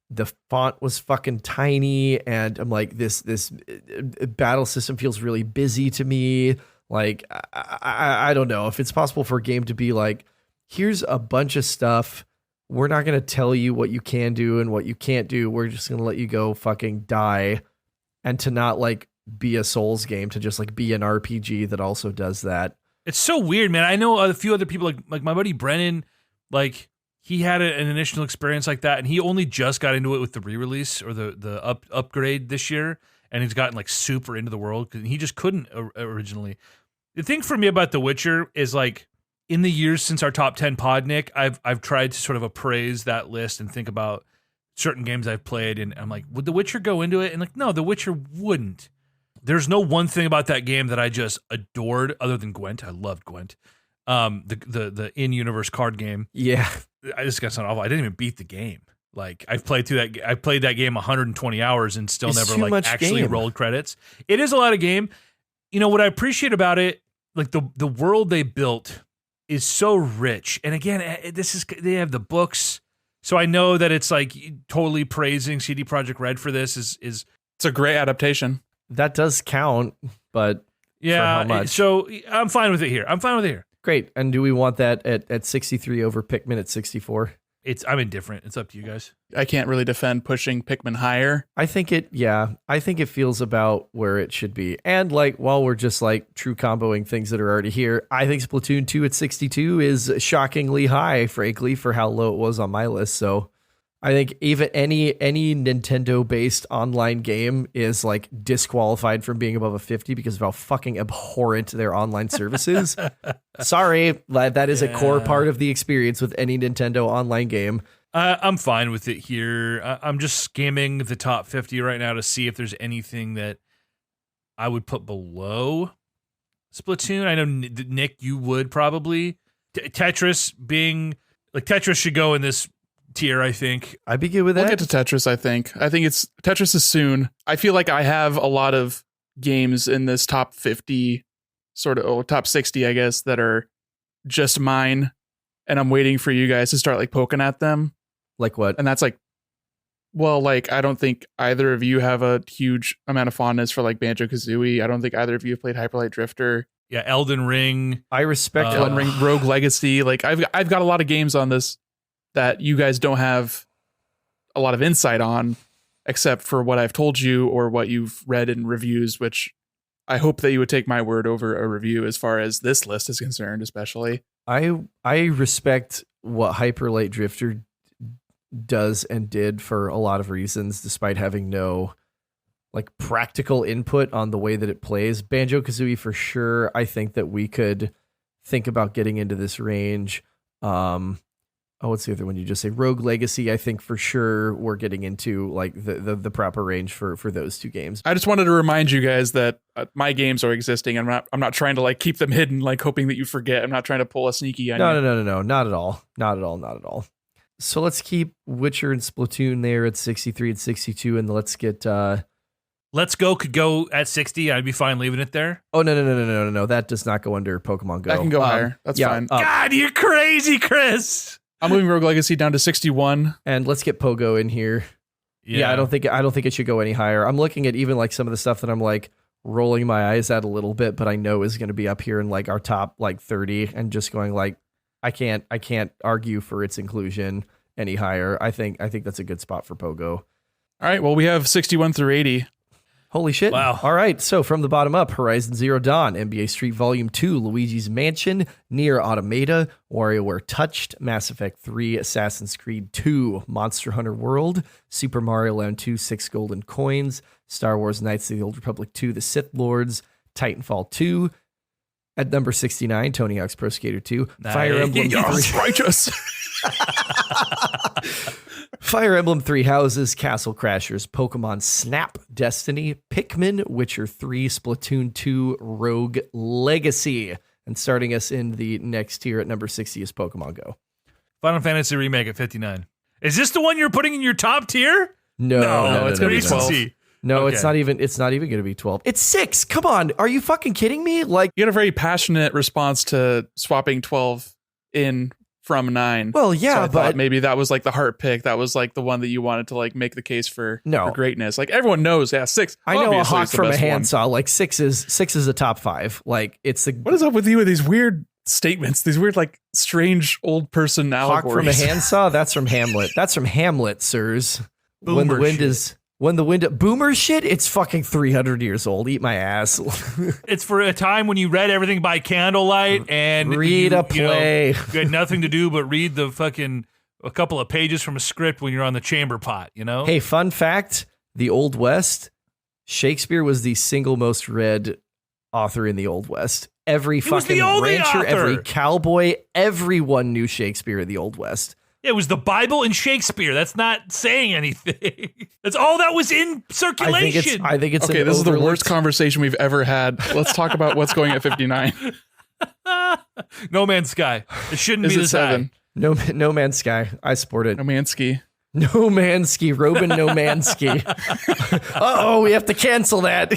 the font was fucking tiny. And I'm like, this battle system feels really busy to me. Like, I don't know if it's possible for a game to be like, here's a bunch of stuff. We're not going to tell you what you can do and what you can't do. We're just going to let you go fucking die. And to not like be a Souls game, to just like be an RPG that also does that. It's so weird, man. I know a few other people, like my buddy Brennan, like he had an initial experience like that, and he only just got into it with the re-release or the upgrade this year, and he's gotten like super into the world because he just couldn't originally. The thing for me about The Witcher is like in the years since our top 10 pod, Nick, I've tried to sort of appraise that list and think about certain games I've played, and I'm like, would The Witcher go into it? And like, no, The Witcher wouldn't. There's no one thing about that game that I just adored other than Gwent. I loved Gwent. The in-universe card game. Yeah. I just got something awful. I didn't even beat the game. Like I played that game 120 hours and still It's never too like much actually game. rolled credits. It is a lot of game. You know what I appreciate about it, like the world they built is so rich. And again, they have the books. So I know that it's like totally praising CD Projekt Red for this is It's a great adaptation. That does count, but yeah. for how much? So I'm fine with it here. Great. And do we want that at 63 over Pikmin at 64? I'm indifferent. It's up to you guys. I can't really defend pushing Pikmin higher. I think it feels about where it should be. And like, while we're just like true comboing things that are already here, I think Splatoon 2 at 62 is shockingly high, frankly, for how low it was on my list. So I think even any Nintendo based online game is like disqualified from being above a 50 because of how fucking abhorrent their online service is. Sorry, that is a core part of the experience with any Nintendo online game. I'm fine with it here. I'm just skimming the top 50 right now to see if there's anything that I would put below Splatoon. I know, Nick, you would probably. Tetris being... Like, Tetris should go in this tier, I think. I'd be good with that. We'll get to Tetris, I think. I think Tetris is soon. I feel like I have a lot of games in this top 50, top 60, I guess, that are just mine. And I'm waiting for you guys to start like poking at them. Like what? And that's like, well, like, I don't think either of you have a huge amount of fondness for like Banjo-Kazooie. I don't think either of you have played Hyper Light Drifter. Yeah, Elden Ring. I respect Elden Ring, Rogue Legacy. Like, I've got a lot of games on this that you guys don't have a lot of insight on, except for what I've told you or what you've read in reviews, which I hope that you would take my word over a review as far as this list is concerned, especially. I respect what Hyper Light Drifter does and did for a lot of reasons, despite having no like practical input on the way that it plays. Banjo-Kazooie for sure. I think that we could think about getting into this range. What's the other one you just say? Rogue Legacy. I think for sure we're getting into like the proper range for those two games. I just wanted to remind you guys that my games are existing. I'm not trying to like keep them hidden, like hoping that you forget. I'm not trying to pull a sneaky on you. No, not at all. So let's keep Witcher and Splatoon there at 63 and 62, and let's get Let's Go could go at 60. I'd be fine leaving it there. Oh, no. That does not go under Pokemon Go. That can go higher. That's fine. God, you're crazy, Chris. I'm moving Rogue Legacy down to 61. And let's get Pogo in here. Yeah, I don't think it should go any higher. I'm looking at even like some of the stuff that I'm like rolling my eyes at a little bit, but I know is going to be up here in like our top like 30 and just going like, I can't argue for its inclusion any higher. I think that's a good spot for Pogo. All right. Well, we have 61 through 80. Holy shit. Wow. All right. So from the bottom up, Horizon Zero Dawn, NBA Street Volume 2, Luigi's Mansion, Nier Automata, WarioWare Touched, Mass Effect 3, Assassin's Creed 2, Monster Hunter World, Super Mario Land 2, 6 Golden Coins, Star Wars Knights of the Old Republic 2, The Sith Lords, Titanfall 2. At number 69, Tony Hawk's Pro Skater 2, Fire Emblem 3. Righteous. Fire Emblem 3 Houses, Castle Crashers, Pokemon Snap, Destiny, Pikmin, Witcher 3, Splatoon 2, Rogue Legacy. And starting us in the next tier at number 60 is Pokemon Go. Final Fantasy Remake at 59. Is this the one you're putting in your top tier? No, it's going to be 12. No, Okay. it's not even going to be 12. It's 6. Come on. Are you fucking kidding me? Like, You had a very passionate response to swapping 12 in from 9. well, yeah, So I but thought maybe that was like the heart pick. That was like the one that you wanted to like make the case for greatness. Like everyone knows, 6. I know a obviously hawk is the from a best one. handsaw. Like 6 is a top 5. Like it's the What is up with you with these weird statements? These weird like strange old person hawk from a allegories. handsaw. That's from Hamlet. That's from Hamlet, sirs. When the Boomer wind shit. is boomer shit, it's fucking 300 years old. Eat my ass. It's for a time when you read everything by candlelight and Read a play. You had nothing to do but read a couple of pages from a script when you're on the chamber pot, you know? Hey, fun fact, the Old West, Shakespeare was the single most read author in the Old West. Every was the fucking only rancher, author. every cowboy, everyone knew Shakespeare in the Old West. It was the Bible and Shakespeare. That's not saying anything. That's all that was in circulation. I think it's Okay, an this is the overlooked- worst conversation we've ever had. Let's talk about what's going at 59. No Man's Sky. It shouldn't Is be it this high. 7? No Man's Sky. I support it. No Mansky. No Mansky. Robin No Mansky. Uh-oh, we have to cancel that.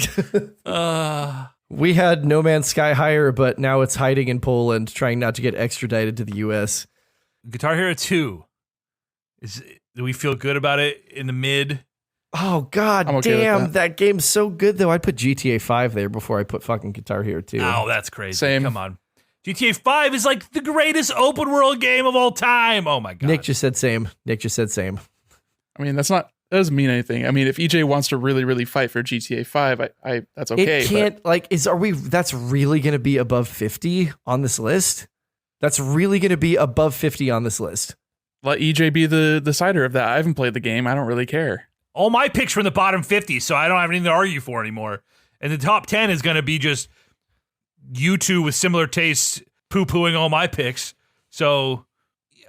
We had No Man's Sky higher, but now it's hiding in Poland, trying not to get extradited to the U.S. Guitar Hero 2. Do we feel good about it in the mid? Oh, God I'm okay with damn. that. That game's so good, though. I'd put GTA 5 there before I put fucking Guitar Hero 2. Oh, that's crazy. Same. Come on. GTA 5 is like the greatest open world game of all time. Oh, my God. Nick just said same. I mean, that doesn't mean anything. I mean, if EJ wants to really, really fight for GTA 5, I that's okay. It can't, that's really going to be above 50 on this list? That's really going to be above 50 on this list. let EJ be the decider of that. I haven't played the game. I don't really care. All my picks are in the bottom 50, so I don't have anything to argue for anymore. And the top 10 is going to be just you two with similar tastes poo-pooing all my picks. So,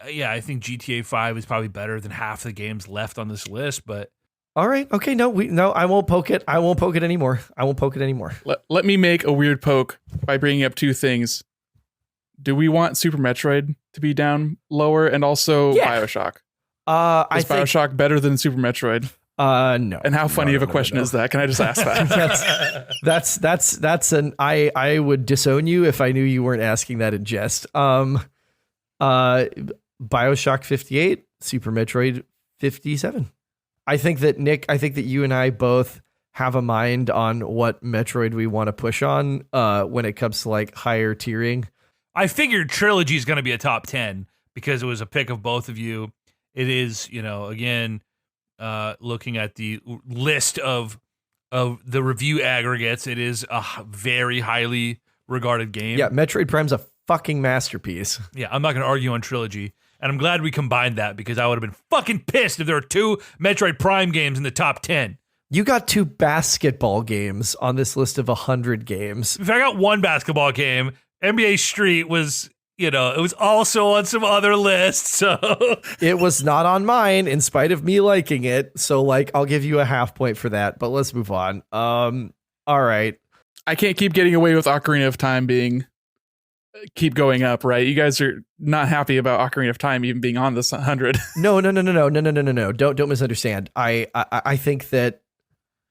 yeah, I think GTA 5 is probably better than half the games left on this list, but... All right. Okay. No, I won't poke it. I won't poke it anymore. Let me make a weird poke by bringing up two things. Do we want Super Metroid to be down lower, and also BioShock? I Is think BioShock better than Super Metroid? no. And how funny of a question is that? Can I just ask that? that's an I would disown you if I knew you weren't asking that in jest. BioShock 58, Super Metroid 57. I think that Nick, you and I both have a mind on what Metroid we want to push on when it comes to like higher tiering. I figured Trilogy is going to be a top 10 because it was a pick of both of you. It is, again, looking at the list of the review aggregates, it is a very highly regarded game. Yeah, Metroid Prime's a fucking masterpiece. Yeah, I'm not going to argue on Trilogy. And I'm glad we combined that because I would have been fucking pissed if there were 2 Metroid Prime games in the top 10. You got 2 basketball games on this list of 100 games. If I got 1 basketball game, NBA Street was, it was also on some other lists. So it was not on mine in spite of me liking it. So like, I'll give you a half point for that, but let's move on. All right. I can't keep getting away with Ocarina of Time keep going up, right? You guys are not happy about Ocarina of Time even being on this 100. No. Don't misunderstand. I think that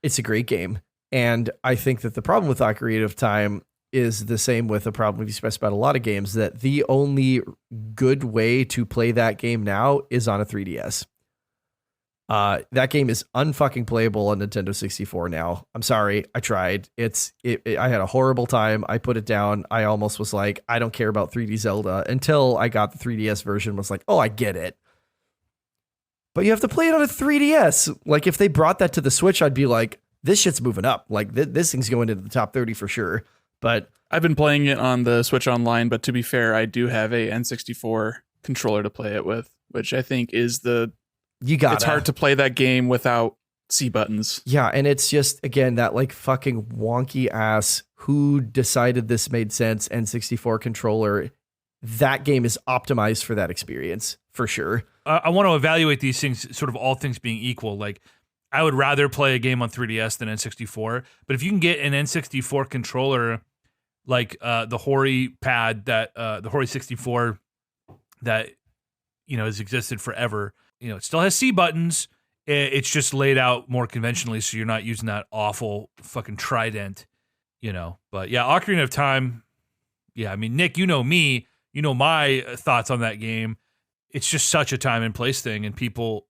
it's a great game. And I think that the problem with Ocarina of Time is the same with the problem we've discussed about a lot of games, that the only good way to play that game now is on a 3DS. That game is unfucking playable on Nintendo 64 now. I'm sorry. I tried. I had a horrible time. I put it down. I almost was like, I don't care about 3D Zelda until I got the 3DS version, was like, oh, I get it. But you have to play it on a 3DS. Like if they brought that to the Switch, I'd be like, this shit's moving up. Like this thing's going into the top 30 for sure. But I've been playing it on the Switch Online, but to be fair, I do have a N64 controller to play it with, which I think is it's hard to play that game without C buttons. Yeah, and it's just, again, that like fucking wonky ass who decided this made sense N64 controller. That game is optimized for that experience, for sure. I want to evaluate these things, sort of all things being equal. Like, I would rather play a game on 3DS than N64, but if you can get an N64 controller like the Hori pad, the Hori 64 that has existed forever, it still has C buttons. It's just laid out more conventionally, so you're not using that awful fucking trident, But yeah, Ocarina of Time. Yeah, I mean, Nick, you know me, my thoughts on that game. It's just such a time and place thing, and people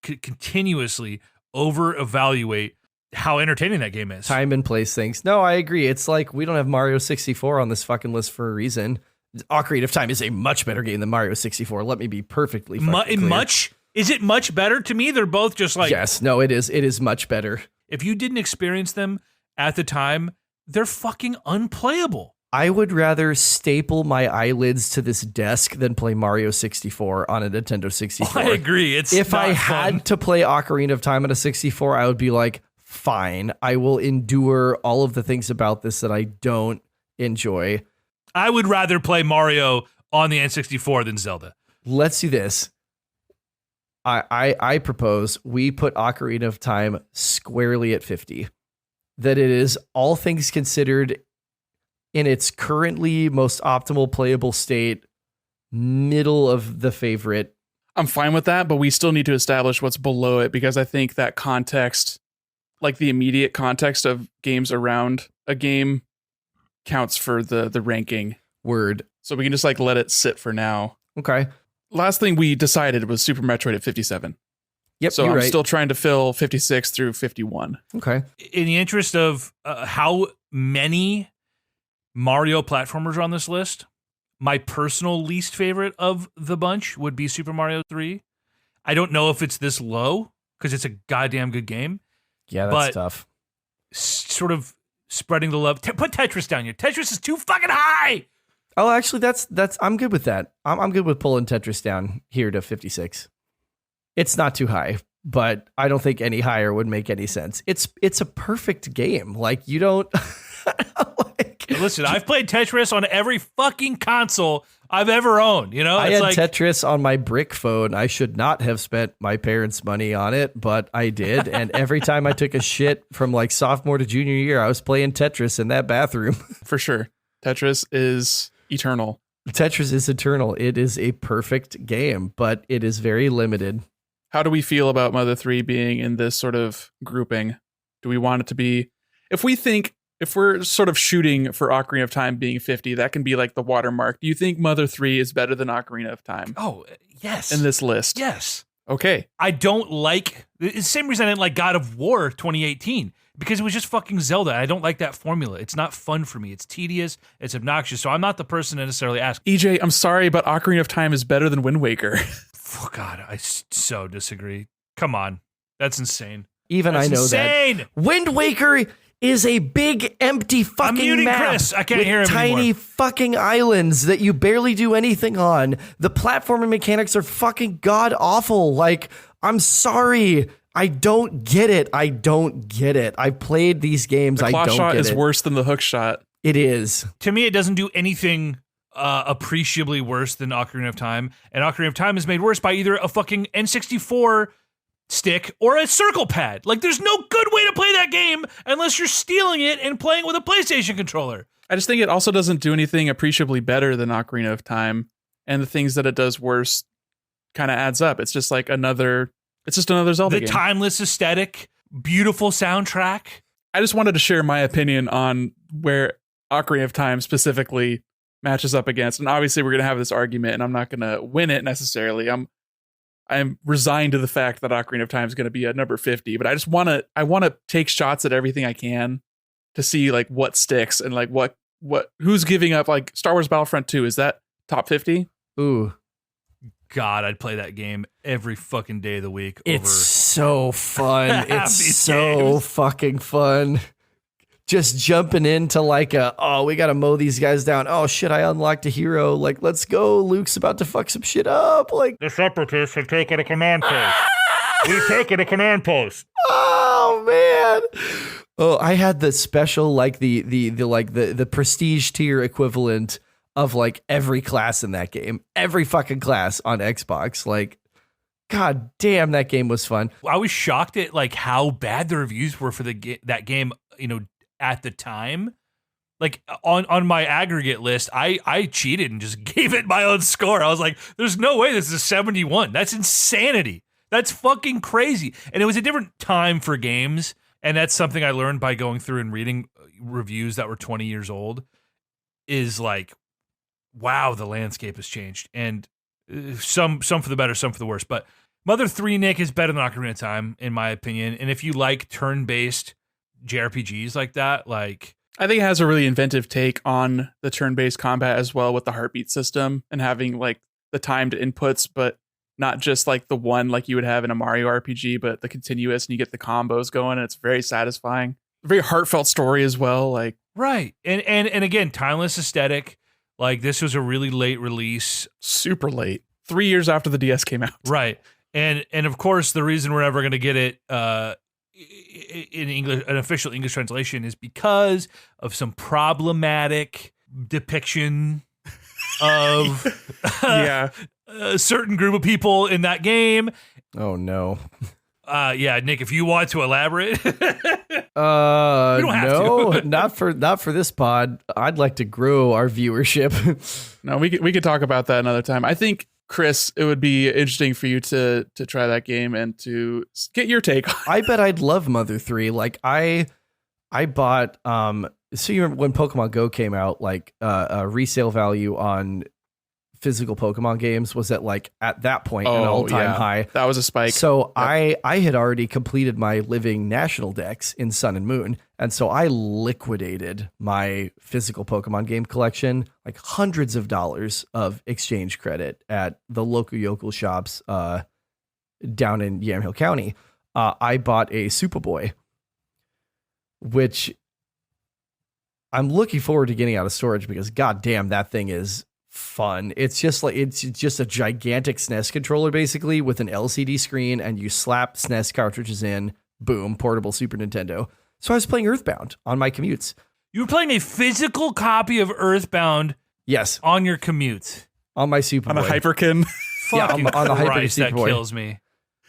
continuously over-evaluate how entertaining that game is. Time and place things. No, I agree. It's like we don't have Mario 64 on this fucking list for a reason. Ocarina of Time is a much better game than Mario 64. Let me be perfectly fucking clear. Is it much better? To me, they're both just like... Yes, no, it is. It is much better. If you didn't experience them at the time, they're fucking unplayable. I would rather staple my eyelids to this desk than play Mario 64 on a Nintendo 64. I agree. If I had to play Ocarina of Time on a 64, I would be like, fine, I will endure all of the things about this that I don't enjoy. I would rather play Mario on the N64 than Zelda. Let's do this. I propose we put Ocarina of Time squarely at 50. That it is, all things considered, in its currently most optimal playable state, middle of the favorite. I'm fine with that, but we still need to establish what's below it, because I think that context, like the immediate context of games around a game, counts for the ranking. Word. So we can just let it sit for now. Okay. Last thing we decided was Super Metroid at 57. Yep. So I'm right. still trying to fill 56 through 51. Okay. In the interest of how many Mario platformers are on this list, my personal least favorite of the bunch would be Super Mario 3. I don't know if it's this low because it's a goddamn good game. Yeah, that's tough. Sort of spreading the love. Put Tetris down here. Tetris is too fucking high. Oh, actually, that's I'm good with that. I'm good with pulling Tetris down here to 56. It's not too high, but I don't think any higher would make any sense. It's a perfect game. Like you don't like. Listen, I've played Tetris on every fucking console I've ever owned. You know, I it's had Tetris on my brick phone. I should not have spent my parents' money on it, but I did. And every time I took a shit from like sophomore to junior year, I was playing Tetris in that bathroom. For sure. Tetris is eternal. Tetris is eternal. It is a perfect game, but it is very limited. How do we feel about Mother 3 being in this sort of grouping? Do we want it to be, if we're sort of shooting for Ocarina of Time being 50, that can be like the watermark. Do you think Mother 3 is better than Ocarina of Time? Oh, yes. In this list? Yes. Okay. I don't like, it's the same reason I didn't like God of War 2018, because it was just fucking Zelda. I don't like that formula. It's not fun for me. It's tedious. It's obnoxious. So I'm not the person to necessarily ask. EJ, I'm sorry, but Ocarina of Time is better than Wind Waker. Oh, God, I so disagree. Come on. That's insane. Even That's I know insane. that. Wind Waker is a big empty fucking I'm muting map Chris. I can't with hear him tiny anymore. fucking islands that you barely do anything on. The platforming mechanics are fucking god awful. Like, I'm sorry. I don't get it. I don't get it. I've played these games. The claw I don't shot get is it. worse than the hook shot. It is. To me, it doesn't do anything appreciably worse than Ocarina of Time. And Ocarina of Time is made worse by either a fucking N64 stick or a circle pad. Like, there's no good way to play that game unless you're stealing it and playing with a PlayStation controller. I just think it also doesn't do anything appreciably better than Ocarina of Time. And the things that it does worse kind of adds up. It's just like another Zelda The game. timeless aesthetic, beautiful soundtrack. I just wanted to share my opinion on where Ocarina of Time specifically matches up against. And obviously we're going to have this argument and I'm not going to win it necessarily. I'm resigned to the fact that Ocarina of Time is going to be at number 50, but I want to take shots at everything I can to see like what sticks and like who's giving up. Like Star Wars Battlefront 2, is that top 50? Ooh. God, I'd play that game every fucking day of the week. It's so fun. It's These so games. fucking fun. Just jumping into like we got to mow these guys down. Oh shit, I unlocked a hero. Like, let's go. Luke's about to fuck some shit up. Like, The separatists have taken a command post. We've taken a command post. oh man. Oh, I had the special, like the prestige tier equivalent of like every class in that game. Every fucking class on Xbox. Like, god damn, that game was fun. I was shocked at like how bad the reviews were for that game, at the time. Like on my aggregate list, I cheated and just gave it my own score. I was like, there's no way this is a 71. That's insanity. That's fucking crazy. And it was a different time for games. And that's something I learned by going through and reading reviews that were 20 years old, is like, wow, the landscape has changed. And some for the better, some for the worse. But Mother 3, Nick, is better than Ocarina of Time, in my opinion. And if you like turn-based JRPGs like that, like, I think it has a really inventive take on the turn-based combat as well, with the heartbeat system and having like the timed inputs, but not just like the one like you would have in a Mario RPG, but the continuous, and you get the combos going, and it's very satisfying. Very heartfelt story as well. Like, right. And again, timeless aesthetic. Like, this was a really late release. super late, 3 years after the DS came out. Right. And of course, the reason we're never going to get it in English, an official English translation, is because of some problematic depiction of Yeah. a certain group of people in that game. Oh no. Yeah, Nick, if you want to elaborate. No, have to. not for this pod. I'd like to grow our viewership. No, we could talk about that another time. I think, Chris, it would be interesting for you to try that game and to get your take. I bet I'd love Mother 3. Like, I bought so you remember when Pokemon Go came out, like resale value on physical Pokemon games was at that point an all-time high. That was a spike. So I had already completed my living national decks in Sun and Moon, and so I liquidated my physical Pokemon game collection, like hundreds of dollars of exchange credit at the local yokel shops down in Yamhill County. I bought a Superboy, which I'm looking forward to getting out of storage because goddamn, that thing is fun. It's just a gigantic SNES controller basically with an LCD screen, and you slap SNES cartridges in, boom, portable Super Nintendo. So I was playing Earthbound on my commutes. You were playing a physical copy of Earthbound Yes, on your commute. on my Super On a Boy. Hyperkin. Yeah, Fucking on the Hyper Christ, Super that Boy. kills me.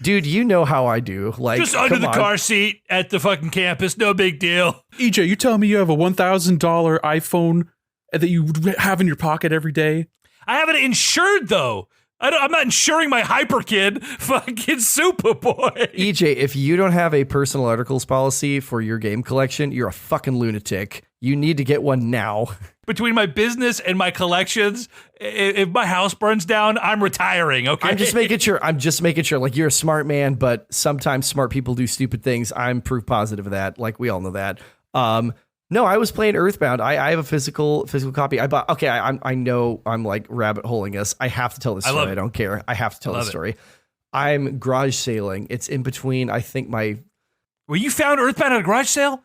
Dude, you know how I do. Like, Just under come the on. car seat at the fucking campus, no big deal. EJ, you telling me you have a $1,000 iPhone that you have in your pocket every day? I have it insured though. I'm not insuring my Hyperkid fucking Superboy. EJ, if you don't have a personal articles policy for your game collection, you're a fucking lunatic. You need to get one now. Between my business and my collections, if my house burns down, I'm retiring, okay? I'm just making sure. Like, you're a smart man, but sometimes smart people do stupid things. I'm proof positive of that. Like, we all know that. No, I was playing Earthbound. I have a physical copy. I bought. Okay, I know I'm like rabbit holing us. I have to tell this story. I don't care. I have to tell this story. I'm garage sailing. It's in between. I think Well, you found Earthbound at a garage sale?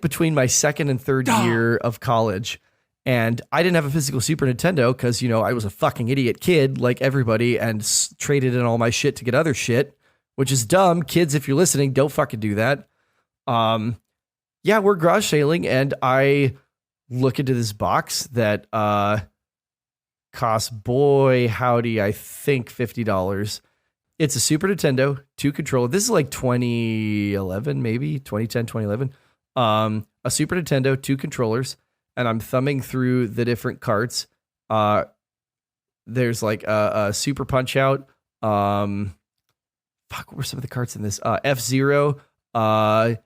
between my second and third year of college. And I didn't have a physical Super Nintendo because, you know, I was a fucking idiot kid like everybody and traded in all my shit to get other shit, which is dumb. Kids, if you're listening, don't fucking do that. Yeah, we're garage sailing and I look into this box that costs, boy, howdy, I think $50. It's a Super Nintendo, 2 controllers. This is like 2011, maybe 2010, 2011. A Super Nintendo, 2 controllers. And I'm thumbing through the different carts. There's like a Super Punch Out. What were some of the carts in this? F-Zero. And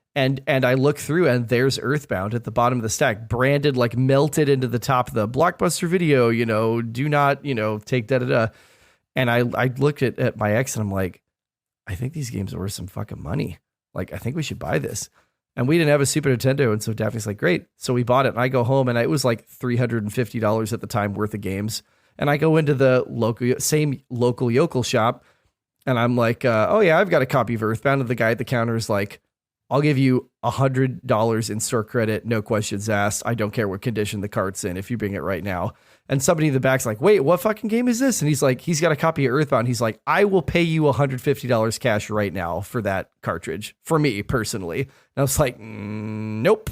I look through and there's Earthbound at the bottom of the stack, branded, like melted into the top of the Blockbuster Video, you know, do not, you know, take da-da-da. And I looked at my ex and I'm like, I think these games are worth some fucking money. Like, I think we should buy this. And we didn't have a Super Nintendo. And so Daphne's like, great. So we bought it. And I go home and it was like $350 at the time worth of games. And I go into the local yokel shop and I'm like, oh yeah, I've got a copy of Earthbound. And the guy at the counter is like, I'll give you $100 in store credit. No questions asked. I don't care what condition the cart's in if you bring it right now. And somebody in the back's like, wait, what fucking game is this? And he's like, he's got a copy of Earthbound. He's like, I will pay you $150 cash right now for that cartridge for me personally. And I was like, nope,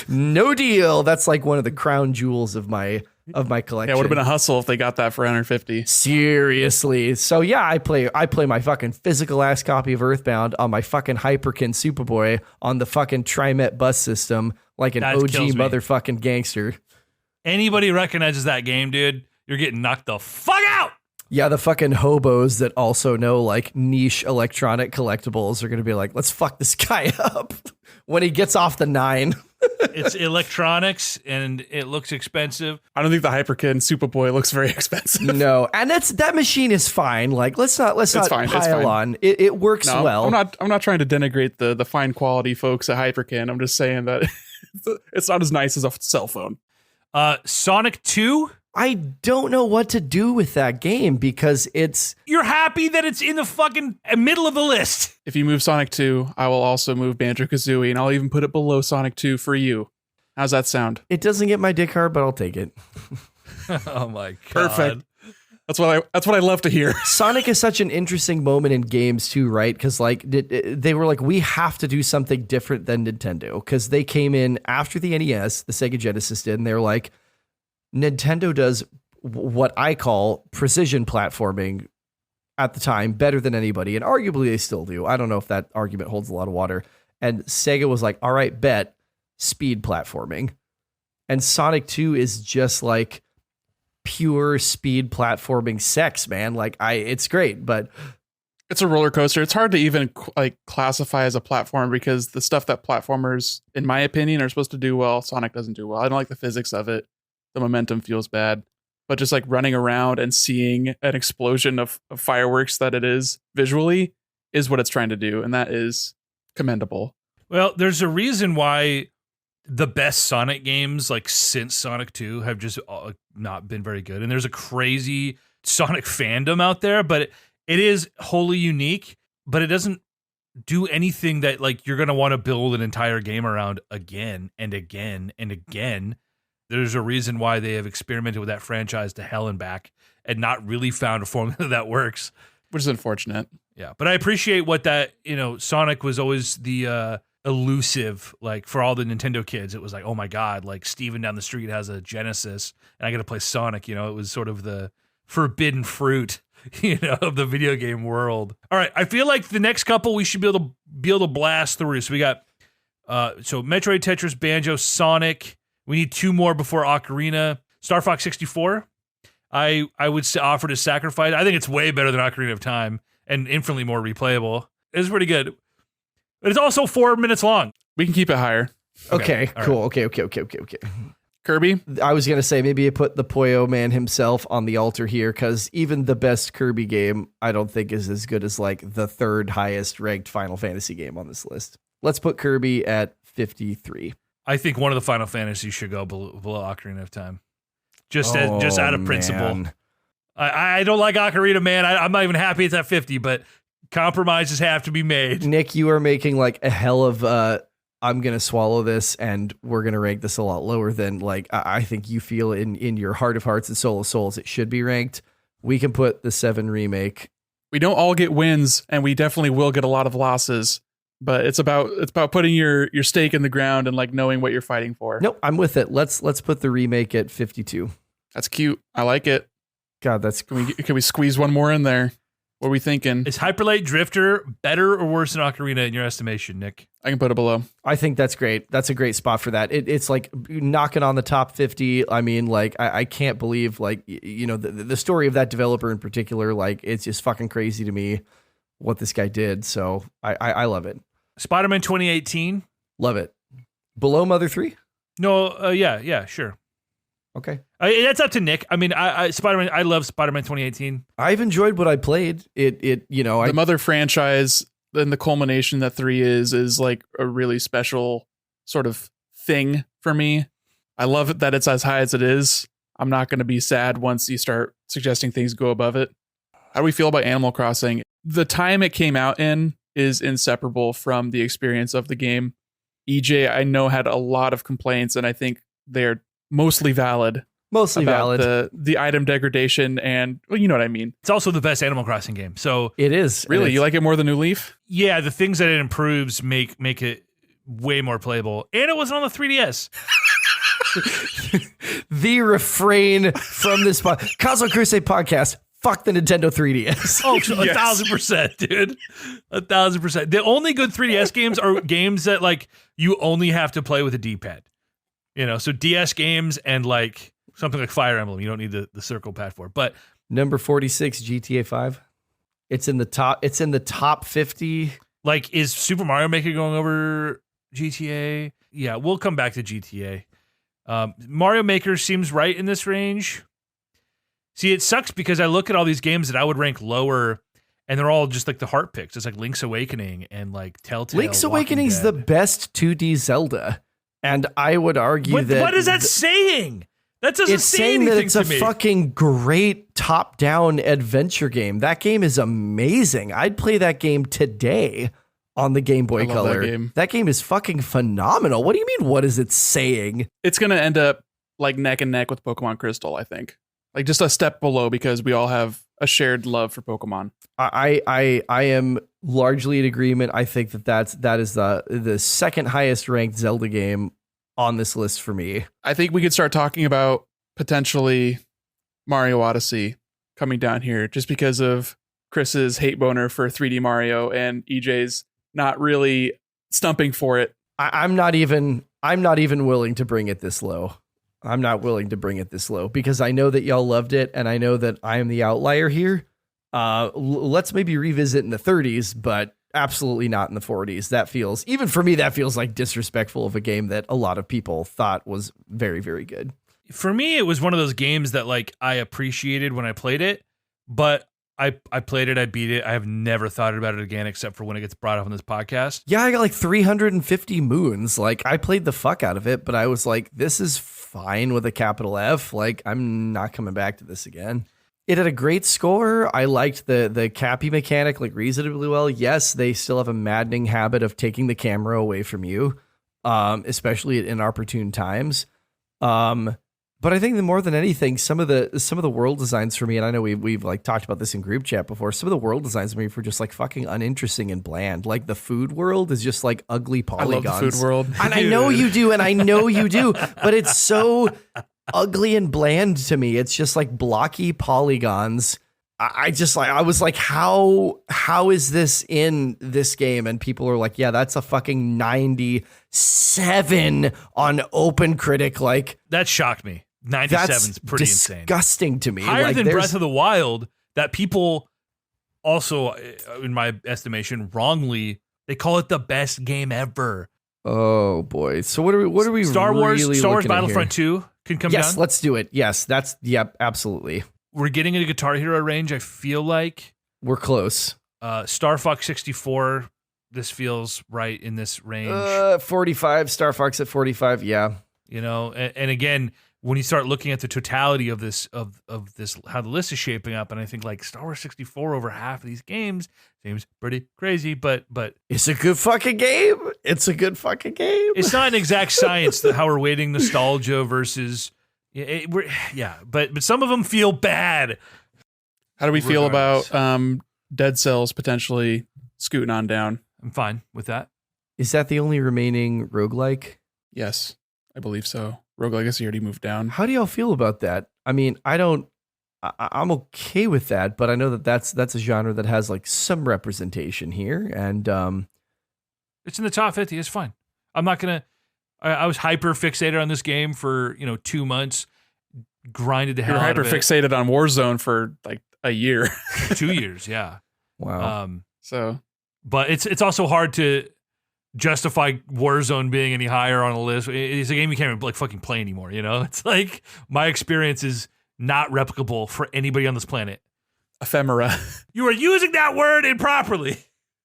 no deal. That's like one of the crown jewels of my collection. Yeah, it would have been a hustle if they got that for 150. Seriously. So yeah, I play my fucking physical ass copy of Earthbound on my fucking Hyperkin Superboy on the fucking TriMet bus system like an That OG kills me. motherfucking gangster. Anybody recognizes that game, dude, you're getting knocked the fuck out. Yeah, the fucking hobos that also know like niche electronic collectibles are going to be like, let's fuck this guy up when he gets off the 9. It's electronics and it looks expensive. I don't think the Hyperkin Superboy looks very expensive. No, and that machine is fine. Like, let's not fine, it's pile fine. on. It works No, well. I'm not trying to denigrate the fine quality folks at Hyperkin. I'm just saying that it's not as nice as a cell phone. Sonic 2? I don't know what to do with that game because it's You're happy that it's in the fucking middle of the list. If you move Sonic 2, I will also move Banjo-Kazooie, and I'll even put it below Sonic 2 for you. How's that sound? it doesn't get my dick hard, but I'll take it. Oh my god. Perfect. That's what I love to hear. Sonic is such an interesting moment in games too, right? Because like they were like, we have to do something different than Nintendo because they came in after the NES, the Sega Genesis did, and they were like, Nintendo does what I call precision platforming at the time better than anybody, and arguably they still do. I don't know if that argument holds a lot of water. And Sega was like, all right, bet, speed platforming. And Sonic 2 is just like pure speed platforming sex, man. Like it's great, but It's a roller coaster. It's hard to even like classify as a platform because the stuff that platformers, in my opinion, are supposed to do well, Sonic doesn't do well. I don't like the physics of it. The momentum feels bad. But just like running around and seeing an explosion of fireworks that it is visually is what it's trying to do. And that is commendable. Well, there's a reason why the best Sonic games, like since Sonic 2, have just not been very good. And there's a crazy Sonic fandom out there, but it is wholly unique, but it doesn't do anything that like you're going to want to build an entire game around again and again and again. There's a reason why they have experimented with that franchise to hell and back and not really found a formula that works. Which is unfortunate. Yeah, but I appreciate what that, Sonic was always the elusive, like for all the Nintendo kids. It was like, oh my God, like Steven down the street has a Genesis and I got to play Sonic. It was sort of the forbidden fruit, of the video game world. All right, I feel like the next couple we should be able to blast through. So we got Metroid, Tetris, Banjo, Sonic. We need 2 more before Ocarina. Star Fox 64. I would offer to sacrifice. I think it's way better than Ocarina of Time and infinitely more replayable. It's pretty good. But it's also 4 minutes long. We can keep it higher. Okay, cool. Right. Okay. Kirby? I was going to say maybe you put the Puyo Man himself on the altar here, because even the best Kirby game, I don't think is as good as like the 3rd highest ranked Final Fantasy game on this list. Let's put Kirby at 53. I think one of the Final Fantasies should go below Ocarina of Time. Just out of principle. Man. I don't like Ocarina, man. I'm not even happy it's at 50, but compromises have to be made. Nick, you are making like a hell of I'm going to swallow this and we're going to rank this a lot lower than like I think you feel in your heart of hearts and soul of souls it should be ranked. We can put the 7 remake. We don't all get wins, and we definitely will get a lot of losses. But it's about putting your stake in the ground and like knowing what you're fighting for. Nope, I'm with it. Let's put the remake at 52. That's cute. I like it. God, that's Can we squeeze one more in there? What are we thinking? Is Hyper Light Drifter better or worse than Ocarina in your estimation, Nick? I can put it below. I think that's great. That's a great spot for that. It's like knocking on the top 50. I mean, like, I can't believe, like, the story of that developer in particular, like, it's just fucking crazy to me what this guy did. So I love it. Spider-Man 2018? Love it. Below Mother 3? No, yeah, sure. Okay. That's up to Nick. I mean, Spider-Man. I love Spider-Man 2018. I've enjoyed what I played. The Mother franchise, and the culmination that 3 is like a really special sort of thing for me. I love it that it's as high as it is. I'm not going to be sad once you start suggesting things go above it. How do we feel about Animal Crossing? The time it came out in is inseparable from the experience of the game. EJ, I know, had a lot of complaints, and I think they're mostly valid. The item degradation, and well, you know what I mean. It's also the best Animal Crossing game. So it is. Really? You like it more than New Leaf? Yeah, the things that it improves make it way more playable. And it wasn't on the 3DS. The refrain from this Console Crusade podcast. Fuck the Nintendo 3DS. Oh, 1,000%, dude. 1,000%. The only good 3DS games are games that like you only have to play with a D-pad. So DS games and like something like Fire Emblem, you don't need the circle pad for. But number 46, GTA 5. It's in the top 50. Like, is Super Mario Maker going over GTA? Yeah, we'll come back to GTA. Mario Maker seems right in this range. See, it sucks because I look at all these games that I would rank lower, and they're all just like the heart picks. It's like Link's Awakening and like Telltale. Link's Awakening's the best 2D Zelda. And I would argue what is that saying? That doesn't say anything to me. It's saying that it's a fucking great top-down adventure game. That game is amazing. I'd play that game today on the Game Boy Color. That game is fucking phenomenal. What do you mean, what is it saying? It's going to end up like neck and neck with Pokemon Crystal, I think. Like just a step below because we all have a shared love for Pokemon. I am largely in agreement. I think that is the second highest ranked Zelda game on this list for me. I think we could start talking about potentially Mario Odyssey coming down here just because of Chris's hate boner for 3D Mario and EJ's not really stumping for it. I'm not even willing to bring it this low. I'm not willing to bring it this low because I know that y'all loved it and I know that I am the outlier here. Let's maybe revisit in the 30s, but absolutely not in the 40s. Even for me, that feels like disrespectful of a game that a lot of people thought was very, very good. For me, it was one of those games that like I appreciated when I played it, but I played it, I beat it. I have never thought about it again, except for when it gets brought up on this podcast. Yeah, I got like 350 moons. Like I played the fuck out of it, but I was like, this is fine with a capital F. Like I'm not coming back to this again. It had a great score. I liked the cappy mechanic like reasonably well. Yes, they still have a maddening habit of taking the camera away from you, especially at inopportune times. But I think that more than anything, some of the world designs for me, and I know we've like talked about this in group chat before, some of the world designs for me were just like fucking uninteresting and bland. Like the food world is just like ugly polygons. I love the food world. And I know you do, and I know you do, but it's so ugly and bland to me. It's just like blocky polygons. I was like, how is this in this game? And people are like, yeah, that's a fucking 97 on OpenCritic. Like That shocked me. 97 is pretty insane. Disgusting to me. Higher like, than Breath of the Wild, that people also, in my estimation, wrongly, they call it the best game ever. Oh boy. So what are we Star Wars Battlefront here? 2 can come Yes, down? let's do it. Yes, absolutely. We're getting into Guitar Hero range, I feel like. We're close. Star Fox 64, this feels right in this range. 45, Star Fox at 45, yeah. You know, and again, when you start looking at the totality of this, of this, how the list is shaping up, and I think like Star Wars 64 over half of these games seems pretty crazy, but It's a good fucking game. It's a good fucking game. it's not an exact science how we're weighting nostalgia versus, but some of them feel bad. How do we feel Regardless. about Dead Cells potentially scooting on down? I'm fine with that. Is that the only remaining roguelike? Yes, I believe so. Rogue Legacy already moved down. How do y'all feel about that? I mean, I'm okay with that, but I know that's a genre that has like some representation here, and It's in the top 50. It's fine. I'm not going to, I was hyper fixated on this game for, 2 months, grinded the You hell were out hyper of it. fixated on Warzone for like a year. 2 years, yeah. wow. So But it's also hard to justify Warzone being any higher on a list. It's a game you can't even like fucking play anymore. It's like my experience is not replicable for anybody on this planet. ephemera. You are using that word improperly.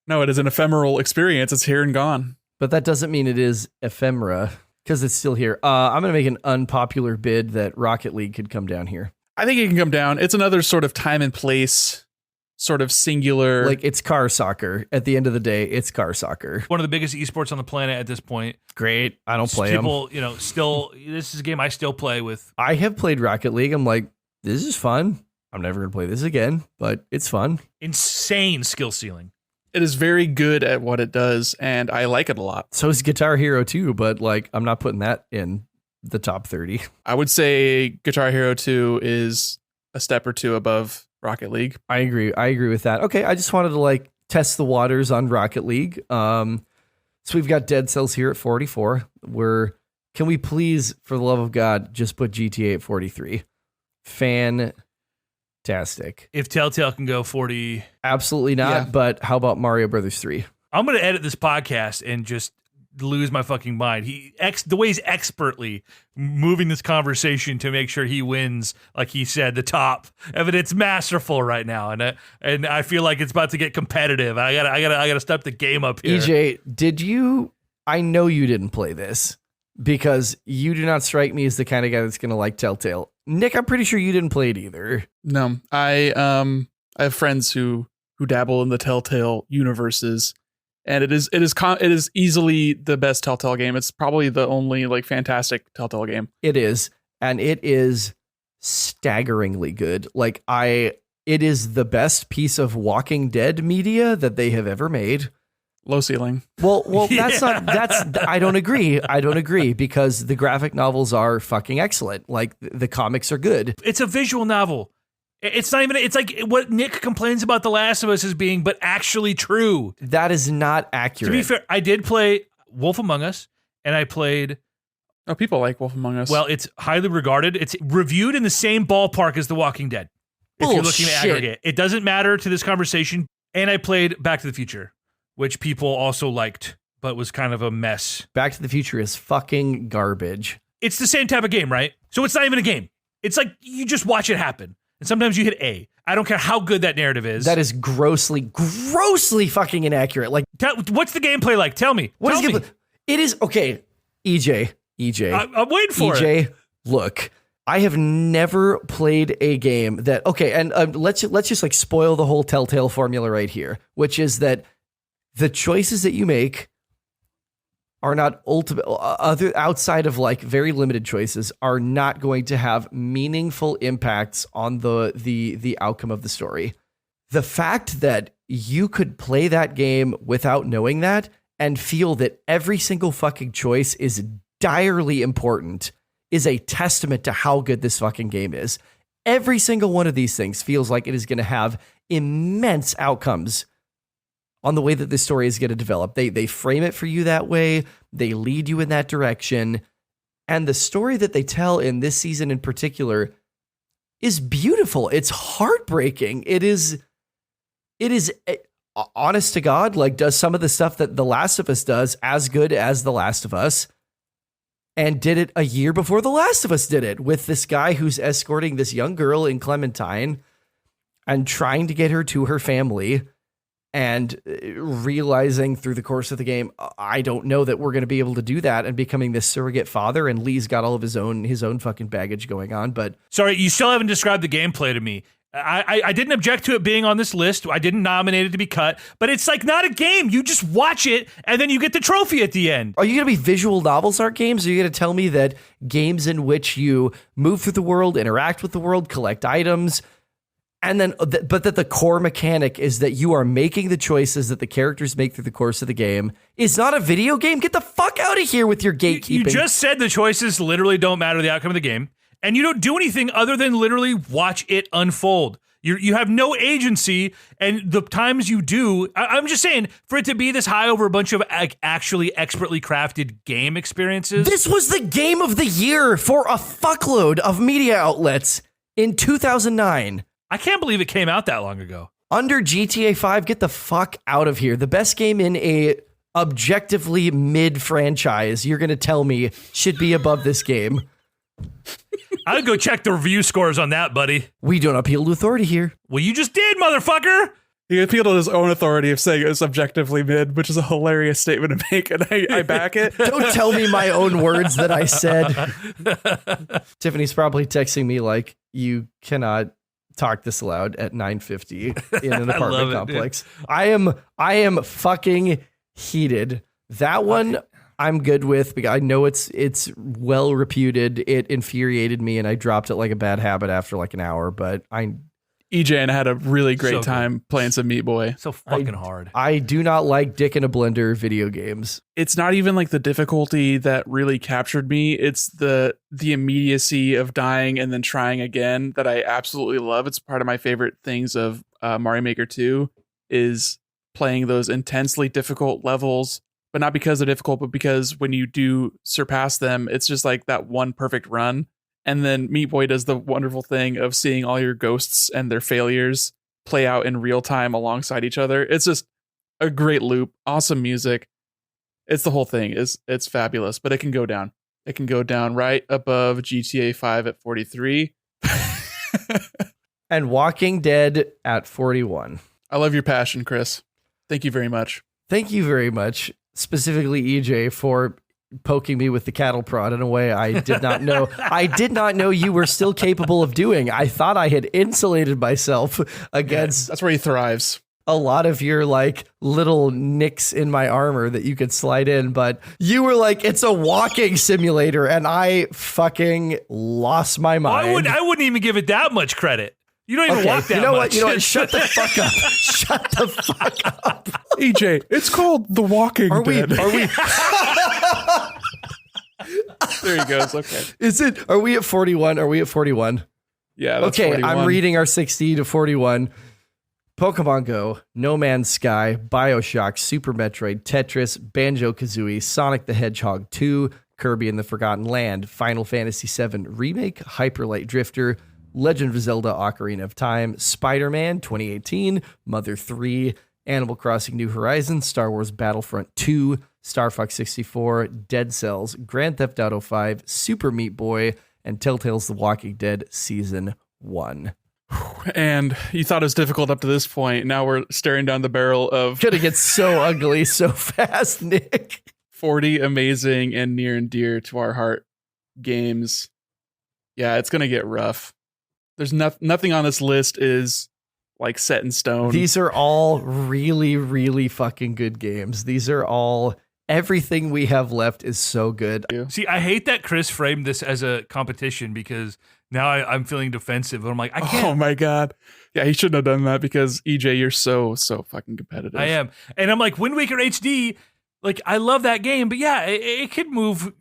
No, it is an ephemeral experience. It's here and gone. But that doesn't mean it is ephemera because it's still here. I'm going to make an unpopular bid that Rocket League could come down here. I think it can come down. It's another sort of time and place, sort of singular. Like it's car soccer. At the end of the day, it's car soccer. One of the biggest esports on the planet at this point. Great. I don't play them. People, still, this is a game I still play with. I have played Rocket League. I'm like, this is fun. I'm never going to play this again, but it's fun. Insane skill ceiling. It is very good at what it does, and I like it a lot. So is Guitar Hero 2, but like I'm not putting that in the top 30. I would say Guitar Hero 2 is a step or two above Rocket League. I agree with that. Okay, I just wanted to like test the waters on Rocket League. So we've got Dead Cells here at 44. Can we please, for the love of God, just put GTA at 43? Fantastic. If Telltale can go 40, Absolutely not. Yeah. But how about Mario Brothers 3? I'm going to edit this podcast and just lose my fucking mind. The way he's expertly moving this conversation to make sure he wins, like he said, the top. I mean, it's masterful right now, and I feel like it's about to get competitive. I gotta step the game up here. EJ, I know you didn't play this because you do not strike me as the kind of guy that's going to like Telltale. Nick, I'm pretty sure you didn't play it either. No, I have friends who dabble in the Telltale universes, and it is easily the best Telltale game. It's probably the only like fantastic Telltale game. It is, and it is staggeringly good. Like it is the best piece of Walking Dead media that they have ever made. Low ceiling. Well, I don't agree because the graphic novels are fucking excellent. Like the comics are good. It's a visual novel. It's not even. It's like what Nick complains about The Last of Us as being, but actually true. That is not accurate. To be fair, I did play Wolf Among Us, and I played. Oh, people like Wolf Among Us. Well, it's highly regarded. It's reviewed in the same ballpark as The Walking Dead. If you're looking at aggregate, it doesn't matter to this conversation. And I played Back to the Future, which people also liked, but was kind of a mess. Back to the Future is fucking garbage. It's the same type of game, right? So it's not even a game. It's like you just watch it happen. And sometimes you hit A. I don't care how good that narrative is. That is grossly fucking inaccurate. Like, what's the gameplay like? Tell me. What is gameplay? It is okay. EJ. I'm waiting for it. EJ, look, I have never played a game that, okay, and let's just like spoil the whole Telltale formula right here, which is that the choices that you make are not other outside of like very limited choices are not going to have meaningful impacts on the outcome of the story. The fact that you could play that game without knowing that and feel that every single fucking choice is direly important is a testament to how good this fucking game is. Every single one of these things feels like it is going to have immense outcomes on the way that this story is going to develop. They frame it for you that way. They lead you in that direction. And the story that they tell in this season in particular is beautiful. It's heartbreaking. It is honest to God, like does some of the stuff that The Last of Us does as good as The Last of Us, and did it a year before The Last of Us did it, with this guy who's escorting this young girl in Clementine and trying to get her to her family, and realizing through the course of the game, I don't know that we're going to be able to do that, and becoming this surrogate father. And Lee's got all of his own fucking baggage going on. But sorry, you still haven't described the gameplay to me. I didn't object to it being on this list. I didn't nominate it to be cut, but it's like not a game. You just watch it and then you get the trophy at the end. Are you going to be visual novels art games? Or are you going to tell me that games in which you move through the world, interact with the world, collect items, and then, but that the core mechanic is that you are making the choices that the characters make through the course of the game is not a video game? Get the fuck out of here with your gatekeeping. You just said the choices literally don't matter the outcome of the game. And you don't do anything other than literally watch it unfold. You have no agency, and the times you do, I'm just saying, for it to be this high over a bunch of actually expertly crafted game experiences. This was the game of the year for a fuckload of media outlets in 2009. I can't believe it came out that long ago. Under GTA 5, get the fuck out of here. The best game in a objectively mid franchise, you're going to tell me, should be above this game. I'd go check the review scores on that, buddy. We don't appeal to authority here. Well, you just did, motherfucker. He appealed to his own authority of saying it was objectively mid, which is a hilarious statement to make, and I back it. Don't tell me my own words that I said. Tiffany's probably texting me like, you cannot talk this loud at 9:50 in an apartment complex. Dude. I am fucking heated. That one I'm good with, because I know it's well reputed. It infuriated me and I dropped it like a bad habit after like an hour, but EJ and I had a really great time playing some Meat Boy. So fucking hard. I do not like dick in a blender video games. It's not even like the difficulty that really captured me. It's the immediacy of dying and then trying again that I absolutely love. It's part of my favorite things of Mario Maker 2 is playing those intensely difficult levels, but not because they're difficult, but because when you do surpass them, it's just like that one perfect run. And then Meat Boy does the wonderful thing of seeing all your ghosts and their failures play out in real time alongside each other. It's just a great loop. Awesome music. It's the whole thing. It's fabulous, but it can go down. It can go down right above GTA 5 at 43. And Walking Dead at 41. I love your passion, Chris. Thank you very much. Thank you very much. Specifically, EJ, for poking me with the cattle prod in a way I did not know. I did not know you were still capable of doing. I thought I had insulated myself against. That's where he thrives. A lot of your like little nicks in my armor that you could slide in, but you were like, it's a walking simulator, and I fucking lost my mind. I wouldn't even give it that much credit. You don't even walk that much. You know what? Shut the fuck up. Shut the fuck up. EJ, it's called The Walking Dead. Are we? There he goes. Okay. Are we at 41? Are we at 41? Yeah. That's okay. 41. I'm reading our 60 to 41. Pokemon Go, No Man's Sky, BioShock, Super Metroid, Tetris, Banjo-Kazooie, Sonic the Hedgehog 2, Kirby and the Forgotten Land, Final Fantasy VII Remake, Hyper Light Drifter, Legend of Zelda Ocarina of Time, Spider-Man 2018, Mother 3, Animal Crossing New Horizons, Star Wars Battlefront 2, Star Fox 64, Dead Cells, Grand Theft Auto 5, Super Meat Boy, and Telltale's The Walking Dead Season 1. And you thought it was difficult up to this point. Now we're staring down the barrel of... Gonna get so ugly so fast, Nick. 40 amazing and near and dear to our heart games. Yeah, it's gonna get rough. There's nothing on this list is like set in stone. These are all really, really fucking good games. These are all, everything we have left is so good. See, I hate that Chris framed this as a competition because now I'm feeling defensive. I'm like, I can't. Oh my God. Yeah, he shouldn't have done that because EJ, you're so fucking competitive. I am. And I'm like, Wind Waker HD, like, I love that game, but yeah, it could move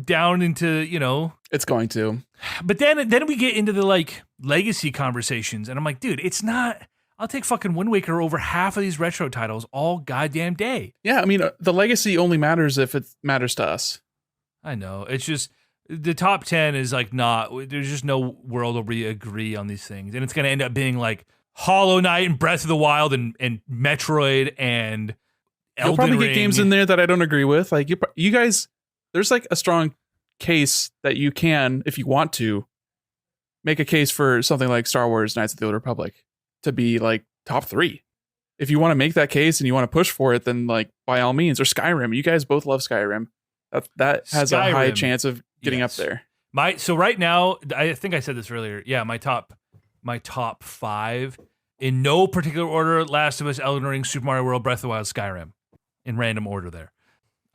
down into, you know. It's going to. But then we get into the, like, legacy conversations, and I'm like, dude, it's not. I'll take fucking Wind Waker over half of these retro titles all goddamn day. Yeah, I mean, the legacy only matters if it matters to us. I know. It's just the top 10 is like not, there's just no world where we agree on these things. And it's going to end up being like Hollow Knight and Breath of the Wild and Metroid and Elden You'll probably Ring. get games in there that I don't agree with. Like you guys, there's like a strong case that you can, if you want to, make a case for something like Star Wars Knights of the Old Republic to be like top 3. If you want to make that case and you want to push for it, then like by all means, or Skyrim. You guys both love Skyrim. That has a high chance of getting up there. So right now, I think I said this earlier. Yeah, my top 5 in no particular order: Last of Us, Elden Ring, Super Mario World, Breath of the Wild, Skyrim, in random order. There,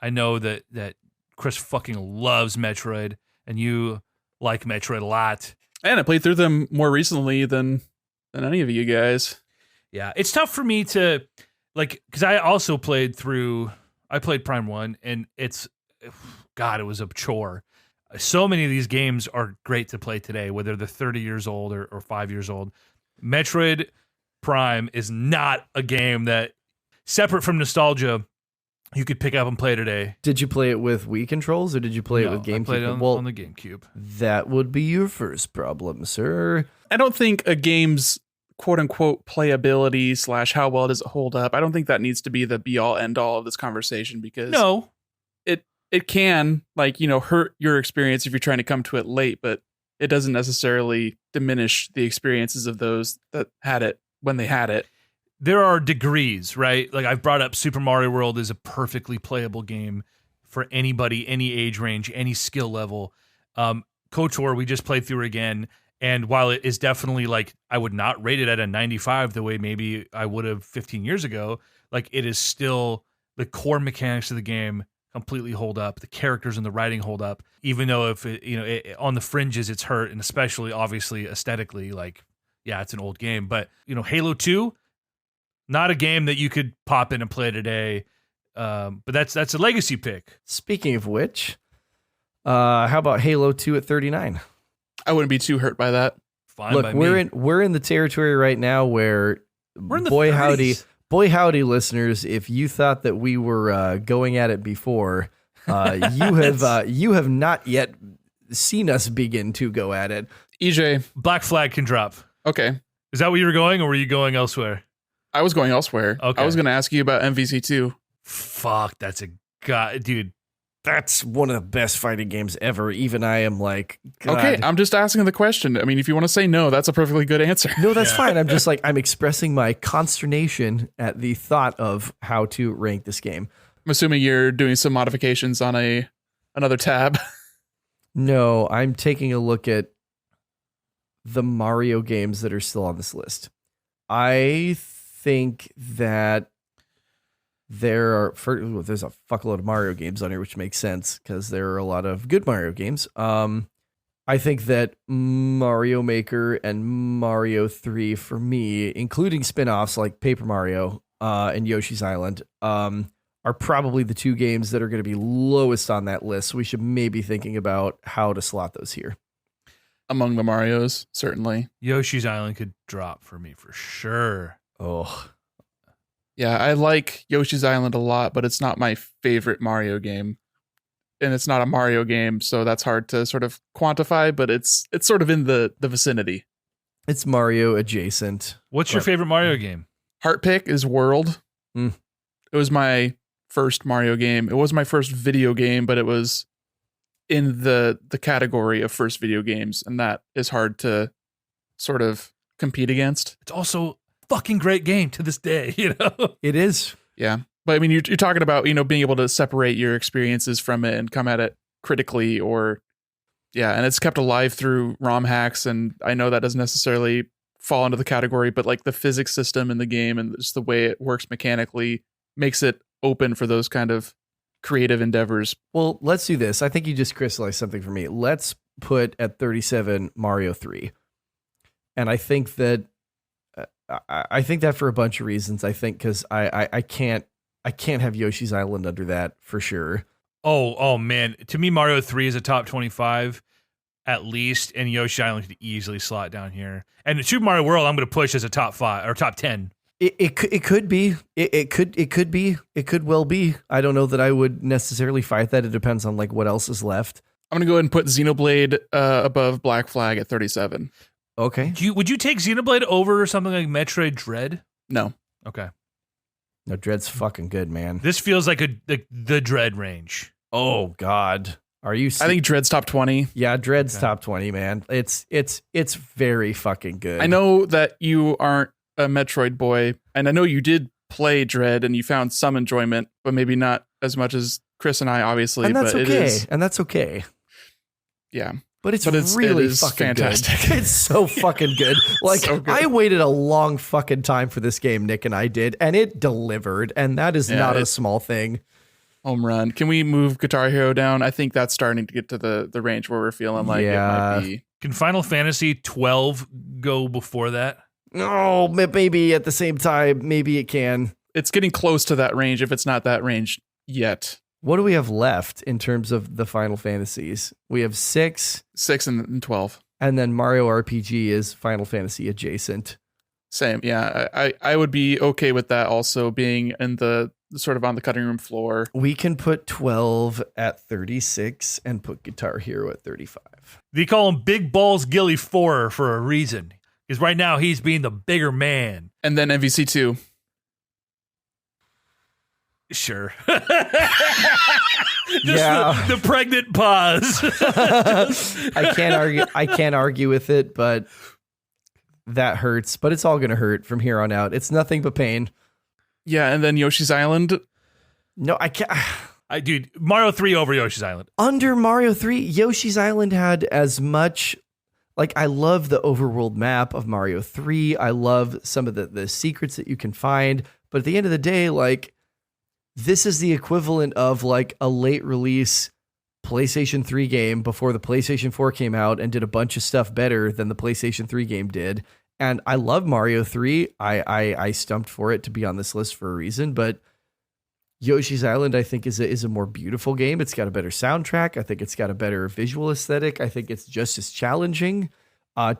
I know that Chris fucking loves Metroid, and you like Metroid a lot. And I played through them more recently than any of you guys. Yeah, it's tough for me to like because I also played Prime 1, and God, it was a chore. So many of these games are great to play today, whether they're 30 years old or 5 years old. Metroid Prime is not a game that, separate from nostalgia, you could pick up and play today. Did you play it with Wii controls or did you play it with GameCube? I played it on the GameCube. That would be your first problem, sir. I don't think a game's quote unquote playability / how well does it hold up, I don't think that needs to be the be all end all of this conversation, because it can, like, you know, hurt your experience if you're trying to come to it late, but it doesn't necessarily diminish the experiences of those that had it when they had it. There are degrees, right? Like I've brought up Super Mario World is a perfectly playable game for anybody, any age range, any skill level. KOTOR, we just played through again. And while it is definitely like, I would not rate it at a 95 the way maybe I would have 15 years ago, like it is still the core mechanics of the game completely hold up. The characters and the writing hold up, even though if it, on the fringes it's hurt, and especially obviously aesthetically, like, yeah, it's an old game. But Halo 2, not a game that you could pop in and play today. But that's a legacy pick. Speaking of which, how about Halo 2 at 39? I wouldn't be too hurt by that. Fine. Look, by we're in the territory right now where we're in the boy 30s. howdy, listeners, if you thought that we were going at it before, you have not yet seen us begin to go at it. EJ, Black Flag can drop. okay. Is that where you were going, or were you going elsewhere? I was going elsewhere. Okay. I was going to ask you about MVC2. Fuck, that's a god, dude. That's one of the best fighting games ever. Even I am like, God. Okay, I'm just asking the question. I mean, if you want to say no, that's a perfectly good answer. No, that's fine. I'm just like, I'm expressing my consternation at the thought of how to rank this game. I'm assuming you're doing some modifications on another tab. No, I'm taking a look at the Mario games that are still on this list. I think that there's a fuckload of Mario games on here, which makes sense because there are a lot of good Mario games. I think that Mario Maker and Mario 3 for me, including spin-offs like Paper Mario and Yoshi's Island, are probably the two games that are going to be lowest on that list. So we should maybe thinking about how to slot those here. Among the Marios, certainly. Yoshi's Island could drop for me for sure. Oh, Yeah, I like Yoshi's Island a lot, but it's not my favorite Mario game. And it's not a Mario game, so that's hard to sort of quantify, but it's sort of in the vicinity. it's Mario adjacent. What's your favorite Mario game? Heart pick is World. Mm. It was my first Mario game. It was my first video game, but it was in the category of first video games, and that is hard to sort of compete against. It's also a fucking great game to this day, It is. Yeah. But I mean, you're talking about, being able to separate your experiences from it and come at it critically or Yeah, and it's kept alive through ROM hacks, and I know that doesn't necessarily fall into the category, but like the physics system in the game and just the way it works mechanically makes it open for those kind of creative endeavors. Well, let's do this. I think you just crystallized something for me. Let's put at 37 Mario 3. And I think that for a bunch of reasons. I think because I can't have Yoshi's Island under that for sure. Oh man. To me, Mario 3 is a top 25 at least, and Yoshi Island could easily slot down here. And Super Mario World, I'm going to push as a top 5 or top 10. It could be. It could be. It could well be. I don't know that I would necessarily fight that. It depends on like what else is left. I'm going to go ahead and put Xenoblade above Black Flag at 37. Okay. Would you take Xenoblade over something like Metroid Dread? No. Okay. No, Dread's fucking good, man. This feels like the Dread range. Oh God. Are you? I think Dread's top 20. Yeah, Dread's top 20, man. It's very fucking good. I know that you aren't a Metroid boy, and I know you did play Dread and you found some enjoyment, but maybe not as much as Chris and I, obviously. And that's but okay. It is, and that's okay. Yeah. But it's really fucking fantastic. good. It's so fucking good. Like, So good. I waited a long fucking time for this game, Nick and I did, and it delivered, and that is not a small thing. Home run. Can we move Guitar Hero down? I think that's starting to get to the range where we're feeling like it might be. Can Final Fantasy 12 go before that? No, maybe at the same time, maybe it can. It's getting close to that range if it's not that range yet. What do we have left in terms of the Final Fantasies? We have 6. 6 and 12. And then Mario RPG is Final Fantasy adjacent. Same. Yeah. I would be okay with that also being in the sort of on the cutting room floor. We can put 12 at 36 and put Guitar Hero at 35. They call him Big Balls Gilly 4 for a reason. Because right now he's being the bigger man. And then MVC 2. Sure. Yeah. The pregnant pause. I can't argue with it, but that hurts. But it's all going to hurt from here on out. It's nothing but pain. Yeah, and then Yoshi's Island. No, I can't. Dude, Mario 3 over Yoshi's Island. Under Mario 3, Yoshi's Island had as much. Like, I love the overworld map of Mario 3. I love some of the secrets that you can find. But at the end of the day, like, this is the equivalent of like a late release PlayStation 3 game before the PlayStation 4 came out and did a bunch of stuff better than the PlayStation 3 game did. And I love Mario 3. I stumped for it to be on this list for a reason, but Yoshi's Island, I think, is a more beautiful game. It's got a better soundtrack. I think it's got a better visual aesthetic. I think it's just as challenging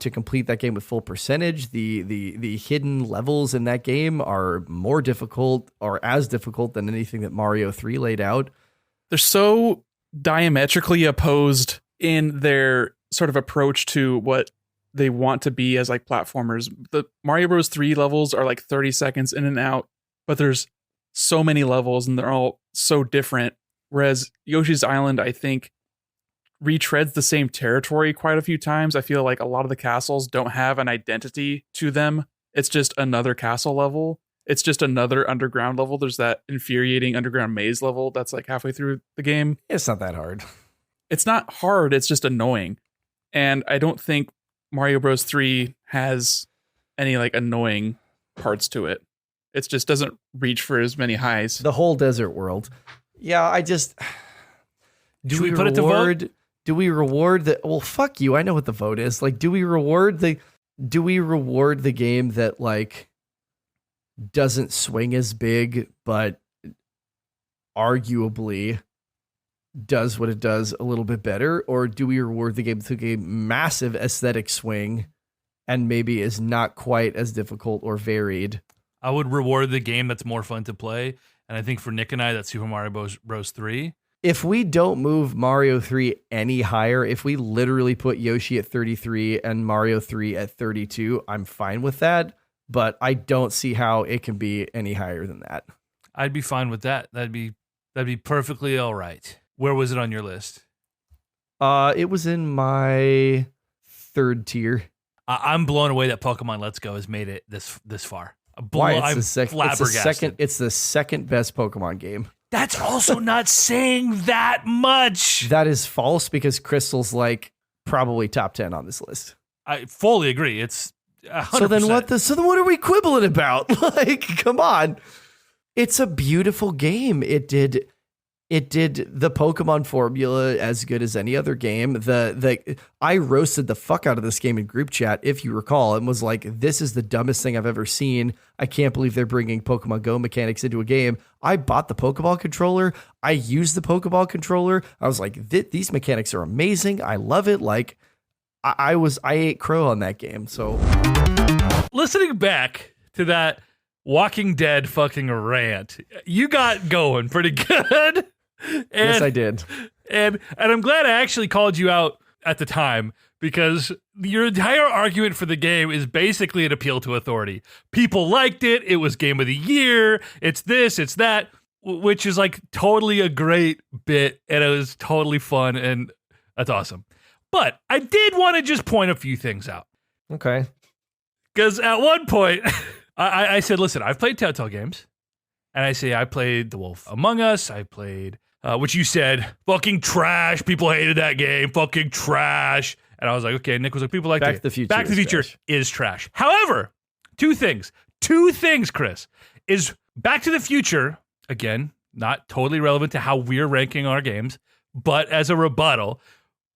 to complete that game with full percentage. The hidden levels in that game are more difficult or as difficult than anything that Mario 3 laid out. They're so diametrically opposed in their sort of approach to what they want to be as like platformers. The Mario Bros. 3 levels are like 30 seconds in and out, but there's so many levels and they're all so different. Whereas Yoshi's Island, I think, retreads the same territory quite a few times. I feel like a lot of the castles don't have an identity to them. It's just another castle level. It's just another underground level. There's that infuriating underground maze level that's like halfway through the game. It's not that hard. It's not hard. It's just annoying. And I don't think Mario Bros. 3 has any like annoying parts to it. It just doesn't reach for as many highs. The whole desert world. Yeah, I just... Do we put it to vote? Do we reward the... Well, fuck you. I know what the vote is. Like, do we reward the game that, like, doesn't swing as big, but arguably does what it does a little bit better? Or do we reward the game that took a massive aesthetic swing and maybe is not quite as difficult or varied? I would reward the game that's more fun to play. And I think for Nick and I, that's Super Mario Bros. 3. If we don't move Mario 3 any higher, if we literally put Yoshi at 33 and Mario 3 at 32, I'm fine with that. But I don't see how it can be any higher than that. I'd be fine with that. That'd be perfectly all right. Where was it on your list? It was in my third tier. I'm blown away that Pokemon Let's Go has made it this far. Why? I'm flabbergasted. It's the second best Pokemon game. That's also not saying that much. That is false because Crystal's like probably top 10 on this list. I fully agree. It's 100%. So then what are we quibbling about? Like, come on. It's a beautiful game. It did the Pokemon formula as good as any other game. I roasted the fuck out of this game in group chat, if you recall, and was like, this is the dumbest thing I've ever seen. I can't believe they're bringing Pokemon Go mechanics into a game. I bought the Pokeball controller. I used the Pokeball controller. I was like, these mechanics are amazing. I love it. Like, I ate crow on that game. So listening back to that Walking Dead fucking rant, you got going pretty good. Yes, I did. And I'm glad I actually called you out at the time, because your entire argument for the game is basically an appeal to authority. People liked it. It was game of the year. It's this, it's that, which is like totally a great bit. And it was totally fun. And that's awesome. But I did want to just point a few things out. Okay. Because at one point, I said, listen, I've played Telltale games. And I played The Wolf Among Us. I played, which you said, fucking trash. People hated that game. Fucking trash. And I was like, okay. Nick was like, people like Back to the Future. Back to the Future is trash. However, two things, Chris, is Back to the Future, again, not totally relevant to how we're ranking our games, but as a rebuttal,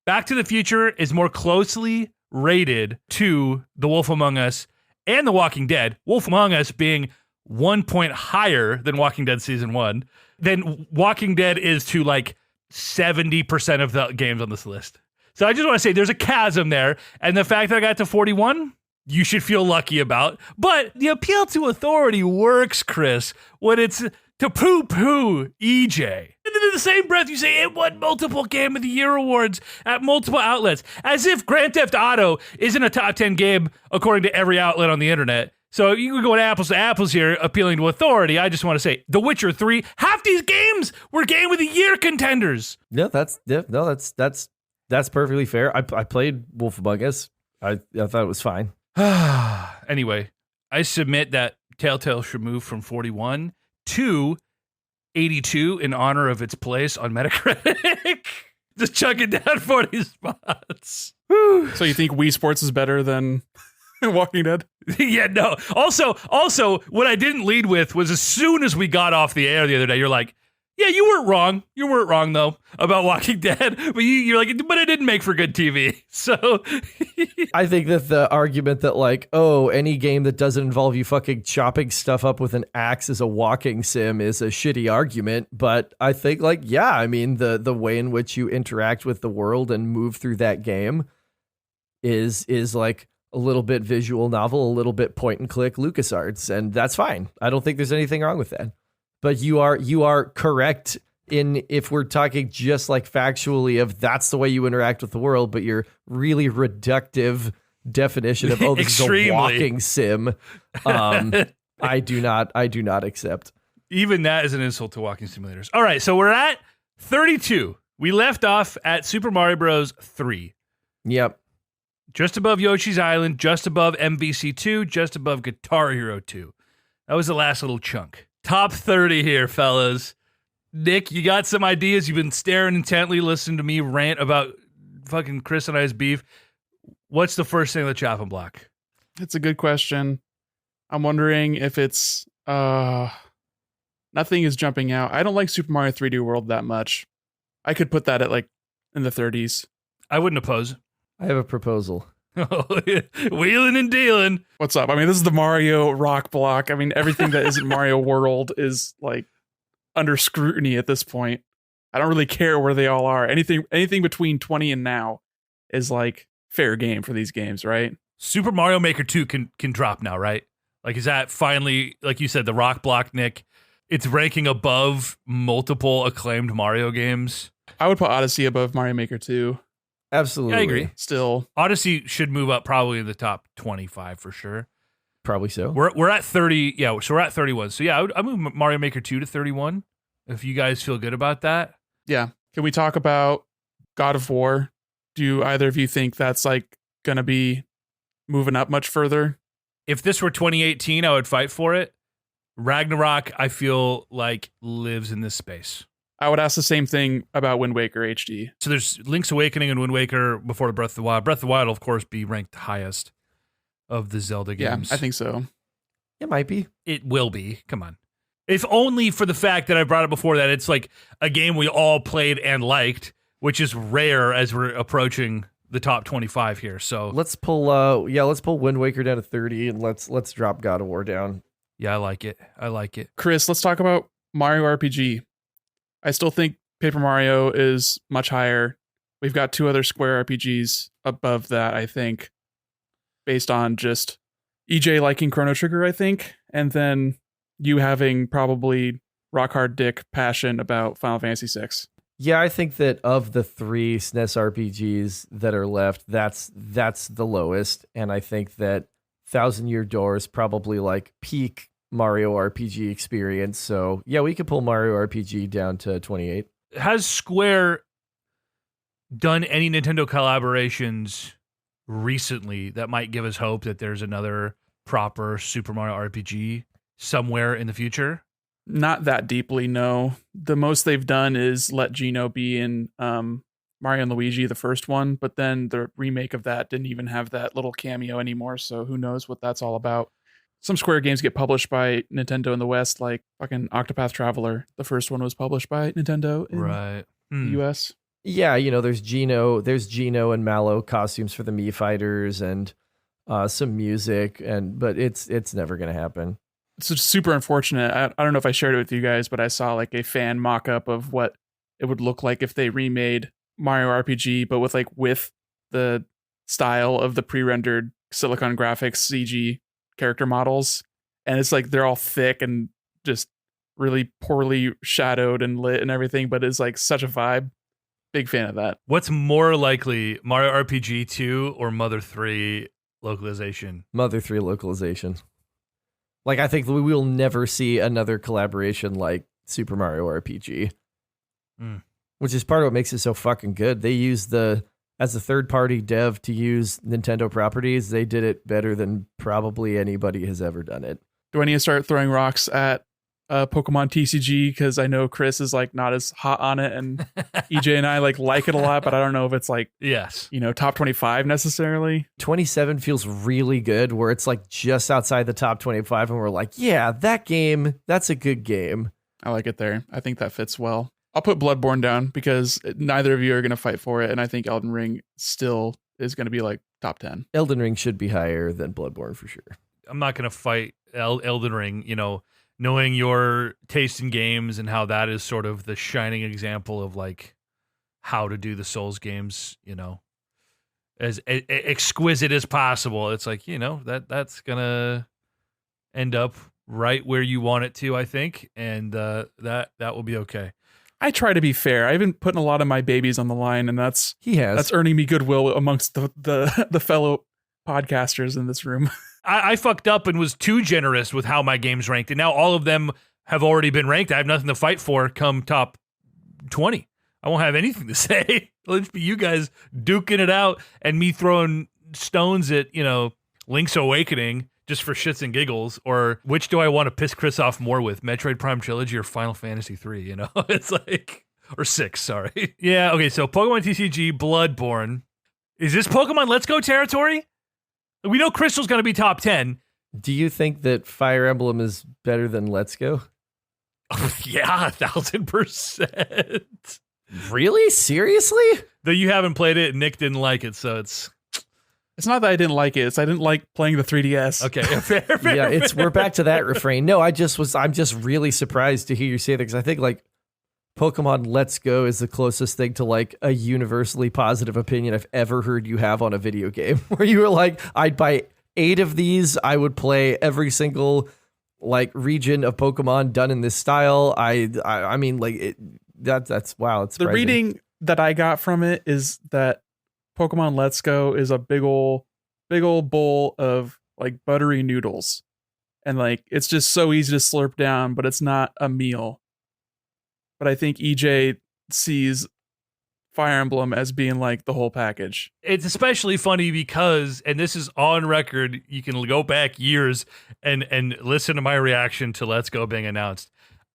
Back to the Future is more closely rated to The Wolf Among Us and The Walking Dead. Wolf Among Us being 1 point higher than Walking Dead Season 1, then Walking Dead is to like 70% of the games on this list. So I just want to say there's a chasm there, and the fact that I got to 41, you should feel lucky about. But the appeal to authority works, Chris, when it's to poo-poo EJ. And then in the same breath, you say it won multiple Game of the Year awards at multiple outlets, as if Grand Theft Auto isn't a top 10 game according to every outlet on the internet. So you can go apples to apples here, appealing to authority. I just want to say, The Witcher 3, half these games were Game of the Year contenders. Yeah, that's perfectly fair. I played Wolf Among Us. I thought it was fine. Anyway, I submit that Telltale should move from 41 to 82 in honor of its place on Metacritic. Just chucking down 40 spots. So you think Wii Sports is better than Walking Dead? Yeah, no. Also, what I didn't lead with was, as soon as we got off the air the other day, you're like, yeah, you weren't wrong. You weren't wrong, though, about Walking Dead. But you're like, but it didn't make for good TV. So I think that the argument that, like, oh, any game that doesn't involve you fucking chopping stuff up with an axe is a walking sim is a shitty argument. But I think, like, yeah, I mean, the way in which you interact with the world and move through that game is like a little bit visual novel, a little bit point and click LucasArts, and that's fine. I don't think there's anything wrong with that. But you are correct in, if we're talking just like factually of that's the way you interact with the world, but your really reductive definition of, oh, this is a walking sim, I do not accept. Even that is an insult to walking simulators. All right, so we're at 32. We left off at Super Mario Bros. 3. Yep. Just above Yoshi's Island, just above MVC 2, just above Guitar Hero 2. That was the last little chunk. Top 30 here, fellas. Nick, you got some ideas? You've been staring intently, listening to me rant about fucking Chris and I's beef. What's the first thing on the chopping block? It's a good question. I'm wondering if it's nothing is jumping out. I don't like Super Mario 3D World that much. I could put that at like in the 30s. I wouldn't oppose. I have a proposal. Wheeling and dealing. What's up? I mean, this is the Mario rock block. I mean, everything that isn't Mario World is like under scrutiny at this point. I don't really care where they all are. Anything between 20 and now is like fair game for these games, right? Super Mario Maker 2 can drop now, right? Like, is that finally, like you said, the rock block, Nick? It's ranking above multiple acclaimed Mario games. I would put Odyssey above Mario Maker 2. Absolutely. Yeah, I agree. Still, Odyssey should move up probably in the top 25 for sure. Probably so. We're at 30. Yeah, so we're at 31. So yeah, I move Mario Maker 2 to 31. If you guys feel good about that. yeah. Can we talk about God of War? Do either of you think that's like going to be moving up much further? If this were 2018, I would fight for it. Ragnarok, I feel like, lives in this space. I would ask the same thing about Wind Waker HD. So there's Link's Awakening and Wind Waker before the Breath of the Wild. Breath of the Wild will, of course, be ranked highest of the Zelda games. Yeah, I think so. It might be. It will be. Come on. If only for the fact that I brought it before that it's like a game we all played and liked, which is rare as we're approaching the top 25 here. So Let's pull Wind Waker down to 30 and let's drop God of War down. yeah, I like it. I like it. Chris, let's talk about Mario RPG. I still think Paper Mario is much higher. We've got 2 other Square RPGs above that, I think, based on just EJ liking Chrono Trigger, I think, and then you having probably rock hard dick passion about Final Fantasy VI. Yeah, I think that of the 3 SNES RPGs that are left, that's the lowest. And I think that Thousand Year Door is probably like peak Mario RPG experience. So yeah, we could pull Mario RPG down to 28. Has Square done any Nintendo collaborations recently that might give us hope that there's another proper Super Mario RPG somewhere in the future? Not that deeply, no. The most they've done is let Gino be in Mario and Luigi, the first one, but then the remake of that didn't even have that little cameo anymore, so who knows what that's all about. Some Square games get published by Nintendo in the West, like fucking Octopath Traveler. The first one was published by Nintendo in the US. Yeah, there's Gino and Mallow costumes for the Mii fighters and some music, but it's never gonna happen. It's just super unfortunate. I don't know if I shared it with you guys, but I saw like a fan mock-up of what it would look like if they remade Mario RPG, but with the style of the pre-rendered Silicon Graphics CG character models. And it's like they're all thick and just really poorly shadowed and lit and everything, but it's like such a vibe. Big fan of that. What's more likely, Mario RPG 2 or Mother 3 localization? Mother 3 localization. Like, I think we will never see another collaboration like Super Mario RPG, which is part of what makes it so fucking good. They use as a third-party dev to use Nintendo properties, they did it better than probably anybody has ever done it. Do I need to start throwing rocks at Pokemon TCG? Because I know Chris is like not as hot on it, and EJ and I like it a lot, but I don't know if it's like yes, top 25 necessarily. 27 feels really good, where it's like just outside the top 25, and we're like, yeah, that's a good game. I like it there. I think that fits well. I'll put Bloodborne down because neither of you are going to fight for it, and I think Elden Ring still is going to be like top 10. Elden Ring should be higher than Bloodborne for sure. I'm not going to fight Elden Ring, knowing your taste in games and how that is sort of the shining example of like how to do the Souls games, as exquisite as possible. It's like, that's going to end up right where you want it to, I think. And that will be okay. I try to be fair. I've been putting a lot of my babies on the line, and that's earning me goodwill amongst the fellow podcasters in this room. I fucked up and was too generous with how my games ranked, and now all of them have already been ranked. I have nothing to fight for come top 20. I won't have anything to say. It'll just be you guys duking it out and me throwing stones at, Link's Awakening just for shits and giggles, or which do I want to piss Chris off more with, Metroid Prime Trilogy or Final Fantasy 3, It's like, or 6, sorry. Yeah, okay, so Pokemon TCG, Bloodborne. Is this Pokemon Let's Go territory? We know Crystal's going to be top 10. Do you think that Fire Emblem is better than Let's Go? Yeah, 1,000%. Really? Seriously? Though you haven't played it, and Nick didn't like it, so it's not that I didn't like it. It's I didn't like playing the 3DS. Okay, fair. Yeah, we're back to that refrain. No, I'm just really surprised to hear you say that, because I think like Pokemon Let's Go is the closest thing to like a universally positive opinion I've ever heard you have on a video game, where you were like, I'd buy 8 of these. I would play every single like region of Pokemon done in this style. I mean, like that's wow. It's the reading that I got from it is that Pokemon Let's Go is a big ol' bowl of like buttery noodles, and like it's just so easy to slurp down, but it's not a meal. But I think EJ sees Fire Emblem as being like the whole package. It's especially funny because, and this is on record, you can go back years and listen to my reaction to Let's Go being announced.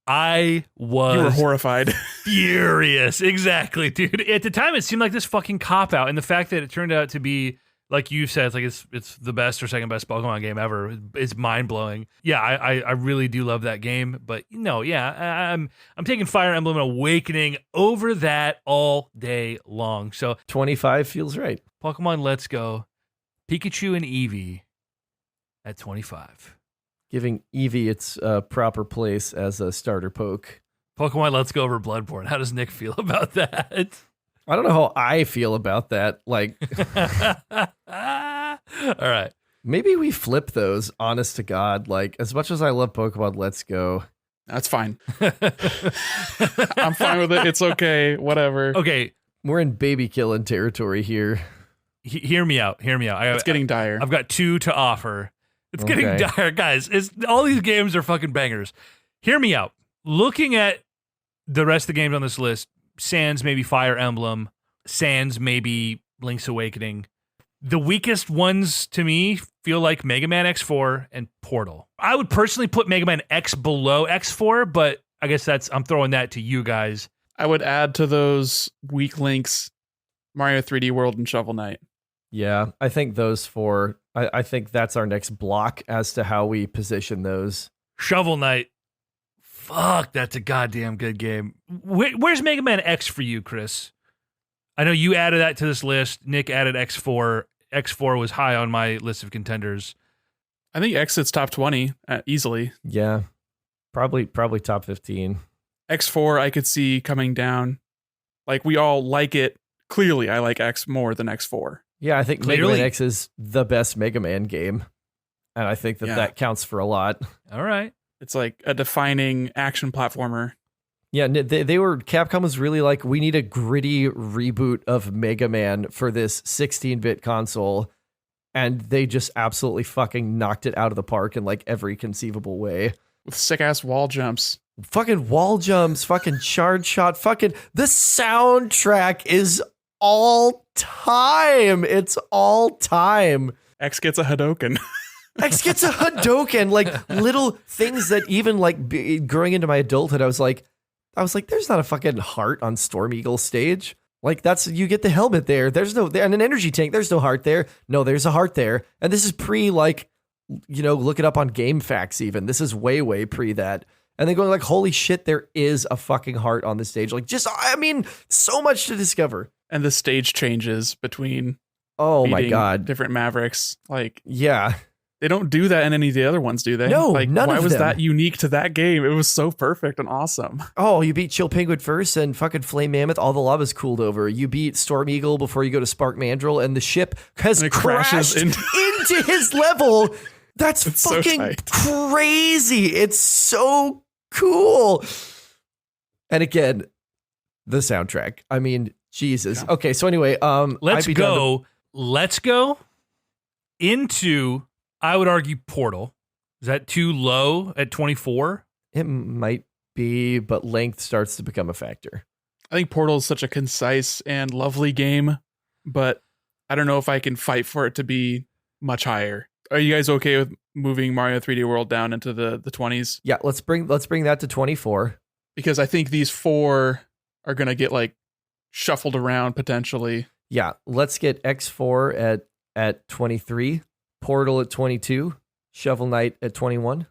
I was You were horrified. furious. Exactly, dude. At the time, it seemed like this fucking cop-out, and the fact that it turned out to be, like you said, it's the best or second best Pokemon game ever. It's mind-blowing. Yeah, I really do love that game, but I'm taking Fire Emblem Awakening over that all day long. So 25 feels right. Pokemon Let's Go, Pikachu and Eevee at 25. Giving Eevee its proper place as a starter poke. Pokemon Let's Go over Bloodborne. How does Nick feel about that? I don't know how I feel about that. Like, all right. maybe we flip those, honest to God. Like, as much as I love Pokemon Let's Go. That's fine. I'm fine with it. It's okay. Whatever. Okay. We're in baby killing territory here. Hear me out. It's getting dire. I've got 2 to offer. It's getting Okay. dire, guys. All these games are fucking bangers. Hear me out. Looking at the rest of the games on this list, sans maybe Fire Emblem, sans maybe Link's Awakening. The weakest ones to me feel like Mega Man X4 and Portal. I would personally put Mega Man X below X4, but I guess I'm throwing that to you guys. I would add to those weak links Mario 3D World and Shovel Knight. Yeah, I think those 4. I think that's our next block as to how we position those. Shovel Knight. Fuck, that's a goddamn good game. Where's Mega Man X for you, Chris? I know you added that to this list. Nick added X4. X4 was high on my list of contenders. I think X sits top 20 easily. Yeah, probably top 15. X4 I could see coming down. Like, we all like it. Clearly, I like X more than X4. Yeah, I think Mega Clearly. Man X is the best Mega Man game. And I think that counts for a lot. All right. It's like a defining action platformer. Yeah, Capcom was really like, we need a gritty reboot of Mega Man for this 16-bit console. And they just absolutely fucking knocked it out of the park in like every conceivable way. With sick-ass wall jumps. Fucking wall jumps, fucking charge shot, fucking the soundtrack is all time. It's all time. X gets a Hadoken. X gets a Hadoken, like little things that even like growing into my adulthood, I was like, there's not a fucking heart on Storm Eagle stage. Like you get the helmet there. There's no, and an energy tank. There's no heart there. No, there's a heart there. And this is pre like, look it up on Game Facts even. This is way, way pre that. And then going like, holy shit, there is a fucking heart on the stage. Like so much to discover. And the stage changes between Oh my beating God. different Mavericks. Like, Yeah. they don't do that in any of the other ones, do they? No, like, none why of was them. that unique to that game? It was so perfect and awesome. Oh, you beat Chill Penguin first and fucking Flame Mammoth, all the lava's cooled over. You beat Storm Eagle before you go to Spark Mandrill, and the ship has And it crashes crashed into his level. That's It's so fucking tight. crazy. It's so cool. And again, the soundtrack. I mean, Jesus. Yeah. Okay, so anyway, Let's go into, I would argue, Portal. Is that too low at 24? It might be, but length starts to become a factor. I think Portal is such a concise and lovely game, but I don't know if I can fight for it to be much higher. Are you guys okay with moving Mario 3D World down into the 20s? Yeah, let's bring that to 24. Because I think these 4 are going to get like shuffled around potentially. Yeah, let's get X4 at 23, Portal at 22, Shovel Knight at 21.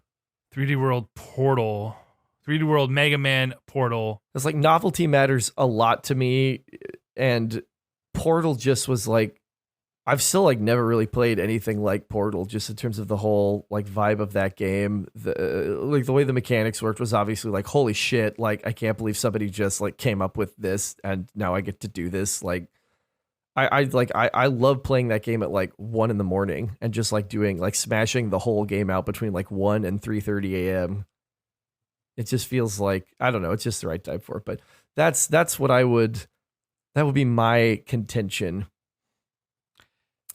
3D World Portal. 3D World Mega Man Portal. It's like novelty matters a lot to me, and Portal just was like, I've still like never really played anything like Portal, just in terms of the whole like vibe of that game. The way the mechanics worked was obviously like, holy shit, like I can't believe somebody just like came up with this and now I get to do this. Like I love playing that game at like 1 a.m. and just like doing like smashing the whole game out between like 1 and 3:30 a.m. It just feels like, I don't know, it's just the right time for it. But that's what that would be my contention.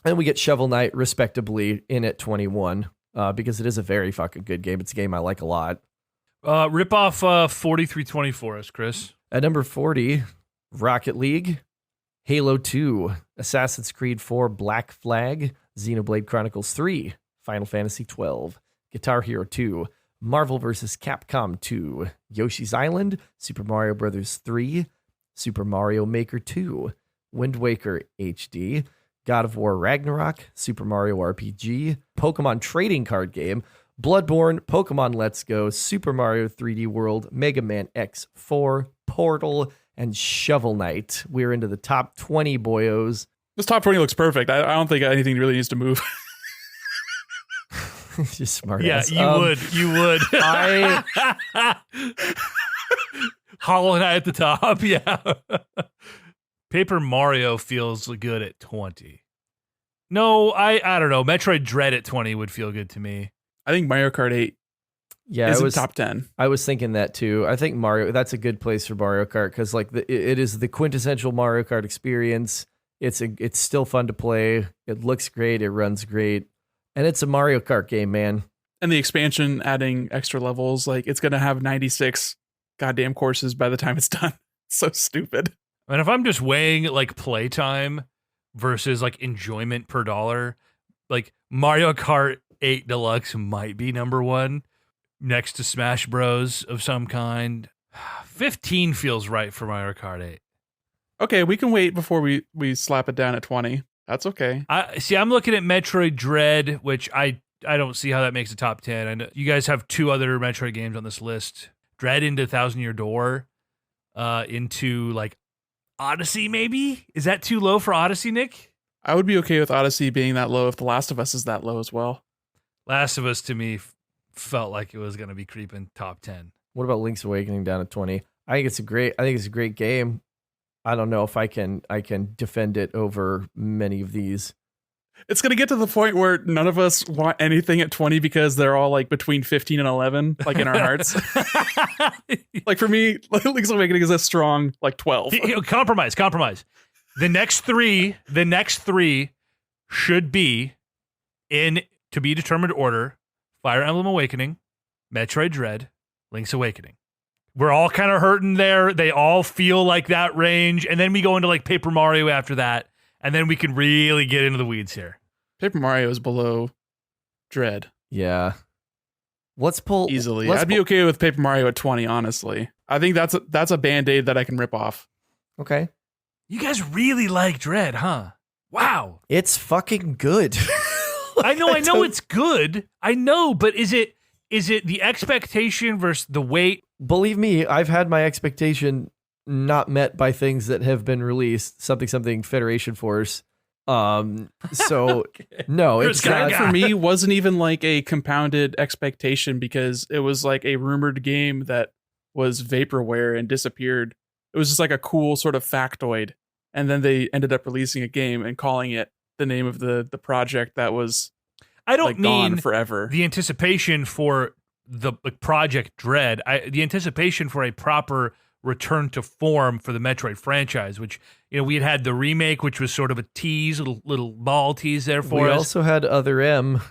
And we get Shovel Knight respectably in at 21 because it is a very fucking good game. It's a game I like a lot. Rip off 4320 for us, Chris. At number 40, Rocket League, Halo 2, Assassin's Creed 4, Black Flag, Xenoblade Chronicles 3, Final Fantasy 12, Guitar Hero 2, Marvel vs. Capcom 2, Yoshi's Island, Super Mario Bros. 3, Super Mario Maker 2, Wind Waker HD, God of War Ragnarok, Super Mario RPG, Pokemon Trading Card Game, Bloodborne, Pokemon Let's Go, Super Mario 3D World, Mega Man X4, Portal, and Shovel Knight. We're into the top 20, boyos. This top 20 looks perfect. I don't think anything really needs to move. Just smart. Yeah, ass. You would. Hollow Knight at the top. Yeah. Paper Mario feels good at 20. No, I don't know. Metroid Dread at 20 would feel good to me. I think Mario Kart 8 Yeah, is it was top 10. I was thinking that too. I think Mario. That's a good place for Mario Kart because like it is the quintessential Mario Kart experience. It's still fun to play. It looks great. It runs great, and it's a Mario Kart game, man. And the expansion adding extra levels, like it's going to have 96 goddamn courses by the time it's done. So stupid. And if I'm just weighing like playtime versus like enjoyment per dollar, like Mario Kart 8 Deluxe might be number one next to Smash Bros of some kind. 15 feels right for Mario Kart 8. Okay, we can wait before we slap it down at 20. That's okay. I'm looking at Metroid Dread, which I don't see how that makes the top 10. I know you guys have two other Metroid games on this list. Dread into Thousand Year Door, into like Odyssey maybe? Is that too low for Odyssey, Nick? I would be okay with Odyssey being that low if The Last of Us is that low as well. Last of Us to me felt like it was going to be creeping top 10. What about Link's Awakening down at 20? I think it's a great game. I don't know if I can defend it over many of these. It's going to get to the point where none of us want anything at 20 because they're all like between 15 and 11, like in our hearts. Like for me, Link's Awakening is a strong like 12. Compromise. The next three should be in to be determined order: Fire Emblem Awakening, Metroid Dread, Link's Awakening. We're all kind of hurting there. They all feel like that range. And then we go into like Paper Mario after that. And then we can really get into the weeds here. Paper Mario is below Dread. Yeah. Let's pull easily. I'd be okay with Paper Mario at 20, honestly. I think that's a Band-Aid that I can rip off. Okay. You guys really like Dread, huh? Wow. It's fucking good. I know it's good. I know, but is it the expectation versus the weight? Believe me, I've had my expectation not met by things that have been released. Something Federation Force. So Okay. no, it's not For me wasn't even like a compounded expectation because it was like a rumored game that was vaporware and disappeared. It was just like a cool sort of factoid. And then they ended up releasing a game and calling it the name of the project that was I don't like mean gone forever. The anticipation for the Project Dread. The anticipation for a proper return to form for the Metroid franchise, which, you know, we had the remake, which was sort of a tease, little ball tease there for us. We also had Other M,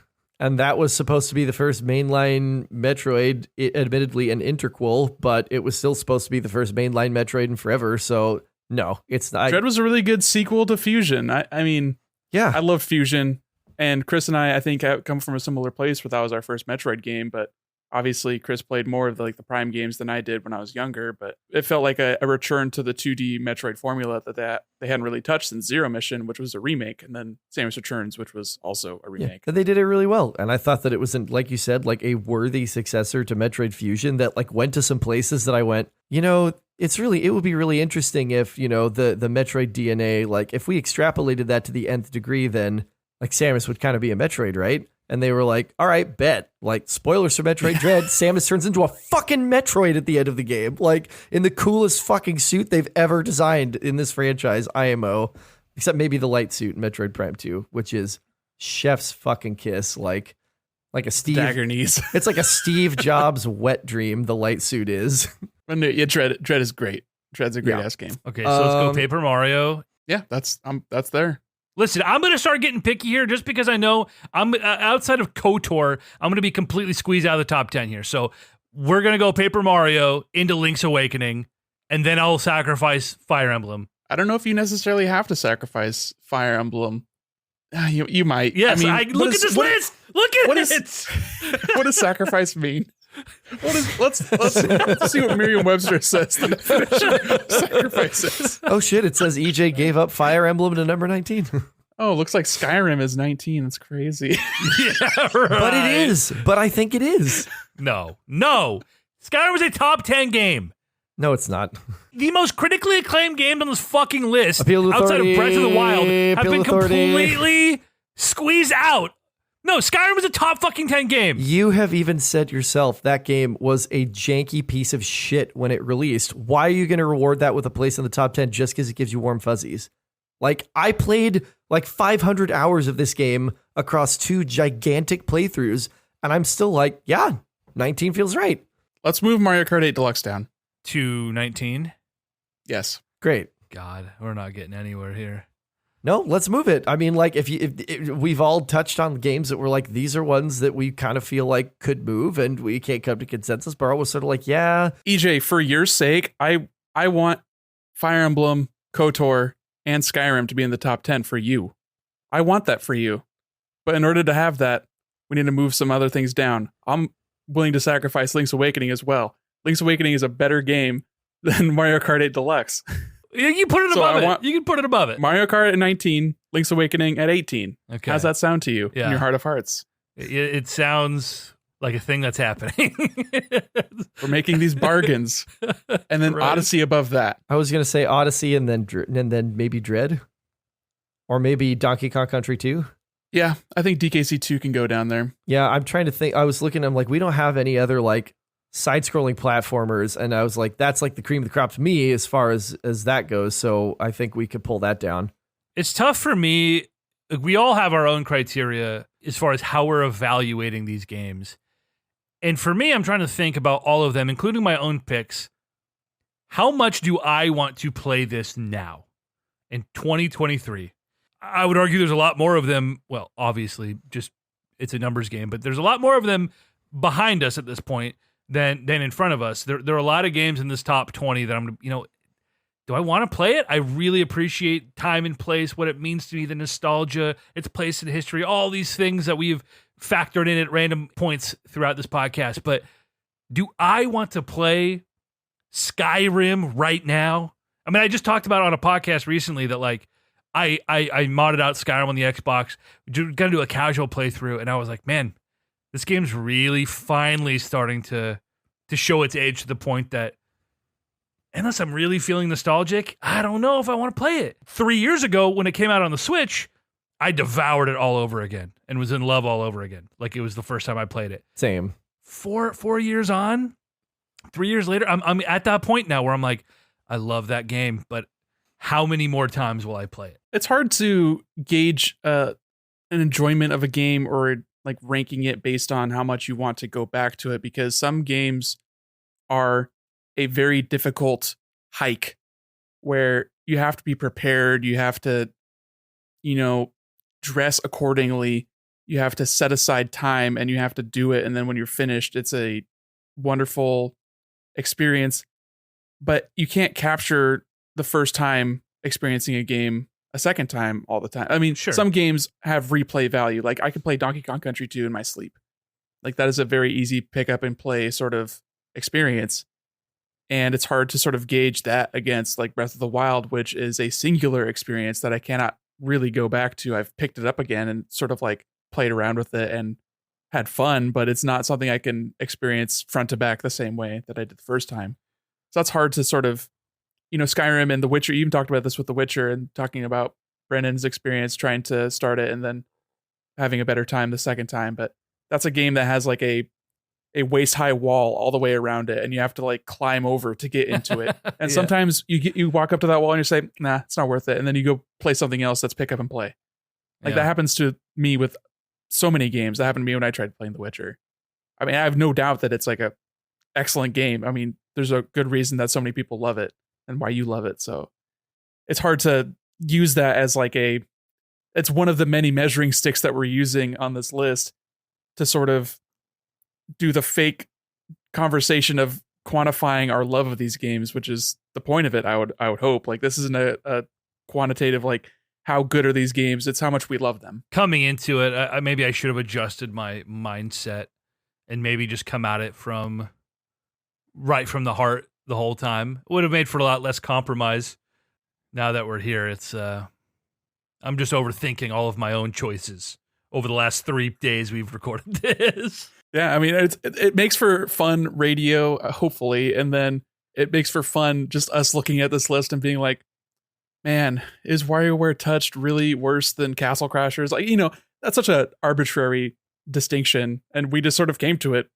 and that was supposed to be the first mainline Metroid, admittedly an interquel, but it was still supposed to be the first mainline Metroid in forever. So no, it's not. Dread was a really good sequel to Fusion. I mean, Yeah, I love Fusion, and Chris and I think come from a similar place where that was our first Metroid game, but obviously Chris played more of the Prime games than I did when I was younger, but it felt like a return to the 2D Metroid formula that they hadn't really touched since Zero Mission, which was a remake, and then Samus Returns, which was also a remake. and they did it really well. And I thought that it was, like you said, like a worthy successor to Metroid Fusion that like went to some places that I went, you know, it would be really interesting if, you know, the Metroid DNA, like if we extrapolated that to the nth degree, then like Samus would kind of be a Metroid, right? And they were like, all right, bet. Like, spoilers for Metroid Dread, Samus turns into a fucking Metroid at the end of the game. Like, in the coolest fucking suit they've ever designed in this franchise, IMO. Except maybe the light suit in Metroid Prime 2, which is chef's fucking kiss. Like a Steve... Dagger knees. It's like a Steve Jobs wet dream, the light suit is. Yeah, Dread is great. Dread's a great ass game. Okay, so let's go Paper Mario. Yeah, that's there. Listen, I'm going to start getting picky here just because I know I'm outside of KOTOR, I'm going to be completely squeezed out of the top 10 here. So we're going to go Paper Mario into Link's Awakening, and then I'll sacrifice Fire Emblem. I don't know if you necessarily have to sacrifice Fire Emblem. You might. Yes, I mean, look at this list. Look at it. What does sacrifice mean? Let's see what Merriam-Webster says the definition of sacrifice is. Oh shit! It says EJ gave up Fire Emblem to number 19. Oh, looks like Skyrim is 19. That's crazy. Yeah, right. But it is. But I think it is. No. Skyrim was a top 10 game. No, it's not. The most critically acclaimed games on this fucking list, Appeal to outside authority, of Breath of the Wild, have appeal been to authority. completely squeezed out. No, Skyrim was a top fucking 10 game. You have even said yourself that game was a janky piece of shit when it released. Why are you going to reward that with a place in the top 10 just because it gives you warm fuzzies? Like, I played like 500 hours of this game across 2 gigantic playthroughs, and I'm still like, yeah, 19 feels right. Let's move Mario Kart 8 Deluxe down. To 19. Yes. Great. God, we're not getting anywhere here. No, let's move it. I mean, like, if we've all touched on games that were like, these are ones that we kind of feel like could move and we can't come to consensus, but I was sort of like, yeah. EJ, for your sake, I want Fire Emblem, KOTOR, and Skyrim to be in the top 10 for you. I want that for you. But in order to have that, we need to move some other things down. I'm willing to sacrifice Link's Awakening as well. Link's Awakening is a better game than Mario Kart 8 Deluxe. You put it So above I it. want- You can put it above it. Mario Kart at 19, Link's Awakening at 18. Okay. How's that sound to you Yeah. in your heart of hearts? It sounds like a thing that's happening. We're making these bargains. And then Right. Odyssey above that. I was going to say Odyssey and then maybe Dread. Or maybe Donkey Kong Country 2. Yeah, I think DKC 2 can go down there. Yeah, I'm trying to think. I was looking, I'm like, we don't have any other like side-scrolling platformers, and I was like, that's like the cream of the crop to me as far as that goes. So I think we could pull that down. It's tough for me. Like, we all have our own criteria as far as how we're evaluating these games. And for me, I'm trying to think about all of them, including my own picks. How much do I want to play this now in 2023? I would argue there's a lot more of them. Well, obviously, just it's a numbers game, but there's a lot more of them behind us at this point than in front of us. There are a lot of games in this top 20 that I'm, do I want to play it? I really appreciate time and place, what it means to me, the nostalgia, its place in history, all these things that we've factored in at random points throughout this podcast. But do I want to play Skyrim right now? I mean, I just talked about on a podcast recently that like I modded out Skyrim on the Xbox, gonna do a casual playthrough, and I was like, man, this game's really finally starting to show its age to the point that unless I'm really feeling nostalgic, I don't know if I want to play it. 3 years ago, when it came out on the Switch, I devoured it all over again and was in love all over again. Like it was the first time I played it. Same. 4 years on, 3 years later, I'm at that point now where I'm like, I love that game, but how many more times will I play it? It's hard to gauge an enjoyment of a game or like ranking it based on how much you want to go back to it, because some games are a very difficult hike where you have to be prepared. You have to, dress accordingly. You have to set aside time and you have to do it. And then when you're finished, it's a wonderful experience, but you can't capture the first time experiencing a game a second time all the time. I mean, Sure. Some games have replay value. Like I could play Donkey Kong Country 2 in my sleep. Like that is a very easy pick up and play sort of experience. And it's hard to sort of gauge that against like Breath of the Wild, which is a singular experience that I cannot really go back to. I've picked it up again and sort of like played around with it and had fun, but it's not something I can experience front to back the same way that I did the first time. So that's hard to sort of, Skyrim and The Witcher, you even talked about this with The Witcher and talking about Brendan's experience trying to start it and then having a better time the second time. But that's a game that has like a waist high wall all the way around it, and you have to like climb over to get into it. And Yeah. sometimes you walk up to that wall and you say, nah, it's not worth it. And then you go play something else that's pick up and play. Like Yeah. that happens to me with so many games. That happened to me when I tried playing The Witcher. I mean, I have no doubt that it's like a excellent game. I mean, there's a good reason that so many people love it and why you love it. So it's hard to use that as like it's one of the many measuring sticks that we're using on this list to sort of do the fake conversation of quantifying our love of these games, which is the point of it. I would hope like this isn't a quantitative, like how good are these games? It's how much we love them. Coming into it, maybe I should have adjusted my mindset and maybe just come at it right from the heart the whole time. Would have made for a lot less compromise. Now that we're here, it's I'm just overthinking all of my own choices over the last 3 days we've recorded this. Yeah, I mean, it makes for fun radio, hopefully, and then it makes for fun just us looking at this list and being like, man, is WarioWare Touched really worse than Castle Crashers? Like, that's such an arbitrary distinction, and we just sort of came to it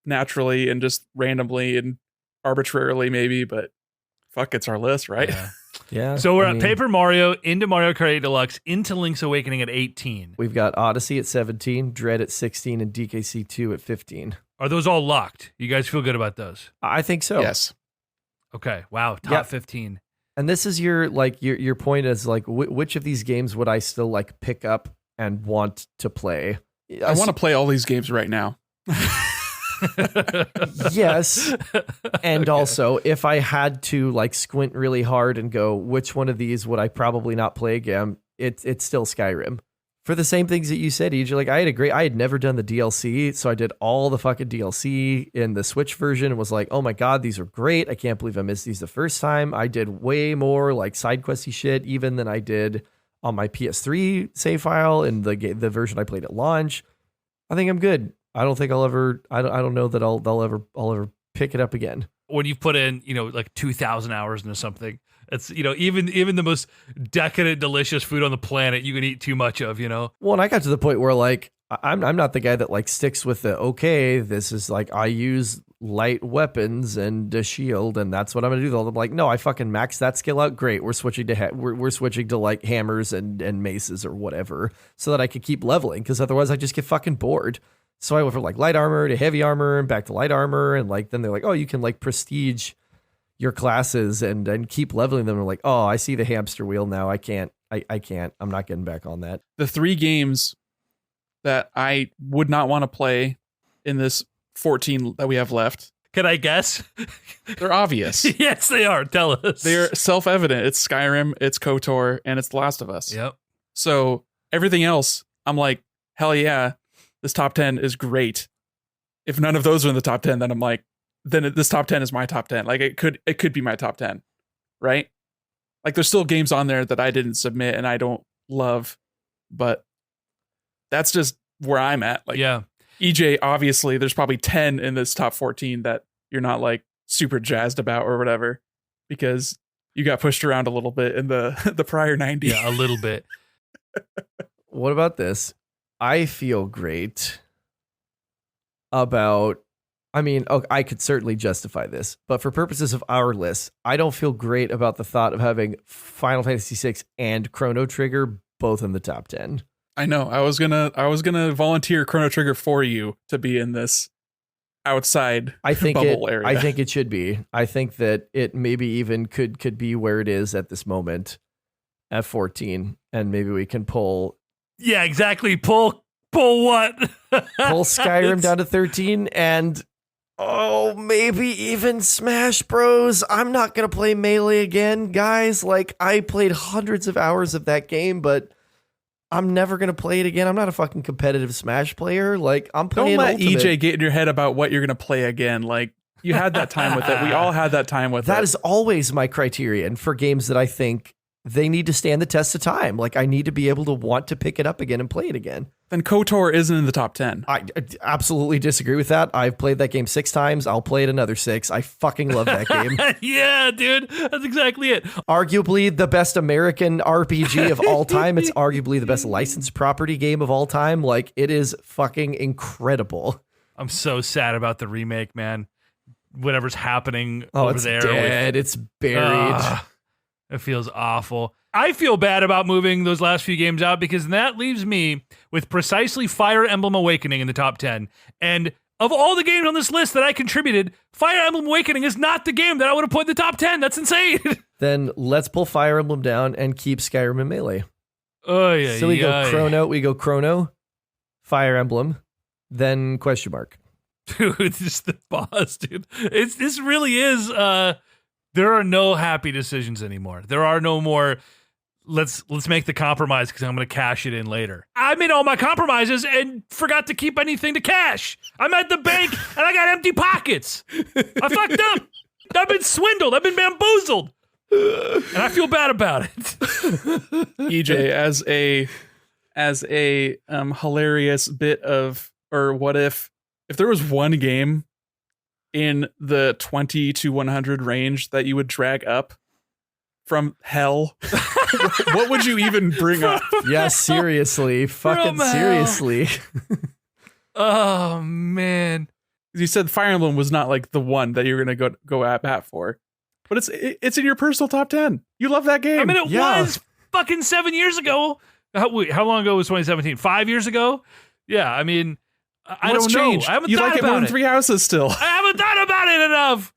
naturally and just randomly and arbitrarily maybe, but fuck, it's our list, right? Yeah. Yeah. So we're at Paper Mario, into Mario Kart 8 Deluxe, into Link's Awakening at 18. We've got Odyssey at 17, Dread at 16, and DKC 2 at 15. Are those all locked? You guys feel good about those? I think so. Yes. Okay. Wow. Top Yep. 15. And this is your point is like, which of these games would I still like pick up and want to play? I want to play all these games right now. Yes. And also, if I had to like squint really hard and go, which one of these would I probably not play again? It's still Skyrim. For the same things that you said, EJ, like I had never done the DLC, so I did all the fucking DLC in the Switch version and was like, oh my God, these are great. I can't believe I missed these the first time. I did way more like side questy shit even than I did on my PS3 save file in the version I played at launch. I think I'm good. I don't think I'll ever. I don't know that I'll ever pick it up again. When you've put in, like 2,000 hours into something, it's, even the most decadent, delicious food on the planet, you can eat too much of, Well, and I got to the point where like I'm not the guy that like sticks with this is like I use light weapons and a shield and that's what I'm gonna do. I'm like, no, I fucking maxed that skill out. Great, we're switching to we're switching to like hammers and maces or whatever so that I could keep leveling, because otherwise I just get fucking bored. So I went from like light armor to heavy armor and back to light armor, and like then they're like, oh, you can like prestige your classes and keep leveling them. I'm like, oh, I see the hamster wheel now. I can't. I'm not getting back on that. The 3 games that I would not want to play in this 14 that we have left, Can I guess? they're obvious. Yes, they are. Tell us. They're self-evident. It's Skyrim, it's KOTOR, and it's The Last of Us. Yep. So everything else, I'm like, hell yeah, this top 10 is great. If none of those are in the top 10, then I'm like, then this top 10 is my top 10. Like it could be my top 10, right? Like there's still games on there that I didn't submit and I don't love, but that's just where I'm at. Like, yeah. EJ, obviously, there's probably 10 in this top 14 that you're not like super jazzed about or whatever, because you got pushed around a little bit in the prior 90. Yeah, a little bit. What about this? I feel great about, I could certainly justify this, but for purposes of our list, I don't feel great about the thought of having Final Fantasy VI and Chrono Trigger both in the top 10. I know. I was gonna volunteer Chrono Trigger for you to be in this outside bubble area. I think it should be. I think that it maybe even could be where it is at this moment at 14, and maybe we can pull. Yeah, exactly. Pull what? Pull Skyrim down to 13 and maybe even Smash Bros. I'm not going to play Melee again, guys. Like, I played hundreds of hours of that game, but I'm never going to play it again. I'm not a fucking competitive Smash player. Like, I'm playing Don't let Ultimate. EJ get in your head about what you're going to play again. Like, you had that time with it. We all had that time with it. That is always my criterion for games that I think they need to stand the test of time. Like, I need to be able to want to pick it up again and play it again. Then KOTOR isn't in the top 10. I absolutely disagree with that. I've played that game 6 times. I'll play it another 6. I fucking love that game. Yeah, dude. That's exactly it. Arguably the best American RPG of all time. It's arguably the best licensed property game of all time. Like, it is fucking incredible. I'm so sad about the remake, man. Whatever's happening over it's there. dead. It's buried. It feels awful. I feel bad about moving those last few games out because that leaves me with precisely Fire Emblem Awakening in the top 10. And of all the games on this list that I contributed, Fire Emblem Awakening is not the game that I would have put in the top 10. That's insane. Then let's pull Fire Emblem down and keep Skyrim and Melee. Oh, yeah. So we go Chrono, Fire Emblem, then question mark. Dude, it's just the boss, dude. This really is, there are no happy decisions anymore. There are no more let's make the compromise because I'm going to cash it in later. I made all my compromises and forgot to keep anything to cash. I'm at the bank and I got empty pockets. I fucked up. I've been swindled. I've been bamboozled. And I feel bad about it. EJ, as a hilarious bit of, or what if there was one game in the 20 to 100 range that you would drag up from hell, what would you even bring up? Yeah, seriously. Fucking hell. seriously. Oh, man. You said Fire Emblem was not like the one that you're going to go at bat for. But it's in your personal top 10. You love that game. I mean, it was fucking 7 years ago. How long ago was 2017? 5 years ago? Yeah, I mean, I don't know. I haven't you thought like it about more than it. Three Houses still. I haven't thought about it enough.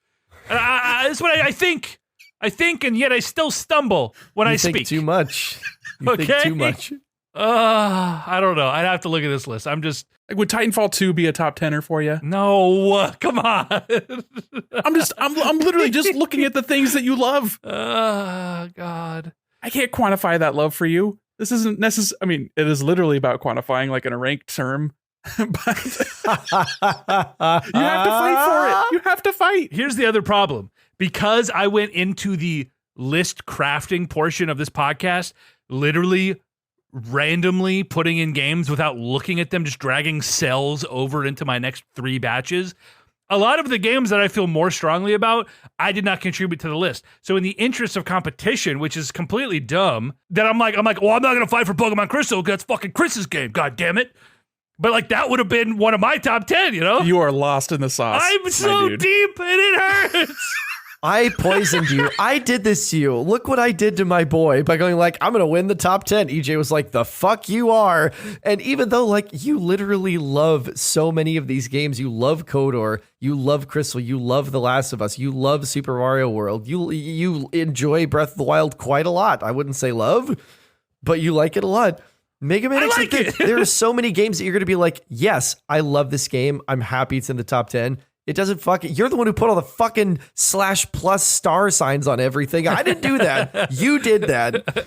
That's what I think. I think, and yet I still stumble when I think speak. too much. You Okay. think too much. I don't know. I'd have to look at this list. I'm just Like, would Titanfall 2 be a top 10er for you? no. Come on. I'm literally just looking at the things that you love. God. I can't quantify that love for you. This isn't necessary. I mean, it is literally about quantifying, like in a ranked term. But you have to fight for it. You have to fight. Here's the other problem. Because I went into the list crafting portion of this podcast, literally randomly putting in games without looking at them, just dragging cells over into my next 3 batches. A lot of the games that I feel more strongly about, I did not contribute to the list. So in the interest of competition, which is completely dumb, that I'm like, well, I'm not going to fight for Pokemon Crystal because that's fucking Chris's game. God damn it. But like that would have been one of my top 10, you know? You are lost in the sauce. I'm so deep and it hurts. I poisoned you. I did this to you. Look what I did to my boy by going like, I'm going to win the top 10. EJ was like, the fuck you are. And even though like you literally love so many of these games, you love KOTOR, you love Crystal, you love The Last of Us, you love Super Mario World, you enjoy Breath of the Wild quite a lot. I wouldn't say love, but you like it a lot. Mega Man X, like it. There are so many games that you're going to be like, yes, I love this game. I'm happy it's in the top 10. It doesn't fucking, you're the one who put all the fucking /+ star signs on everything. I didn't do that. You did that.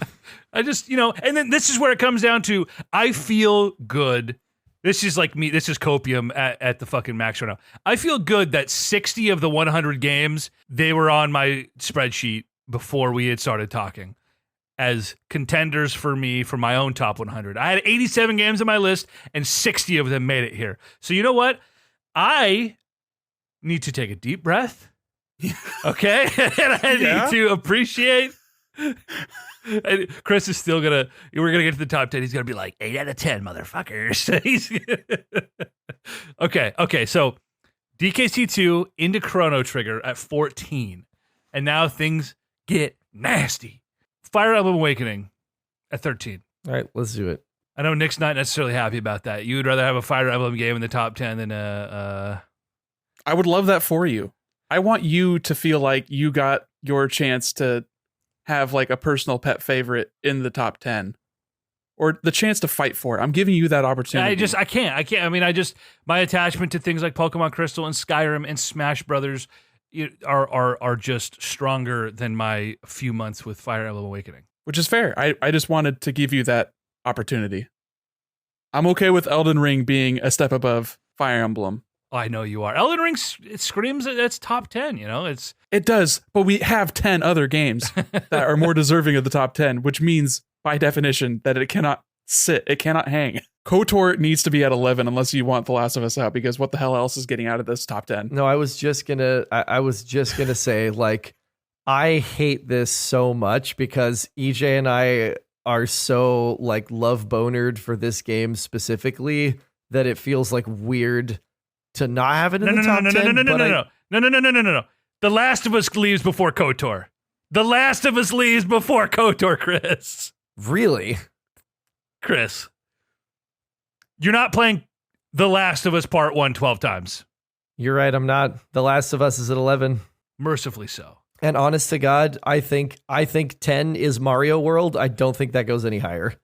I just, and then this is where it comes down to, I feel good. This is like me. This is copium at the fucking max right now. I feel good that 60 of the 100 games, they were on my spreadsheet before we had started talking as contenders for me for my own top 100. I had 87 games on my list and 60 of them made it here. So you know what? I need to take a deep breath. Okay? And I need to appreciate. And Chris is still we're gonna get to the top 10. He's gonna be like 8 out of 10, motherfuckers. Okay. So DKC2 into Chrono Trigger at 14. And now things get nasty. Fire Emblem Awakening at 13. All right, let's do it. I know Nick's not necessarily happy about that. You would rather have a Fire Emblem game in the top 10 than I would love that for you. I want you to feel like you got your chance to have like a personal pet favorite in the top 10 or the chance to fight for it. I'm giving you that opportunity. I can't. I mean, my attachment to things like Pokemon Crystal and Skyrim and Smash Brothers are just stronger than my few months with Fire Emblem Awakening. Which is fair. I just wanted to give you that opportunity. I'm okay with Elden Ring being a step above Fire Emblem. Oh, I know you are. Elden Ring, it screams that it's top 10, It does, but we have 10 other games that are more deserving of the top 10, which means, by definition, that it cannot sit. It cannot hang. KOTOR needs to be at 11 unless you want The Last of Us out, because what the hell else is getting out of this top 10? No, I was just gonna say, like, I hate this so much because EJ and I are so like love bonered for this game specifically that it feels like weird to not have it in the top 10. No. The Last of Us leaves before KOTOR. The Last of Us leaves before KOTOR, Chris. Really? Chris, you're not playing The Last of Us Part 1 12 times. You're right, I'm not. The Last of Us is at 11. Mercifully so. And honest to God, I think 10 is Mario World. I don't think that goes any higher.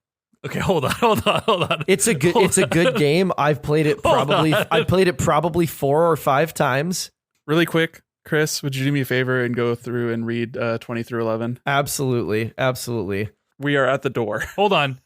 Okay, hold on. It's a good game. I've played it probably 4 or 5 times. Really quick, Chris, would you do me a favor and go through and read 20 through 11? Absolutely. we are at the door. Hold on.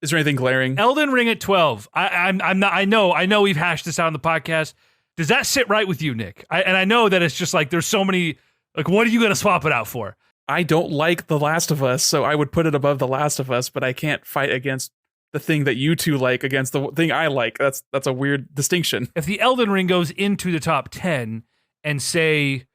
Is there anything glaring? Elden Ring at 12. I'm not. I know we've hashed this out on the podcast. Does that sit right with you, Nick? And I know that it's just like there's so many. Like, what are you going to swap it out for? I don't like The Last of Us, so I would put it above The Last of Us, but I can't fight against the thing that you two like against the thing I like. That's a weird distinction. If the Elden Ring goes into the top 10 and say,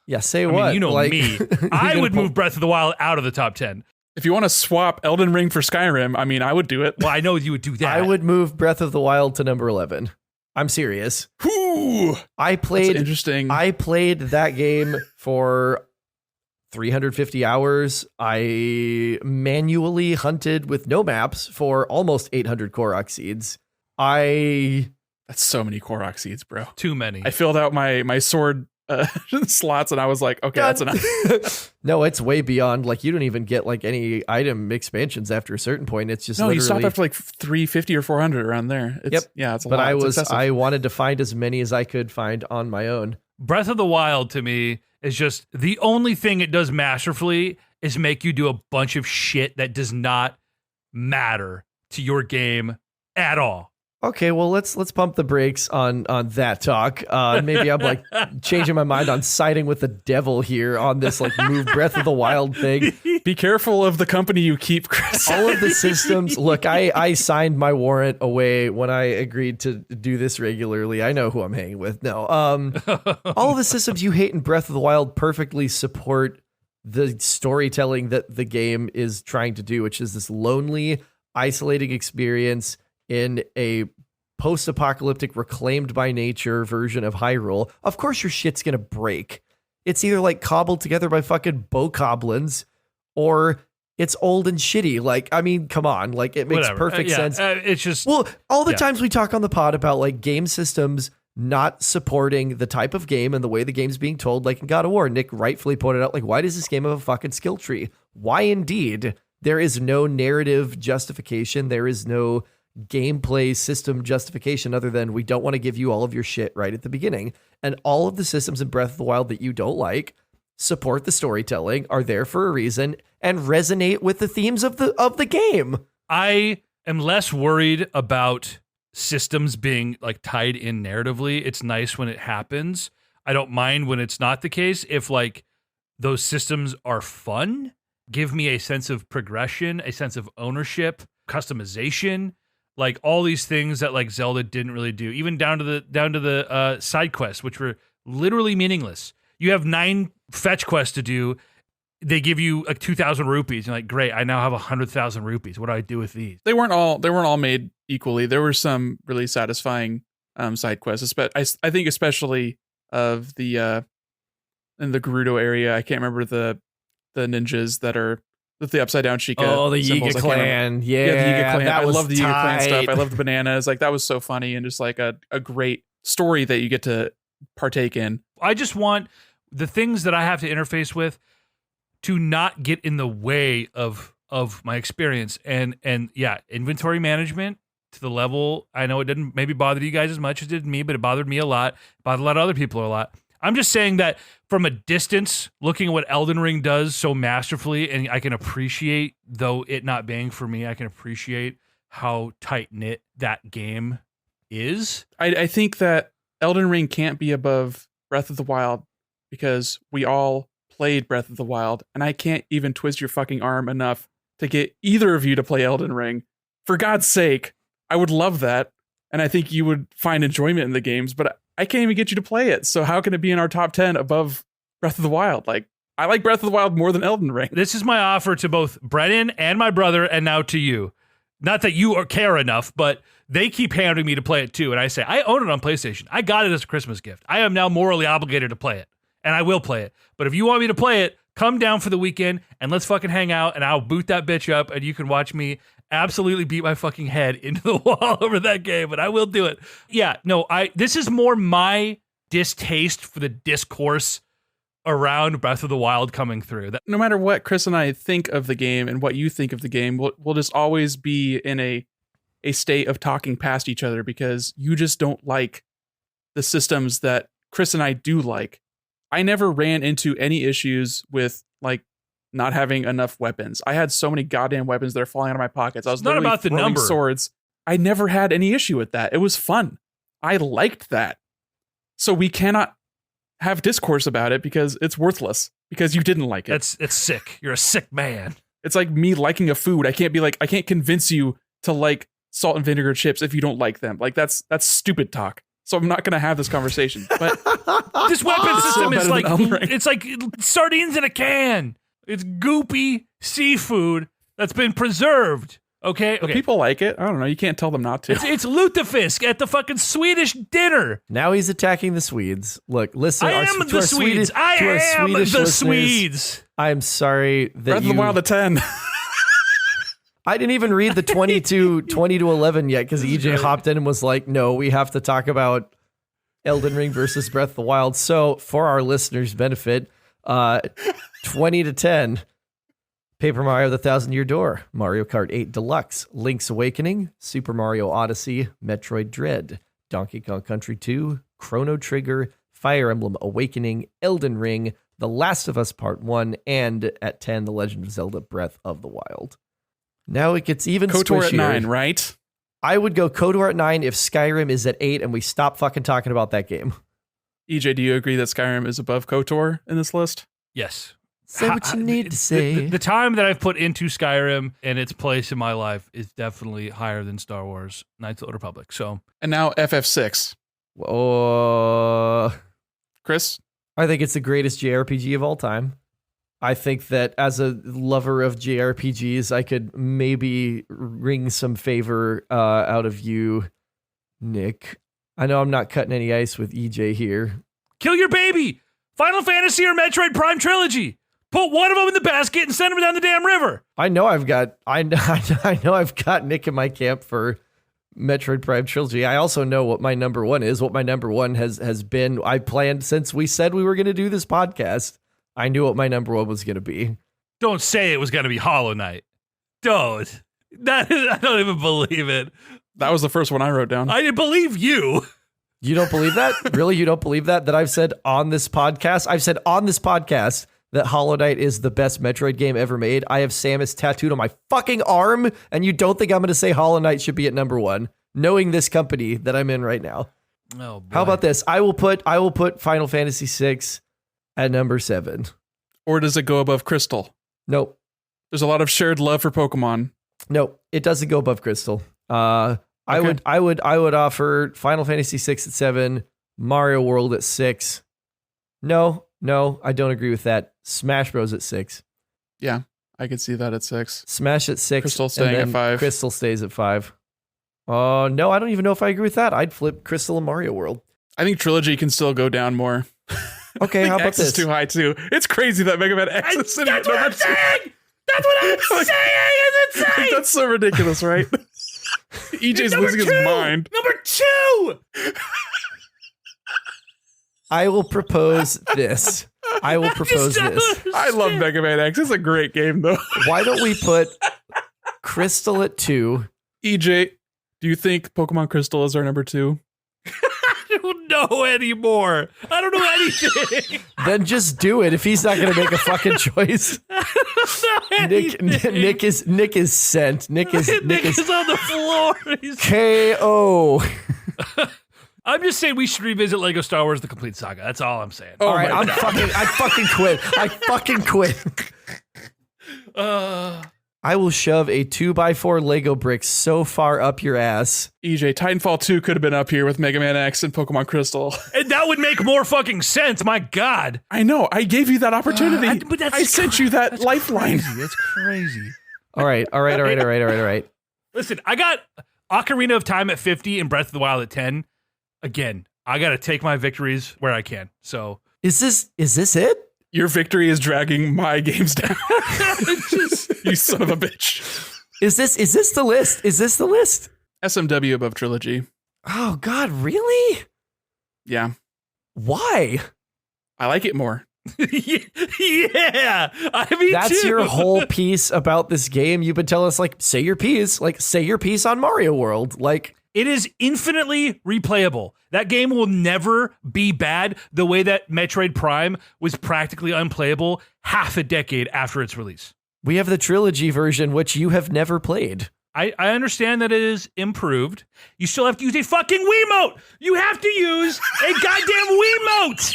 Yeah, say I what? mean, you know Like, me, you're I gonna would pull- move Breath of the Wild out of the top 10. If you want to swap Elden Ring for Skyrim, I mean, I would do it. Well, I know you would do that. I would move Breath of the Wild to number 11. I'm serious. Whew, I that's played interesting. I played that game for 350 hours. I manually hunted with no maps for almost 800 Korok seeds. That's so many Korok seeds, bro. Too many. I filled out my sword slots, and I was like, okay, that's enough. No, it's way beyond. Like, you don't even get like any item expansions after a certain point. It's just No, you literally. stopped after like 350 or 400 around there. It's, Yep. Yeah, it's a But lot. It's excessive. I wanted to find as many as I could find on my own. Breath of the Wild to me is just the only thing it does masterfully is make you do a bunch of shit that does not matter to your game at all. Okay, well let's pump the brakes on that talk. Maybe I'm like changing my mind on siding with the devil here on this like move Breath of the Wild thing. Be careful of the company you keep, Chris. All of the systems. Look, I signed my warrant away when I agreed to do this regularly. I know who I'm hanging with. No, all of the systems you hate in Breath of the Wild perfectly support the storytelling that the game is trying to do, which is this lonely, isolating experience in a post-apocalyptic reclaimed by nature version of Hyrule. Of course your shit's gonna break. It's either like cobbled together by fucking bokoblins or it's old and shitty. Like, I mean, come on. Like, it makes Whatever. perfect Yeah, sense. It's just Well, all the yeah. times we talk on the pod about like game systems not supporting the type of game and the way the game's being told, like in God of War, Nick rightfully pointed out, like, why does this game have a fucking skill tree? Why indeed? There is no narrative justification. There is no gameplay system justification other than we don't want to give you all of your shit right at the beginning. And all of the systems in Breath of the Wild that you don't like support the storytelling, are there for a reason, and resonate with the themes of the game. I am less worried about systems being like tied in narratively. It's nice when it happens. I don't mind when it's not the case. If like those systems are fun, give me a sense of progression, a sense of ownership, customization, like all these things that like Zelda didn't really do, even down to the side quests, which were literally meaningless. You have 9 fetch quests to do. They give you like 2,000 rupees. You're like, great, I now have 100,000 rupees. What do I do with these? They weren't all made equally. There were some really satisfying side quests. I think especially of the in the Gerudo area. I can't remember the ninjas that are with the upside down Sheikah. Oh, the symbols. Yiga I can't remember. clan. Yeah, the Yiga clan. that I was love the Yiga clan stuff. tight. I love the bananas. Like, that was so funny and just like a great story that you get to partake in. I just want the things that I have to interface with to not get in the way of my experience. And yeah, inventory management to the level, I know it didn't maybe bother you guys as much as it did me, but it bothered me a lot. It bothered a lot of other people a lot. I'm just saying that from a distance, looking at what Elden Ring does so masterfully, and I can appreciate, though it not being for me, I can appreciate how tight-knit that game is. I think that Elden Ring can't be above Breath of the Wild because we all played Breath of the Wild, and I can't even twist your fucking arm enough to get either of you to play Elden Ring. For God's sake, I would love that, and I think you would find enjoyment in the games, but I can't even get you to play it. So how can it be in our top 10 above Breath of the Wild? Like, I like Breath of the Wild more than Elden Ring. This is my offer to both Brennan and my brother, and now to you. Not that you care enough, but they keep hounding me to play it too. And I say, I own it on PlayStation. I got it as a Christmas gift. I am now morally obligated to play it, and I will play it. But if you want me to play it, come down for the weekend and let's fucking hang out, and I'll boot that bitch up, and you can watch me absolutely beat my fucking head into the wall over that game, but I will do it. Yeah, no, this is more my distaste for the discourse around Breath of the Wild coming through. No matter what Chris and I think of the game and what you think of the game, we'll just always be in a state of talking past each other because you just don't like the systems that Chris and I do like. I never ran into any issues with like not having enough weapons. I had so many goddamn weapons that are falling out of my pockets. I was It's not literally about the throwing number. swords. I never had any issue with that. It was fun. I liked that. So we cannot have discourse about it because it's worthless because you didn't like it. It's sick. You're a sick man. It's like me liking a food. I can't convince you to like salt and vinegar chips if you don't like them. Like that's stupid talk. So I'm not going to have this conversation. But This weapon system is better like than Elden Ring. it's like sardines in a can. It's goopy seafood that's been preserved. Okay. people like it. I don't know. You can't tell them not to. It's lutefisk at the fucking Swedish dinner. Now he's attacking the Swedes. Look, listen. I am the Swedes. I am the Swedes. I'm sorry that Breath of the Wild at 10. I didn't even read the 20 to 11 yet because EJ hopped in and was like, no, we have to talk about Elden Ring versus Breath of the Wild. So for our listeners' benefit, 20 to 10, Paper Mario: The Thousand-Year Door, Mario Kart 8 Deluxe, Link's Awakening, Super Mario Odyssey, Metroid Dread, Donkey Kong Country 2, Chrono Trigger, Fire Emblem Awakening, Elden Ring, The Last of Us Part 1, and at 10, The Legend of Zelda Breath of the Wild. Now it gets even KOTOR squishier. at 9, right? I would go KOTOR at 9 if Skyrim is at 8 and we stop fucking talking about that game. EJ, do you agree that Skyrim is above KOTOR in this list? Yes. Say what you need to say. The time that I've put into Skyrim and its place in my life is definitely higher than Star Wars Knights of the Old Republic. So And now FF6. Chris? I think it's the greatest JRPG of all time. I think that as a lover of JRPGs, I could maybe wring some favor out of you, Nick. I know I'm not cutting any ice with EJ here. kill your baby. Final Fantasy or Metroid Prime Trilogy. Put one of them in the basket and send them down the damn river. I know I've got Nick in my camp for Metroid Prime Trilogy. I also know what my number one is. What my number one has been. I planned since we said we were going to do this podcast. I knew what my number one was going to be. Don't say it was going to be Hollow Knight. Don't. I don't even believe it. That was the first one I wrote down. I believe you. You don't believe that? Really? You don't believe that? That I've said on this podcast? I've said on this podcast that Hollow Knight is the best Metroid game ever made. I have Samus tattooed on my fucking arm, and you don't think I'm going to say Hollow Knight should be at number one, knowing this company that I'm in right now. Oh, boy. How about this? I will put Final Fantasy VI at number 7. Or does it go above Crystal? Nope. There's a lot of shared love for Pokemon. Nope. It doesn't go above Crystal. I would offer Final Fantasy VI at 7, Mario World at 6. No, I don't agree with that. Smash Bros at 6. Yeah, I could see that at 6. Smash at 6. Crystal staying and then at 5. Crystal stays at 5. Oh, no, I don't even know if I agree with that. I'd flip Crystal and Mario World. I think Trilogy can still go down more. Okay, how about X is this? too high too. It's crazy that Mega Man X is sitting at That's what number I'm 2. saying. That's what I'm saying. It's insane. That's so ridiculous, right? EJ's Number losing his 2. mind. Number 2. I will propose this. I love Mega Man X. It's a great game, though. Why don't we put Crystal at 2? EJ, do you think Pokemon Crystal is our number 2? I don't know anymore. I don't know anything. Then just do it if he's not going to make a fucking choice. Nick is sent. Nick is on the floor. He's KO. I'm just saying we should revisit Lego Star Wars: The Complete Saga. That's all I'm saying. All right, I fucking quit. I will shove a 2x4 Lego brick so far up your ass. EJ, Titanfall 2 could have been up here with Mega Man X and Pokemon Crystal. And that would make more fucking sense. My God. I know. I gave you that opportunity. But that's I sent you that lifeline. Crazy. That's crazy. All right. Listen, I got Ocarina of Time at 50 and Breath of the Wild at 10. Again, I got to take my victories where I can. So is this it? Your victory is dragging my games down. You son of a bitch. Is this the list? Is this the list? SMW above Trilogy. Oh God, really? Yeah. Why? I like it more. Yeah, I mean, that's too. your whole piece about this game. You've been telling us, like, say your piece on Mario World. Like, It is infinitely replayable. That game will never be bad the way that Metroid Prime was practically unplayable half a decade after its release. We have the trilogy version, which you have never played. I understand that it is improved. You still have to use a fucking Wiimote. You have to use a goddamn Wiimote.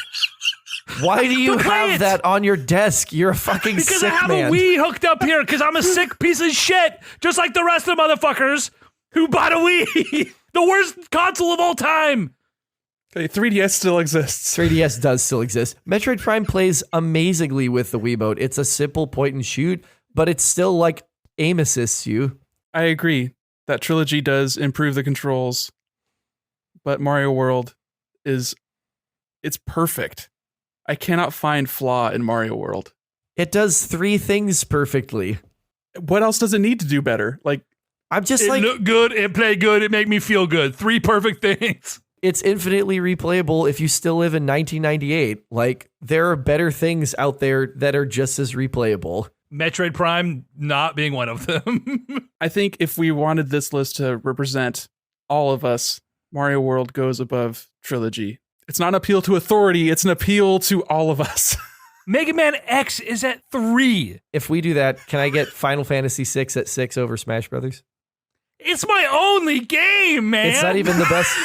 Why do you play have it. that on your desk? You're a fucking Because sick I have man. a Wii hooked up here because I'm a sick piece of shit, just like the rest of the motherfuckers who bought a Wii. The worst console of all time. Okay, 3DS still exists. 3DS does still exist. Metroid Prime plays amazingly with the Wiimote. It's a simple point and shoot, but it's still like aim assists you. I agree. That trilogy does improve the controls, but Mario World it's perfect. I cannot find flaw in Mario World. It does 3 things perfectly. What else does it need to do better? Like, I'm just It like, looked good, it played good, it made me feel good. 3 perfect things. it's infinitely replayable if you still live in 1998. Like, there are better things out there that are just as replayable. Metroid Prime not being one of them. I think if we wanted this list to represent all of us, Mario World goes above trilogy. It's not an appeal to authority, it's an appeal to all of us. Mega Man X is at 3. If we do that, can I get Final Fantasy VI at 6 over Smash Brothers? It's my only game, man. It's not even the best.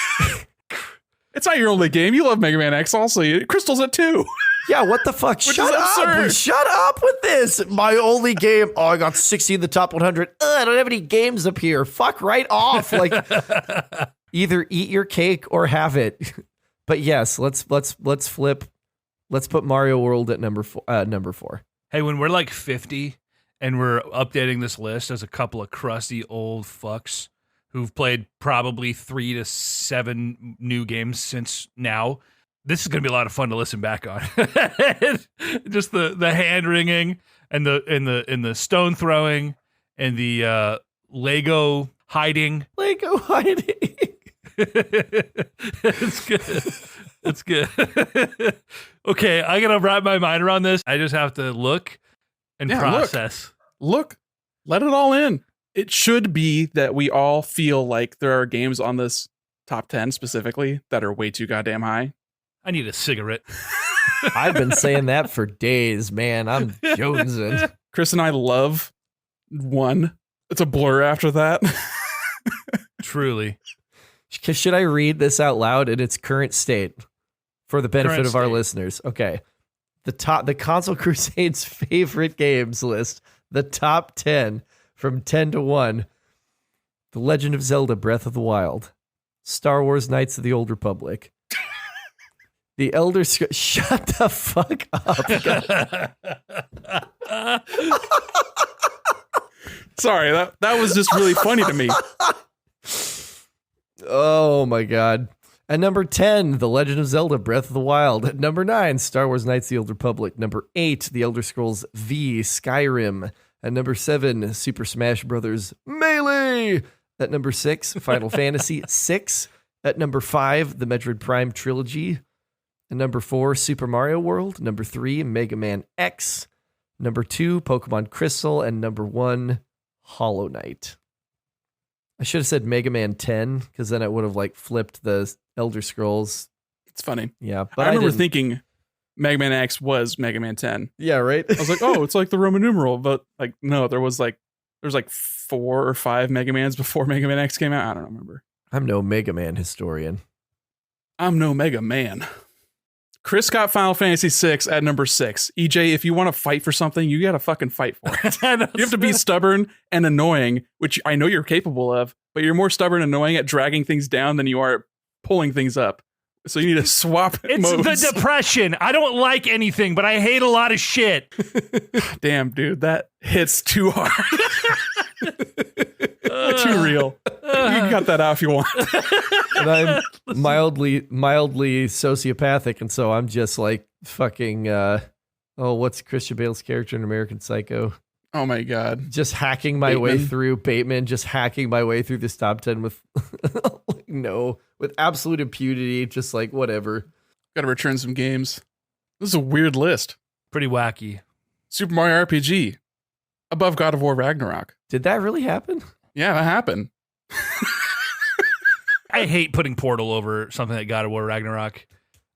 It's not your only game. You love Mega Man X also. Crystal's at 2. Yeah, what the fuck? Which Shut is up. absurd. Shut up with this. My only game. Oh, I got 60 in the top 100. I don't have any games up here. Fuck right off. Like, either eat your cake or have it. But yes, let's flip. Let's put Mario World at number 4. Hey, when we're like 50 and we're updating this list as a couple of crusty old fucks who've played probably 3 to 7 new games since now, this is going to be a lot of fun to listen back on. Just the hand wringing and the stone throwing and the Lego hiding. Lego hiding. It's good. It's good. Okay, I gotta wrap my mind around this. I just have to look and process. Look, let it all in. It should be that we all feel like there are games on this top 10 specifically that are way too goddamn high. I need a cigarette. I've been saying that for days, man. I'm jonesing. Chris and I love 1. It's a blur after that. Truly. Should I read this out loud in its current state for the benefit Current of our state. listeners? Okay. The Console Crusade's favorite games list, the top 10 from 10 to 1. The Legend of Zelda Breath of the Wild, Star Wars Knights of the Old Republic, The Elder Scrolls. Shut the fuck up. Sorry, that was just really funny to me. Oh my god. At number 10, The Legend of Zelda Breath of the Wild. At number 9, Star Wars Knights of the Old Republic. Number 8, The Elder Scrolls V Skyrim. At number 7, Super Smash Bros. Melee. At number 6, Final Fantasy 6. At number 5, the Metroid Prime trilogy. At number 4, Super Mario World. Number 3, Mega Man X. Number 2, Pokemon Crystal. And number 1, Hollow Knight. I should have said Mega Man 10 because then it would have like flipped the Elder Scrolls. It's funny. Yeah, but I remember didn't. thinking Mega Man X was Mega Man 10. Yeah, right. I was like, oh, it's like the Roman numeral, but like, no, there's like 4 or 5 Mega Mans before Mega Man X came out. I don't remember. I'm no Mega Man historian. I'm no Mega Man. Chris got Final Fantasy VI at number 6. EJ, if you want to fight for something, you got to fucking fight for it. You have to be stubborn and annoying, which I know you're capable of, but you're more stubborn and annoying at dragging things down than you are at pulling things up. So you need to swap It's modes. the depression. I don't like anything, but I hate a lot of shit. Damn, dude, that hits too hard. Too real. You can cut that out if you want. And I'm mildly sociopathic, and so I'm just like fucking. What's Christian Bale's character in American Psycho? Oh my god. Just hacking my way Bateman. through Bateman. Just hacking my way through this top 10 with with absolute impunity. Just like whatever. Gotta return some games. This is a weird list. Pretty wacky. Super Mario RPG. Above God of War Ragnarok. Did that really happen? Yeah, that happened. I hate putting Portal over something like God of War Ragnarok.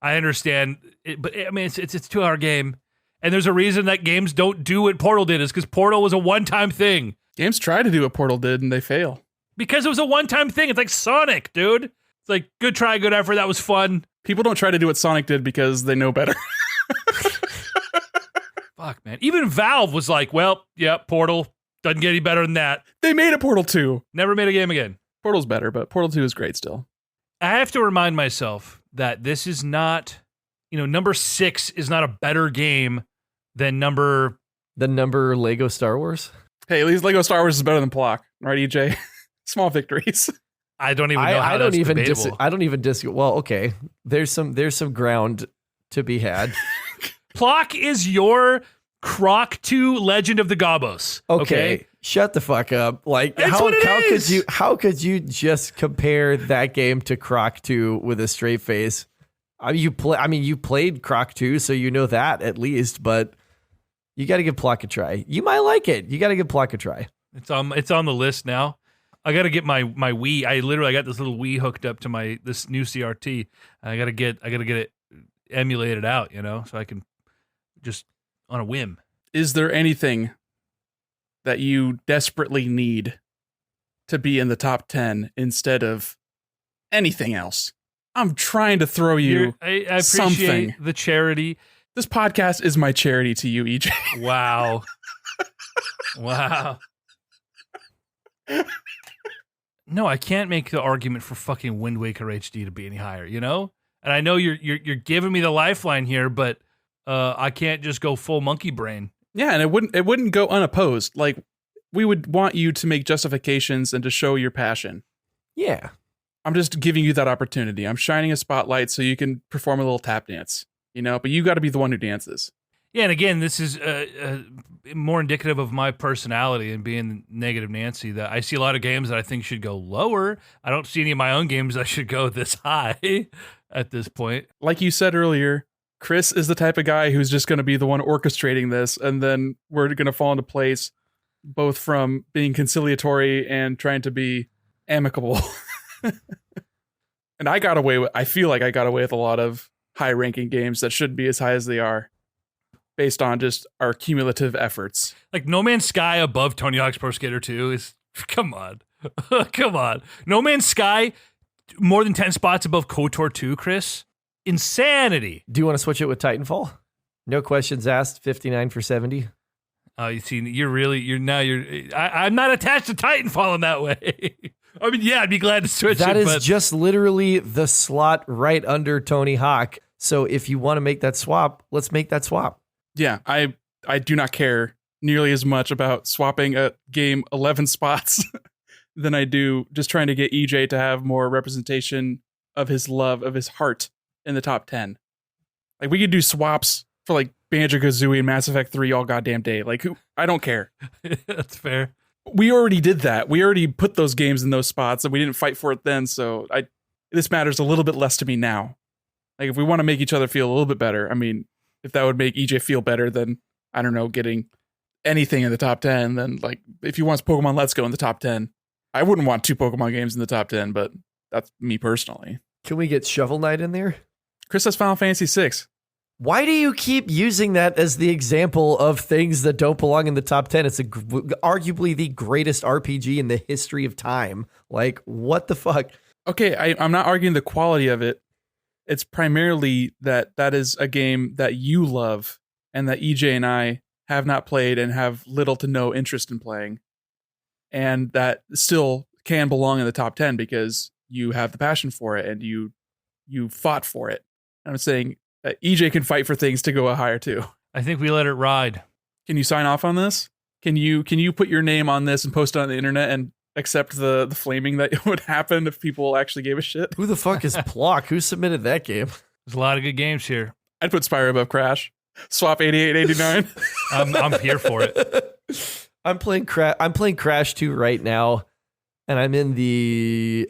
I understand, but I mean, it's a 2-hour game, and there's a reason that games don't do what Portal did. Is because Portal was a one-time thing. Games try to do what Portal did, and they fail. Because it was a one-time thing. It's like Sonic, dude. It's like, good try, good effort. That was fun. People don't try to do what Sonic did because they know better. Fuck, man. Even Valve was like, well, yeah, Portal doesn't get any better than that. They made a Portal 2. Never made a game again. Portal's better, but Portal 2 is great still. I have to remind myself that this is not, number 6 is not a better game than number Lego Star Wars. Hey, at least Lego Star Wars is better than Plock, right, EJ? Small victories. I don't even know how that's debatable. I don't even disagree. Well, okay, there's some ground to be had. Plock is your Croc 2 Legend of the Gobos. Okay? Shut the fuck up. Like, That's how what it is. How could you just compare that game to Croc 2 with a straight face? You played Croc 2, so you know that at least, but you got to give Plock a try. You might like it. You got to give Plock a try. It's on the list now. I got to get my Wii. I got this little Wii hooked up to this new CRT. I got to get it emulated out, so I can just on a whim. Is there anything that you desperately need to be in the top 10 instead of anything else? I'm trying to throw you I appreciate something. The charity. This podcast is my charity to you, EJ. Wow. Wow. No, I can't make the argument for fucking Wind Waker HD to be any higher, And I know you're giving me the lifeline here, but I can't just go full monkey brain. Yeah, and it wouldn't go unopposed. Like, we would want you to make justifications and to show your passion. Yeah. I'm just giving you that opportunity. I'm shining a spotlight so you can perform a little tap dance, but you got to be the one who dances. Yeah, and again, this is more indicative of my personality and being negative Nancy, that I see a lot of games that I think should go lower. I don't see any of my own games that should go this high at this point. Like you said earlier, Chris is the type of guy who's just going to be the one orchestrating this, and then we're going to fall into place, both from being conciliatory and trying to be amicable. And I feel like I got away with a lot of high-ranking games that shouldn't be as high as they are, based on just our cumulative efforts. Like No Man's Sky above Tony Hawk's Pro Skater 2 is, come on. Come on. No Man's Sky more than 10 spots above KOTOR 2, Chris. Insanity. Do you want to switch it with Titanfall? No questions asked, 59 for 70. You see, I'm not attached to Titanfall in that way. I mean, yeah, I'd be glad to switch That it. is but just literally the slot right under Tony Hawk. So if you want to make that swap, let's make that swap. Yeah, I do not care nearly as much about swapping a game 11 spots than I do just trying to get EJ to have more representation of his love, of his heart in the top 10. Like, we could do swaps for like Banjo-Kazooie and Mass Effect 3 all goddamn day. Like, I don't care. That's fair. We already did that. We already put those games in those spots and we didn't fight for it then. So this matters a little bit less to me now. Like, if we want to make each other feel a little bit better, I mean, if that would make EJ feel better than, I don't know, getting anything in the top 10, then like, if he wants Pokemon Let's Go in the top 10, I wouldn't want 2 Pokemon games in the top 10, but that's me personally. Can we get Shovel Knight in there? Chris has Final Fantasy VI. Why do you keep using that as the example of things that don't belong in the top 10? It's arguably the greatest RPG in the history of time. Like, what the fuck? Okay, I'm not arguing the quality of it. It's primarily that is a game that you love and that EJ and I have not played and have little to no interest in playing. And that still can belong in the top 10 because you have the passion for it and you fought for it. I'm saying EJ can fight for things to go higher too. I think we let it ride. Can you sign off on this? Can you put your name on this and post it on the internet and accept the flaming that would happen if people actually gave a shit? Who the fuck is Plock? Who submitted that game? There's a lot of good games here. I'd put Spyro above Crash. Swap 8889. I'm here for it. I'm playing Crash 2 right now, and I'm in the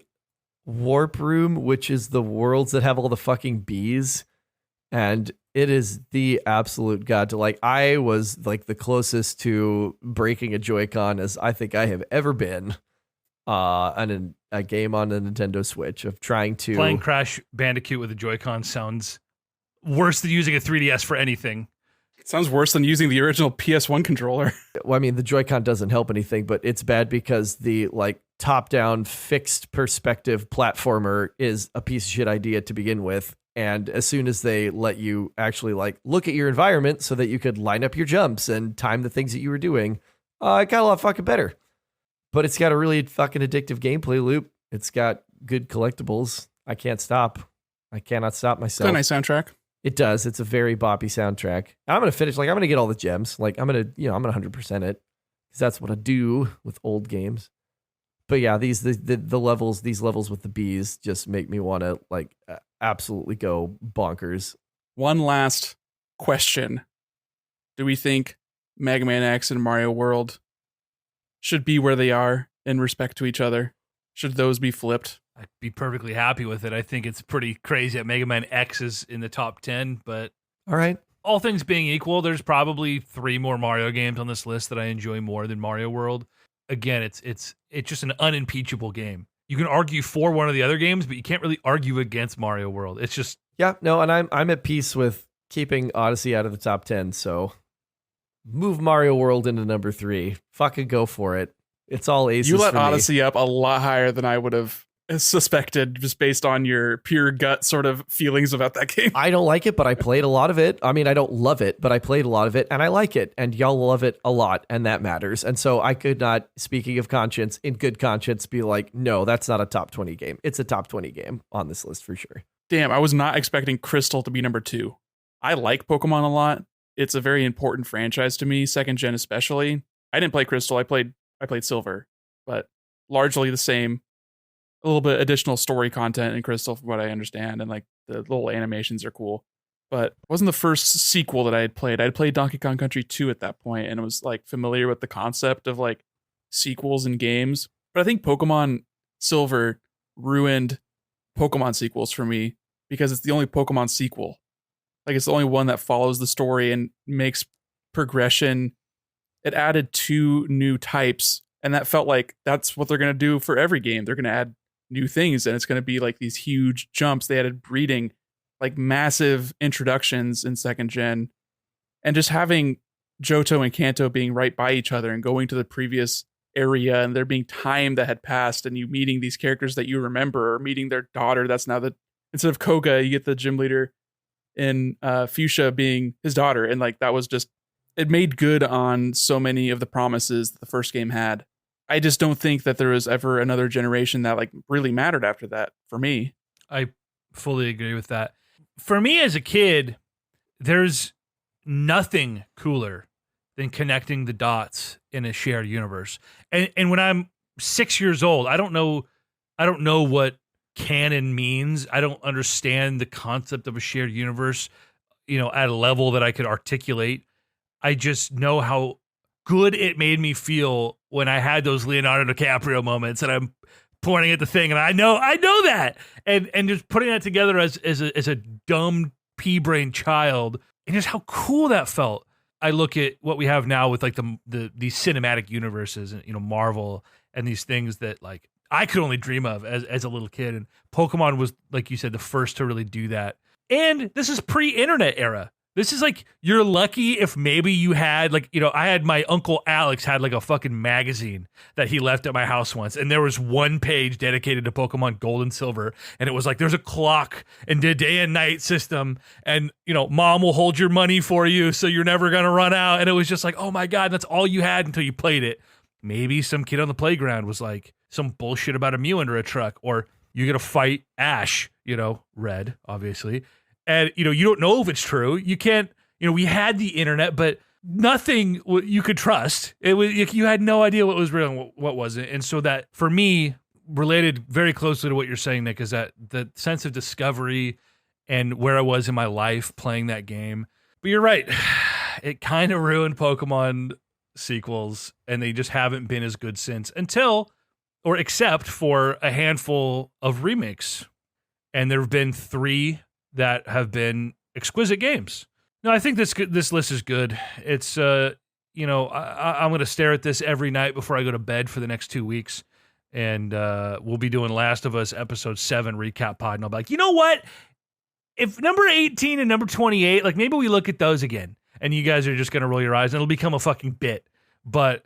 Warp Room, which is the worlds that have all the fucking bees. And it is the absolute god to like. I was like the closest to breaking a Joy-Con as I think I have ever been on a game on the Nintendo Switch of trying to Playing Crash Bandicoot with a Joy-Con sounds worse than using a 3DS for anything. It sounds worse than using the original PS1 controller. Well, I mean, the Joy-Con doesn't help anything, but it's bad because the like top-down fixed perspective platformer is a piece of shit idea to begin with. And as soon as they let you actually like look at your environment so that you could line up your jumps and time the things that you were doing, it got a lot fucking better. But it's got a really fucking addictive gameplay loop. It's got good collectibles. I can't stop. I cannot stop It's myself. got a nice soundtrack. It does. It's a very boppy soundtrack. And I'm going to finish, like, I'm going to get all the gems. Like, I'm going to 100% it. Because that's what I do with old games. But yeah, these levels with the bees just make me want to, like, absolutely go bonkers. One last question. Do we think Mega Man X and Mario World should be where they are in respect to each other? Should those be flipped? I'd be perfectly happy with it. I think it's pretty crazy that Mega Man X is in the top 10, but All right. all things being equal, there's probably 3 more Mario games on this list that I enjoy more than Mario World. Again, it's just an unimpeachable game. You can argue for one of the other games, but you can't really argue against Mario World. It's just Yeah, no, and I'm at peace with keeping Odyssey out of the top 10, so move Mario World into number 3. Fucking go for it. It's all aces You let for me. Odyssey up a lot higher than I would have suspected just based on your pure gut sort of feelings about that game. I don't like it, but I played a lot of it. I mean, I don't love it, but I played a lot of it, and I like it, and y'all love it a lot, and that matters. And so I could not, speaking of conscience, in good conscience, be like, no, that's not a top 20 game. It's a top 20 game on this list for sure. Damn, I was not expecting Crystal to be number 2. I like Pokemon a lot. It's a very important franchise to me, second gen especially. I didn't play Crystal. I played Silver, but largely the same. A little bit additional story content in Crystal from what I understand, and like the little animations are cool. But it wasn't the first sequel that I had played. I had played Donkey Kong Country 2 at that point, and I was like familiar with the concept of like sequels in games. But I think Pokemon Silver ruined Pokemon sequels for me because it's the only Pokemon sequel. Like it's the only one that follows the story and makes progression. It added 2 new types, and that felt like that's what they're going to do for every game. They're going to add new things, and it's going to be like these huge jumps. They added breeding, like massive introductions in second gen, and just having Johto and Kanto being right by each other and going to the previous area, and there being time that had passed, and you meeting these characters that you remember, or meeting their daughter. That's now instead of Koga, you get the gym leader in Fuchsia being his daughter, and like that was just, it made good on so many of the promises that the first game had. I just don't think that there was ever another generation that like really mattered after that for me. I fully agree with that. For me as a kid, there's nothing cooler than connecting the dots in a shared universe. And when I'm 6 years old, I don't know what canon means. I don't understand the concept of a shared universe, at a level that I could articulate. I just know how good it made me feel when I had those Leonardo DiCaprio moments, and I'm pointing at the thing, and I know that, and just putting that together as a dumb pea-brain child, and just how cool that felt. I look at what we have now with like these cinematic universes, and Marvel, and these things that like I could only dream of as a little kid, and Pokemon was, like you said, the first to really do that. And this is pre-internet era. This is like, you're lucky if maybe you had like, I had my Uncle Alex had like a fucking magazine that he left at my house once. And there was one page dedicated to Pokemon Gold and Silver. And it was like, there's a clock and the day and night system. And, mom will hold your money for you, so you're never going to run out. And it was just like, oh my God, that's all you had until you played it. Maybe some kid on the playground was like some bullshit about a Mew under a truck, or you're going to fight Ash, Red, obviously. And, you don't know if it's true. You can't, we had the internet, but nothing you could trust. It was, you had no idea what was real and what wasn't. And so that, for me, related very closely to what you're saying, Nick, is that the sense of discovery and where I was in my life playing that game. But you're right. It kind of ruined Pokemon sequels, and they just haven't been as good since, except for a handful of remakes. And there have been 3 that have been exquisite games. No, I think this list is good. It's I'm going to stare at this every night before I go to bed for the next 2 weeks. And we'll be doing Last of Us episode 7 recap pod. And I'll be like, you know what? If number 18 and number 28, like maybe we look at those again. And you guys are just going to roll your eyes and it'll become a fucking bit. But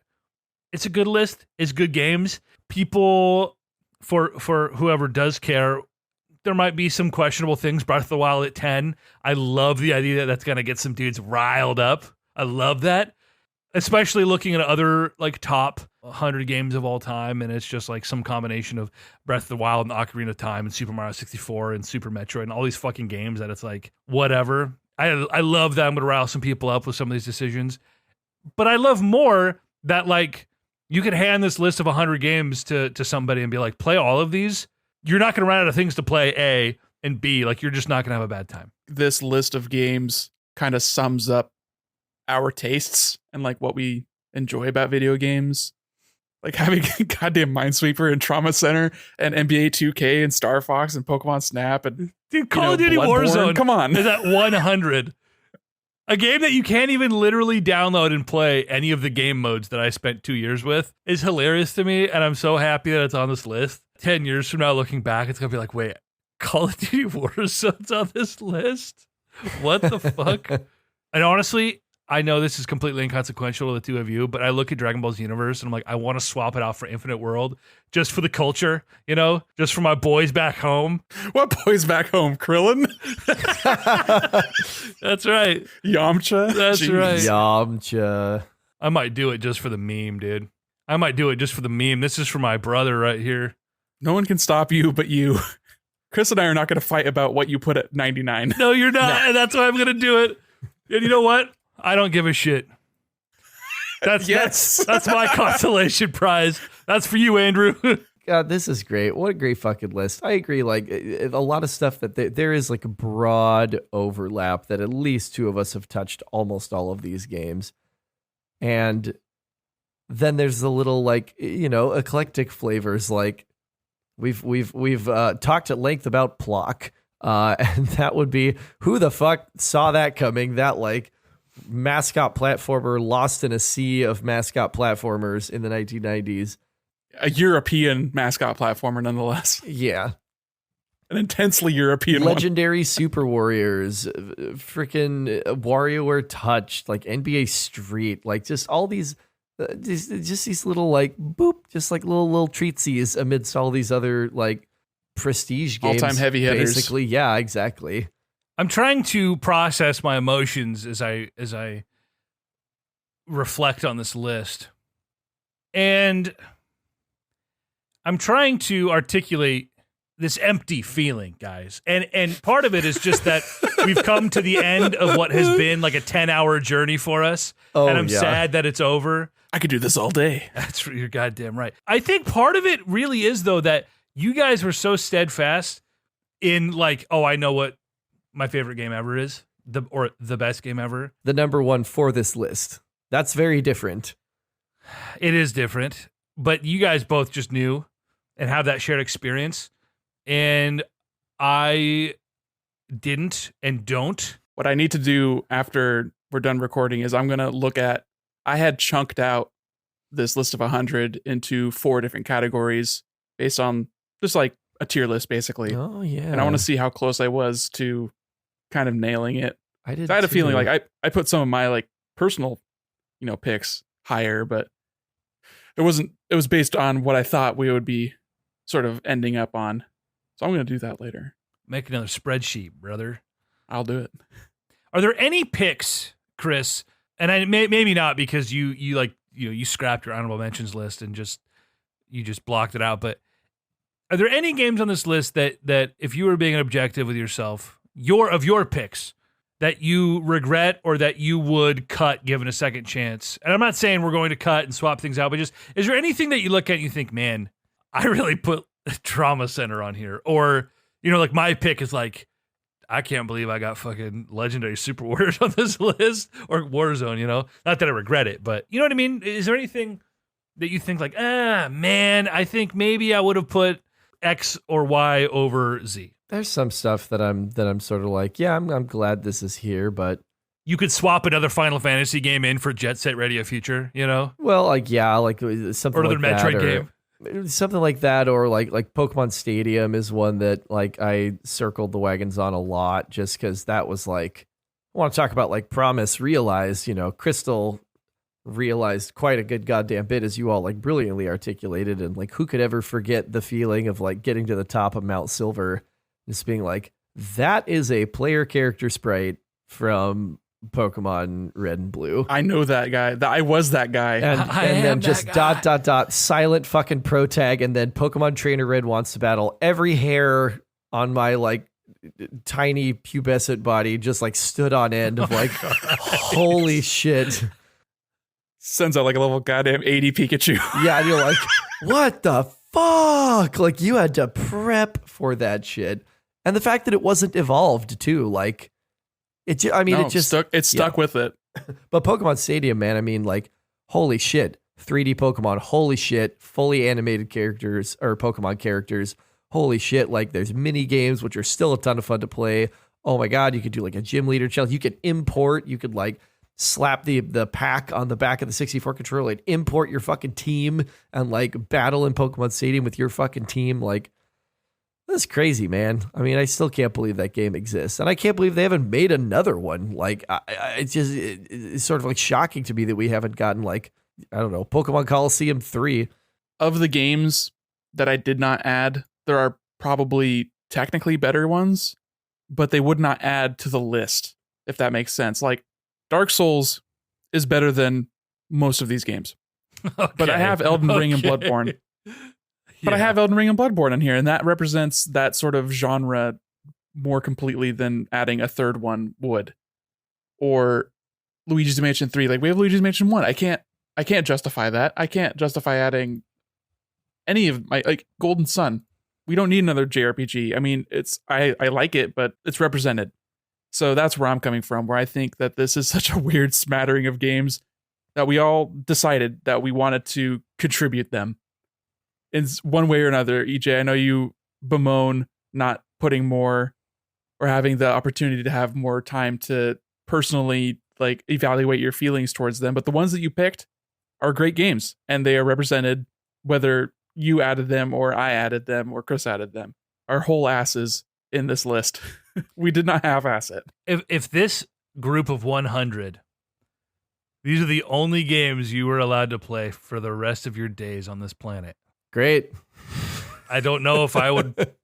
it's a good list. It's good games. People, for whoever does care, there might be some questionable things. Breath of the Wild at 10. I love the idea that that's going to get some dudes riled up. I love that. Especially looking at other like top 100 games of all time, and it's just like some combination of Breath of the Wild and Ocarina of Time and Super Mario 64 and Super Metroid and all these fucking games that it's like, whatever. I love that I'm going to rile some people up with some of these decisions. But I love more that like you could hand this list of 100 games to somebody and be like, play all of these. You're not going to run out of things to play, A, and B, like you're just not going to have a bad time. This list of games kind of sums up our tastes and like what we enjoy about video games. Like having goddamn Minesweeper and Trauma Center and NBA 2K and Star Fox and Pokemon Snap and Dude, Call of Duty Warzone, come on, is at 100. A game that you can't even literally download and play any of the game modes that I spent 2 years with is hilarious to me, and I'm so happy that it's on this list. 10 years from now, looking back, it's gonna be like, wait, Call of Duty Warzone's on this list? What the fuck? And honestly, I know this is completely inconsequential to the two of you, but I look at Dragon Ball's universe and I'm like, I want to swap it out for Infinite World just for the culture, you know, just for my boys back home. What boys back home? Krillin? That's right. Yamcha? That's Jeez. right. Yamcha. I might do it just for the meme, dude. I might do it just for the meme. This is for my brother right here. No one can stop you but you. Chris and I are not going to fight about what you put at 99. No, you're not. And that's why I'm going to do it. And you know what? I don't give a shit. That's my consolation prize. That's for you, Andrew. God, this is great. What a great fucking list. I agree. Like a lot of stuff that there is like a broad overlap that at least two of us have touched almost all of these games. And then there's the little like, you know, eclectic flavors. Like we've talked at length about Plock. And that would be, who the fuck saw that coming? That like mascot platformer lost in a sea of mascot platformers in the 1990s. A European mascot platformer, nonetheless. Yeah. An intensely European Legendary Super Warriors, freaking WarioWare Touch, like NBA Street, like just all these, just these little like boop, just like little treatsies amidst all these other like prestige games. All-time heavy hitters. Basically, yeah, exactly. I'm trying to process my emotions as I reflect on this list. And I'm trying to articulate this empty feeling, guys. And part of it is just that we've come to the end of what has been like a 10-hour journey for us. Oh, and I'm yeah. sad that it's over. I could do this all day. That's you're goddamn right. I think part of it really is, though, that you guys were so steadfast in like, oh, I know what my favorite game ever is, the best game ever. The number one for this list. That's very different. It is different, but you guys both just knew and have that shared experience. And I didn't and don't. What I need to do after we're done recording is I'm going to look at, I had chunked out this list of 100 into 4 different categories based on just like a tier list, basically. Oh, yeah. And I want to see how close I was to kind of nailing it. I did. I had a feeling too. like I put some of my like personal, you know, picks higher, but it was based on what I thought we would be sort of ending up on. So I'm going to do that later. Make another spreadsheet, brother. I'll do it. Are there any picks, Chris? And I maybe not, because you scrapped your honorable mentions list and you just blocked it out. But are there any games on this list that if you were being objective with yourself, your picks, that you regret or that you would cut given a second chance? And I'm not saying we're going to cut and swap things out, but just, is there anything that you look at and you think, man, I really put Trauma Center on here? Or, you know, like my pick is like, I can't believe I got fucking Legendary Super Warriors on this list, or Warzone, you know? Not that I regret it, but you know what I mean? Is there anything that you think like, man, I think maybe I would have put X or Y over Z? There's some stuff that I'm sort of like, yeah, I'm glad this is here, but You could swap another Final Fantasy game in for Jet Set Radio Future, you know? well, like yeah, like something Or another like Metroid that, game. something like that, or like Pokemon Stadium is one that like I circled the wagons on a lot, just because that was like, I want to talk about like promise realized. Crystal realized quite a good goddamn bit, as you all like brilliantly articulated, and like who could ever forget the feeling of like getting to the top of Mount Silver, just being like, that is a player character sprite from Pokemon Red and Blue. I know that guy. I was that guy. And then just ... silent fucking pro tag, and then Pokemon Trainer Red wants to battle. Every hair on my like tiny pubescent body just like stood on end of like, holy shit. Sends out like a level goddamn 80 Pikachu. Yeah, and you're like, what the fuck? Like, you had to prep for that shit. And the fact that it wasn't evolved too, like, it just stuck with it. But Pokemon Stadium, man, I mean, like, holy shit, 3D Pokemon, holy shit, fully animated characters or Pokemon characters, holy shit, like, there's mini games which are still a ton of fun to play. Oh my god, you could do like a gym leader challenge. You could import, you could like slap the pack on the back of the 64 controller and import your fucking team and like battle in Pokemon Stadium with your fucking team. Like, that's crazy, man. I mean, I still can't believe that game exists, and I can't believe they haven't made another one. Like, it's sort of like shocking to me that we haven't gotten like, I don't know, Pokemon Coliseum 3. Of the games that I did not add, there are probably technically better ones, but they would not add to the list, if that makes sense. Like, Dark Souls is better than most of these games. Okay. But I have Elden Ring and Bloodborne. But I have Elden Ring and Bloodborne in here, and that represents that sort of genre more completely than adding a third one would. Or Luigi's Mansion 3. Like, we have Luigi's Mansion 1. I can't justify that. I can't justify adding any of my, like, Golden Sun. We don't need another JRPG. I mean, I like it, but it's represented. So that's where I'm coming from, where I think that this is such a weird smattering of games that we all decided that we wanted to contribute them in one way or another. EJ, I know you bemoan not putting more or having the opportunity to have more time to personally like evaluate your feelings towards them, but the ones that you picked are great games, and they are represented whether you added them or I added them or Chris added them. Our whole asses in this list. We did not have asset. If this group of 100, these are the only games you were allowed to play for the rest of your days on this planet. Great. I don't know if I would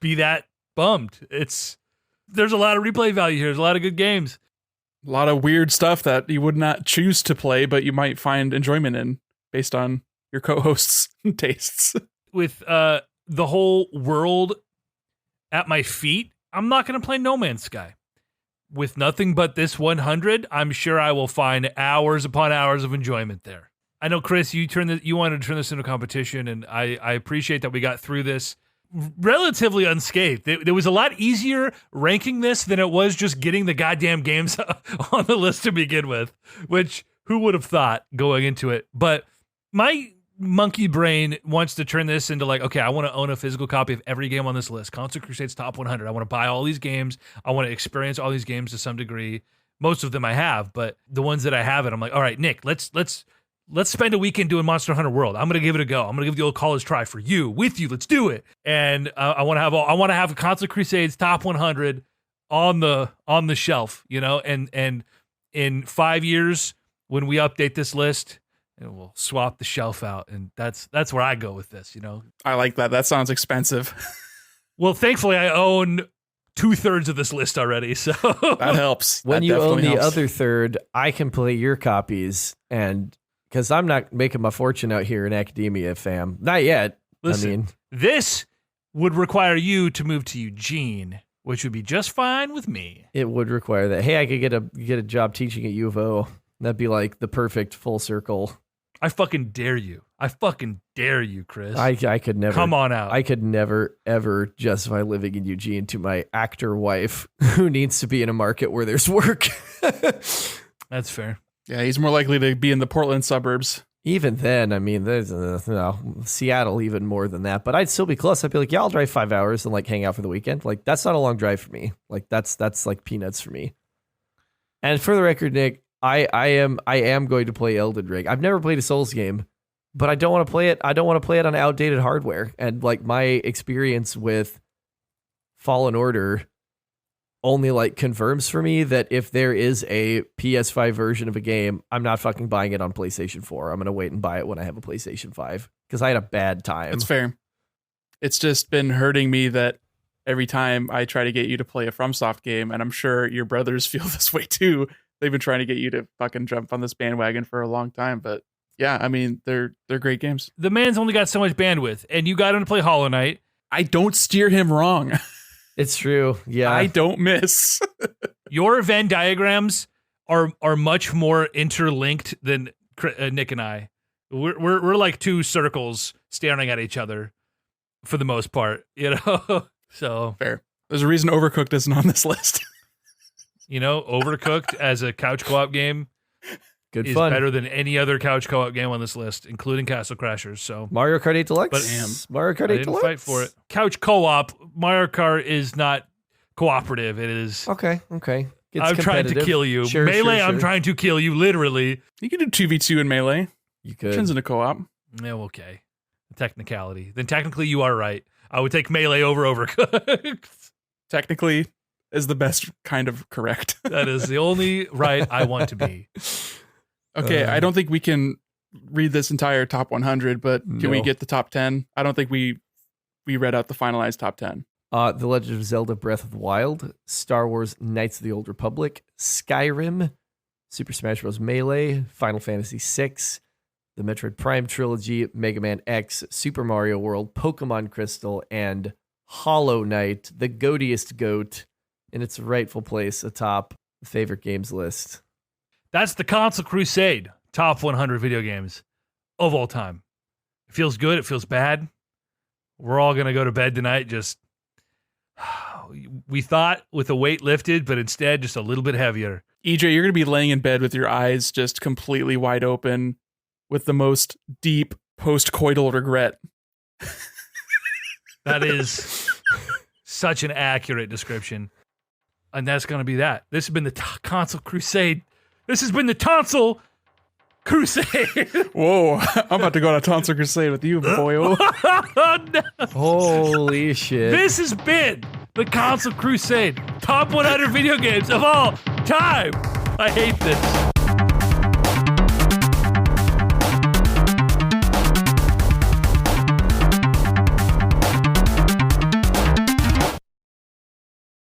be that bummed. There's a lot of replay value here. There's a lot of good games. A lot of weird stuff that you would not choose to play, but you might find enjoyment in based on your co-hosts' tastes. With the whole world at my feet, I'm not going to play No Man's Sky. With nothing but this 100, I'm sure I will find hours upon hours of enjoyment there. I know, Chris, you wanted to turn this into a competition, and I appreciate that we got through this relatively unscathed. It was a lot easier ranking this than it was just getting the goddamn games on the list to begin with, which who would have thought going into it? But my monkey brain wants to turn this into like, okay, I want to own a physical copy of every game on this list. Console Crusade's top 100. I want to buy all these games. I want to experience all these games to some degree. Most of them I have, but the ones that I haven't, I'm like, all right, Nick, let's spend a weekend doing Monster Hunter World. I'm gonna give it a go. I'm gonna give the old college try for you, with you. Let's do it. And I want to have Console Crusade's top 100 on the shelf, and in 5 years when we update this list, and we'll swap the shelf out, and that's where I go with this, I like that. That sounds expensive. Well, thankfully, I own 2/3 of this list already, so that helps. When that you own the helps. other third, I can play your copies, and because I'm not making my fortune out here in academia, fam. Not yet. Listen, this would require you to move to Eugene, which would be just fine with me. It would require that. Hey, I could get a job teaching at U of O. That'd be like the perfect full circle. I fucking dare you. Chris. I could never. Come on out. I could never, ever justify living in Eugene to my actor wife who needs to be in a market where there's work. That's fair. Yeah, he's more likely to be in the Portland suburbs. Even then, I mean, there's Seattle even more than that. But I'd still be close. I'd be like, yeah, I'll drive 5 hours and like hang out for the weekend. Like, that's not a long drive for me. Like, that's like peanuts for me. And for the record, Nick, I am going to play Elden Ring. I've never played a Souls game, but I don't want to play it. I don't want to play it on outdated hardware. And like my experience with Fallen Order only like confirms for me that if there is a PS5 version of a game, I'm not fucking buying it on PlayStation 4. I'm going to wait and buy it when I have a PlayStation 5 because I had a bad time. It's fair. It's just been hurting me that every time I try to get you to play a FromSoft game, and I'm sure your brothers feel this way too. They've been trying to get you to fucking jump on this bandwagon for a long time, but yeah, I mean, they're great games. The man's only got so much bandwidth, and you got him to play Hollow Knight. I don't steer him wrong. It's true. Yeah. I don't miss. Your Venn diagrams are much more interlinked than Nick and I. We're like two circles staring at each other for the most part, you know? So fair. There's a reason Overcooked isn't on this list. You know, Overcooked as a couch co-op game Good is fun. better than any other couch co-op game on this list, including Castle Crashers. So Mario Kart 8 Deluxe. But Mario Kart 8 I didn't Deluxe. fight for it. Couch co-op, Mario Kart is not cooperative. It is. Okay. It's I'm trying to competitive. kill you. Sure, Melee, sure. I'm trying to kill you, literally. You can do 2v2 in Melee. You could. Turns into co-op. Yeah, okay. Technicality. Then technically you are right. I would take Melee over Overcooked. Technically is the best kind of correct. That is the only right I want to be. Okay, I don't think we can read this entire top 100, but can we No. get the top 10? I don't think we read out the finalized top 10. The Legend of Zelda Breath of the Wild, Star Wars Knights of the Old Republic, Skyrim, Super Smash Bros. Melee, Final Fantasy VI, the Metroid Prime trilogy, Mega Man X, Super Mario World, Pokemon Crystal, and Hollow Knight, the goatiest goat, in its rightful place atop the favorite games list. That's the Console Crusade top 100 video games of all time. It feels good. It feels bad. We're all going to go to bed tonight. Just, we thought with a weight lifted, but instead just a little bit heavier. EJ, you're going to be laying in bed with your eyes just completely wide open with the most deep post-coital regret. That is such an accurate description. And that's going to be that. This has been the Console Crusade. This has been the Tonsil Crusade. Whoa, I'm about to go on a Tonsil Crusade with you, boyo. Oh, no. Holy shit. This has been the Console Crusade. Top 100 video games of all time. I hate this.